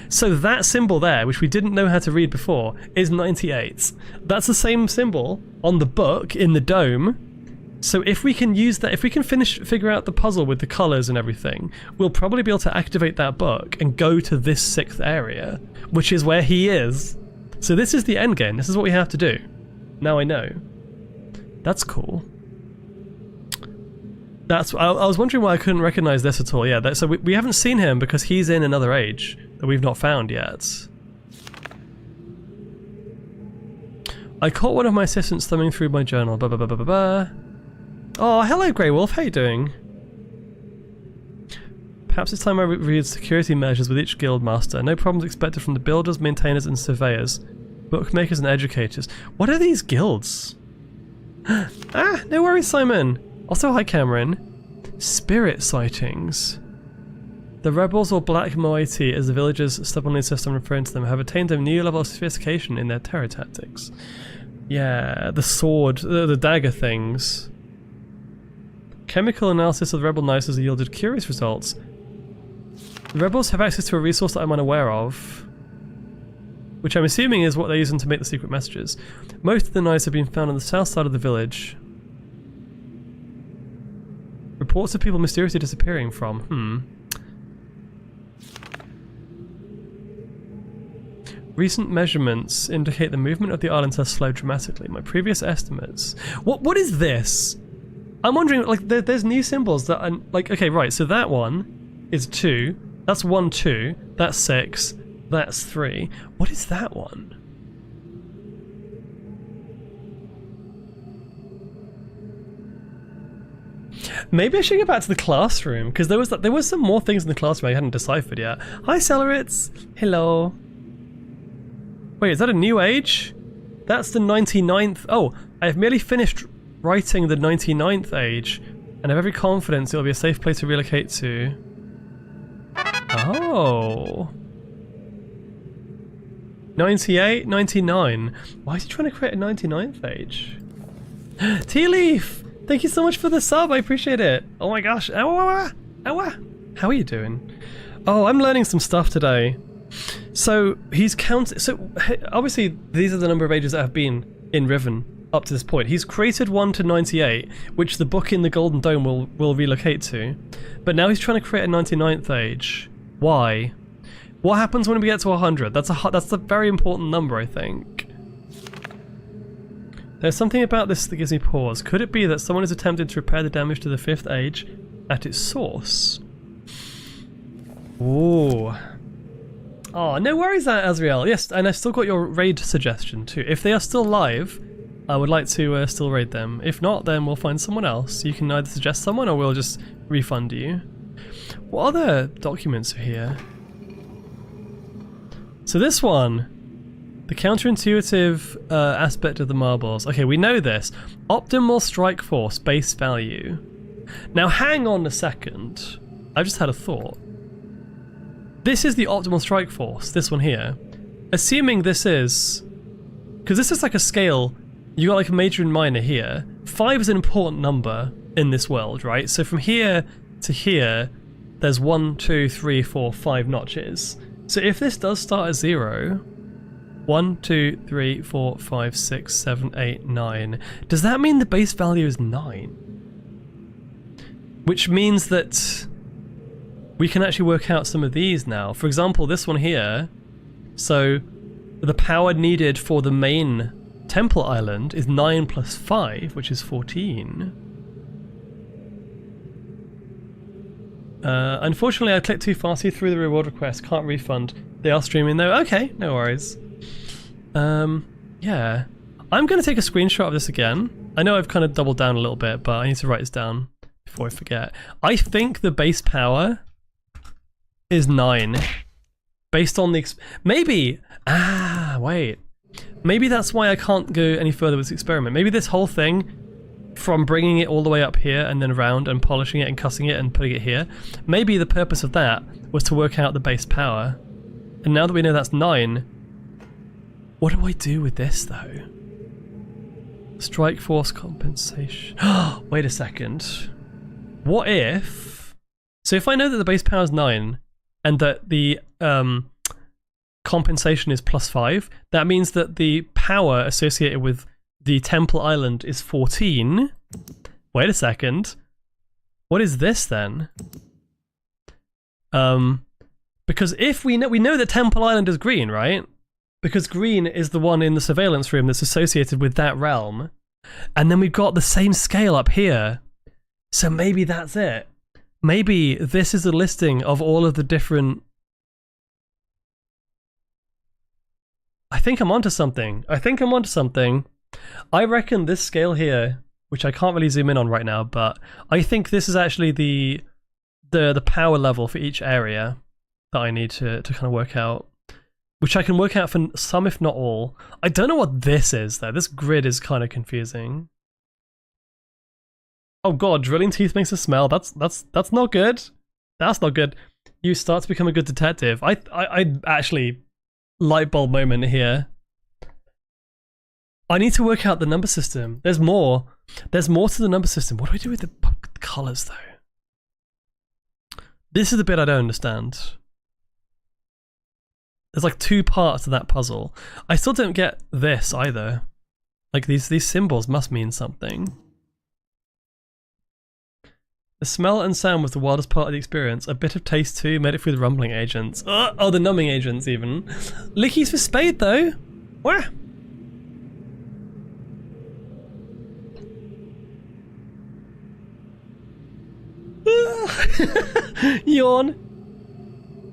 So that symbol there, which we didn't know how to read before, is 98. That's the same symbol on the book in the dome. So if we can use that, if we can figure out the puzzle with the colours and everything, we'll probably be able to activate that book and go to this 6th area, which is where he is. So this is the end game. This is what we have to do. Now I know. That's cool. I was wondering why I couldn't recognise this at all. Yeah, so we haven't seen him because he's in another age that we've not found yet. I caught one of my assistants thumbing through my journal. Oh, hello Grey Wolf, how you doing? Perhaps it's time I reviewed security measures with each guild master. No problems expected from the builders, maintainers and surveyors, bookmakers and educators. What are these guilds? No worries, Simon. Also, hi Cameron. Spirit sightings. The rebels, or black moiety as the villagers stubbornly insist on referring to them, have attained a new level of sophistication in their terror tactics. Yeah, the sword, the dagger things. Chemical analysis of the rebel knives has yielded curious results. The rebels have access to a resource that I'm unaware of, which I'm assuming is what they're using to make the secret messages. Most of the knives have been found on the south side of the village. Reports of people mysteriously disappearing from, Recent measurements indicate the movement of the islands has slowed dramatically. My previous estimates... What is this? I'm wondering, like, there's new symbols that I'm... Like, okay, right, so that one is 2. That's 1, 2. That's 6. That's 3. What is that one? Maybe I should go back to the classroom, because there was some more things in the classroom I hadn't deciphered yet. Hi, Celerits. Hello. Wait, is that a new age? That's the 99th... Oh, I have merely finished writing the 99th age, and I have every confidence it will be a safe place to relocate to. Oh. 98, 99. Why is he trying to create a 99th age? Tea Leaf! Thank you so much for the sub, I appreciate it. Oh my gosh. How are you doing? Oh, I'm learning some stuff today. So he's obviously these are the number of ages that have been in Riven up to this point. He's created 1 to 98, which the book in the Golden Dome will relocate to. But now he's trying to create a 99th age. Why? What happens when we get to 100? That's a very important number, I think. There's something about this that gives me pause. Could it be that someone is attempting to repair the damage to the 5th age at its source? Ooh. Oh, no worries, Azriel. Yes, and I've still got your raid suggestion too. If they are still live, I would like to still raid them. If not, then we'll find someone else. You can either suggest someone or we'll just refund you. What other documents are here? So this one, the counterintuitive aspect of the marbles. Okay, we know this. Optimal strike force base value. Now hang on a second. I've just had a thought. this is the optimal strike force, this one here. Assuming this is... Because this is like a scale, you got like a major and minor here. 5 is an important number in this world, right? So from here to here, there's 1, 2, 3, 4, 5 notches. So if this does start at 0, 1, 2, 3, 4, 5, 6, 7, 8, 9, does that mean the base value is 9? Which means that we can actually work out some of these now. For example, this one here, so the power needed for the main temple island is 9 plus 5, which is 14. Unfortunately, I clicked too fast, see through the reward request, can't refund. They are streaming though. Okay, no worries. Yeah. I'm going to take a screenshot of this again. I know I've kind of doubled down a little bit, but I need to write this down before I forget. I think the base power is 9. Based on the... Maybe... wait. Maybe that's why I can't go any further with this experiment. Maybe this whole thing, from bringing it all the way up here and then around and polishing it and cutting it and putting it here, maybe the purpose of that was to work out the base power. And now that we know that's 9, what do I do with this though? Strike force compensation. Wait a second. What if... So if I know that the base power is 9 and that the compensation is plus 5, that means that the power associated with the temple island is 14. Wait a second. What is this then? Because if we know that temple island is green, right? Because green is the one in the surveillance room that's associated with that realm. And then we've got the same scale up here. So maybe that's it. Maybe this is a listing of all of the different... I think I'm onto something. I reckon this scale here, which I can't really zoom in on right now, but I think this is actually the power level for each area that I need to kind of work out. Which I can work out for some, if not all. I don't know what this is though. This grid is kind of confusing. Oh god, drilling teeth makes a smell. That's not good. That's not good. You start to become a good detective. I actually... Light bulb moment here. I need to work out the number system. There's more to the number system. What do I do with the colours though? This is the bit I don't understand. There's like 2 parts to that puzzle. I still don't get this either. Like these symbols must mean something. The smell and sound was the wildest part of the experience. A bit of taste too, made it through the rumbling agents. Oh, the numbing agents even. Lickies for spade though. Wah. Yawn.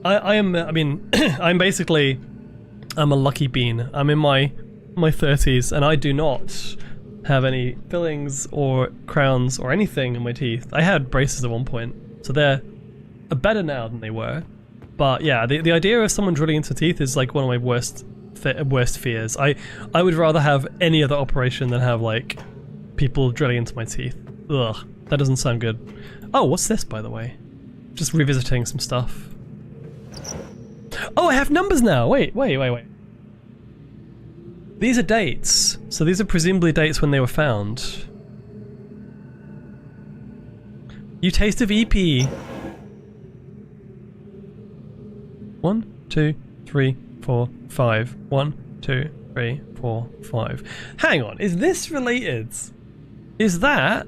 I'm basically, I'm a lucky bean. I'm in my 30s and I do not have any fillings or crowns or anything in my teeth. I had braces at one point, so they're better now than they were. But yeah, the idea of someone drilling into teeth is like one of my worst fears. I would rather have any other operation than have like people drilling into my teeth. Ugh, that doesn't sound good. Oh, what's this by the way? Just revisiting some stuff. Oh, I have numbers now! Wait. These are dates. So these are presumably dates when they were found. You taste of EP. 1, 2, 3, 4, 5. 1, 2, 3, 4, 5. Hang on, is this related? Is that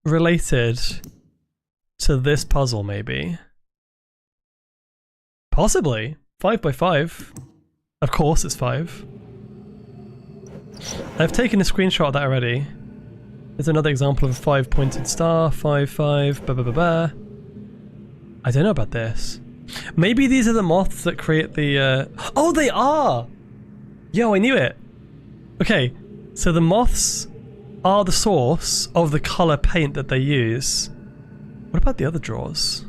related to this puzzle maybe? Possibly. 5 by 5. Of course it's 5. I've taken a screenshot of that already. There's another example of a 5-pointed star. 5, 5, ba ba ba ba. I don't know about this. Maybe these are the moths that create the... Oh, they are! Yo, I knew it! Okay, so the moths are the source of the colour paint that they use. What about the other drawers?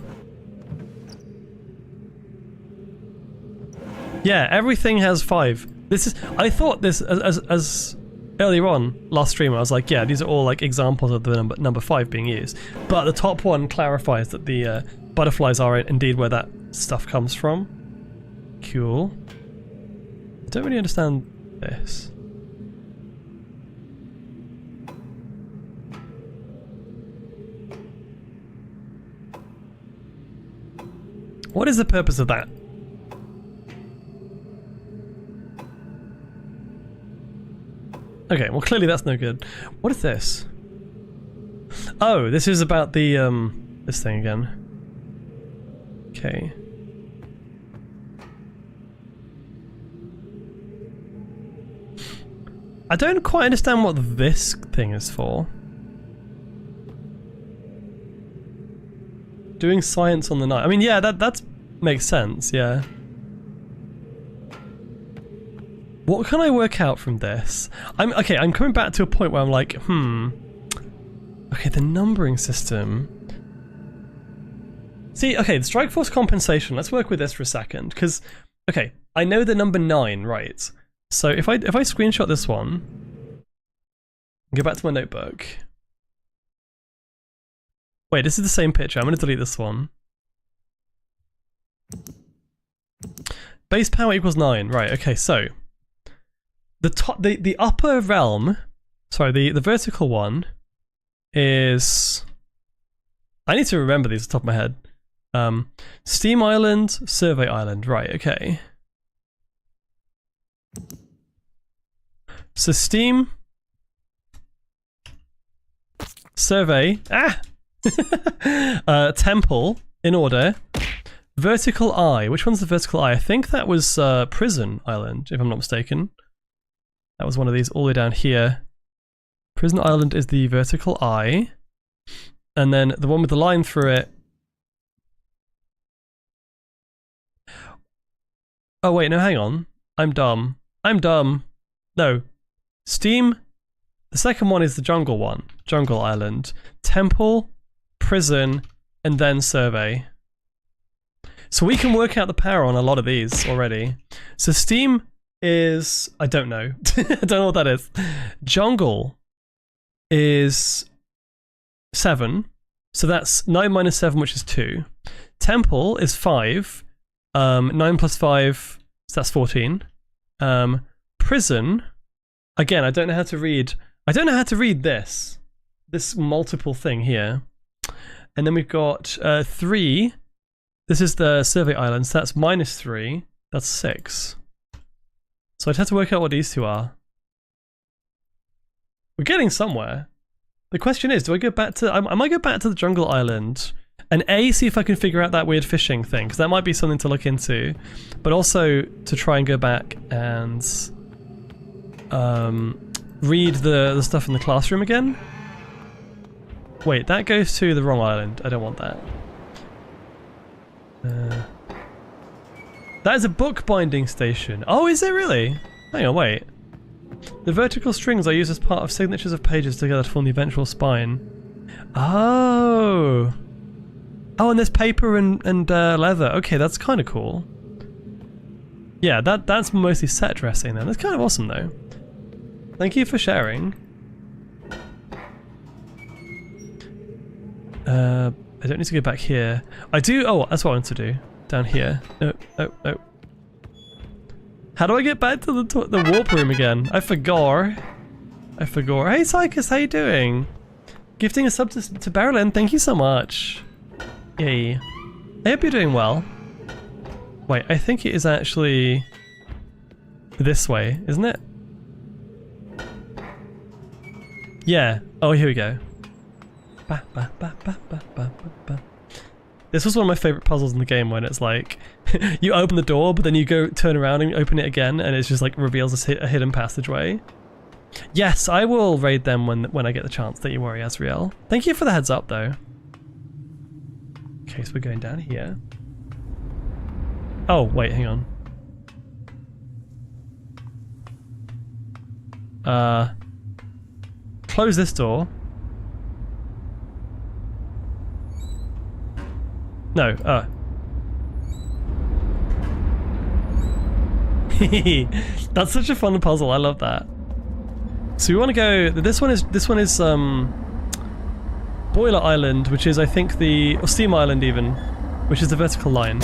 Yeah, everything has 5. This is... I thought this as earlier on, last stream, I was like, yeah, these are all like examples of the number 5 being used. But the top one clarifies that the butterflies are indeed where that stuff comes from. Cool. I don't really understand this. What is the purpose of that? Okay, well clearly that's no good. What is this? Oh, this is about the, this thing again. Okay. I don't quite understand what this thing is for. Doing science on the night. I mean, yeah, that makes sense, yeah. What can I work out from this? I'm coming back to a point where I'm like, okay, the numbering system. See, okay, the strike force compensation. Let's work with this for a second, because, okay, I know the number 9, right? So if I screenshot this one, go back to my notebook. Wait, this is the same picture. I'm going to delete this one. Base power equals 9. Right. Okay. So the upper realm, sorry, the vertical one is. I need to remember these off the top of my head. Steam Island, Survey Island. Right. Okay. So Steam, Survey, Temple, in order. Vertical Eye, which one's the vertical eye? I think that was Prison Island, if I'm not mistaken. That was one of these all the way down here. Prison Island is the vertical eye. And then the one with the line through it. Oh wait, no, hang on. I'm dumb. No. Steam, the second one is the jungle one. Jungle Island. Temple, Prison, and then Survey. So we can work out the power on a lot of these already. So Steam is... I don't know. I don't know what that is. Jungle is 7. So that's 9 minus 7, which is 2. Temple is 5. 9 plus 5, so that's 14. Prison, again, I don't know how to read. I don't know how to read this multiple thing here. And then we've got 3. This is the Survey Island, so that's minus 3. That's 6. So I'd have to work out what these two are. We're getting somewhere. The question is, do I go back to... I might go back to the Jungle Island and see if I can figure out that weird fishing thing, because that might be something to look into. But also to try and go back and read the stuff in the classroom again. Wait, that goes to the wrong island. I don't want that. That is a bookbinding station. Oh, is it really? Hang on, wait. The vertical strings are used as part of signatures of pages together to form the eventual spine. Oh. Oh, and there's paper and leather. Okay, that's kind of cool. Yeah, that's mostly set dressing then. That's kind of awesome though. Thank you for sharing. I don't need to go back here. I do. Oh, that's what I want to do. Down here. No. How do I get back to the warp room again? I forgot. Hey, Psychus, how you doing? Gifting a sub to Barrelin. Thank you so much. Yay. I hope you're doing well. Wait, I think it is actually this way, isn't it? Yeah. Oh, here we go. This was one of my favorite puzzles in the game, when it's like you open the door, but then you go turn around and open it again, and it's just like reveals a hidden passageway. Yes, I will raid them when I get the chance. Don't you worry, Azriel. Thank you for the heads up, though. Okay, so we're going down here. Oh, wait, hang on. Close this door. No, That's such a fun puzzle, I love that. So we want to go, this one is Boiler Island, which is I think or Steam Island even. which is the vertical line.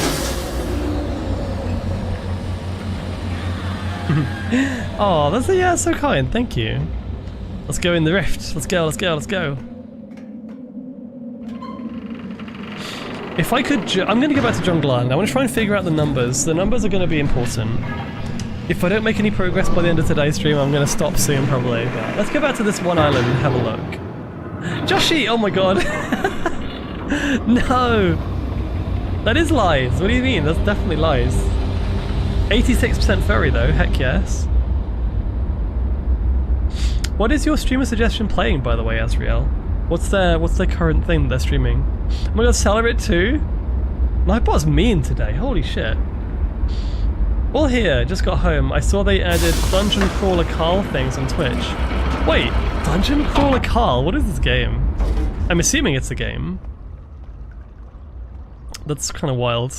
Oh, that's so kind. Thank you. Let's go in the rift. Let's go. If I could, I'm going to go back to Jungle Island. I want to try and figure out the numbers. The numbers are going to be important. If I don't make any progress by the end of today's stream, I'm going to stop soon probably. But let's go back to this one island and have a look. Joshi! Oh my god. No! That is lies. What do you mean? That's definitely lies. 86% furry though, heck yes. What is your streamer suggestion playing, by the way, Azriel? What's their current thing they're streaming? Oh my god, Celebrate 2? My bot's mean today, holy shit. Well here, just got home. I saw they added Dungeon Crawler Carl things on Twitch. Wait, Dungeon Crawler Carl? What is this game? I'm assuming it's a game. That's kind of wild.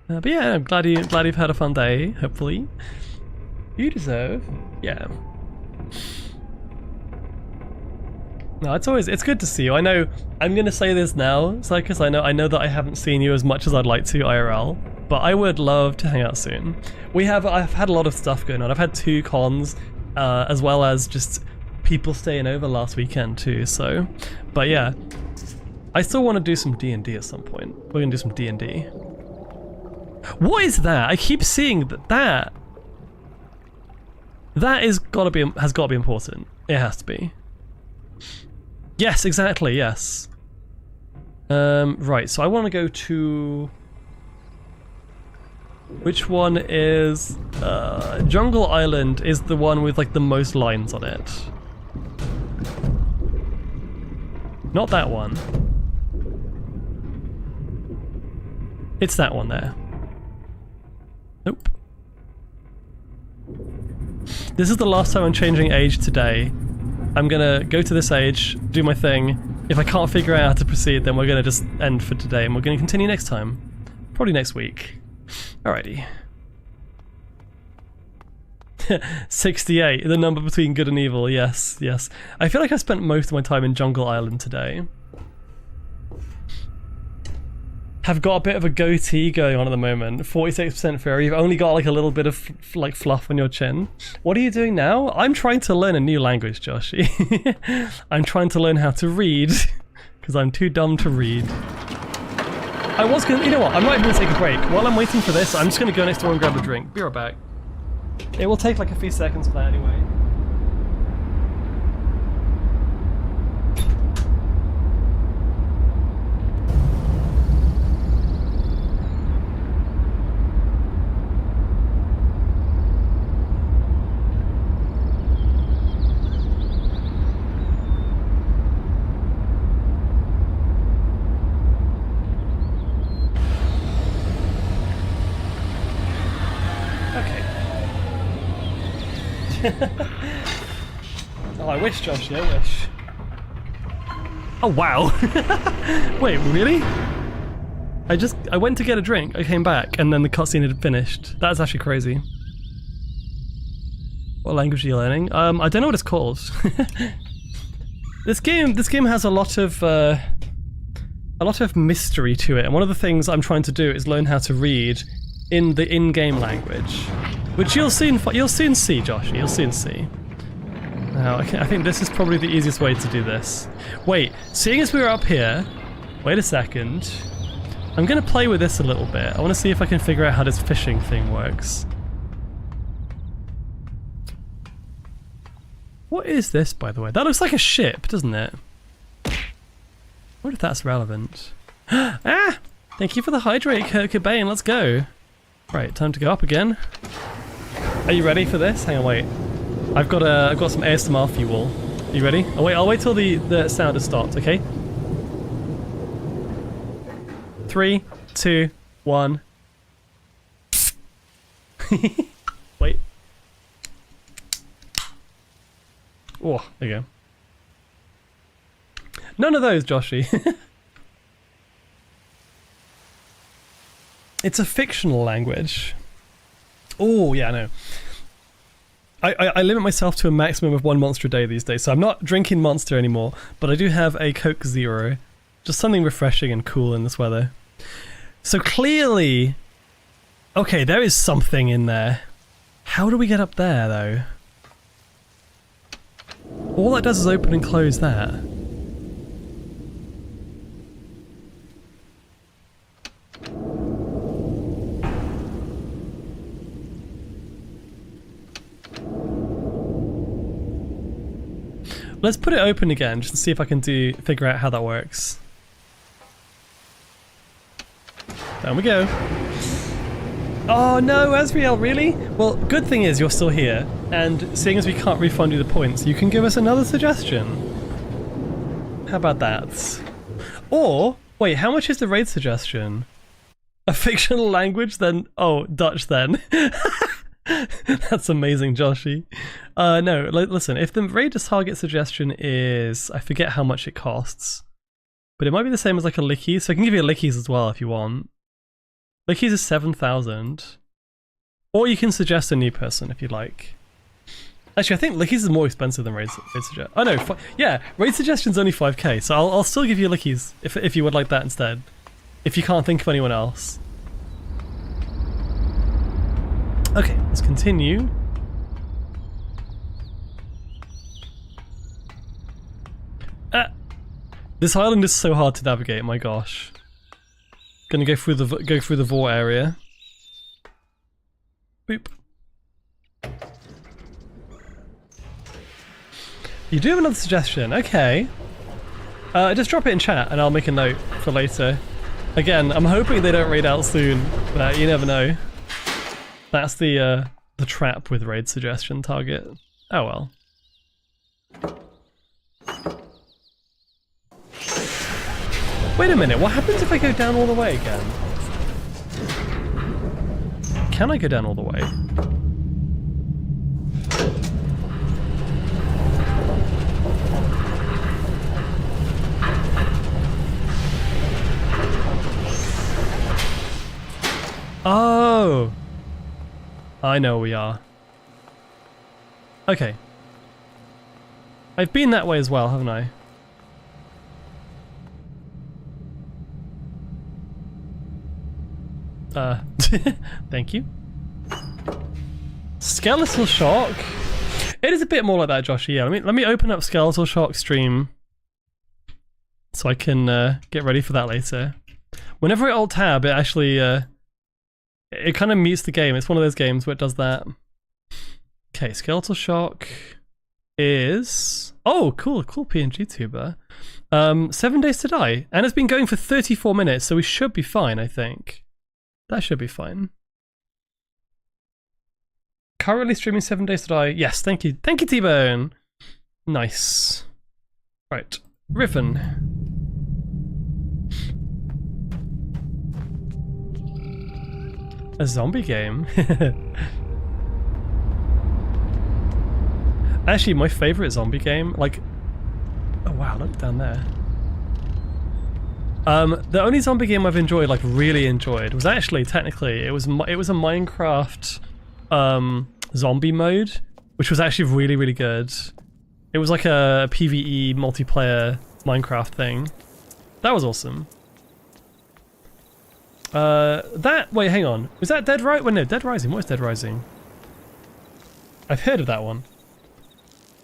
But yeah, I'm glad you've had a fun day, hopefully. You deserve. Yeah. No, it's good to see you. I know I'm gonna say this now, Psychus. I know that I haven't seen you as much as I'd like to IRL, but I would love to hang out soon. I've had a lot of stuff going on. I've had 2 cons, as well as just people staying over last weekend too. So, but yeah, I still want to do some D&D at some point. We're gonna do some D&D. What is that? I keep seeing that. That has got to be important. It has to be. Yes, exactly. Yes. Right. So I want to go to. Which one is Jungle Island? Is the one with like the most lines on it? Not that one. It's that one there. Nope. This is the last time I'm changing age today. I'm gonna go to this age, do my thing. If I can't figure out how to proceed, then we're gonna just end for today and we're gonna continue next time. Probably next week. Alrighty. 68, the number between good and evil, yes, yes. I feel like I spent most of my time in Jungle Island today. Have got a bit of a goatee going on at the moment. 46% furry. You've only got like a little bit of like fluff on your chin. What are you doing now? I'm trying to learn a new language, Joshi. I'm trying to learn how to read because I'm too dumb to read. I was gonna, you know what? I'm not even gonna take a break. While I'm waiting for this, I'm just gonna go next door and grab a drink. Be right back. It will take like a few seconds for that anyway. Oh, I wish, Josh, I wish. Oh, wow. Wait, really? I went to get a drink, I came back, and then the cutscene had finished. That's actually crazy. What language are you learning? I don't know what it's called. This game has a lot of mystery to it, and one of the things I'm trying to do is learn how to read in the in-game language. Which you'll soon see, Josh. You'll soon see. Now, I think this is probably the easiest way to do this. Wait, seeing as we're up here, wait a second. I'm gonna play with this a little bit. I want to see if I can figure out how this fishing thing works. What is this, by the way? That looks like a ship, doesn't it? I wonder if that's relevant. Ah! Thank you for the hydrate, Kurt Cobain. Let's go. Right, time to go up again. Are you ready for this? Hang on, wait. I've got some ASMR for you all. Are you ready? I'll wait till the sound has stopped, okay? 3, 2, 1. Wait. Oh, there you go. None of those, Joshy. It's a fictional language. Oh, yeah, I know. I limit myself to a maximum of 1 Monster a day these days, so I'm not drinking Monster anymore, but I do have a Coke Zero, Just something refreshing and cool in this weather. So clearly... Okay, there is something in there. How do we get up there, though? All that does is open and close that. Let's put it open again, just to see if I can figure out how that works. Down we go. Oh no, Asriel, really? Well, good thing is you're still here, and seeing as we can't refund you the points, you can give us another suggestion. How about that? Or, wait, how much is the raid suggestion? A fictional language, then? Oh, Dutch then. That's amazing, Joshy. No, listen, if the raid target suggestion is... I forget how much it costs. But it might be the same as like a Lickies, so I can give you a Lickies as well if you want. Lickies is 7,000. Or you can suggest a new person if you like. Actually, I think Lickies is more expensive than raid suggestion. Oh no, yeah, raid suggestion's only 5k, so I'll still give you Lickies if you would like that instead. If you can't think of anyone else. Okay, let's continue. This island is so hard to navigate, my gosh. Gonna go through the Vor area. Boop. You do have another suggestion, okay. Just drop it in chat and I'll make a note for later. Again, I'm hoping they don't raid out soon, but you never know. That's the trap with raid suggestion target. Oh well. Wait a minute, what happens if I go down all the way again? Can I go down all the way? Oh! I know we are. Okay. I've been that way as well, haven't I? Thank you. Skeletal Shock? It is a bit more like that, Josh. Yeah, let me open up Skeletal Shock stream so I can get ready for that later. Whenever I alt tab, it actually it kind of mutes the game. It's one of those games where it does that. Okay, Skeletal Shock is... Oh, cool PNG tuber. 7 Days to Die. And it's been going for 34 minutes, so we should be fine, I think. That should be fine. Currently streaming 7 Days to Die. Yes, thank you. Thank you, T-Bone. Nice. Right. Riven. A zombie game? Actually, my favorite zombie game, like... Oh wow, look down there. The only zombie game I've enjoyed, like really enjoyed, was actually, technically, it was a Minecraft zombie mode, which was actually really, really good. It was like a PvE multiplayer Minecraft thing. That was awesome. Wait, hang on. Was that Dead Rising? Well, no, Dead Rising. What is Dead Rising? I've heard of that one.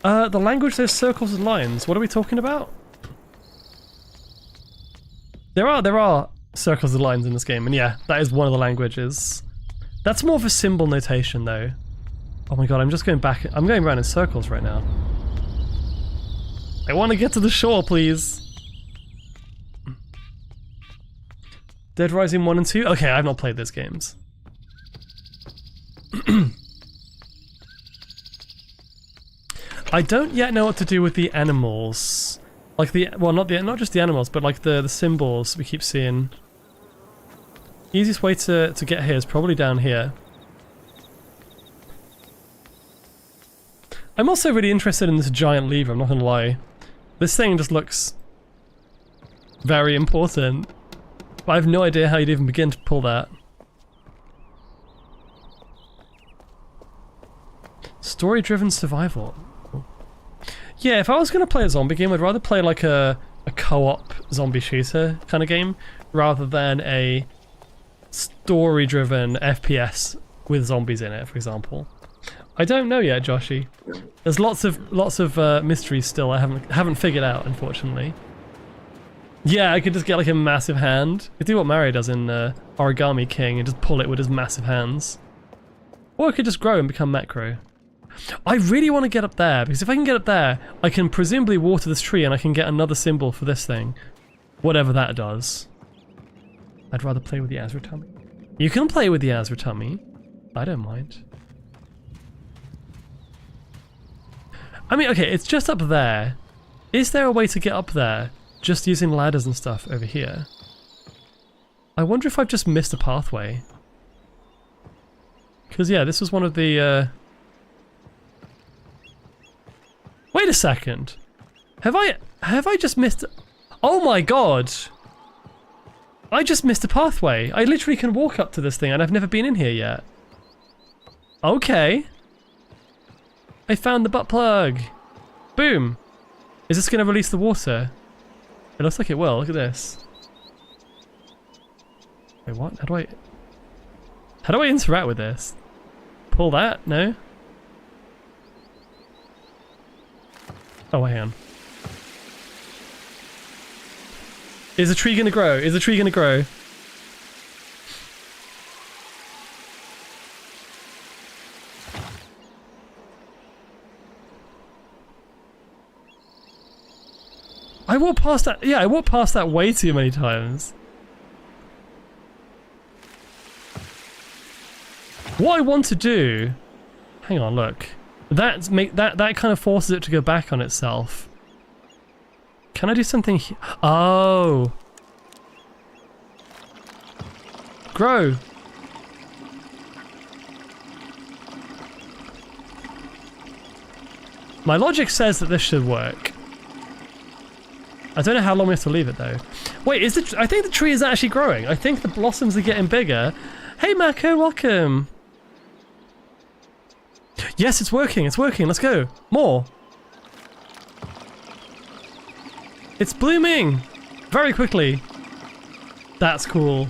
The language, there's circles and lines. What are we talking about? There are circles and lines in this game, and yeah, that is one of the languages. That's more of a symbol notation, though. Oh my god, I'm just going back. I'm going around in circles right now. I want to get to the shore, please. Dead Rising 1 and 2? Okay, I've not played those games. I don't yet know what to do with the animals. Like not just the animals, but like the symbols we keep seeing. Easiest way to get here is probably down here. I'm also really interested in this giant lever, I'm not gonna lie. This thing just looks very important. But I have no idea how you'd even begin to pull that. Story-driven survival. Yeah, if I was going to play a zombie game, I'd rather play like a a co-op zombie shooter kind of game rather than a story-driven FPS with zombies in it, for example. I don't know yet, Joshy. There's lots of mysteries still I haven't figured out, unfortunately. Yeah, I could just get like a massive hand. I could do what Mario does in Origami King and just pull it with his massive hands. Or I could just grow and become macro. I really want to get up there, because if I can get up there, I can presumably water this tree and I can get another symbol for this thing. Whatever that does. I'd rather play with the Azratami. You can play with the Azratami. I don't mind. I mean, okay, it's just up there. Is there a way to get up there just using ladders and stuff over here? I wonder if I've just missed a pathway. Because yeah, this was one of the... Wait a second. Have I just missed... Oh my god! I just missed a pathway. I literally can walk up to this thing and I've never been in here yet. Okay. I found the butt plug. Boom. Is this going to release the water? It looks like it will. Look at this. Wait, what? How do I interact with this? Pull that? No? Oh, hang on. Is the tree gonna grow? Is the tree gonna grow? I walked past that. Yeah, I walked past that way too many times. What I want to do... Hang on, look. That kind of forces it to go back on itself. Can I do something here? Oh. Grow. My logic says that this should work. I don't know how long we have to leave it though. Wait, I think the tree is actually growing. I think the blossoms are getting bigger. Hey Mako, welcome. Yes, it's working, let's go. More. It's blooming! Very quickly. That's cool.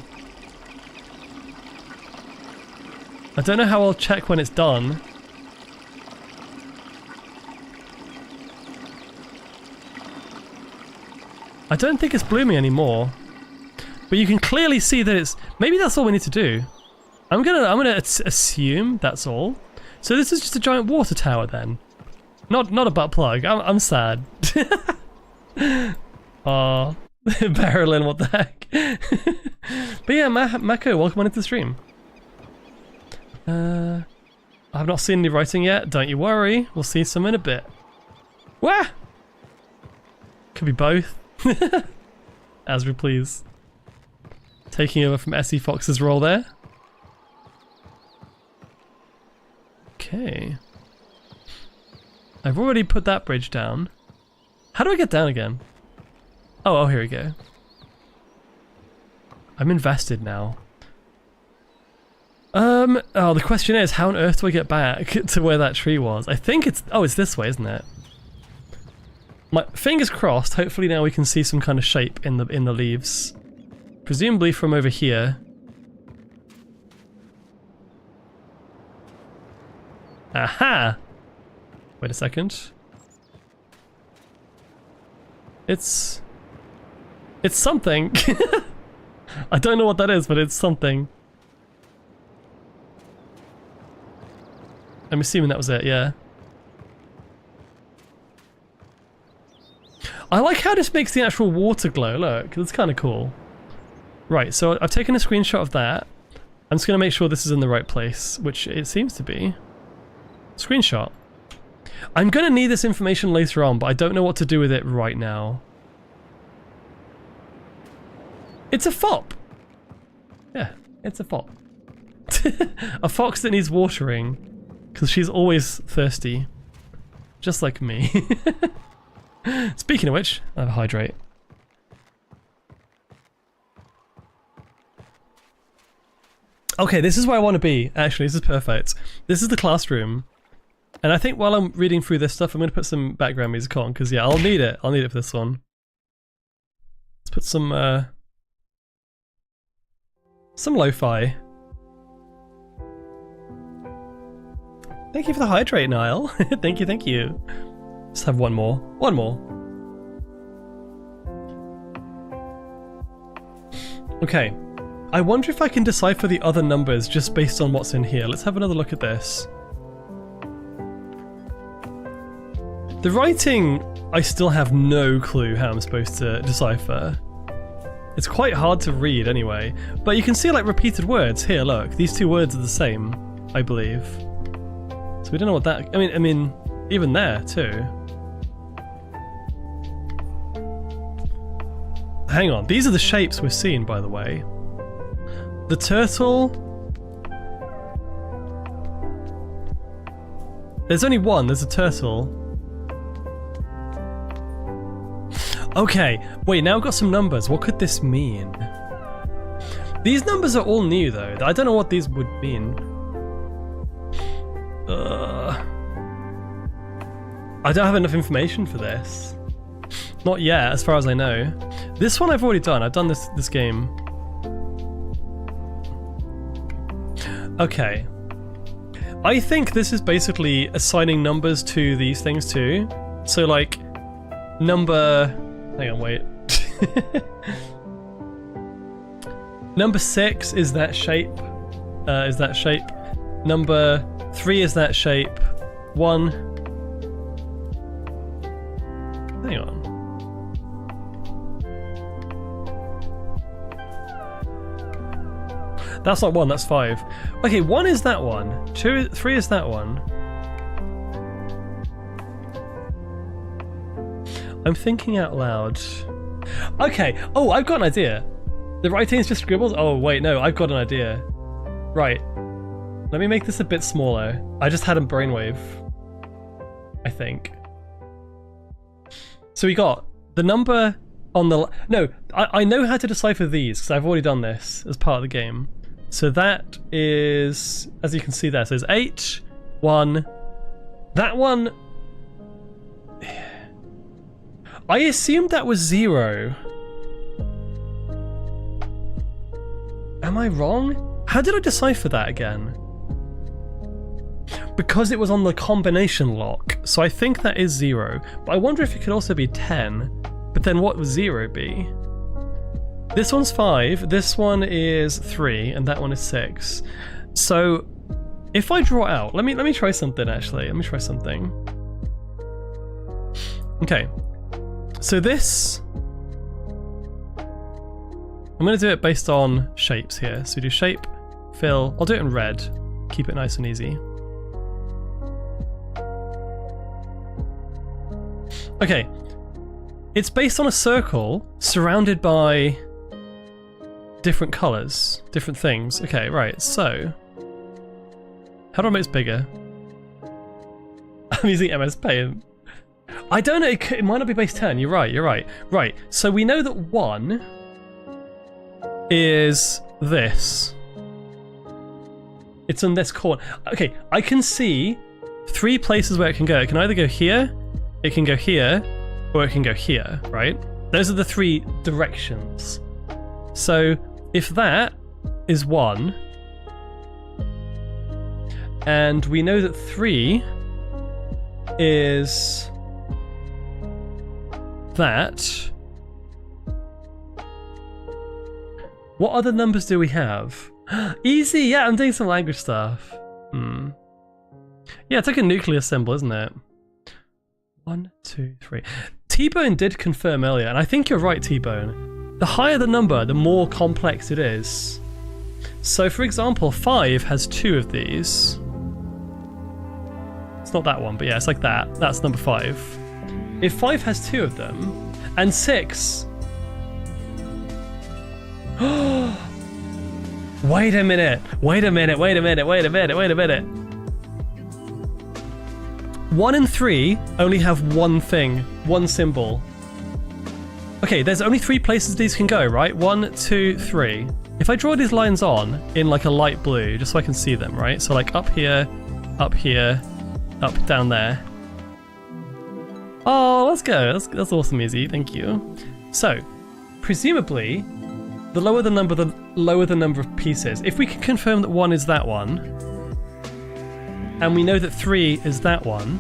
I don't know how I'll check when it's done. I don't think it's blooming anymore. But you can clearly see that it's... Maybe that's all we need to do. I'm gonna assume that's all. So this is just a giant water tower then. Not a butt plug. I'm sad. Aw. Barrelin, what the heck? But yeah, Mako, welcome on into the stream. I've not seen any writing yet. Don't you worry. We'll see some in a bit. Wah! Could be both. As we please. Taking over from SE Fox's role there. Okay. I've already put that bridge down. How do I get down again? Oh, here we go. I'm invested now. Oh, the question is, how on earth do I get back to where that tree was? I think it's... Oh, it's this way, isn't it? My fingers crossed. Hopefully now we can see some kind of shape in the leaves. Presumably from over here. Aha! Wait a second. It's something. I don't know what that is, but it's something. I'm assuming that was it, yeah. I like how this makes the actual water glow, look, that's kind of cool. Right, so I've taken a screenshot of that. I'm just going to make sure this is in the right place, which it seems to be. Screenshot. I'm going to need this information later on, but I don't know what to do with it right now. It's a fop! Yeah, it's a fop. A fox that needs watering, because she's always thirsty. Just like me. Speaking of which, I have a hydrate. Okay, this is where I want to be. Actually, this is perfect. This is the classroom. And I think while I'm reading through this stuff, I'm going to put some background music on, because yeah, I'll need it. I'll need it for this one. put some lo-fi. Thank you for the hydrate, Niall. Thank you, thank you. Just have one more. One more. Okay. I wonder if I can decipher the other numbers just based on what's in here. Let's have another look at this. The writing, I still have no clue how I'm supposed to decipher. It's quite hard to read anyway, but you can see like repeated words here. Look, these two words are the same, I believe. So we don't know what that. I mean, even there too. Hang on, these are the shapes we're seeing, by the way. The turtle. There's only one. There's a turtle. Okay, wait, now I've got some numbers. What could this mean? These numbers are all new though. I don't know what these would mean. I don't have enough information for this. Not yet, as far as I know. This one I've already done. I've done this game. Okay. I think this is basically assigning numbers to these things too. So like, number... Hang on, wait. Number 6 is that shape. Number 3 is that shape. 1. Hang on. That's not 1, that's 5. Okay, 1 is that one. 3 is that one. I'm thinking out loud. Okay, oh, I've got an idea. The writing is just scribbles? Oh, wait, no, I've got an idea. Right. Let me make this a bit smaller. I just had a brainwave. I think. So we got the number on the... No, I know how to decipher these because I've already done this as part of the game. So that is, as you can see there, so it's 8, 1. That one... I assumed that was 0. Am I wrong? How did I decipher that again? Because it was on the combination lock, so I think that is 0. But I wonder if it could also be 10. But then what would 0 be? This one's 5, this one is 3, and that one is 6. So if I draw out, let me try something actually. Let me try something. Okay. So this, I'm going to do it based on shapes here. So we do shape, fill, I'll do it in red, keep it nice and easy. Okay, it's based on a circle surrounded by different colors, different things. Okay, right, so how do I make this bigger? I'm using MS Paint. I don't know, it might not be base 10, you're right. Right, so we know that 1 is this. It's in this corner. Okay, I can see 3 places where it can go. It can either go here, it can go here, or it can go here, right? Those are the 3 directions. So if that is 1, and we know that 3 is... that. What other numbers do we have? Easy, yeah, I'm doing some language stuff. Yeah, it's like a nuclear symbol, isn't it? 1, 2, 3. T-Bone did confirm earlier, and I think you're right, T-Bone. The higher the number, the more complex it is. So, for example, 5 has 2 of these. It's not that one, but yeah, it's like that. That's number 5. If 5 has 2 of them, and 6... Wait a minute. 1 and 3 only have one thing, one symbol. Okay, there's only 3 places these can go, right? 1, 2, 3. If I draw these lines on in like a light blue, just so I can see them, right? So like up here, up down there. Oh, let's go. That's awesome, Izzy. Thank you. So, presumably, the lower the number of pieces. If we can confirm that 1 is that one, and we know that 3 is that one,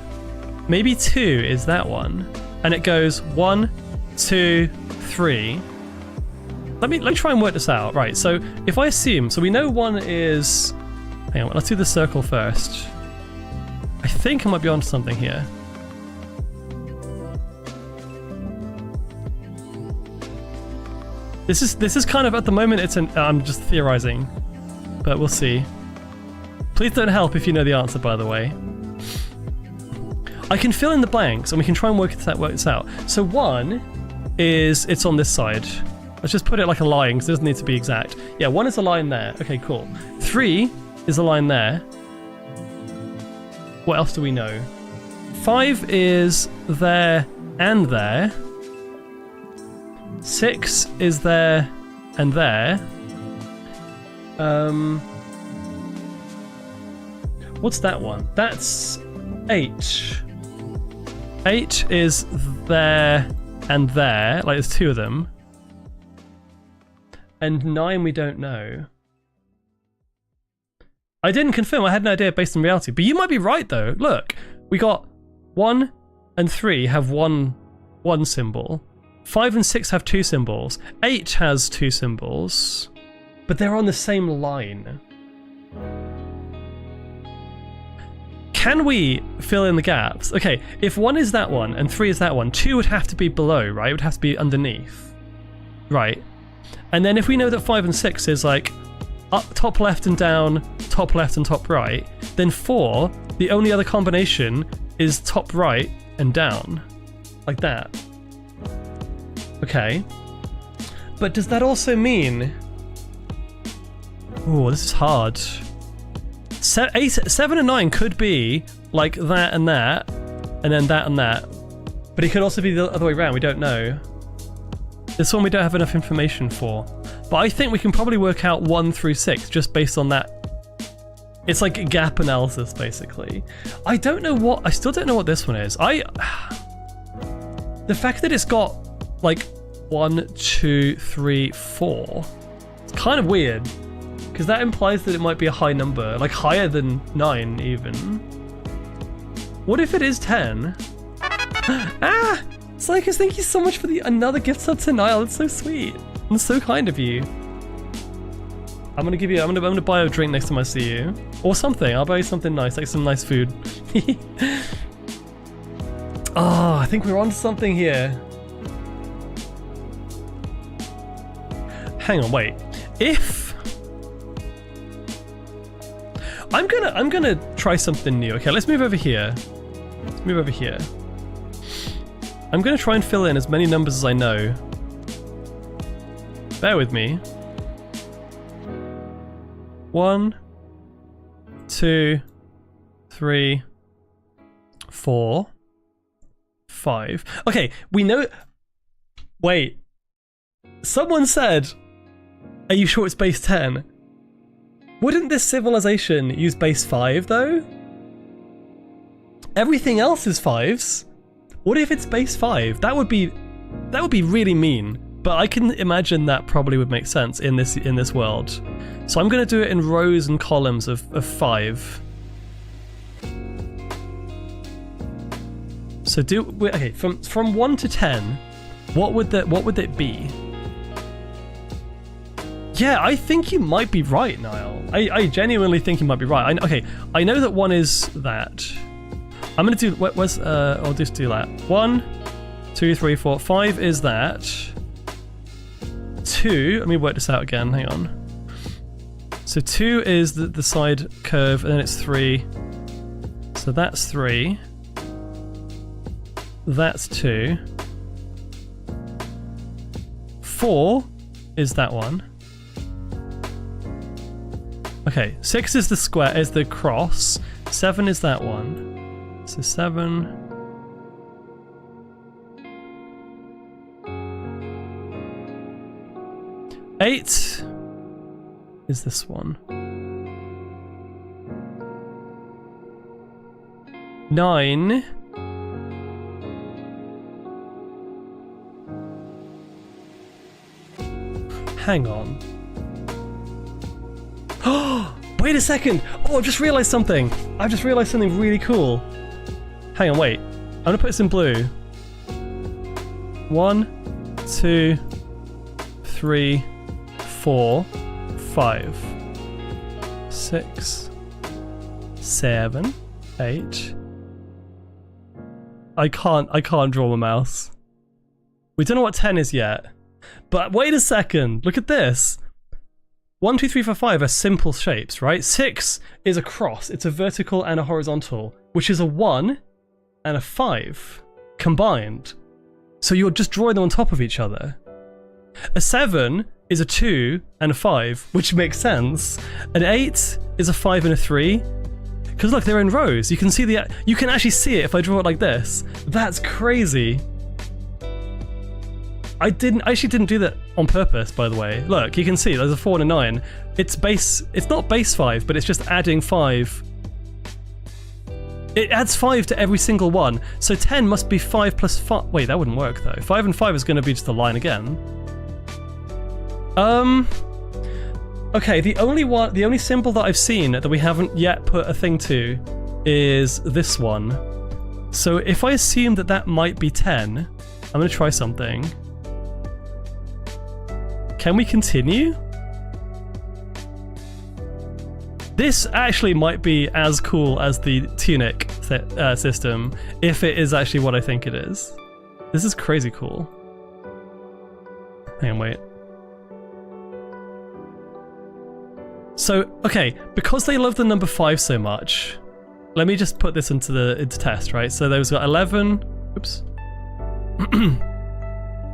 maybe 2 is that one, and it goes 1, 2, 3. Let me try and work this out. Right, so if I assume, so we know 1 is... Hang on, let's do the circle first. I think I might be onto something here. This is kind of, at the moment, I'm just theorizing, but we'll see. Please don't help if you know the answer, by the way. I can fill in the blanks, and we can try and work this out. So 1 is, it's on this side. Let's just put it like a line, because it doesn't need to be exact. Yeah, 1 is a line there. Okay, cool. 3 is a line there. What else do we know? 5 is there and there. 6 is there and there. What's that one? That's 8. 8 is there and there. Like, there's 2 of them. And 9 we don't know. I didn't confirm, I had an idea based on reality. But you might be right though. Look, we got 1 and 3 have one symbol. 5 and 6 have 2 symbols. 8 has 2 symbols. But they're on the same line. Can we fill in the gaps? Okay, if 1 is that one and 3 is that one, 2 would have to be below, right? It would have to be underneath. Right. And then if we know that 5 and 6 is like up, top left and down, top left and top right, then 4, the only other combination is top right and down. Like that. Okay. But does that also mean... Oh, this is hard. 7 and 9 could be like that and that, and then that and that. But it could also be the other way around, we don't know. This one we don't have enough information for. But I think we can probably work out 1 through 6 just based on that. It's like a gap analysis, basically. I still don't know what this one is. The fact that it's got like 1, 2, 3, 4. It's kind of weird. Because that implies that it might be a high number. Like higher than 9 even. What if it is 10? Ah! Psychos, thank you so much for another gift sub to Niall. It's so sweet. And so kind of you. I'm gonna buy a drink next time I see you. Or something. I'll buy you something nice, like some nice food. Oh, I think we're onto something here. Hang on, wait. If I'm gonna try something new. Okay, let's move over here. Let's move over here. I'm gonna try and fill in as many numbers as I know. Bear with me. 1, 2, 3, 4, 5. Okay, we know. Wait. Someone said, "Are you sure it's base 10?" Wouldn't this civilization use base 5 though? Everything else is 5s. What if it's base 5? That would be really mean. But I can imagine that probably would make sense in this world. So I'm gonna do it in rows and columns of 5. So okay, from 1 to 10, what would it be? Yeah, I think you might be right, Niall. I genuinely think you might be right. I know that 1 is that. I'm gonna do. I'll just do that. 1, 2, 3, 4, 5 is that. 2. Let me work this out again. Hang on. So 2 is the side curve, and then it's 3. So that's 3. That's 2. 4 is that one. Okay, 6 is the square, is the cross. 7 is that one. So 7. 8 is this one. 9. Hang on. Oh, wait a second. Oh, I've just realized something. I've just realized something really cool. Hang on, wait. I'm gonna put this in blue. 1, 2, 3, 4, 5, 6, 7, 8. I can't draw my mouse. We don't know what 10 is yet. But wait a second, look at this. 1, 2, 3, 4, 5 are simple shapes, right? 6 is a cross, it's a vertical and a horizontal, which is a 1 and a 5 combined. So you're just drawing them on top of each other. A 7 is a 2 and a 5, which makes sense. An 8 is a 5 and a 3. Because look, they're in rows. You can see you can actually see it if I draw it like this. That's crazy. I actually didn't do that on purpose, by the way. Look, you can see there's a 4 and a 9. It's not base 5, but it's just adding 5. It adds 5 to every single one. So 10 must be 5 plus 5. Wait, that wouldn't work though. 5 and 5 is going to be just a line again. Okay, the only symbol that I've seen that we haven't yet put a thing to is this one. So if I assume that that might be 10, I'm going to try something. Can we continue? This actually might be as cool as the tunic system, if it is actually what I think it is. This is crazy cool. Hang on, wait. So, okay, because they love the number 5 so much, let me just put this into test, right? So there's got 11, oops.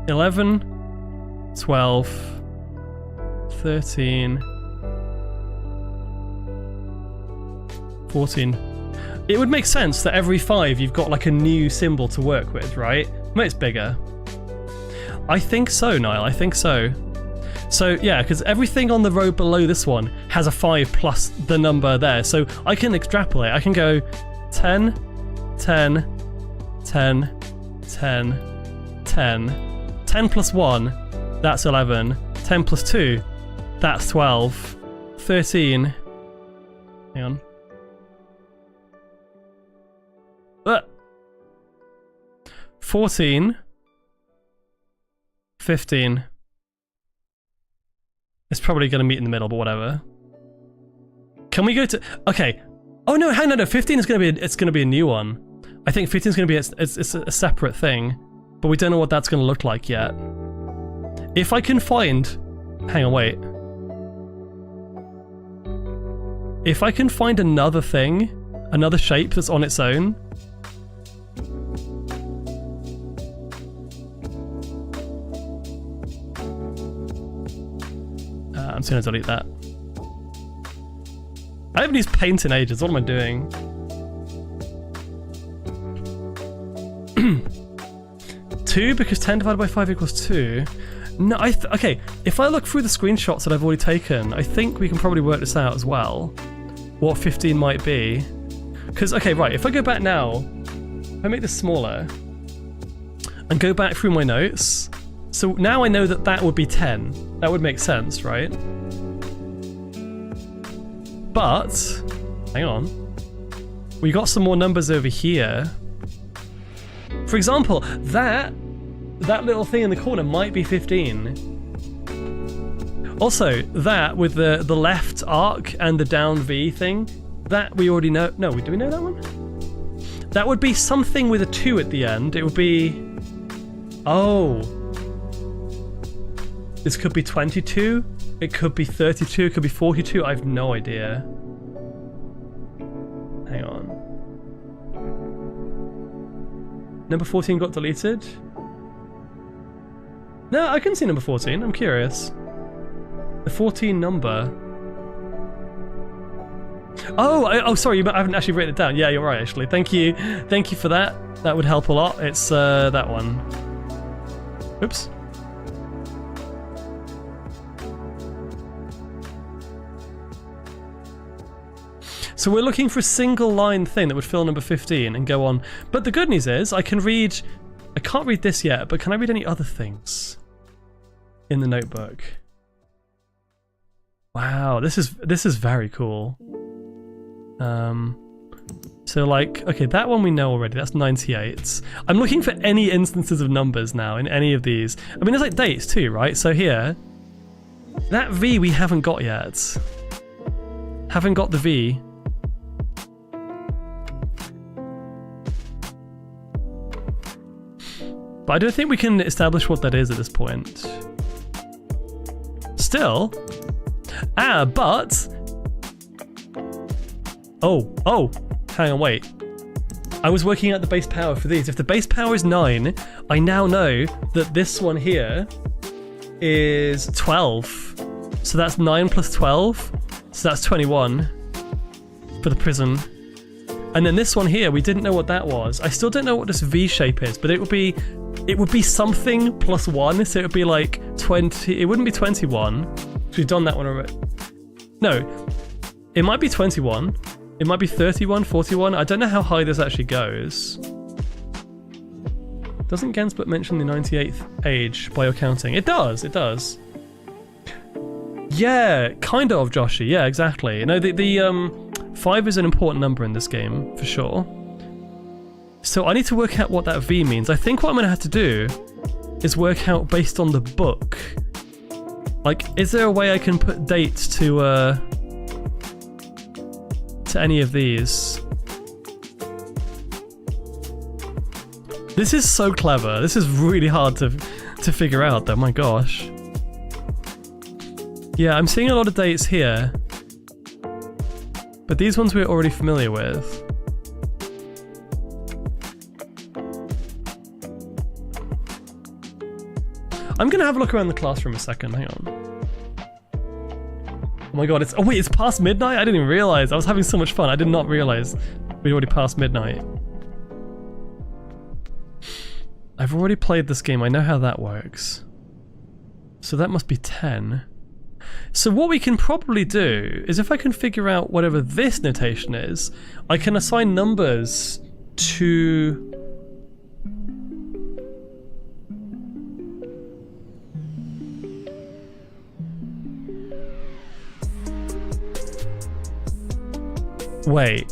11, 12, 13, 14. It would make sense that every 5 you've got like a new symbol to work with, right? Maybe it's bigger. I think so, Niall, I think so. So yeah, because everything on the row below this one has a 5 plus the number there. So I can extrapolate. I can go 10, 10, 10, 10, 10. 10 plus 1, that's 11. 10 plus 2, that's 12. 13. Hang on. 14. 15. It's probably going to meet in the middle, but whatever. Can we go to... Okay. Oh no, hang on, no. 15 is going to be a new one. I think 15 is going to be it's a separate thing, but we don't know what that's going to look like yet. If I can find... Hang on, wait. If I can find another thing, another shape that's on its own... I'm just going to delete that. I haven't used paint in ages. What am I doing? 2 because 10 divided by 5 equals 2. No, okay. If I look through the screenshots that I've already taken, I think we can probably work this out as well. What 15 might be. Because, okay, right. If I go back now, if I make this smaller and go back through my notes, so now I know that that would be 10. That would make sense, right? But, hang on. We got some more numbers over here. For example, that little thing in the corner might be 15. Also, that with the left arc and the down V thing, that we already know. No, do we know that one? That would be something with a 2 at the end. It would be... Oh. This could be 22, it could be 32, it could be 42, I have no idea. Hang on. Number 14 got deleted? No, I can see number 14, I'm curious. The 14 number. Oh, sorry, I haven't actually written it down. Yeah, you're right, actually. Thank you for that. That would help a lot. It's that one. Oops. So we're looking for a single line thing that would fill number 15 and go on. But the good news is I can't read this yet, but can I read any other things in the notebook? Wow, this is very cool. So like, okay, that one we know already. That's 98. I'm looking for any instances of numbers now in any of these. I mean, there's like dates too, right? So here, that V we haven't got yet. Haven't got the V. But I don't think we can establish what that is at this point. Still. But... Oh, hang on, wait. I was working out the base power for these. If the base power is 9, I now know that this one here is 12. So that's 9 plus 12. So that's 21 for the prison. And then this one here, we didn't know what that was. I still don't know what this V shape is, but it would be something plus 1. So it would be like 20. It wouldn't be 21. We've done that one already. No, it might be 21. It might be 31, 41. I don't know how high this actually goes. Doesn't Gensbert mention the 98th age by your counting? It does, it does. Yeah, kind of, Joshy. Yeah, exactly. No, the 5 is an important number in this game, for sure. So I need to work out what that V means. I think what I'm going to have to do is work out based on the book. Like, is there a way I can put dates to any of these? This is so clever. This is really hard to figure out though, my gosh. Yeah, I'm seeing a lot of dates here. But these ones we're already familiar with. I'm gonna have a look around the classroom a second, hang on. Oh my god, it's past midnight? I didn't even realize. I was having so much fun. I did not realize we'd already passed midnight. I've already played this game. I know how that works. So that must be 10. So what we can probably do is if I can figure out whatever this notation is, I can assign numbers to... Wait.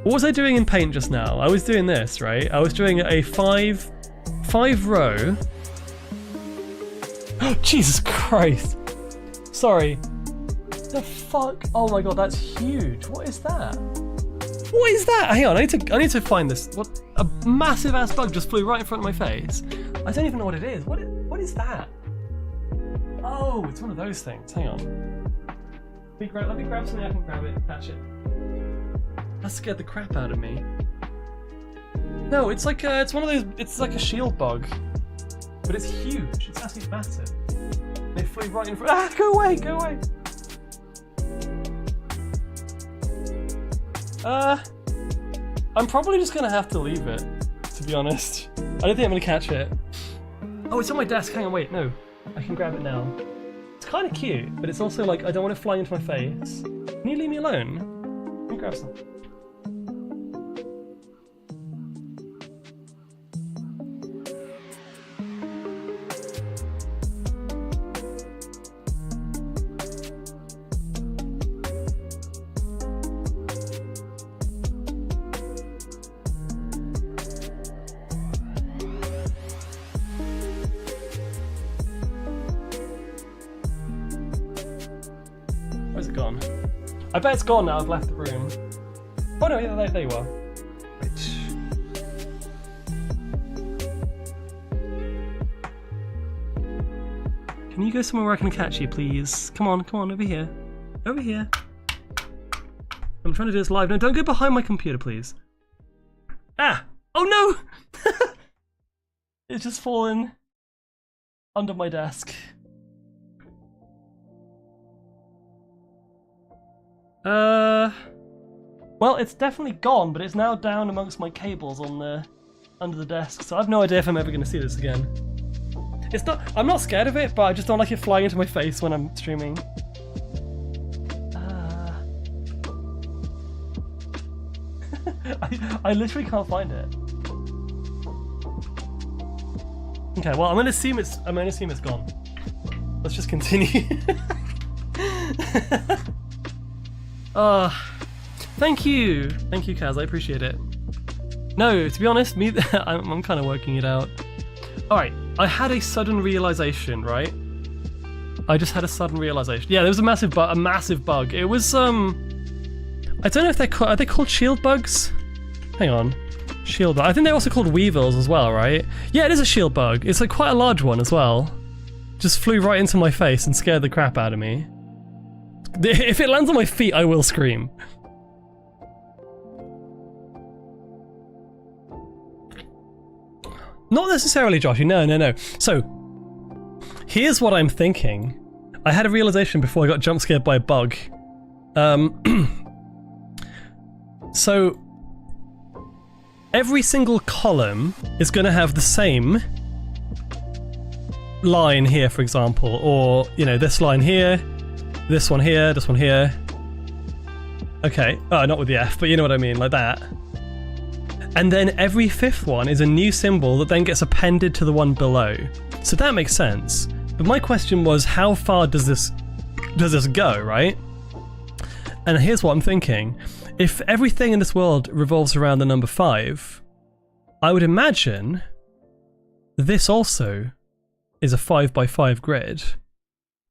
What was I doing in Paint just now? I was doing this, right? I was doing a five row. Oh, Jesus Christ. Sorry. The fuck? Oh my god, that's huge. What is that? What is that? Hang on, I need to find this. What? A massive ass bug just flew right in front of my face. I don't even know what it is. What is that? Oh, it's one of those things. Hang on. Let me grab something I can grab it, catch it. That scared the crap out of me. No, it's like it's one of those. It's like a shield bug, but it's huge. It's absolutely massive. They flew right in front. Ah, go away! Go away! I'm probably just gonna have to leave it, to be honest. I don't think I'm gonna catch it. Oh, it's on my desk. Hang on, wait, no. I can grab it now. It's kind of cute, but it's also like, I don't want it flying into my face. Can you leave me alone? Let me grab some. Where's it gone? I bet it's gone now, I've left the room. Oh no, yeah, there you are. Right. Can you go somewhere where I can catch you, please? Come on, over here. Over here. I'm trying to do this live. No, don't go behind my computer, please. Ah! Oh no! It's just fallen under my desk. Well, it's definitely gone, but it's now down amongst my cables on the under the desk, so I have no idea if I'm ever going to see this again. It's not. I'm not scared of it, but I just don't like it flying into my face when I'm streaming. I literally can't find it. Okay, well, I'm gonna assume it's gone. Let's just continue. Thank you, Kaz. I appreciate it. No, to be honest, I'm kind of working it out. All right, I had a sudden realization, right? I just had a sudden realization. Yeah, there was a massive bug. It was I don't know if are they called shield bugs? Hang on. Shield bug. I think they're also called weevils as well, right? Yeah, it is a shield bug. It's like quite a large one as well. Just flew right into my face and scared the crap out of me. If it lands on my feet, I will scream. Not necessarily, Joshy. No. So, here's what I'm thinking. I had a realization before I got jump scared by a bug. So, every single column is going to have the same line here, for example, or, you know, this line here, this one here, this one here. Okay, not with the F, but you know what I mean, like that. And then every fifth one is a new symbol that then gets appended to the one below. So that makes sense. But my question was, how far does this go, right? And here's what I'm thinking. If everything in this world revolves around the number 5, I would imagine this also is a 5x5 grid.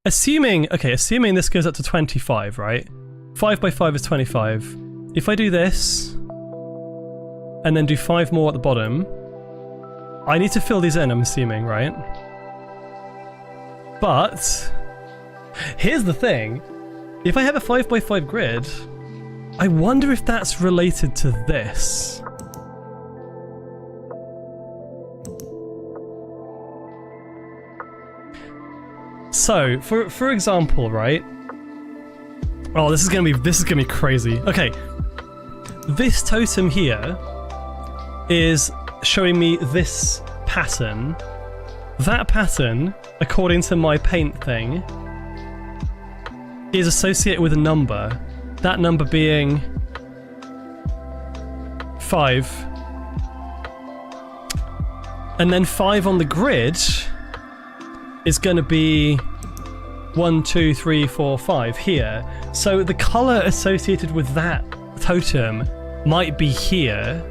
Assuming this goes up to 25, right? 5x5 is 25. If I do this, and then do 5 more at the bottom, I need to fill these in, I'm assuming, right? But here's the thing. If I have a 5x5 grid, I wonder if that's related to this. So, for example, right? Oh, this is gonna be crazy. Okay. This totem here is showing me this pattern. That pattern, according to my paint thing, is associated with a number. That number being 5. And then 5 on the grid is going to be 1, 2, 3, 4, 5 here. So the color associated with that totem might be here.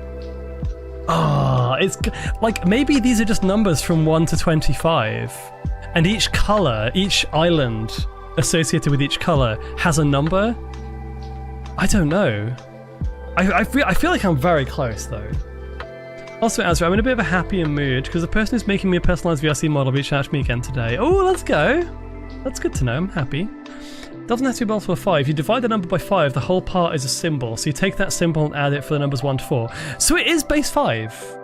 It's like maybe these are just numbers from 1 to 25, and each color, each island associated with each color has a number. I don't know. I feel like I'm very close though. Also, Azra, I'm in a bit of a happier mood because the person who's making me a personalized VRC model reached out to me again today. Oh, let's go. That's good to know. I'm happy. Doesn't have to be multiple of 5. You divide the number by 5, the whole part is a symbol. So you take that symbol and add it for the numbers 1 to 4. So it is base 5.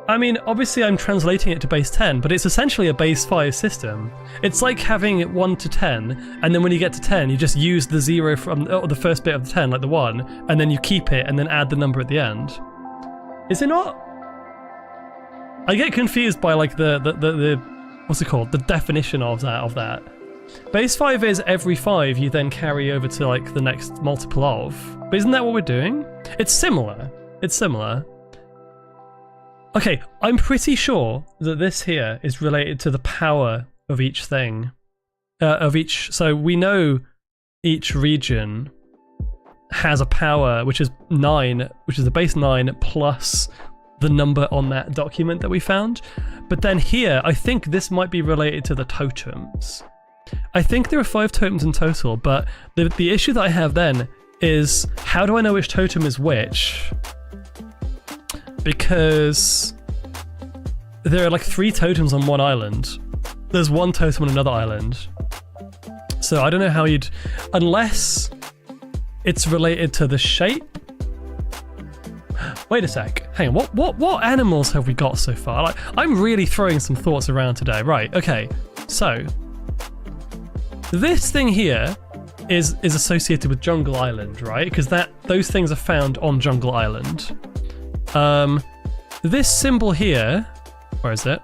I mean, obviously I'm translating it to base 10, but it's essentially a base 5 system. It's like having it 1 to 10, and then when you get to 10, you just use the 0 from the first bit of the 10, like the 1, and then you keep it and then add the number at the end. Is it not? I get confused by like the what's it called? The definition of that. Base 5 is every 5 you then carry over to like the next multiple of. But isn't that what we're doing? It's similar. It's similar. Okay, I'm pretty sure that this here is related to the power of each thing. So we know each region has a power which is 9, which is the base 9 plus the number on that document that we found. But then here, I think this might be related to the totems. I think there are 5 totems in total, but the issue that I have then is how do I know which totem is which? Because there are like 3 totems on one island. There's 1 totem on another island. So I don't know how you'd... Unless it's related to the shape. Wait a sec. Hang on. What animals have we got so far? Like, I'm really throwing some thoughts around today. Right. Okay. So this thing here is associated with Jungle Island, right? Because those things are found on Jungle Island. This symbol here, where is it?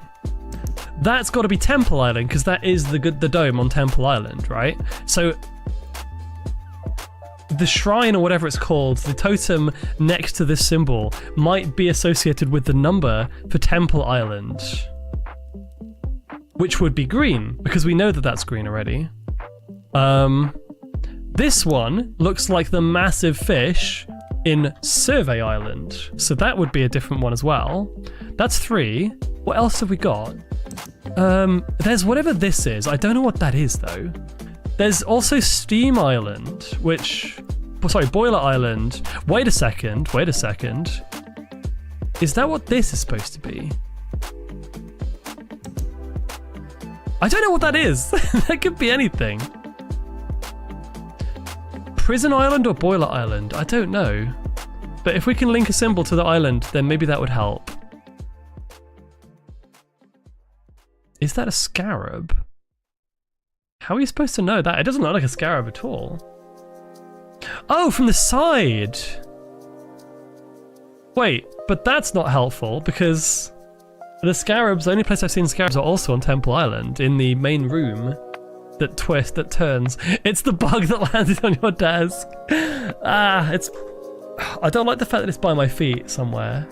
That's got to be Temple Island because that is the dome on Temple Island, right? So the shrine or whatever it's called, the totem next to this symbol might be associated with the number for Temple Island. which would be green, because we know that that's green already. This one looks like the massive fish in Survey Island, so that would be a different one as well. That's 3. What else have we got? There's whatever this is. I don't know what that is though. There's also Steam Island, which... Sorry, Boiler Island. Wait a second. Is that what this is supposed to be? I don't know what that is. That could be anything. Prison Island or Boiler Island? I don't know. But if we can link a symbol to the island, then maybe that would help. Is that a scarab? How are you supposed to know that? It doesn't look like a scarab at all. Oh, from the side! Wait, but that's not helpful because the scarabs, the only place I've seen scarabs are also on Temple Island, in the main room that turns. It's the bug that landed on your desk. I don't like the fact that it's by my feet somewhere.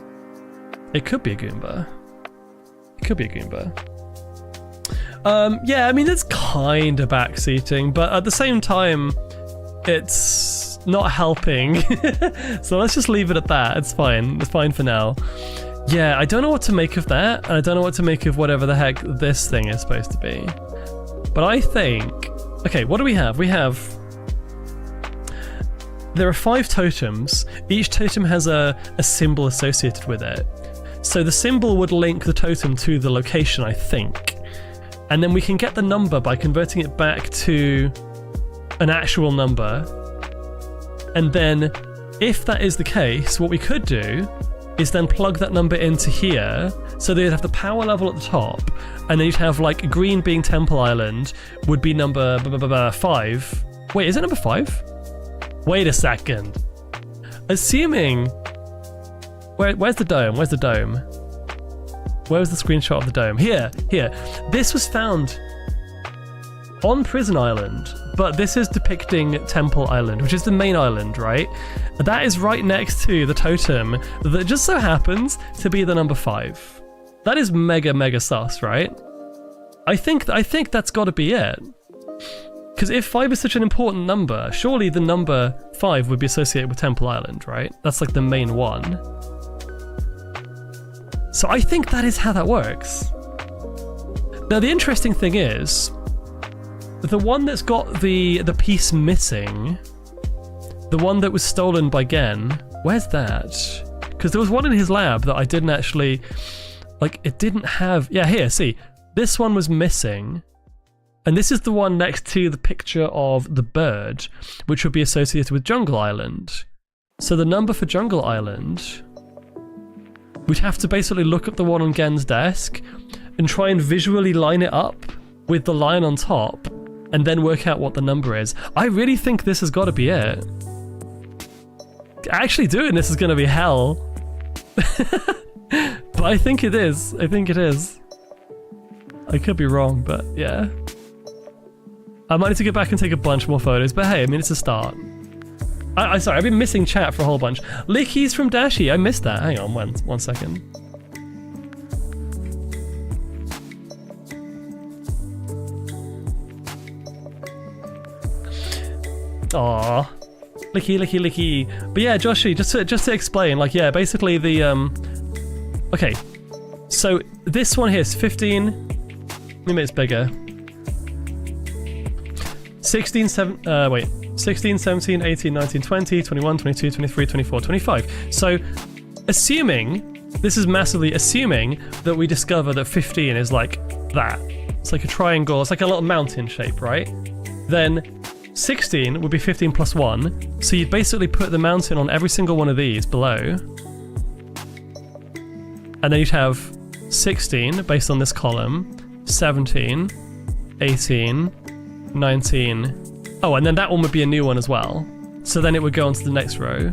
It could be a Goomba. Yeah, I mean, it's kind of backseating, but at the same time, it's not helping. So let's just leave it at that. It's fine. It's fine for now. Yeah, I don't know what to make of that, and I don't know what to make of whatever the heck this thing is supposed to be. But I think... Okay, what do we have? There are 5 totems. Each totem has a symbol associated with it. So the symbol would link the totem to the location, I think. And then we can get the number by converting it back to an actual number. And then, if that is the case, what we could do is then plug that number into here, so that you'd have the power level at the top, and then you'd have, like, green being Temple Island would be number 5. Wait, is it number 5? Wait a second. Assuming... Where's the dome? Where's the dome? Where was the screenshot of the dome? Here. This was found on Prison Island, but this is depicting Temple Island, which is the main island, right? That is right next to the totem that just so happens to be the number 5. That is mega sus, right? I think that's got to be it. Because if 5 is such an important number, surely the number 5 would be associated with Temple Island, right? That's like the main one. So I think that is how that works. Now the interesting thing is, the one that's got the piece missing, the one that was stolen by Gen, where's that? Because there was one in his lab that I didn't actually, like, it didn't have, yeah, here, see, this one was missing, and this is the one next to the picture of the bird, which would be associated with Jungle Island. So the number for Jungle Island, we'd have to basically look at the one on Gen's desk and try and visually line it up with the line on top and then work out what the number is. I really think this has got to be it. Actually doing this is going to be hell. But I think it is. I could be wrong, but yeah. I might need to get back and take a bunch more photos, but hey, I mean, it's a start. Sorry, I've been missing chat for a whole bunch. Lickies from Dashi, I missed that. Hang on, one second. Aww. Licky. But yeah, Joshi, just to explain, like, yeah, basically the, okay. So this one here is 15, let me make this bigger. 16, 17, 18, 19, 20, 21, 22, 23, 24, 25. So assuming, this is massively assuming that we discover that 15 is like that. It's like a triangle, it's like a little mountain shape, right? Then 16 would be 15 plus 1, so you'd basically put the mountain on every single one of these below. And then you'd have 16 based on this column, 17, 18, 19. Oh, and then that one would be a new one as well. So then it would go on to the next row.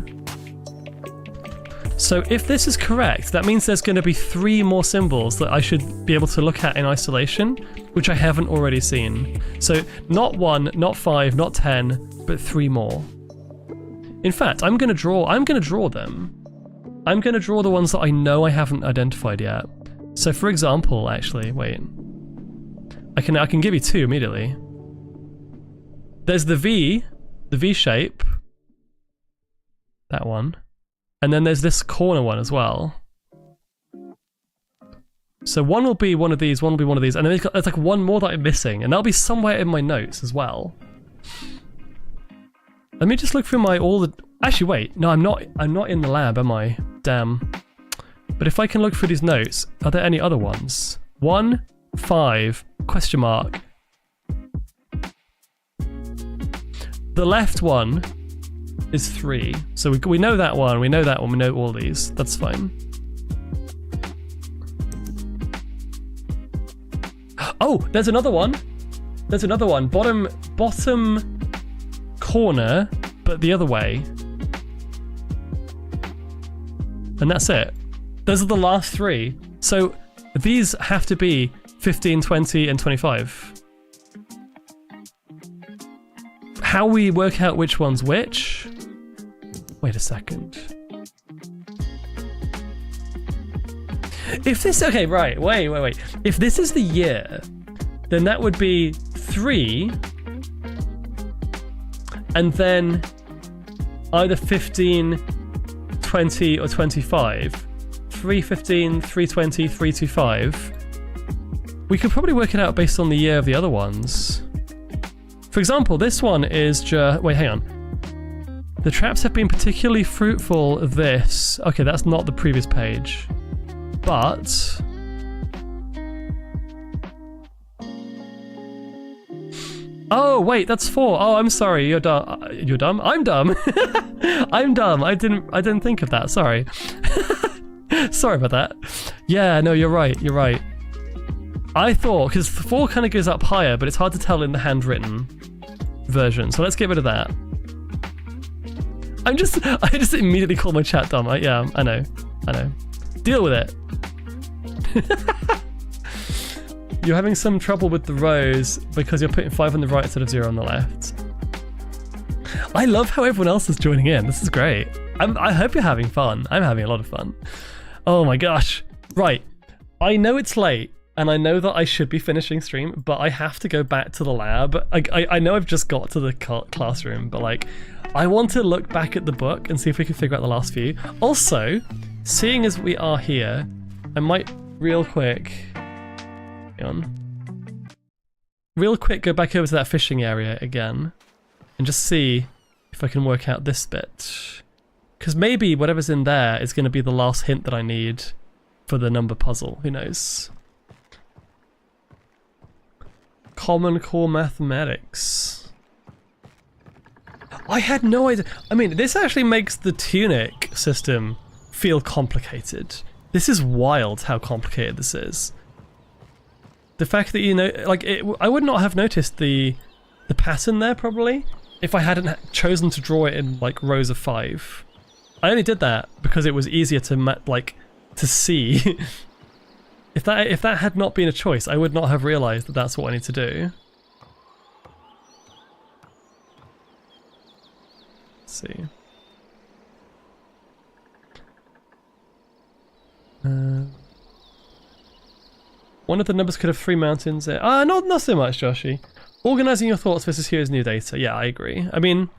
So if this is correct, that means there's going to be 3 more symbols that I should be able to look at in isolation, which I haven't already seen. So not 1, not 5, not 10, but 3 more. In fact, I'm going to draw them. I'm going to draw the ones that I know I haven't identified yet. So for example, actually, wait. I can give you two immediately. There's the V shape. That one. And then there's this corner one as well. So one will be one of these, one will be one of these, and then there's like one more that I'm missing, and that'll be somewhere in my notes as well. Let me just look through actually wait, no, I'm not in the lab, am I? Damn. But if I can look through these notes, are there any other ones? 1, 5, question mark. The left one is 3. So we know that one, we know that one, we know all these. That's fine. Oh, there's another one. There's another one. Bottom corner, but the other way. And that's it. Those are the last 3. So these have to be 15, 20, and 25. How we work out which one's which? Wait a second. If this, okay, right, wait. If this is the year, then that would be 3, and then either 15, 20, or 25. 3, 15, 320, 325. We could probably work it out based on the year of the other ones. For example, this one is just, wait, hang on. The traps have been particularly fruitful this. Okay, that's not the previous page. But oh wait, that's 4. Oh, I'm sorry. You're dumb. You're dumb. I'm dumb. I'm dumb. I didn't think of that. Sorry. Sorry about that. Yeah, no, you're right. You're right. I thought because 4 kind of goes up higher, but it's hard to tell in the handwritten version. So let's get rid of that. I just immediately call my chat dumb. Yeah, I know. Deal with it. You're having some trouble with the rows because you're putting 5 on the right instead of 0 on the left. I love how everyone else is joining in. This is great. I hope you're having fun. I'm having a lot of fun. Oh my gosh. Right. I know it's late and I know that I should be finishing stream, but I have to go back to the lab. I know I've just got to the classroom, but like, I want to look back at the book and see if we can figure out the last few. Also, seeing as we are here, I might real quick go back over to that fishing area again and just see if I can work out this bit. Because maybe whatever's in there is going to be the last hint that I need for the number puzzle. Who knows? Common Core Mathematics. I had no idea. I mean, this actually makes the tunic system feel complicated. This is wild how complicated this is. The fact that, you know, like, I would not have noticed the pattern there probably if I hadn't chosen to draw it in like rows of 5. I only did that because it was easier to to see. If that had not been a choice, I would not have realized that that's what I need to do. Let's see. One of the numbers could have 3 mountains. Not so much, Joshi. Organizing your thoughts versus here's new data. Yeah, I agree. I mean,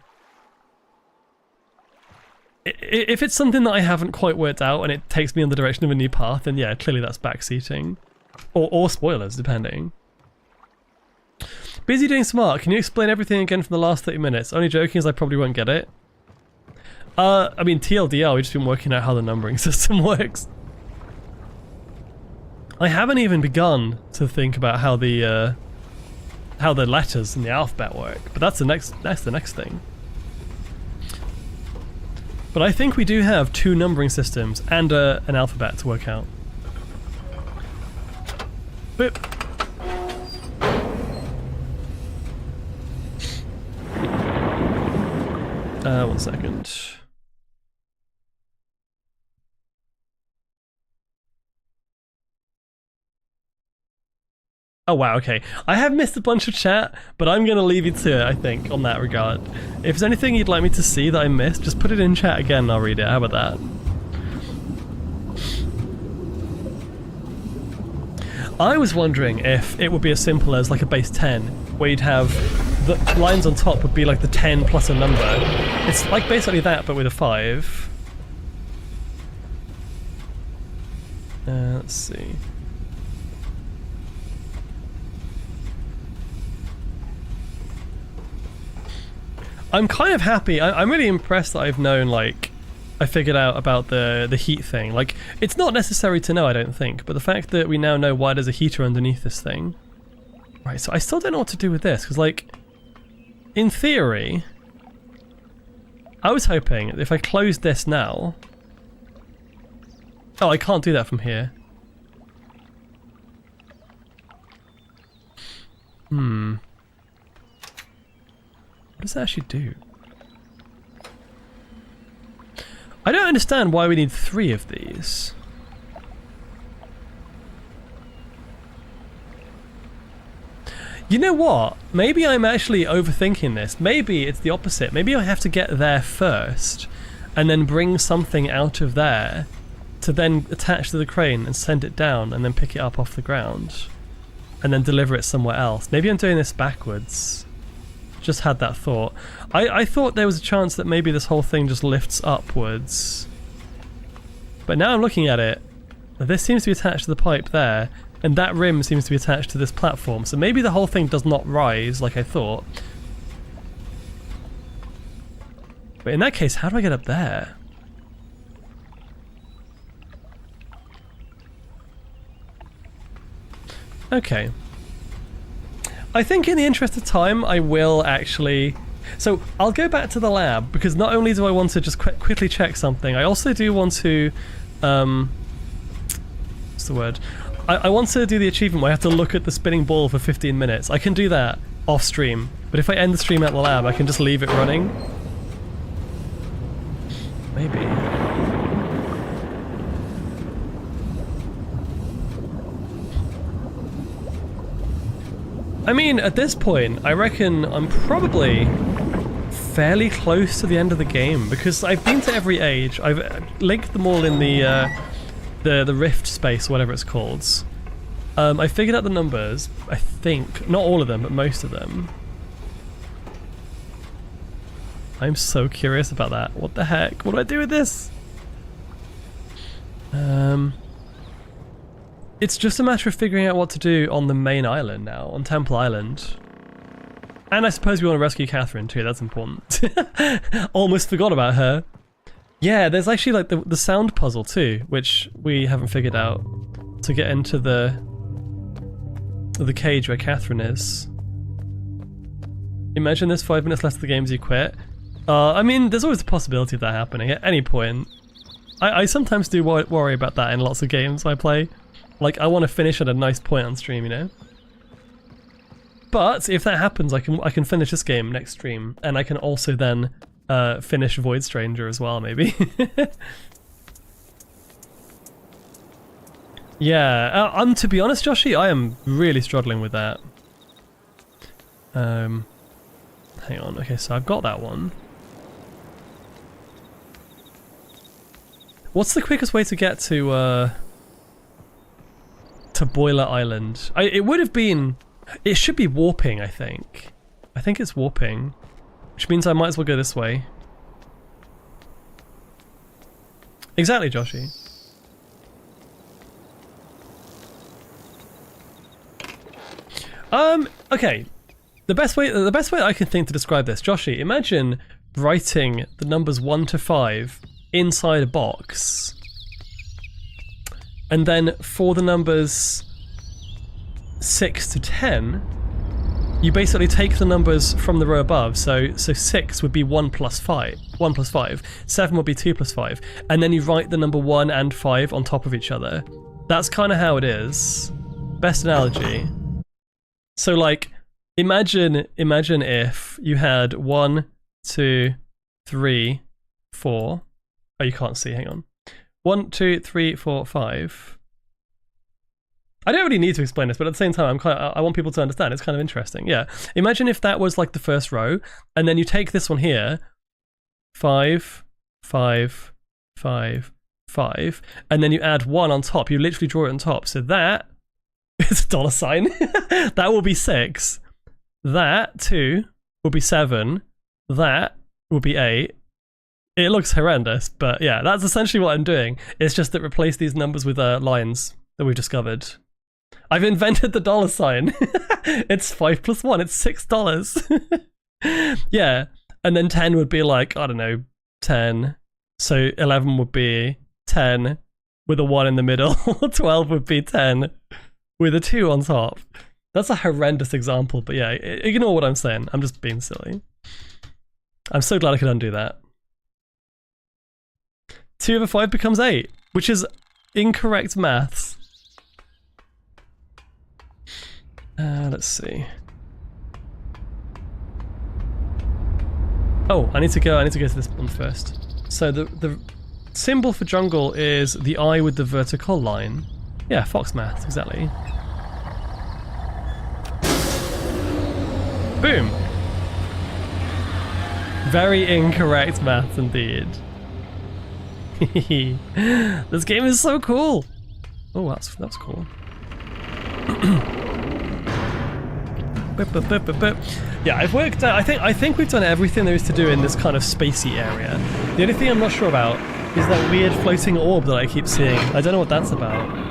if it's something that I haven't quite worked out and it takes me in the direction of a new path, then yeah, clearly that's backseating. Or spoilers, depending. Busy doing smart. Can you explain everything again from the last 30 minutes? Only joking, as I probably won't get it. I mean, TLDR, we've just been working out how the numbering system works. I haven't even begun to think about how the letters in the alphabet work, but that's the next thing. But I think we do have 2 numbering systems and an alphabet to work out. Boop. 1 second. Oh wow, okay. I have missed a bunch of chat, but I'm gonna leave you to it, I think, on that regard. If there's anything you'd like me to see that I missed, just put it in chat again and I'll read it. How about that? I was wondering if it would be as simple as like a base 10, where you'd have the lines on top would be like the 10 plus a number. It's like basically that, but with a 5. Let's see. I'm kind of happy. I'm really impressed that I've known, like, I figured out about the heat thing. Like, it's not necessary to know, I don't think, but the fact that we now know why there's a heater underneath this thing. Right, so I still don't know what to do with this, because, like, in theory, I was hoping if I close this now... Oh, I can't do that from here. What does that actually do? I don't understand why we need 3 of these. You know what? Maybe I'm actually overthinking this. Maybe it's the opposite. Maybe I have to get there first and then bring something out of there to then attach to the crane and send it down and then pick it up off the ground and then deliver it somewhere else. Maybe I'm doing this backwards. Just had that thought. I thought there was a chance that maybe this whole thing just lifts upwards. But now I'm looking at it, this seems to be attached to the pipe there, and that rim seems to be attached to this platform, so maybe the whole thing does not rise like I thought. But in that case, how do I get up there? Okay. I think in the interest of time, I will actually... So, I'll go back to the lab, because not only do I want to just quickly check something, I also do want to... what's the word? I want to do the achievement where I have to look at the spinning ball for 15 minutes. I can do that off stream, but if I end the stream at the lab, I can just leave it running. Maybe. I mean, at this point, I reckon I'm probably fairly close to the end of the game, because I've been to every age. I've linked them all in the rift space, whatever it's called. I figured out the numbers, I think. Not all of them, but most of them. I'm so curious about that. What the heck? What do I do with this? It's just a matter of figuring out what to do on the main island now, on Temple Island. And I suppose we want to rescue Catherine too, that's important. Almost forgot about her. Yeah, there's actually like the sound puzzle too, which we haven't figured out to get into the cage where Catherine is. Imagine there's 5 minutes left of the game as you quit. I mean, there's always the possibility of that happening at any point. I sometimes do worry about that in lots of games I play. Like, I want to finish at a nice point on stream, you know? But if that happens, I can finish this game next stream, and I can also then finish Void Stranger as well, maybe. Yeah, to be honest, Joshy, I am really struggling with that. Hang on, okay, so I've got that one. What's the quickest way to get to Boiler Island? It would have been... It should be warping, I think. I think it's warping. Which means I might as well go this way. Exactly, Joshy. Okay. The best way I can think to describe this, Joshy, imagine writing the numbers 1 to 5 inside a box. And then for the numbers 6 to 10, you basically take the numbers from the row above. So 6 would be 1 plus 5, 7 would be 2 plus 5, and then you write the number 1 and 5 on top of each other. That's kind of how it is. Best analogy. So like, imagine if you had 1, 2, 3, 4. Oh, you can't see, hang on. 1, 2, 3, 4, 5. I don't really need to explain this, but at the same time, I want people to understand. It's kind of interesting. Yeah. Imagine if that was like the first row, and then you take this one here, 5, 5, 5, 5, and then you add 1 on top. You literally draw it on top. So that It's a dollar sign. That will be 6. That 2 will be 7. That will be 8. It looks horrendous, but yeah, that's essentially what I'm doing. It's just that replace these numbers with lines that we've discovered. I've invented the dollar sign. It's 5 plus 1. It's $6. Yeah, and then 10 would be like, I don't know, 10. So 11 would be 10 with a 1 in the middle. 12 would be 10 with a 2 on top. That's a horrendous example, but yeah, ignore what I'm saying. I'm just being silly. I'm so glad I could undo that. 2 over 5 becomes 8, which is incorrect maths. Let's see. Oh, I need to go to this one first. So the symbol for jungle is the eye with the vertical line. Yeah, fox math, exactly. Boom! Very incorrect math indeed. This game is so cool. Oh, that's cool. Yeah, I've worked out. I think we've done everything there is to do in this kind of spacey area. The only thing I'm not sure about is that weird floating orb that I keep seeing. I don't know what that's about.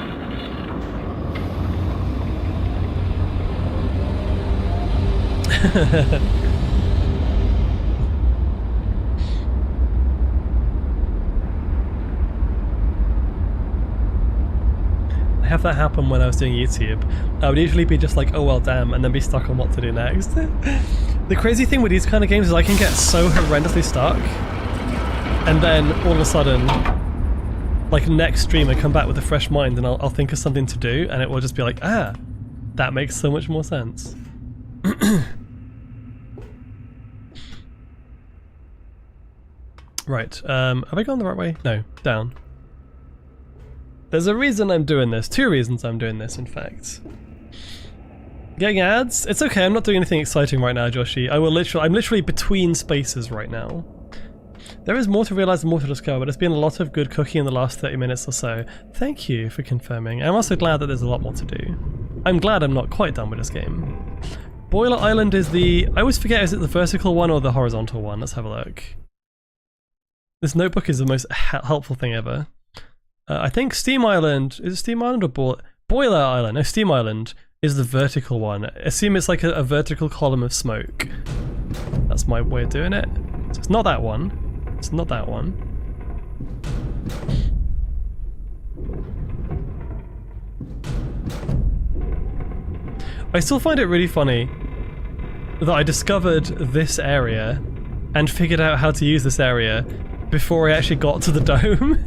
I have that happen when I was doing YouTube. I would usually be just like, oh well damn, and then be stuck on what to do next. The crazy thing with these kind of games is I can get so horrendously stuck, and then all of a sudden, like next stream I come back with a fresh mind and I'll think of something to do, and it will just be like, ah, that makes so much more sense. Right, have I gone the right way? No, down. There's a reason I'm doing this. 2 reasons I'm doing this, in fact. Getting ads? It's okay, I'm not doing anything exciting right now, Joshi. I'm literally between spaces right now. There is more to realize and more to discover, but there's been a lot of good cooking in the last 30 minutes or so. Thank you for confirming. I'm also glad that there's a lot more to do. I'm glad I'm not quite done with this game. Boiler Island is the... I always forget, is it the vertical one or the horizontal one? Let's have a look. This notebook is the most helpful thing ever. I think Steam Island, is it Steam Island or Boiler Island? No, Steam Island is the vertical one. Assume it's like a vertical column of smoke. That's my way of doing it. So it's not that one. It's not that one. I still find it really funny that I discovered this area and figured out how to use this area before I actually got to the dome.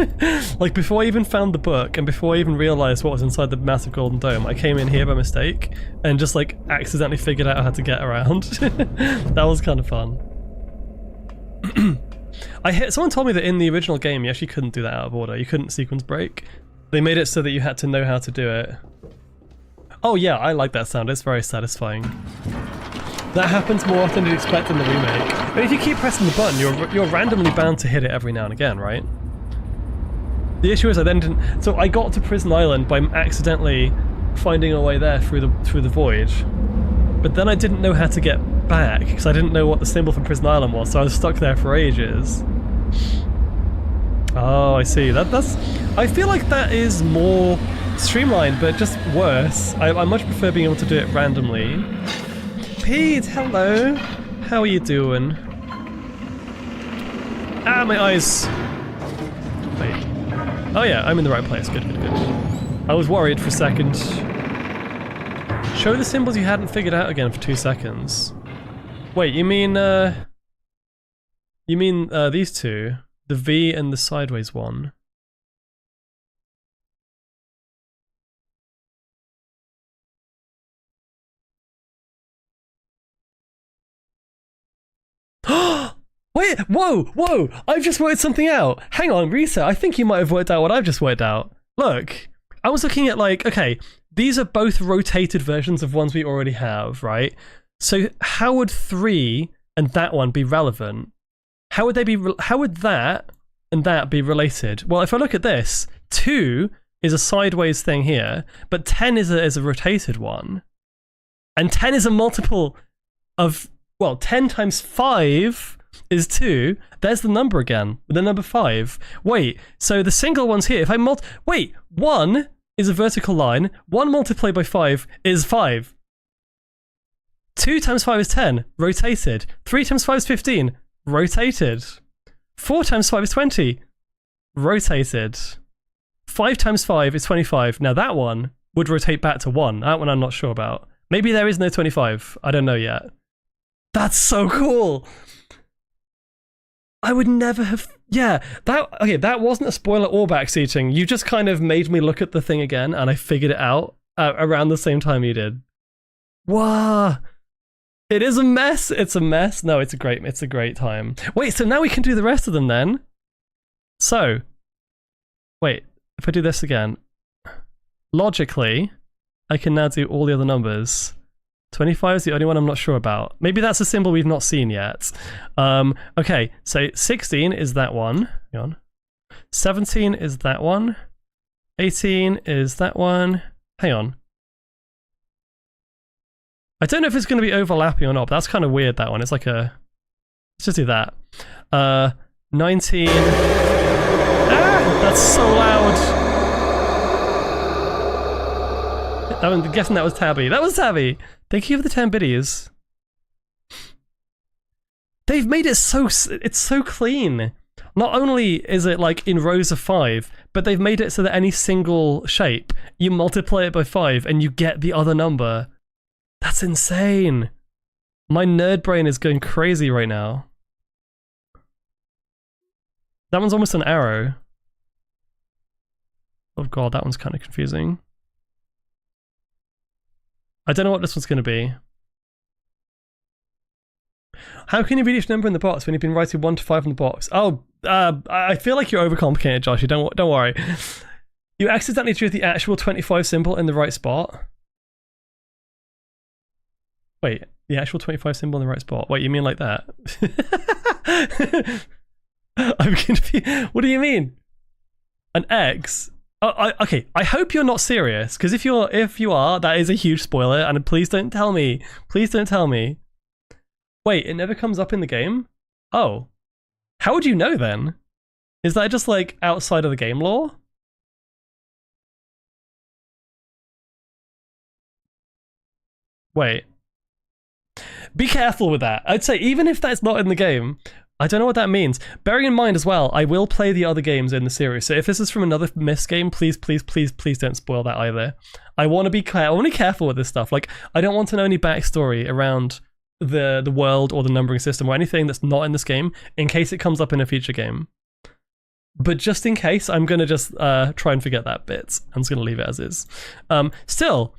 Like before I even found the book and before I even realised what was inside the massive golden dome, I came in here by mistake and just like accidentally figured out how to get around. That was kind of fun. Someone told me that in the original game you actually couldn't do that out of order. You couldn't sequence break. They made it so that you had to know how to do it. Oh yeah, I like that sound. It's very satisfying. That happens more often than you'd expect in the remake. But if you keep pressing the button, you're randomly bound to hit it every now and again, right? The issue is I then didn't... So I got to Prison Island by accidentally finding a way there through the void. But then I didn't know how to get back, because I didn't know what the symbol for Prison Island was, so I was stuck there for ages. Oh, I see. That's... I feel like that is more streamlined, but just worse. I much prefer being able to do it randomly. Pete, hello. How are you doing? Ah, my eyes. Wait. Oh yeah, I'm in the right place. Good, good, good. I was worried for a second. Show the symbols you hadn't figured out again for 2 seconds. Wait, you mean these two? The V and the sideways one? Wait, whoa, I've just worked something out. Hang on, reset, I think you might have worked out what I've just worked out. Look, I was looking at like, okay, these are both rotated versions of ones we already have, right? So how would 3 and that one be relevant? How would that and that be related? Well, if I look at this, 2 is a sideways thing here, but 10 is a rotated one. And 10 is a multiple of, well, 10 times 5 is 2. There's the number again, the number 5. Wait, so the single one's here. If I wait, 1 is a vertical line. 1 multiplied by 5 is 5. 2 times 5 is 10, rotated. 3 times 5 is 15, rotated. 4 times 5 is 20, rotated. 5 times 5 is 25. Now that one would rotate back to 1. That one I'm not sure about. Maybe there is no 25. I don't know yet. That's so cool. I would never have... Yeah, that wasn't a spoiler or backseating. You just kind of made me look at the thing again and I figured it out around the same time you did. Wow. It is a mess. It's a mess. No, it's a great time. Wait, so now we can do the rest of them then? So, wait, if I do this again, logically, I can now do all the other numbers. 25 is the only one I'm not sure about. Maybe that's a symbol we've not seen yet. Okay, so 16 is that one. Hang on. 17 is that one. 18 is that one. Hang on. I don't know if it's going to be overlapping or not, but that's kind of weird, that one. It's like a... Let's just do that. 19... Ah! That's so loud! I'm guessing that was Tabby. That was Tabby! Thank you for the 10 biddies. They've made it so... It's so clean. Not only is it like in rows of 5, but they've made it so that any single shape, you multiply it by 5 and you get the other number. That's insane. My nerd brain is going crazy right now. That one's almost an arrow. Oh god, that one's kind of confusing. I don't know what this one's going to be. How can you read each number in the box when you've been writing 1 to 5 in the box? Oh, I feel like you're overcomplicating it, Josh. Don't worry. You accidentally drew the actual 25 symbol in the right spot. Wait, the actual 25 symbol in the right spot? Wait, you mean like that? I'm confused. What do you mean? An X? Okay, I hope you're not serious, because if you are, that is a huge spoiler, and please don't tell me. Please don't tell me. Wait, it never comes up in the game? Oh. How would you know then? Is that just like outside of the game lore? Wait. Be careful with that. I'd say even if that's not in the game, I don't know what that means. Bearing in mind as well, I will play the other games in the series. So if this is from another Myths game, please don't spoil that either. I want to be careful with this stuff. Like, I don't want to know any backstory around the world or the numbering system or anything that's not in this game in case it comes up in a future game. But just in case, I'm going to just try and forget that bit. I'm just going to leave it as is. Still,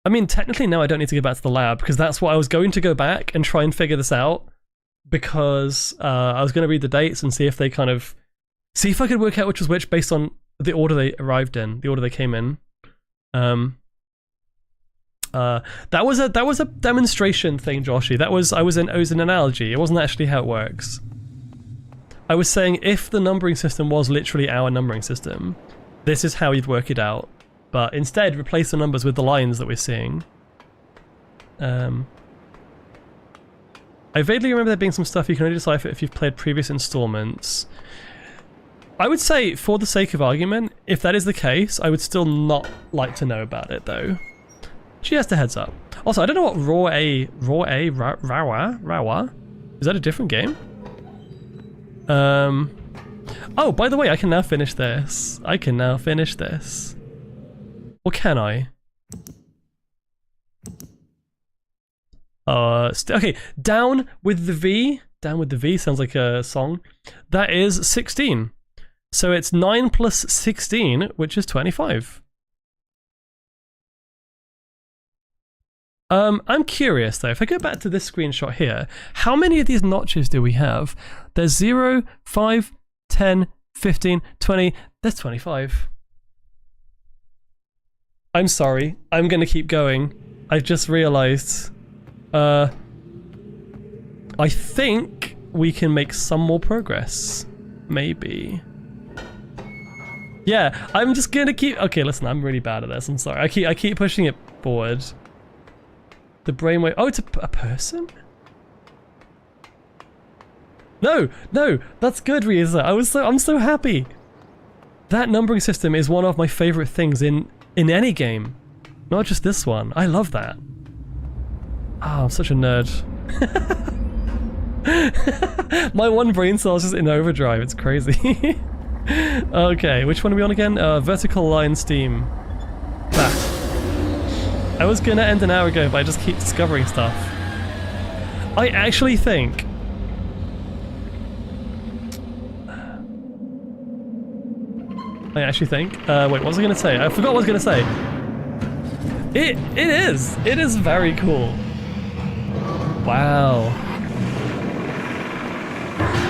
I mean, technically now I don't need to go back to the lab because that's what I was going to go back and try and figure this out because I was going to read the dates and see if they see if I could work out which was which based on the order they arrived in, the order they came in. That was a demonstration thing, Joshy. It was an analogy. It wasn't actually how it works. I was saying if the numbering system was literally our numbering system, this is how you'd work it out. But instead, replace the numbers with the lines that we're seeing. I vaguely remember there being some stuff you can only decipher if you've played previous installments. I would say, for the sake of argument, if that is the case, I would still not like to know about it, though. Just a heads up. Also, I don't know what Rawa? Is that a different game? Oh, by the way, I can now finish this. Or can I? Okay, down with the V. Down with the V sounds like a song. That is 16. So it's 9 plus 16, which is 25. I'm curious though, if I go back to this screenshot here, how many of these notches do we have? There's 0, 5, 10, 15, 20, there's 25. I'm sorry, I'm gonna keep going. I've just realized, I think we can make some more progress. Maybe. Yeah, I'm just gonna keep. Okay, listen, I'm really bad at this. I'm sorry. I keep pushing it forward. The brainwave. Oh, it's a person. No, that's good, Riza. I'm so happy. That numbering system is one of my favorite things in any game, not just this one. I love that. Oh, I'm such a nerd. My one brain cell is just in overdrive. It's crazy. Okay, which one are we on again? Vertical line steam. That. I was gonna end an hour ago, but I just keep discovering stuff. I actually think. Wait, what was I gonna say? I forgot what I was gonna say. It is very cool. Wow.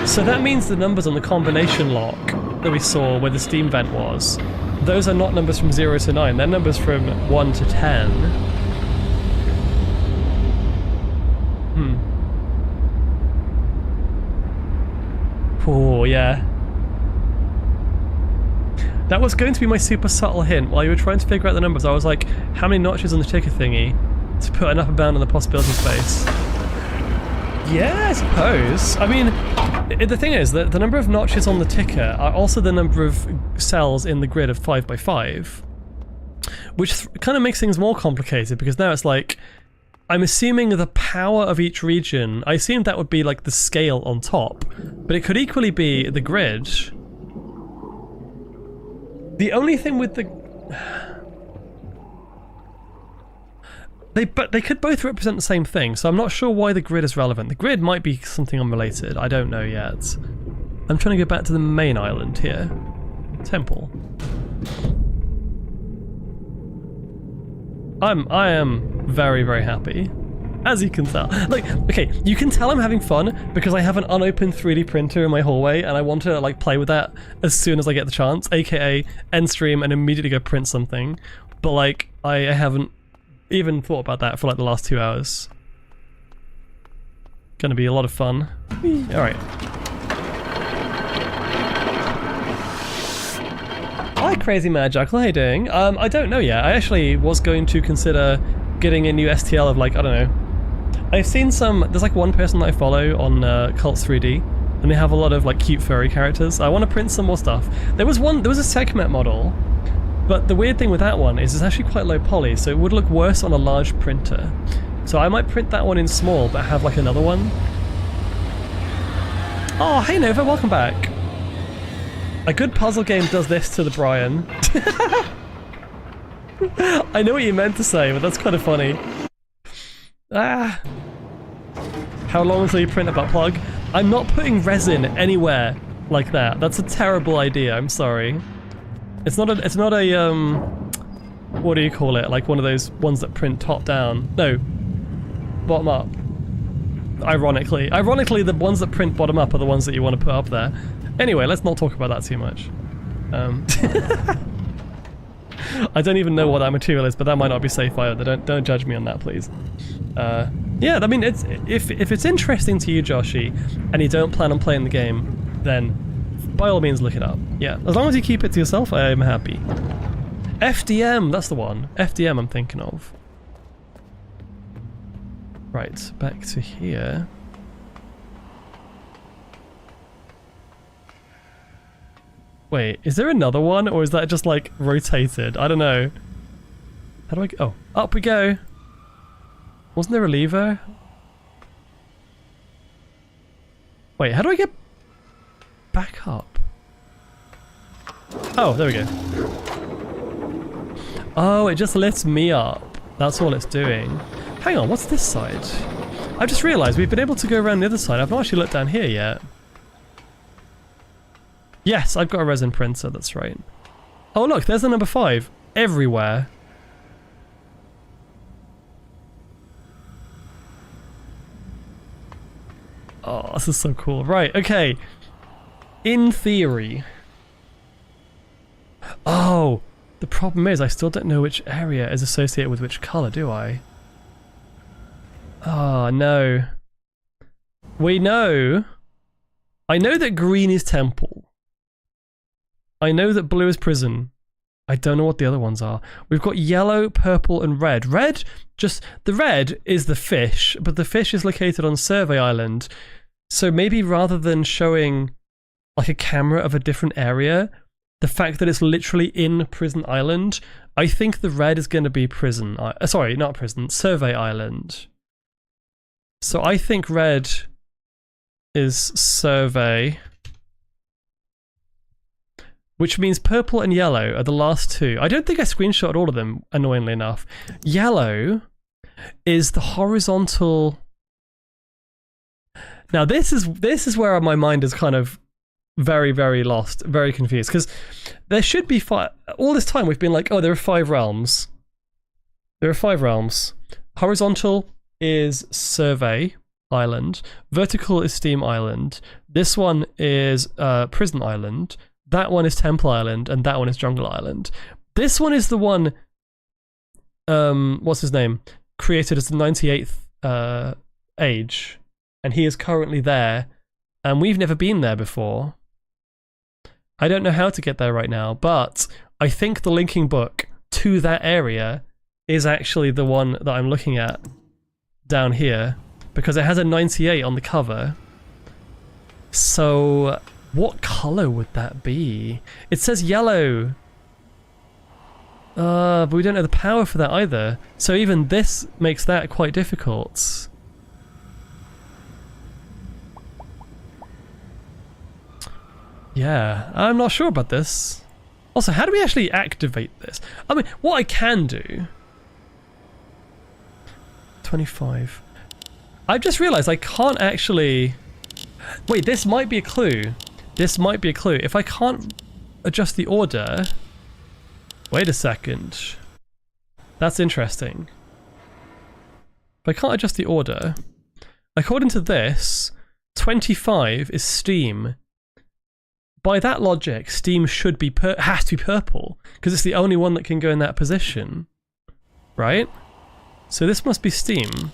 So that means the numbers on the combination lock that we saw where the steam vent was, those are not numbers from 0 to 9, they're numbers from 1 to 10. Oh, yeah. That was going to be my super subtle hint. While you were trying to figure out the numbers, I was like, how many notches on the ticker thingy to put an upper bound on the possibility space? Yeah, I suppose. I mean, the thing is that the number of notches on the ticker are also the number of cells in the grid of 5 by 5, which kind of makes things more complicated because now it's like, I'm assuming the power of each region, I assume that would be like the scale on top, but it could equally be the grid. The only thing with the... They could both represent the same thing, so I'm not sure why the grid is relevant. The grid might be something unrelated, I don't know yet. I'm trying to go back to the main island here. Temple. I am very, very happy. As you can tell. Like, okay, you can tell I'm having fun because I have an unopened 3D printer in my hallway and I want to like play with that as soon as I get the chance, aka end stream and immediately go print something. But like, I haven't even thought about that for like the last 2 hours. Gonna be a lot of fun. Alright. Hi Crazy Mad Jackal, how you doing? I don't know yet. I actually was going to consider getting a new STL of like, I don't know. I've seen some, there's like one person that I follow on Cults 3D, and they have a lot of like cute furry characters. I want to print some more stuff. There was a Sekhmet model, but the weird thing with that one is it's actually quite low poly, so it would look worse on a large printer. So I might print that one in small, but have like another one. Oh, hey Nova, welcome back. A good puzzle game does this to the Brian. I know what you meant to say, but that's kind of funny. Ah. How long until you print a butt plug? I'm not putting resin anywhere like that. That's a terrible idea, I'm sorry. It's not a, what do you call it? Like one of those ones that print top down. No. Bottom up. Ironically, the ones that print bottom up are the ones that you want to put up there. Anyway, let's not talk about that too much. I don't even know what that material is, but that might not be safe either. Don't judge me on that, please. Yeah, I mean, it's if it's interesting to you, Joshy, and you don't plan on playing the game, then by all means look it up. Yeah, as long as you keep it to yourself, I am happy. FDM, that's the one. FDM I'm thinking of. Right, back to here. Wait, is there another one, or is that just like rotated? I don't know. How do I go? Oh, up we go. Wasn't there a lever? Wait, how do I get back up? Oh, there we go. Oh, it just lifts me up. That's all it's doing. Hang on, what's this side? I've just realised we've been able to go around the other side. I've not actually looked down here yet. Yes, I've got a resin printer, that's right. Oh look, there's the number 5. Everywhere. Oh, this is so cool. Right, okay. In theory. Oh, the problem is I still don't know which area is associated with which colour, do I? Oh, no. We know. I know that green is temple. I know that blue is prison. I don't know what the other ones are. We've got yellow, purple, and red. Red, the red is the fish, but the fish is located on Survey Island. So maybe rather than showing like a camera of a different area, the fact that it's literally in Prison Island, I think the red is going to be prison. Sorry, not prison, Survey Island. So I think red is Survey, which means purple and yellow are the last two. I don't think I screenshotted all of them, annoyingly enough. Yellow is the horizontal. Now this is where my mind is kind of very, very lost, very confused, because there should be all this time we've been like, oh, there are 5 realms. There are 5 realms. Horizontal is Survey Island. Vertical is Steam Island. This one is Prison Island. That one is Temple Island, and that one is Jungle Island. This one is the one, what's his name? Created as the 98th age, and he is currently there, and we've never been there before. I don't know how to get there right now, but I think the linking book to that area is actually the one that I'm looking at down here, because it has a 98 on the cover. So what color would that be? It says yellow. But we don't know the power for that either. So even this makes that quite difficult. Yeah, I'm not sure about this. Also, how do we actually activate this? I mean, what I can do... 25. I've just realized I can't actually... Wait, this might be a clue. This might be a clue. If I can't adjust the order... Wait a second. That's interesting. If I can't adjust the order... According to this, 25 is Steam. By that logic, Steam should be has to be purple, because it's the only one that can go in that position. Right? So this must be Steam.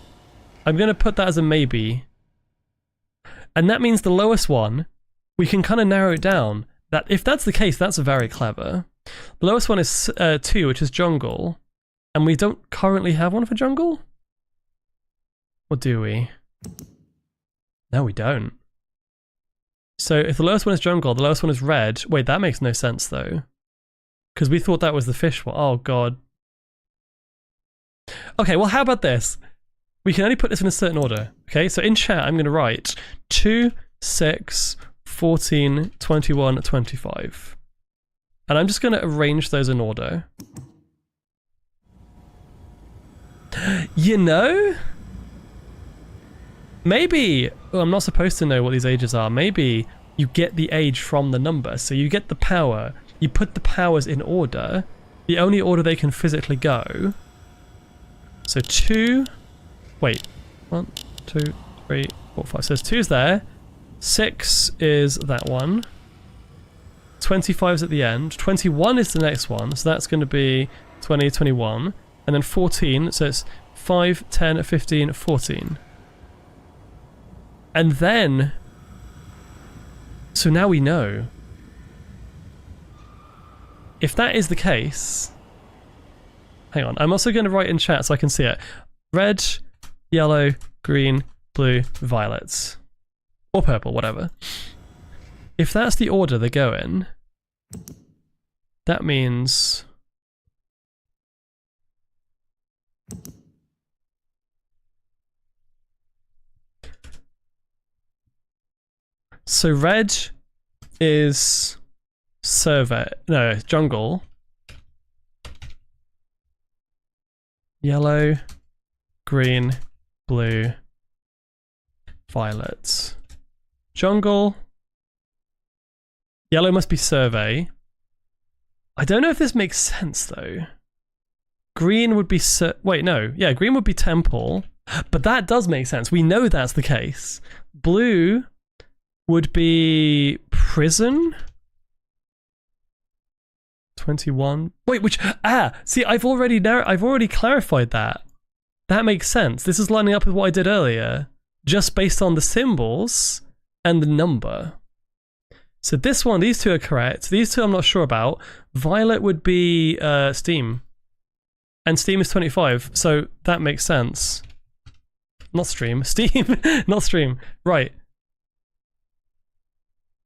I'm going to put that as a maybe. And that means the lowest one, we can kind of narrow it down. That if that's the case, that's very clever. The lowest one is 2, which is jungle. And we don't currently have one for jungle? Or do we? No, we don't. So if the lowest one is jungle, the lowest one is red. Wait, that makes no sense though. Because we thought that was the fish one. Oh god. Okay, well how about this? We can only put this in a certain order. Okay, so in chat I'm going to write 2, 6, 14, 21, 25. And I'm just going to arrange those in order. You know? Maybe, oh, I'm not supposed to know what these ages are. Maybe you get the age from the number. So you get the power, you put the powers in order, the only order they can physically go. So 2, wait, 1, 2, 3, 4, 5. So 2 is there, 6 is that one, 25 is at the end, 21 is the next one, so that's going to be 20, 21, and then 14, so it's 5, 10, 15, 14. And then, so now we know. If that is the case, hang on, I'm also going to write in chat so I can see it. Red, yellow, green, blue, violets. Or purple, whatever. If that's the order they go in, that means... So red is survey, no, jungle. Yellow, green, blue, violet. Jungle. Yellow must be survey. I don't know if this makes sense though. Green would be wait, no. Yeah, green would be temple. But that does make sense. We know that's the case. Blue would be prison. 21. Wait, which see, I've already clarified that. That makes sense. This is lining up with what I did earlier, just based on the symbols and the number. So this one, these two are correct. These two I'm not sure about. Violet would be Steam. And Steam is 25, so that makes sense. Not Stream. Steam! Not Stream. Right.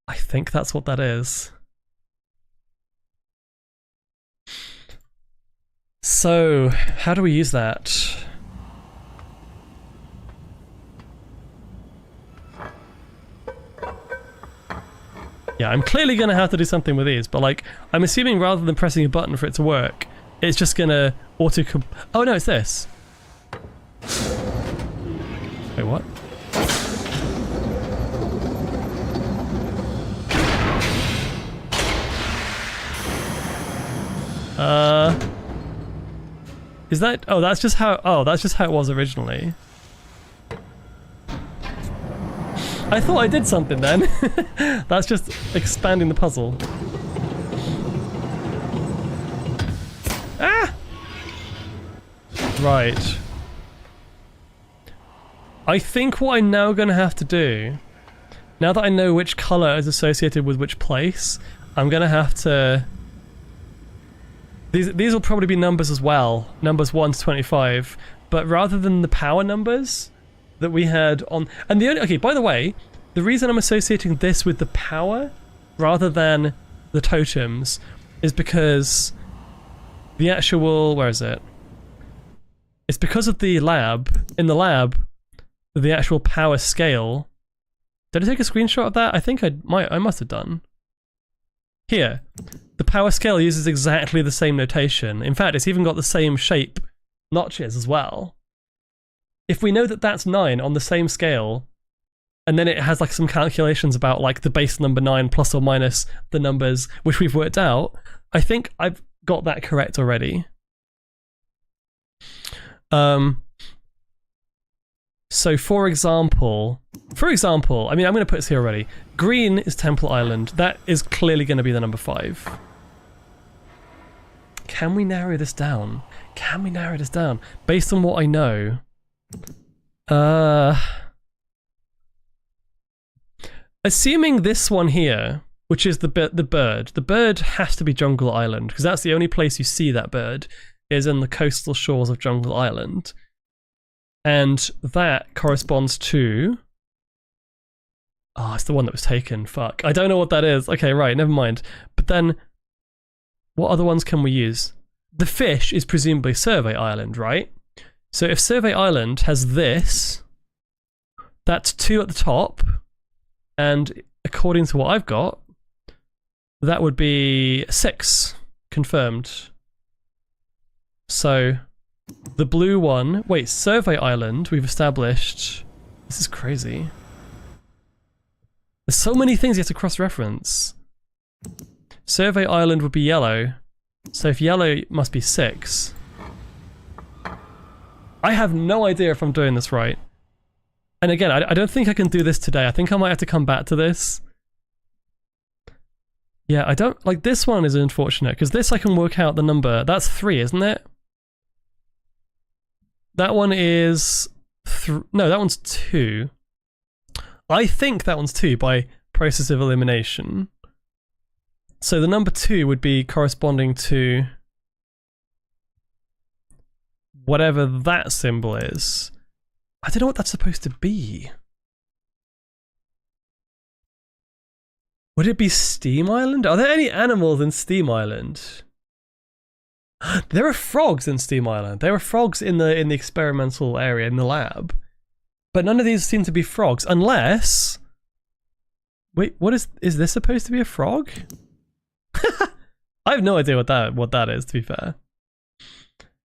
I think that's what that is. So, how do we use that? Yeah, I'm clearly gonna have to do something with these, but like, I'm assuming rather than pressing a button for it to work, it's just gonna auto. Oh no, it's this. Wait, what? Is that? Oh, that's just how. Oh, that's just how it was originally. I thought I did something then. That's just expanding the puzzle. Ah! Right. I think what I'm now going to have to do, now that I know which colour is associated with which place, I'm going to have to... These will probably be numbers as well, numbers 1 to 25, but rather than the power numbers that we had on... And the only... Okay, by the way, the reason I'm associating this with the power rather than the totems is because the actual... Where is it? It's because of the lab. In the lab, the actual power scale... Did I take a screenshot of that? I think I must have done. Here. The power scale uses exactly the same notation. In fact, it's even got the same shape notches as well. If we know that that's 9 on the same scale, and then it has like some calculations about like the base number 9 plus or minus the numbers which we've worked out, I think I've got that correct already. So for example, I mean, I'm going to put this here already. Green is Temple Island. That is clearly going to be the number 5. Can we narrow this down? Can we narrow this down? Based on what I know. Assuming this one here, which is the bird has to be Jungle Island, because that's the only place you see that bird, is in the coastal shores of Jungle Island. And that corresponds to... Oh, it's the one that was taken. Fuck. I don't know what that is. Okay, right, never mind. But then, what other ones can we use? The fish is presumably Survey Island, right? So if Survey Island has this, that's 2 at the top, and according to what I've got, that would be 6 confirmed. So the blue one, wait, Survey Island, we've established. This is crazy. There's so many things you have to cross-reference. Survey Island would be yellow. So if yellow must be 6. I have no idea if I'm doing this right. And again, I don't think I can do this today. I think I might have to come back to this. Yeah, I don't... Like, this one is unfortunate, because this I can work out the number. That's 3, isn't it? That one is... No, that one's 2. I think that one's 2 by process of elimination. So the number 2 would be corresponding to whatever that symbol is. I don't know what that's supposed to be. Would it be Steam Island? Are there any animals in Steam Island? There are frogs in Steam Island. There are frogs in the experimental area in the lab. But none of these seem to be frogs, unless... Wait, what is this supposed to be a frog? I have no idea what that is, to be fair.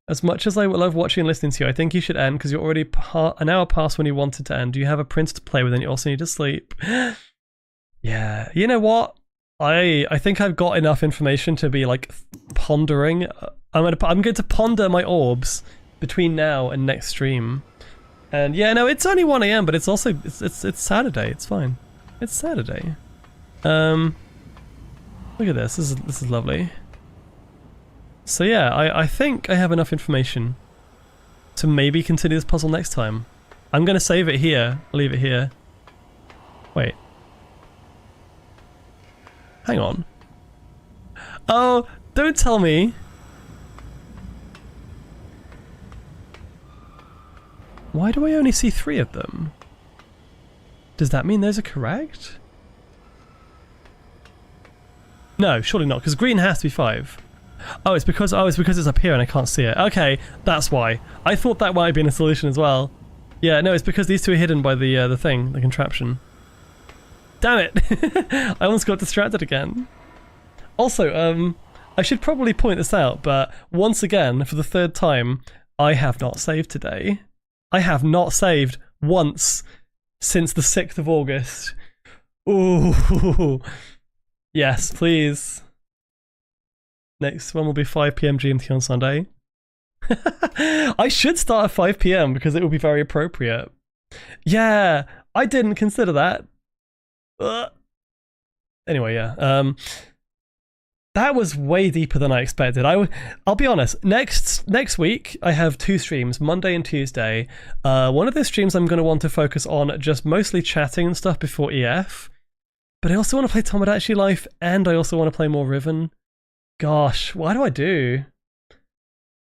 As much as I love watching and listening to you, I think you should end because you're already an hour past when you wanted to end. You have a prince to play with and you also need to sleep. Yeah, you know what? I think I've got enough information to be like pondering. I'm going to ponder my orbs between now and next stream. And yeah, no, it's only 1 AM, but it's also it's Saturday. It's fine. It's Saturday. Look at this. This is lovely. So yeah, I think I have enough information to maybe continue this puzzle next time. I'm gonna save it here. I'll leave it here. Wait. Hang on. Oh, don't tell me. Why do I only see 3 of them? Does that mean those are correct? No, surely not, because green has to be 5. Oh, it's because it's up here and I can't see it. Okay, that's why. I thought that might have been a solution as well. Yeah, no, it's because these 2 are hidden by the thing, the contraption. Damn it! I almost got distracted again. Also, I should probably point this out, but once again, for the 3rd time, I have not saved today. I have not saved once since the 6th of August. Ooh. Yes, please. Next one will be 5 PM GMT on Sunday. I should start at 5 PM because it would be very appropriate. Yeah, I didn't consider that. Anyway, yeah. That was way deeper than I expected. I'll be honest. Next week I have 2 streams, Monday and Tuesday. One of those streams I'm going to want to focus on just mostly chatting and stuff before EF. But I also want to play Tomodachi Life, and I also want to play more Riven. Gosh, what do I do?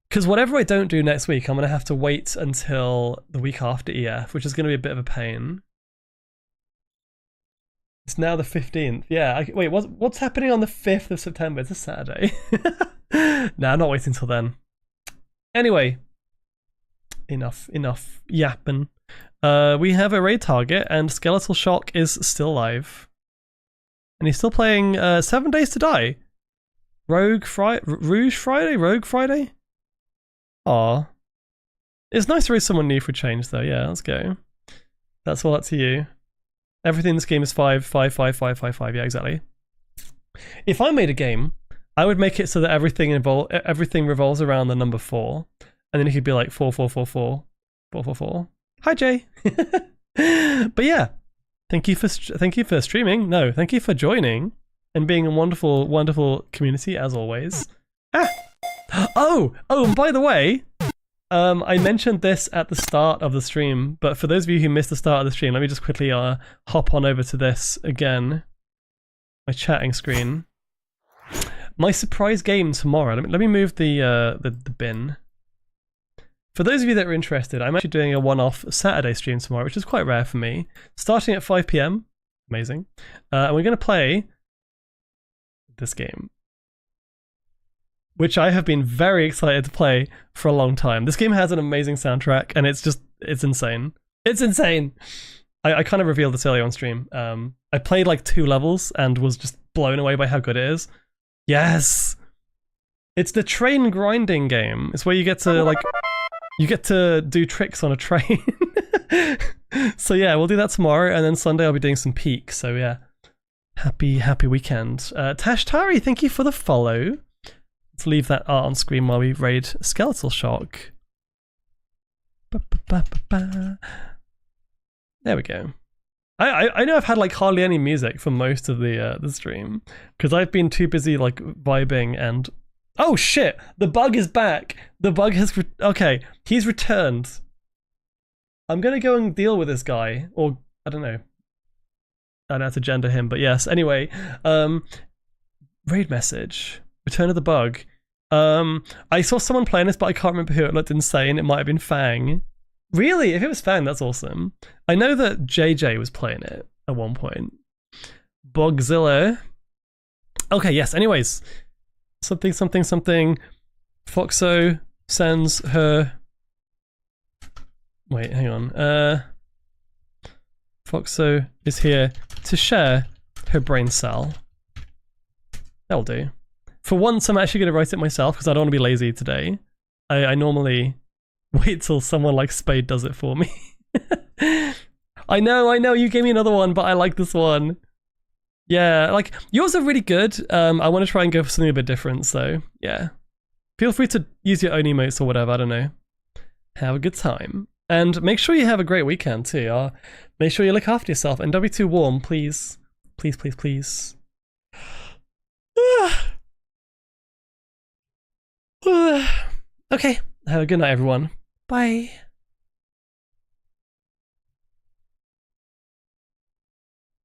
Because whatever I don't do next week, I'm going to have to wait until the week after EF, which is going to be a bit of a pain. It's now the 15th. Yeah, wait, what's happening on the 5th of September? It's a Saturday. Nah, I'm not waiting till then. Anyway, enough yapping. We have a raid target, and Skeletal Shock is still live. And he's still playing 7 Days to Die. Rouge Friday? Aw. It's nice to raise someone new for a change, though. Yeah, let's go. That's all up to you. Everything in this game is 5, 5, 5, 5, 5, 5. Yeah, exactly. If I made a game, I would make it so that everything revolves around the number 4, and then it could be like 4, 4, 4, 4, 4, 4, 4. Hi, Jay. But yeah, thank you for streaming. No, thank you for joining and being a wonderful, wonderful community as always. Ah. Oh, and by the way. I mentioned this at the start of the stream, but for those of you who missed the start of the stream, let me just quickly hop on over to this again. My chatting screen. My surprise game tomorrow. Let me move the bin. For those of you that are interested, I'm actually doing a one-off Saturday stream tomorrow, which is quite rare for me. Starting at 5 PM. Amazing. And we're going to play this game, which I have been very excited to play for a long time. This game has an amazing soundtrack, and it's insane. It's insane! I kind of revealed this earlier on stream. I played like 2 levels and was just blown away by how good it is. Yes! It's the train grinding game. It's where you get to do tricks on a train. So yeah, we'll do that tomorrow, and then Sunday I'll be doing some Peak, so yeah. Happy weekend. Tashtari, thank you for the follow. Let's leave that art on screen while we raid Skeletal Shock. There we go. I know I've had like hardly any music for most of the stream because I've been too busy like vibing and oh shit, the bug is back. The bug has okay, he's returned. I'm gonna go and deal with this guy, or I don't know. I don't have to gender him, but yes. Anyway, raid message. Return of the Bug. I saw someone playing this, but I can't remember who. It looked insane. It might have been Fang. Really? If it was Fang, that's awesome. I know that JJ was playing it at one point. Bugzilla. Okay, yes. Anyways. Something. Foxo sends her... Wait, hang on. Foxo is here to share her brain cell. That'll do. For once, I'm actually going to write it myself because I don't want to be lazy today. I normally wait till someone like Spade does it for me. I know, you gave me another one, but I like this one. Yeah, like, yours are really good. I want to try and go for something a bit different, so yeah. Feel free to use your own emotes or whatever, I don't know. Have a good time. And make sure you have a great weekend too. Make sure you look after yourself and don't be too warm, please. Please, please, please. Okay, have a good night, everyone. Bye.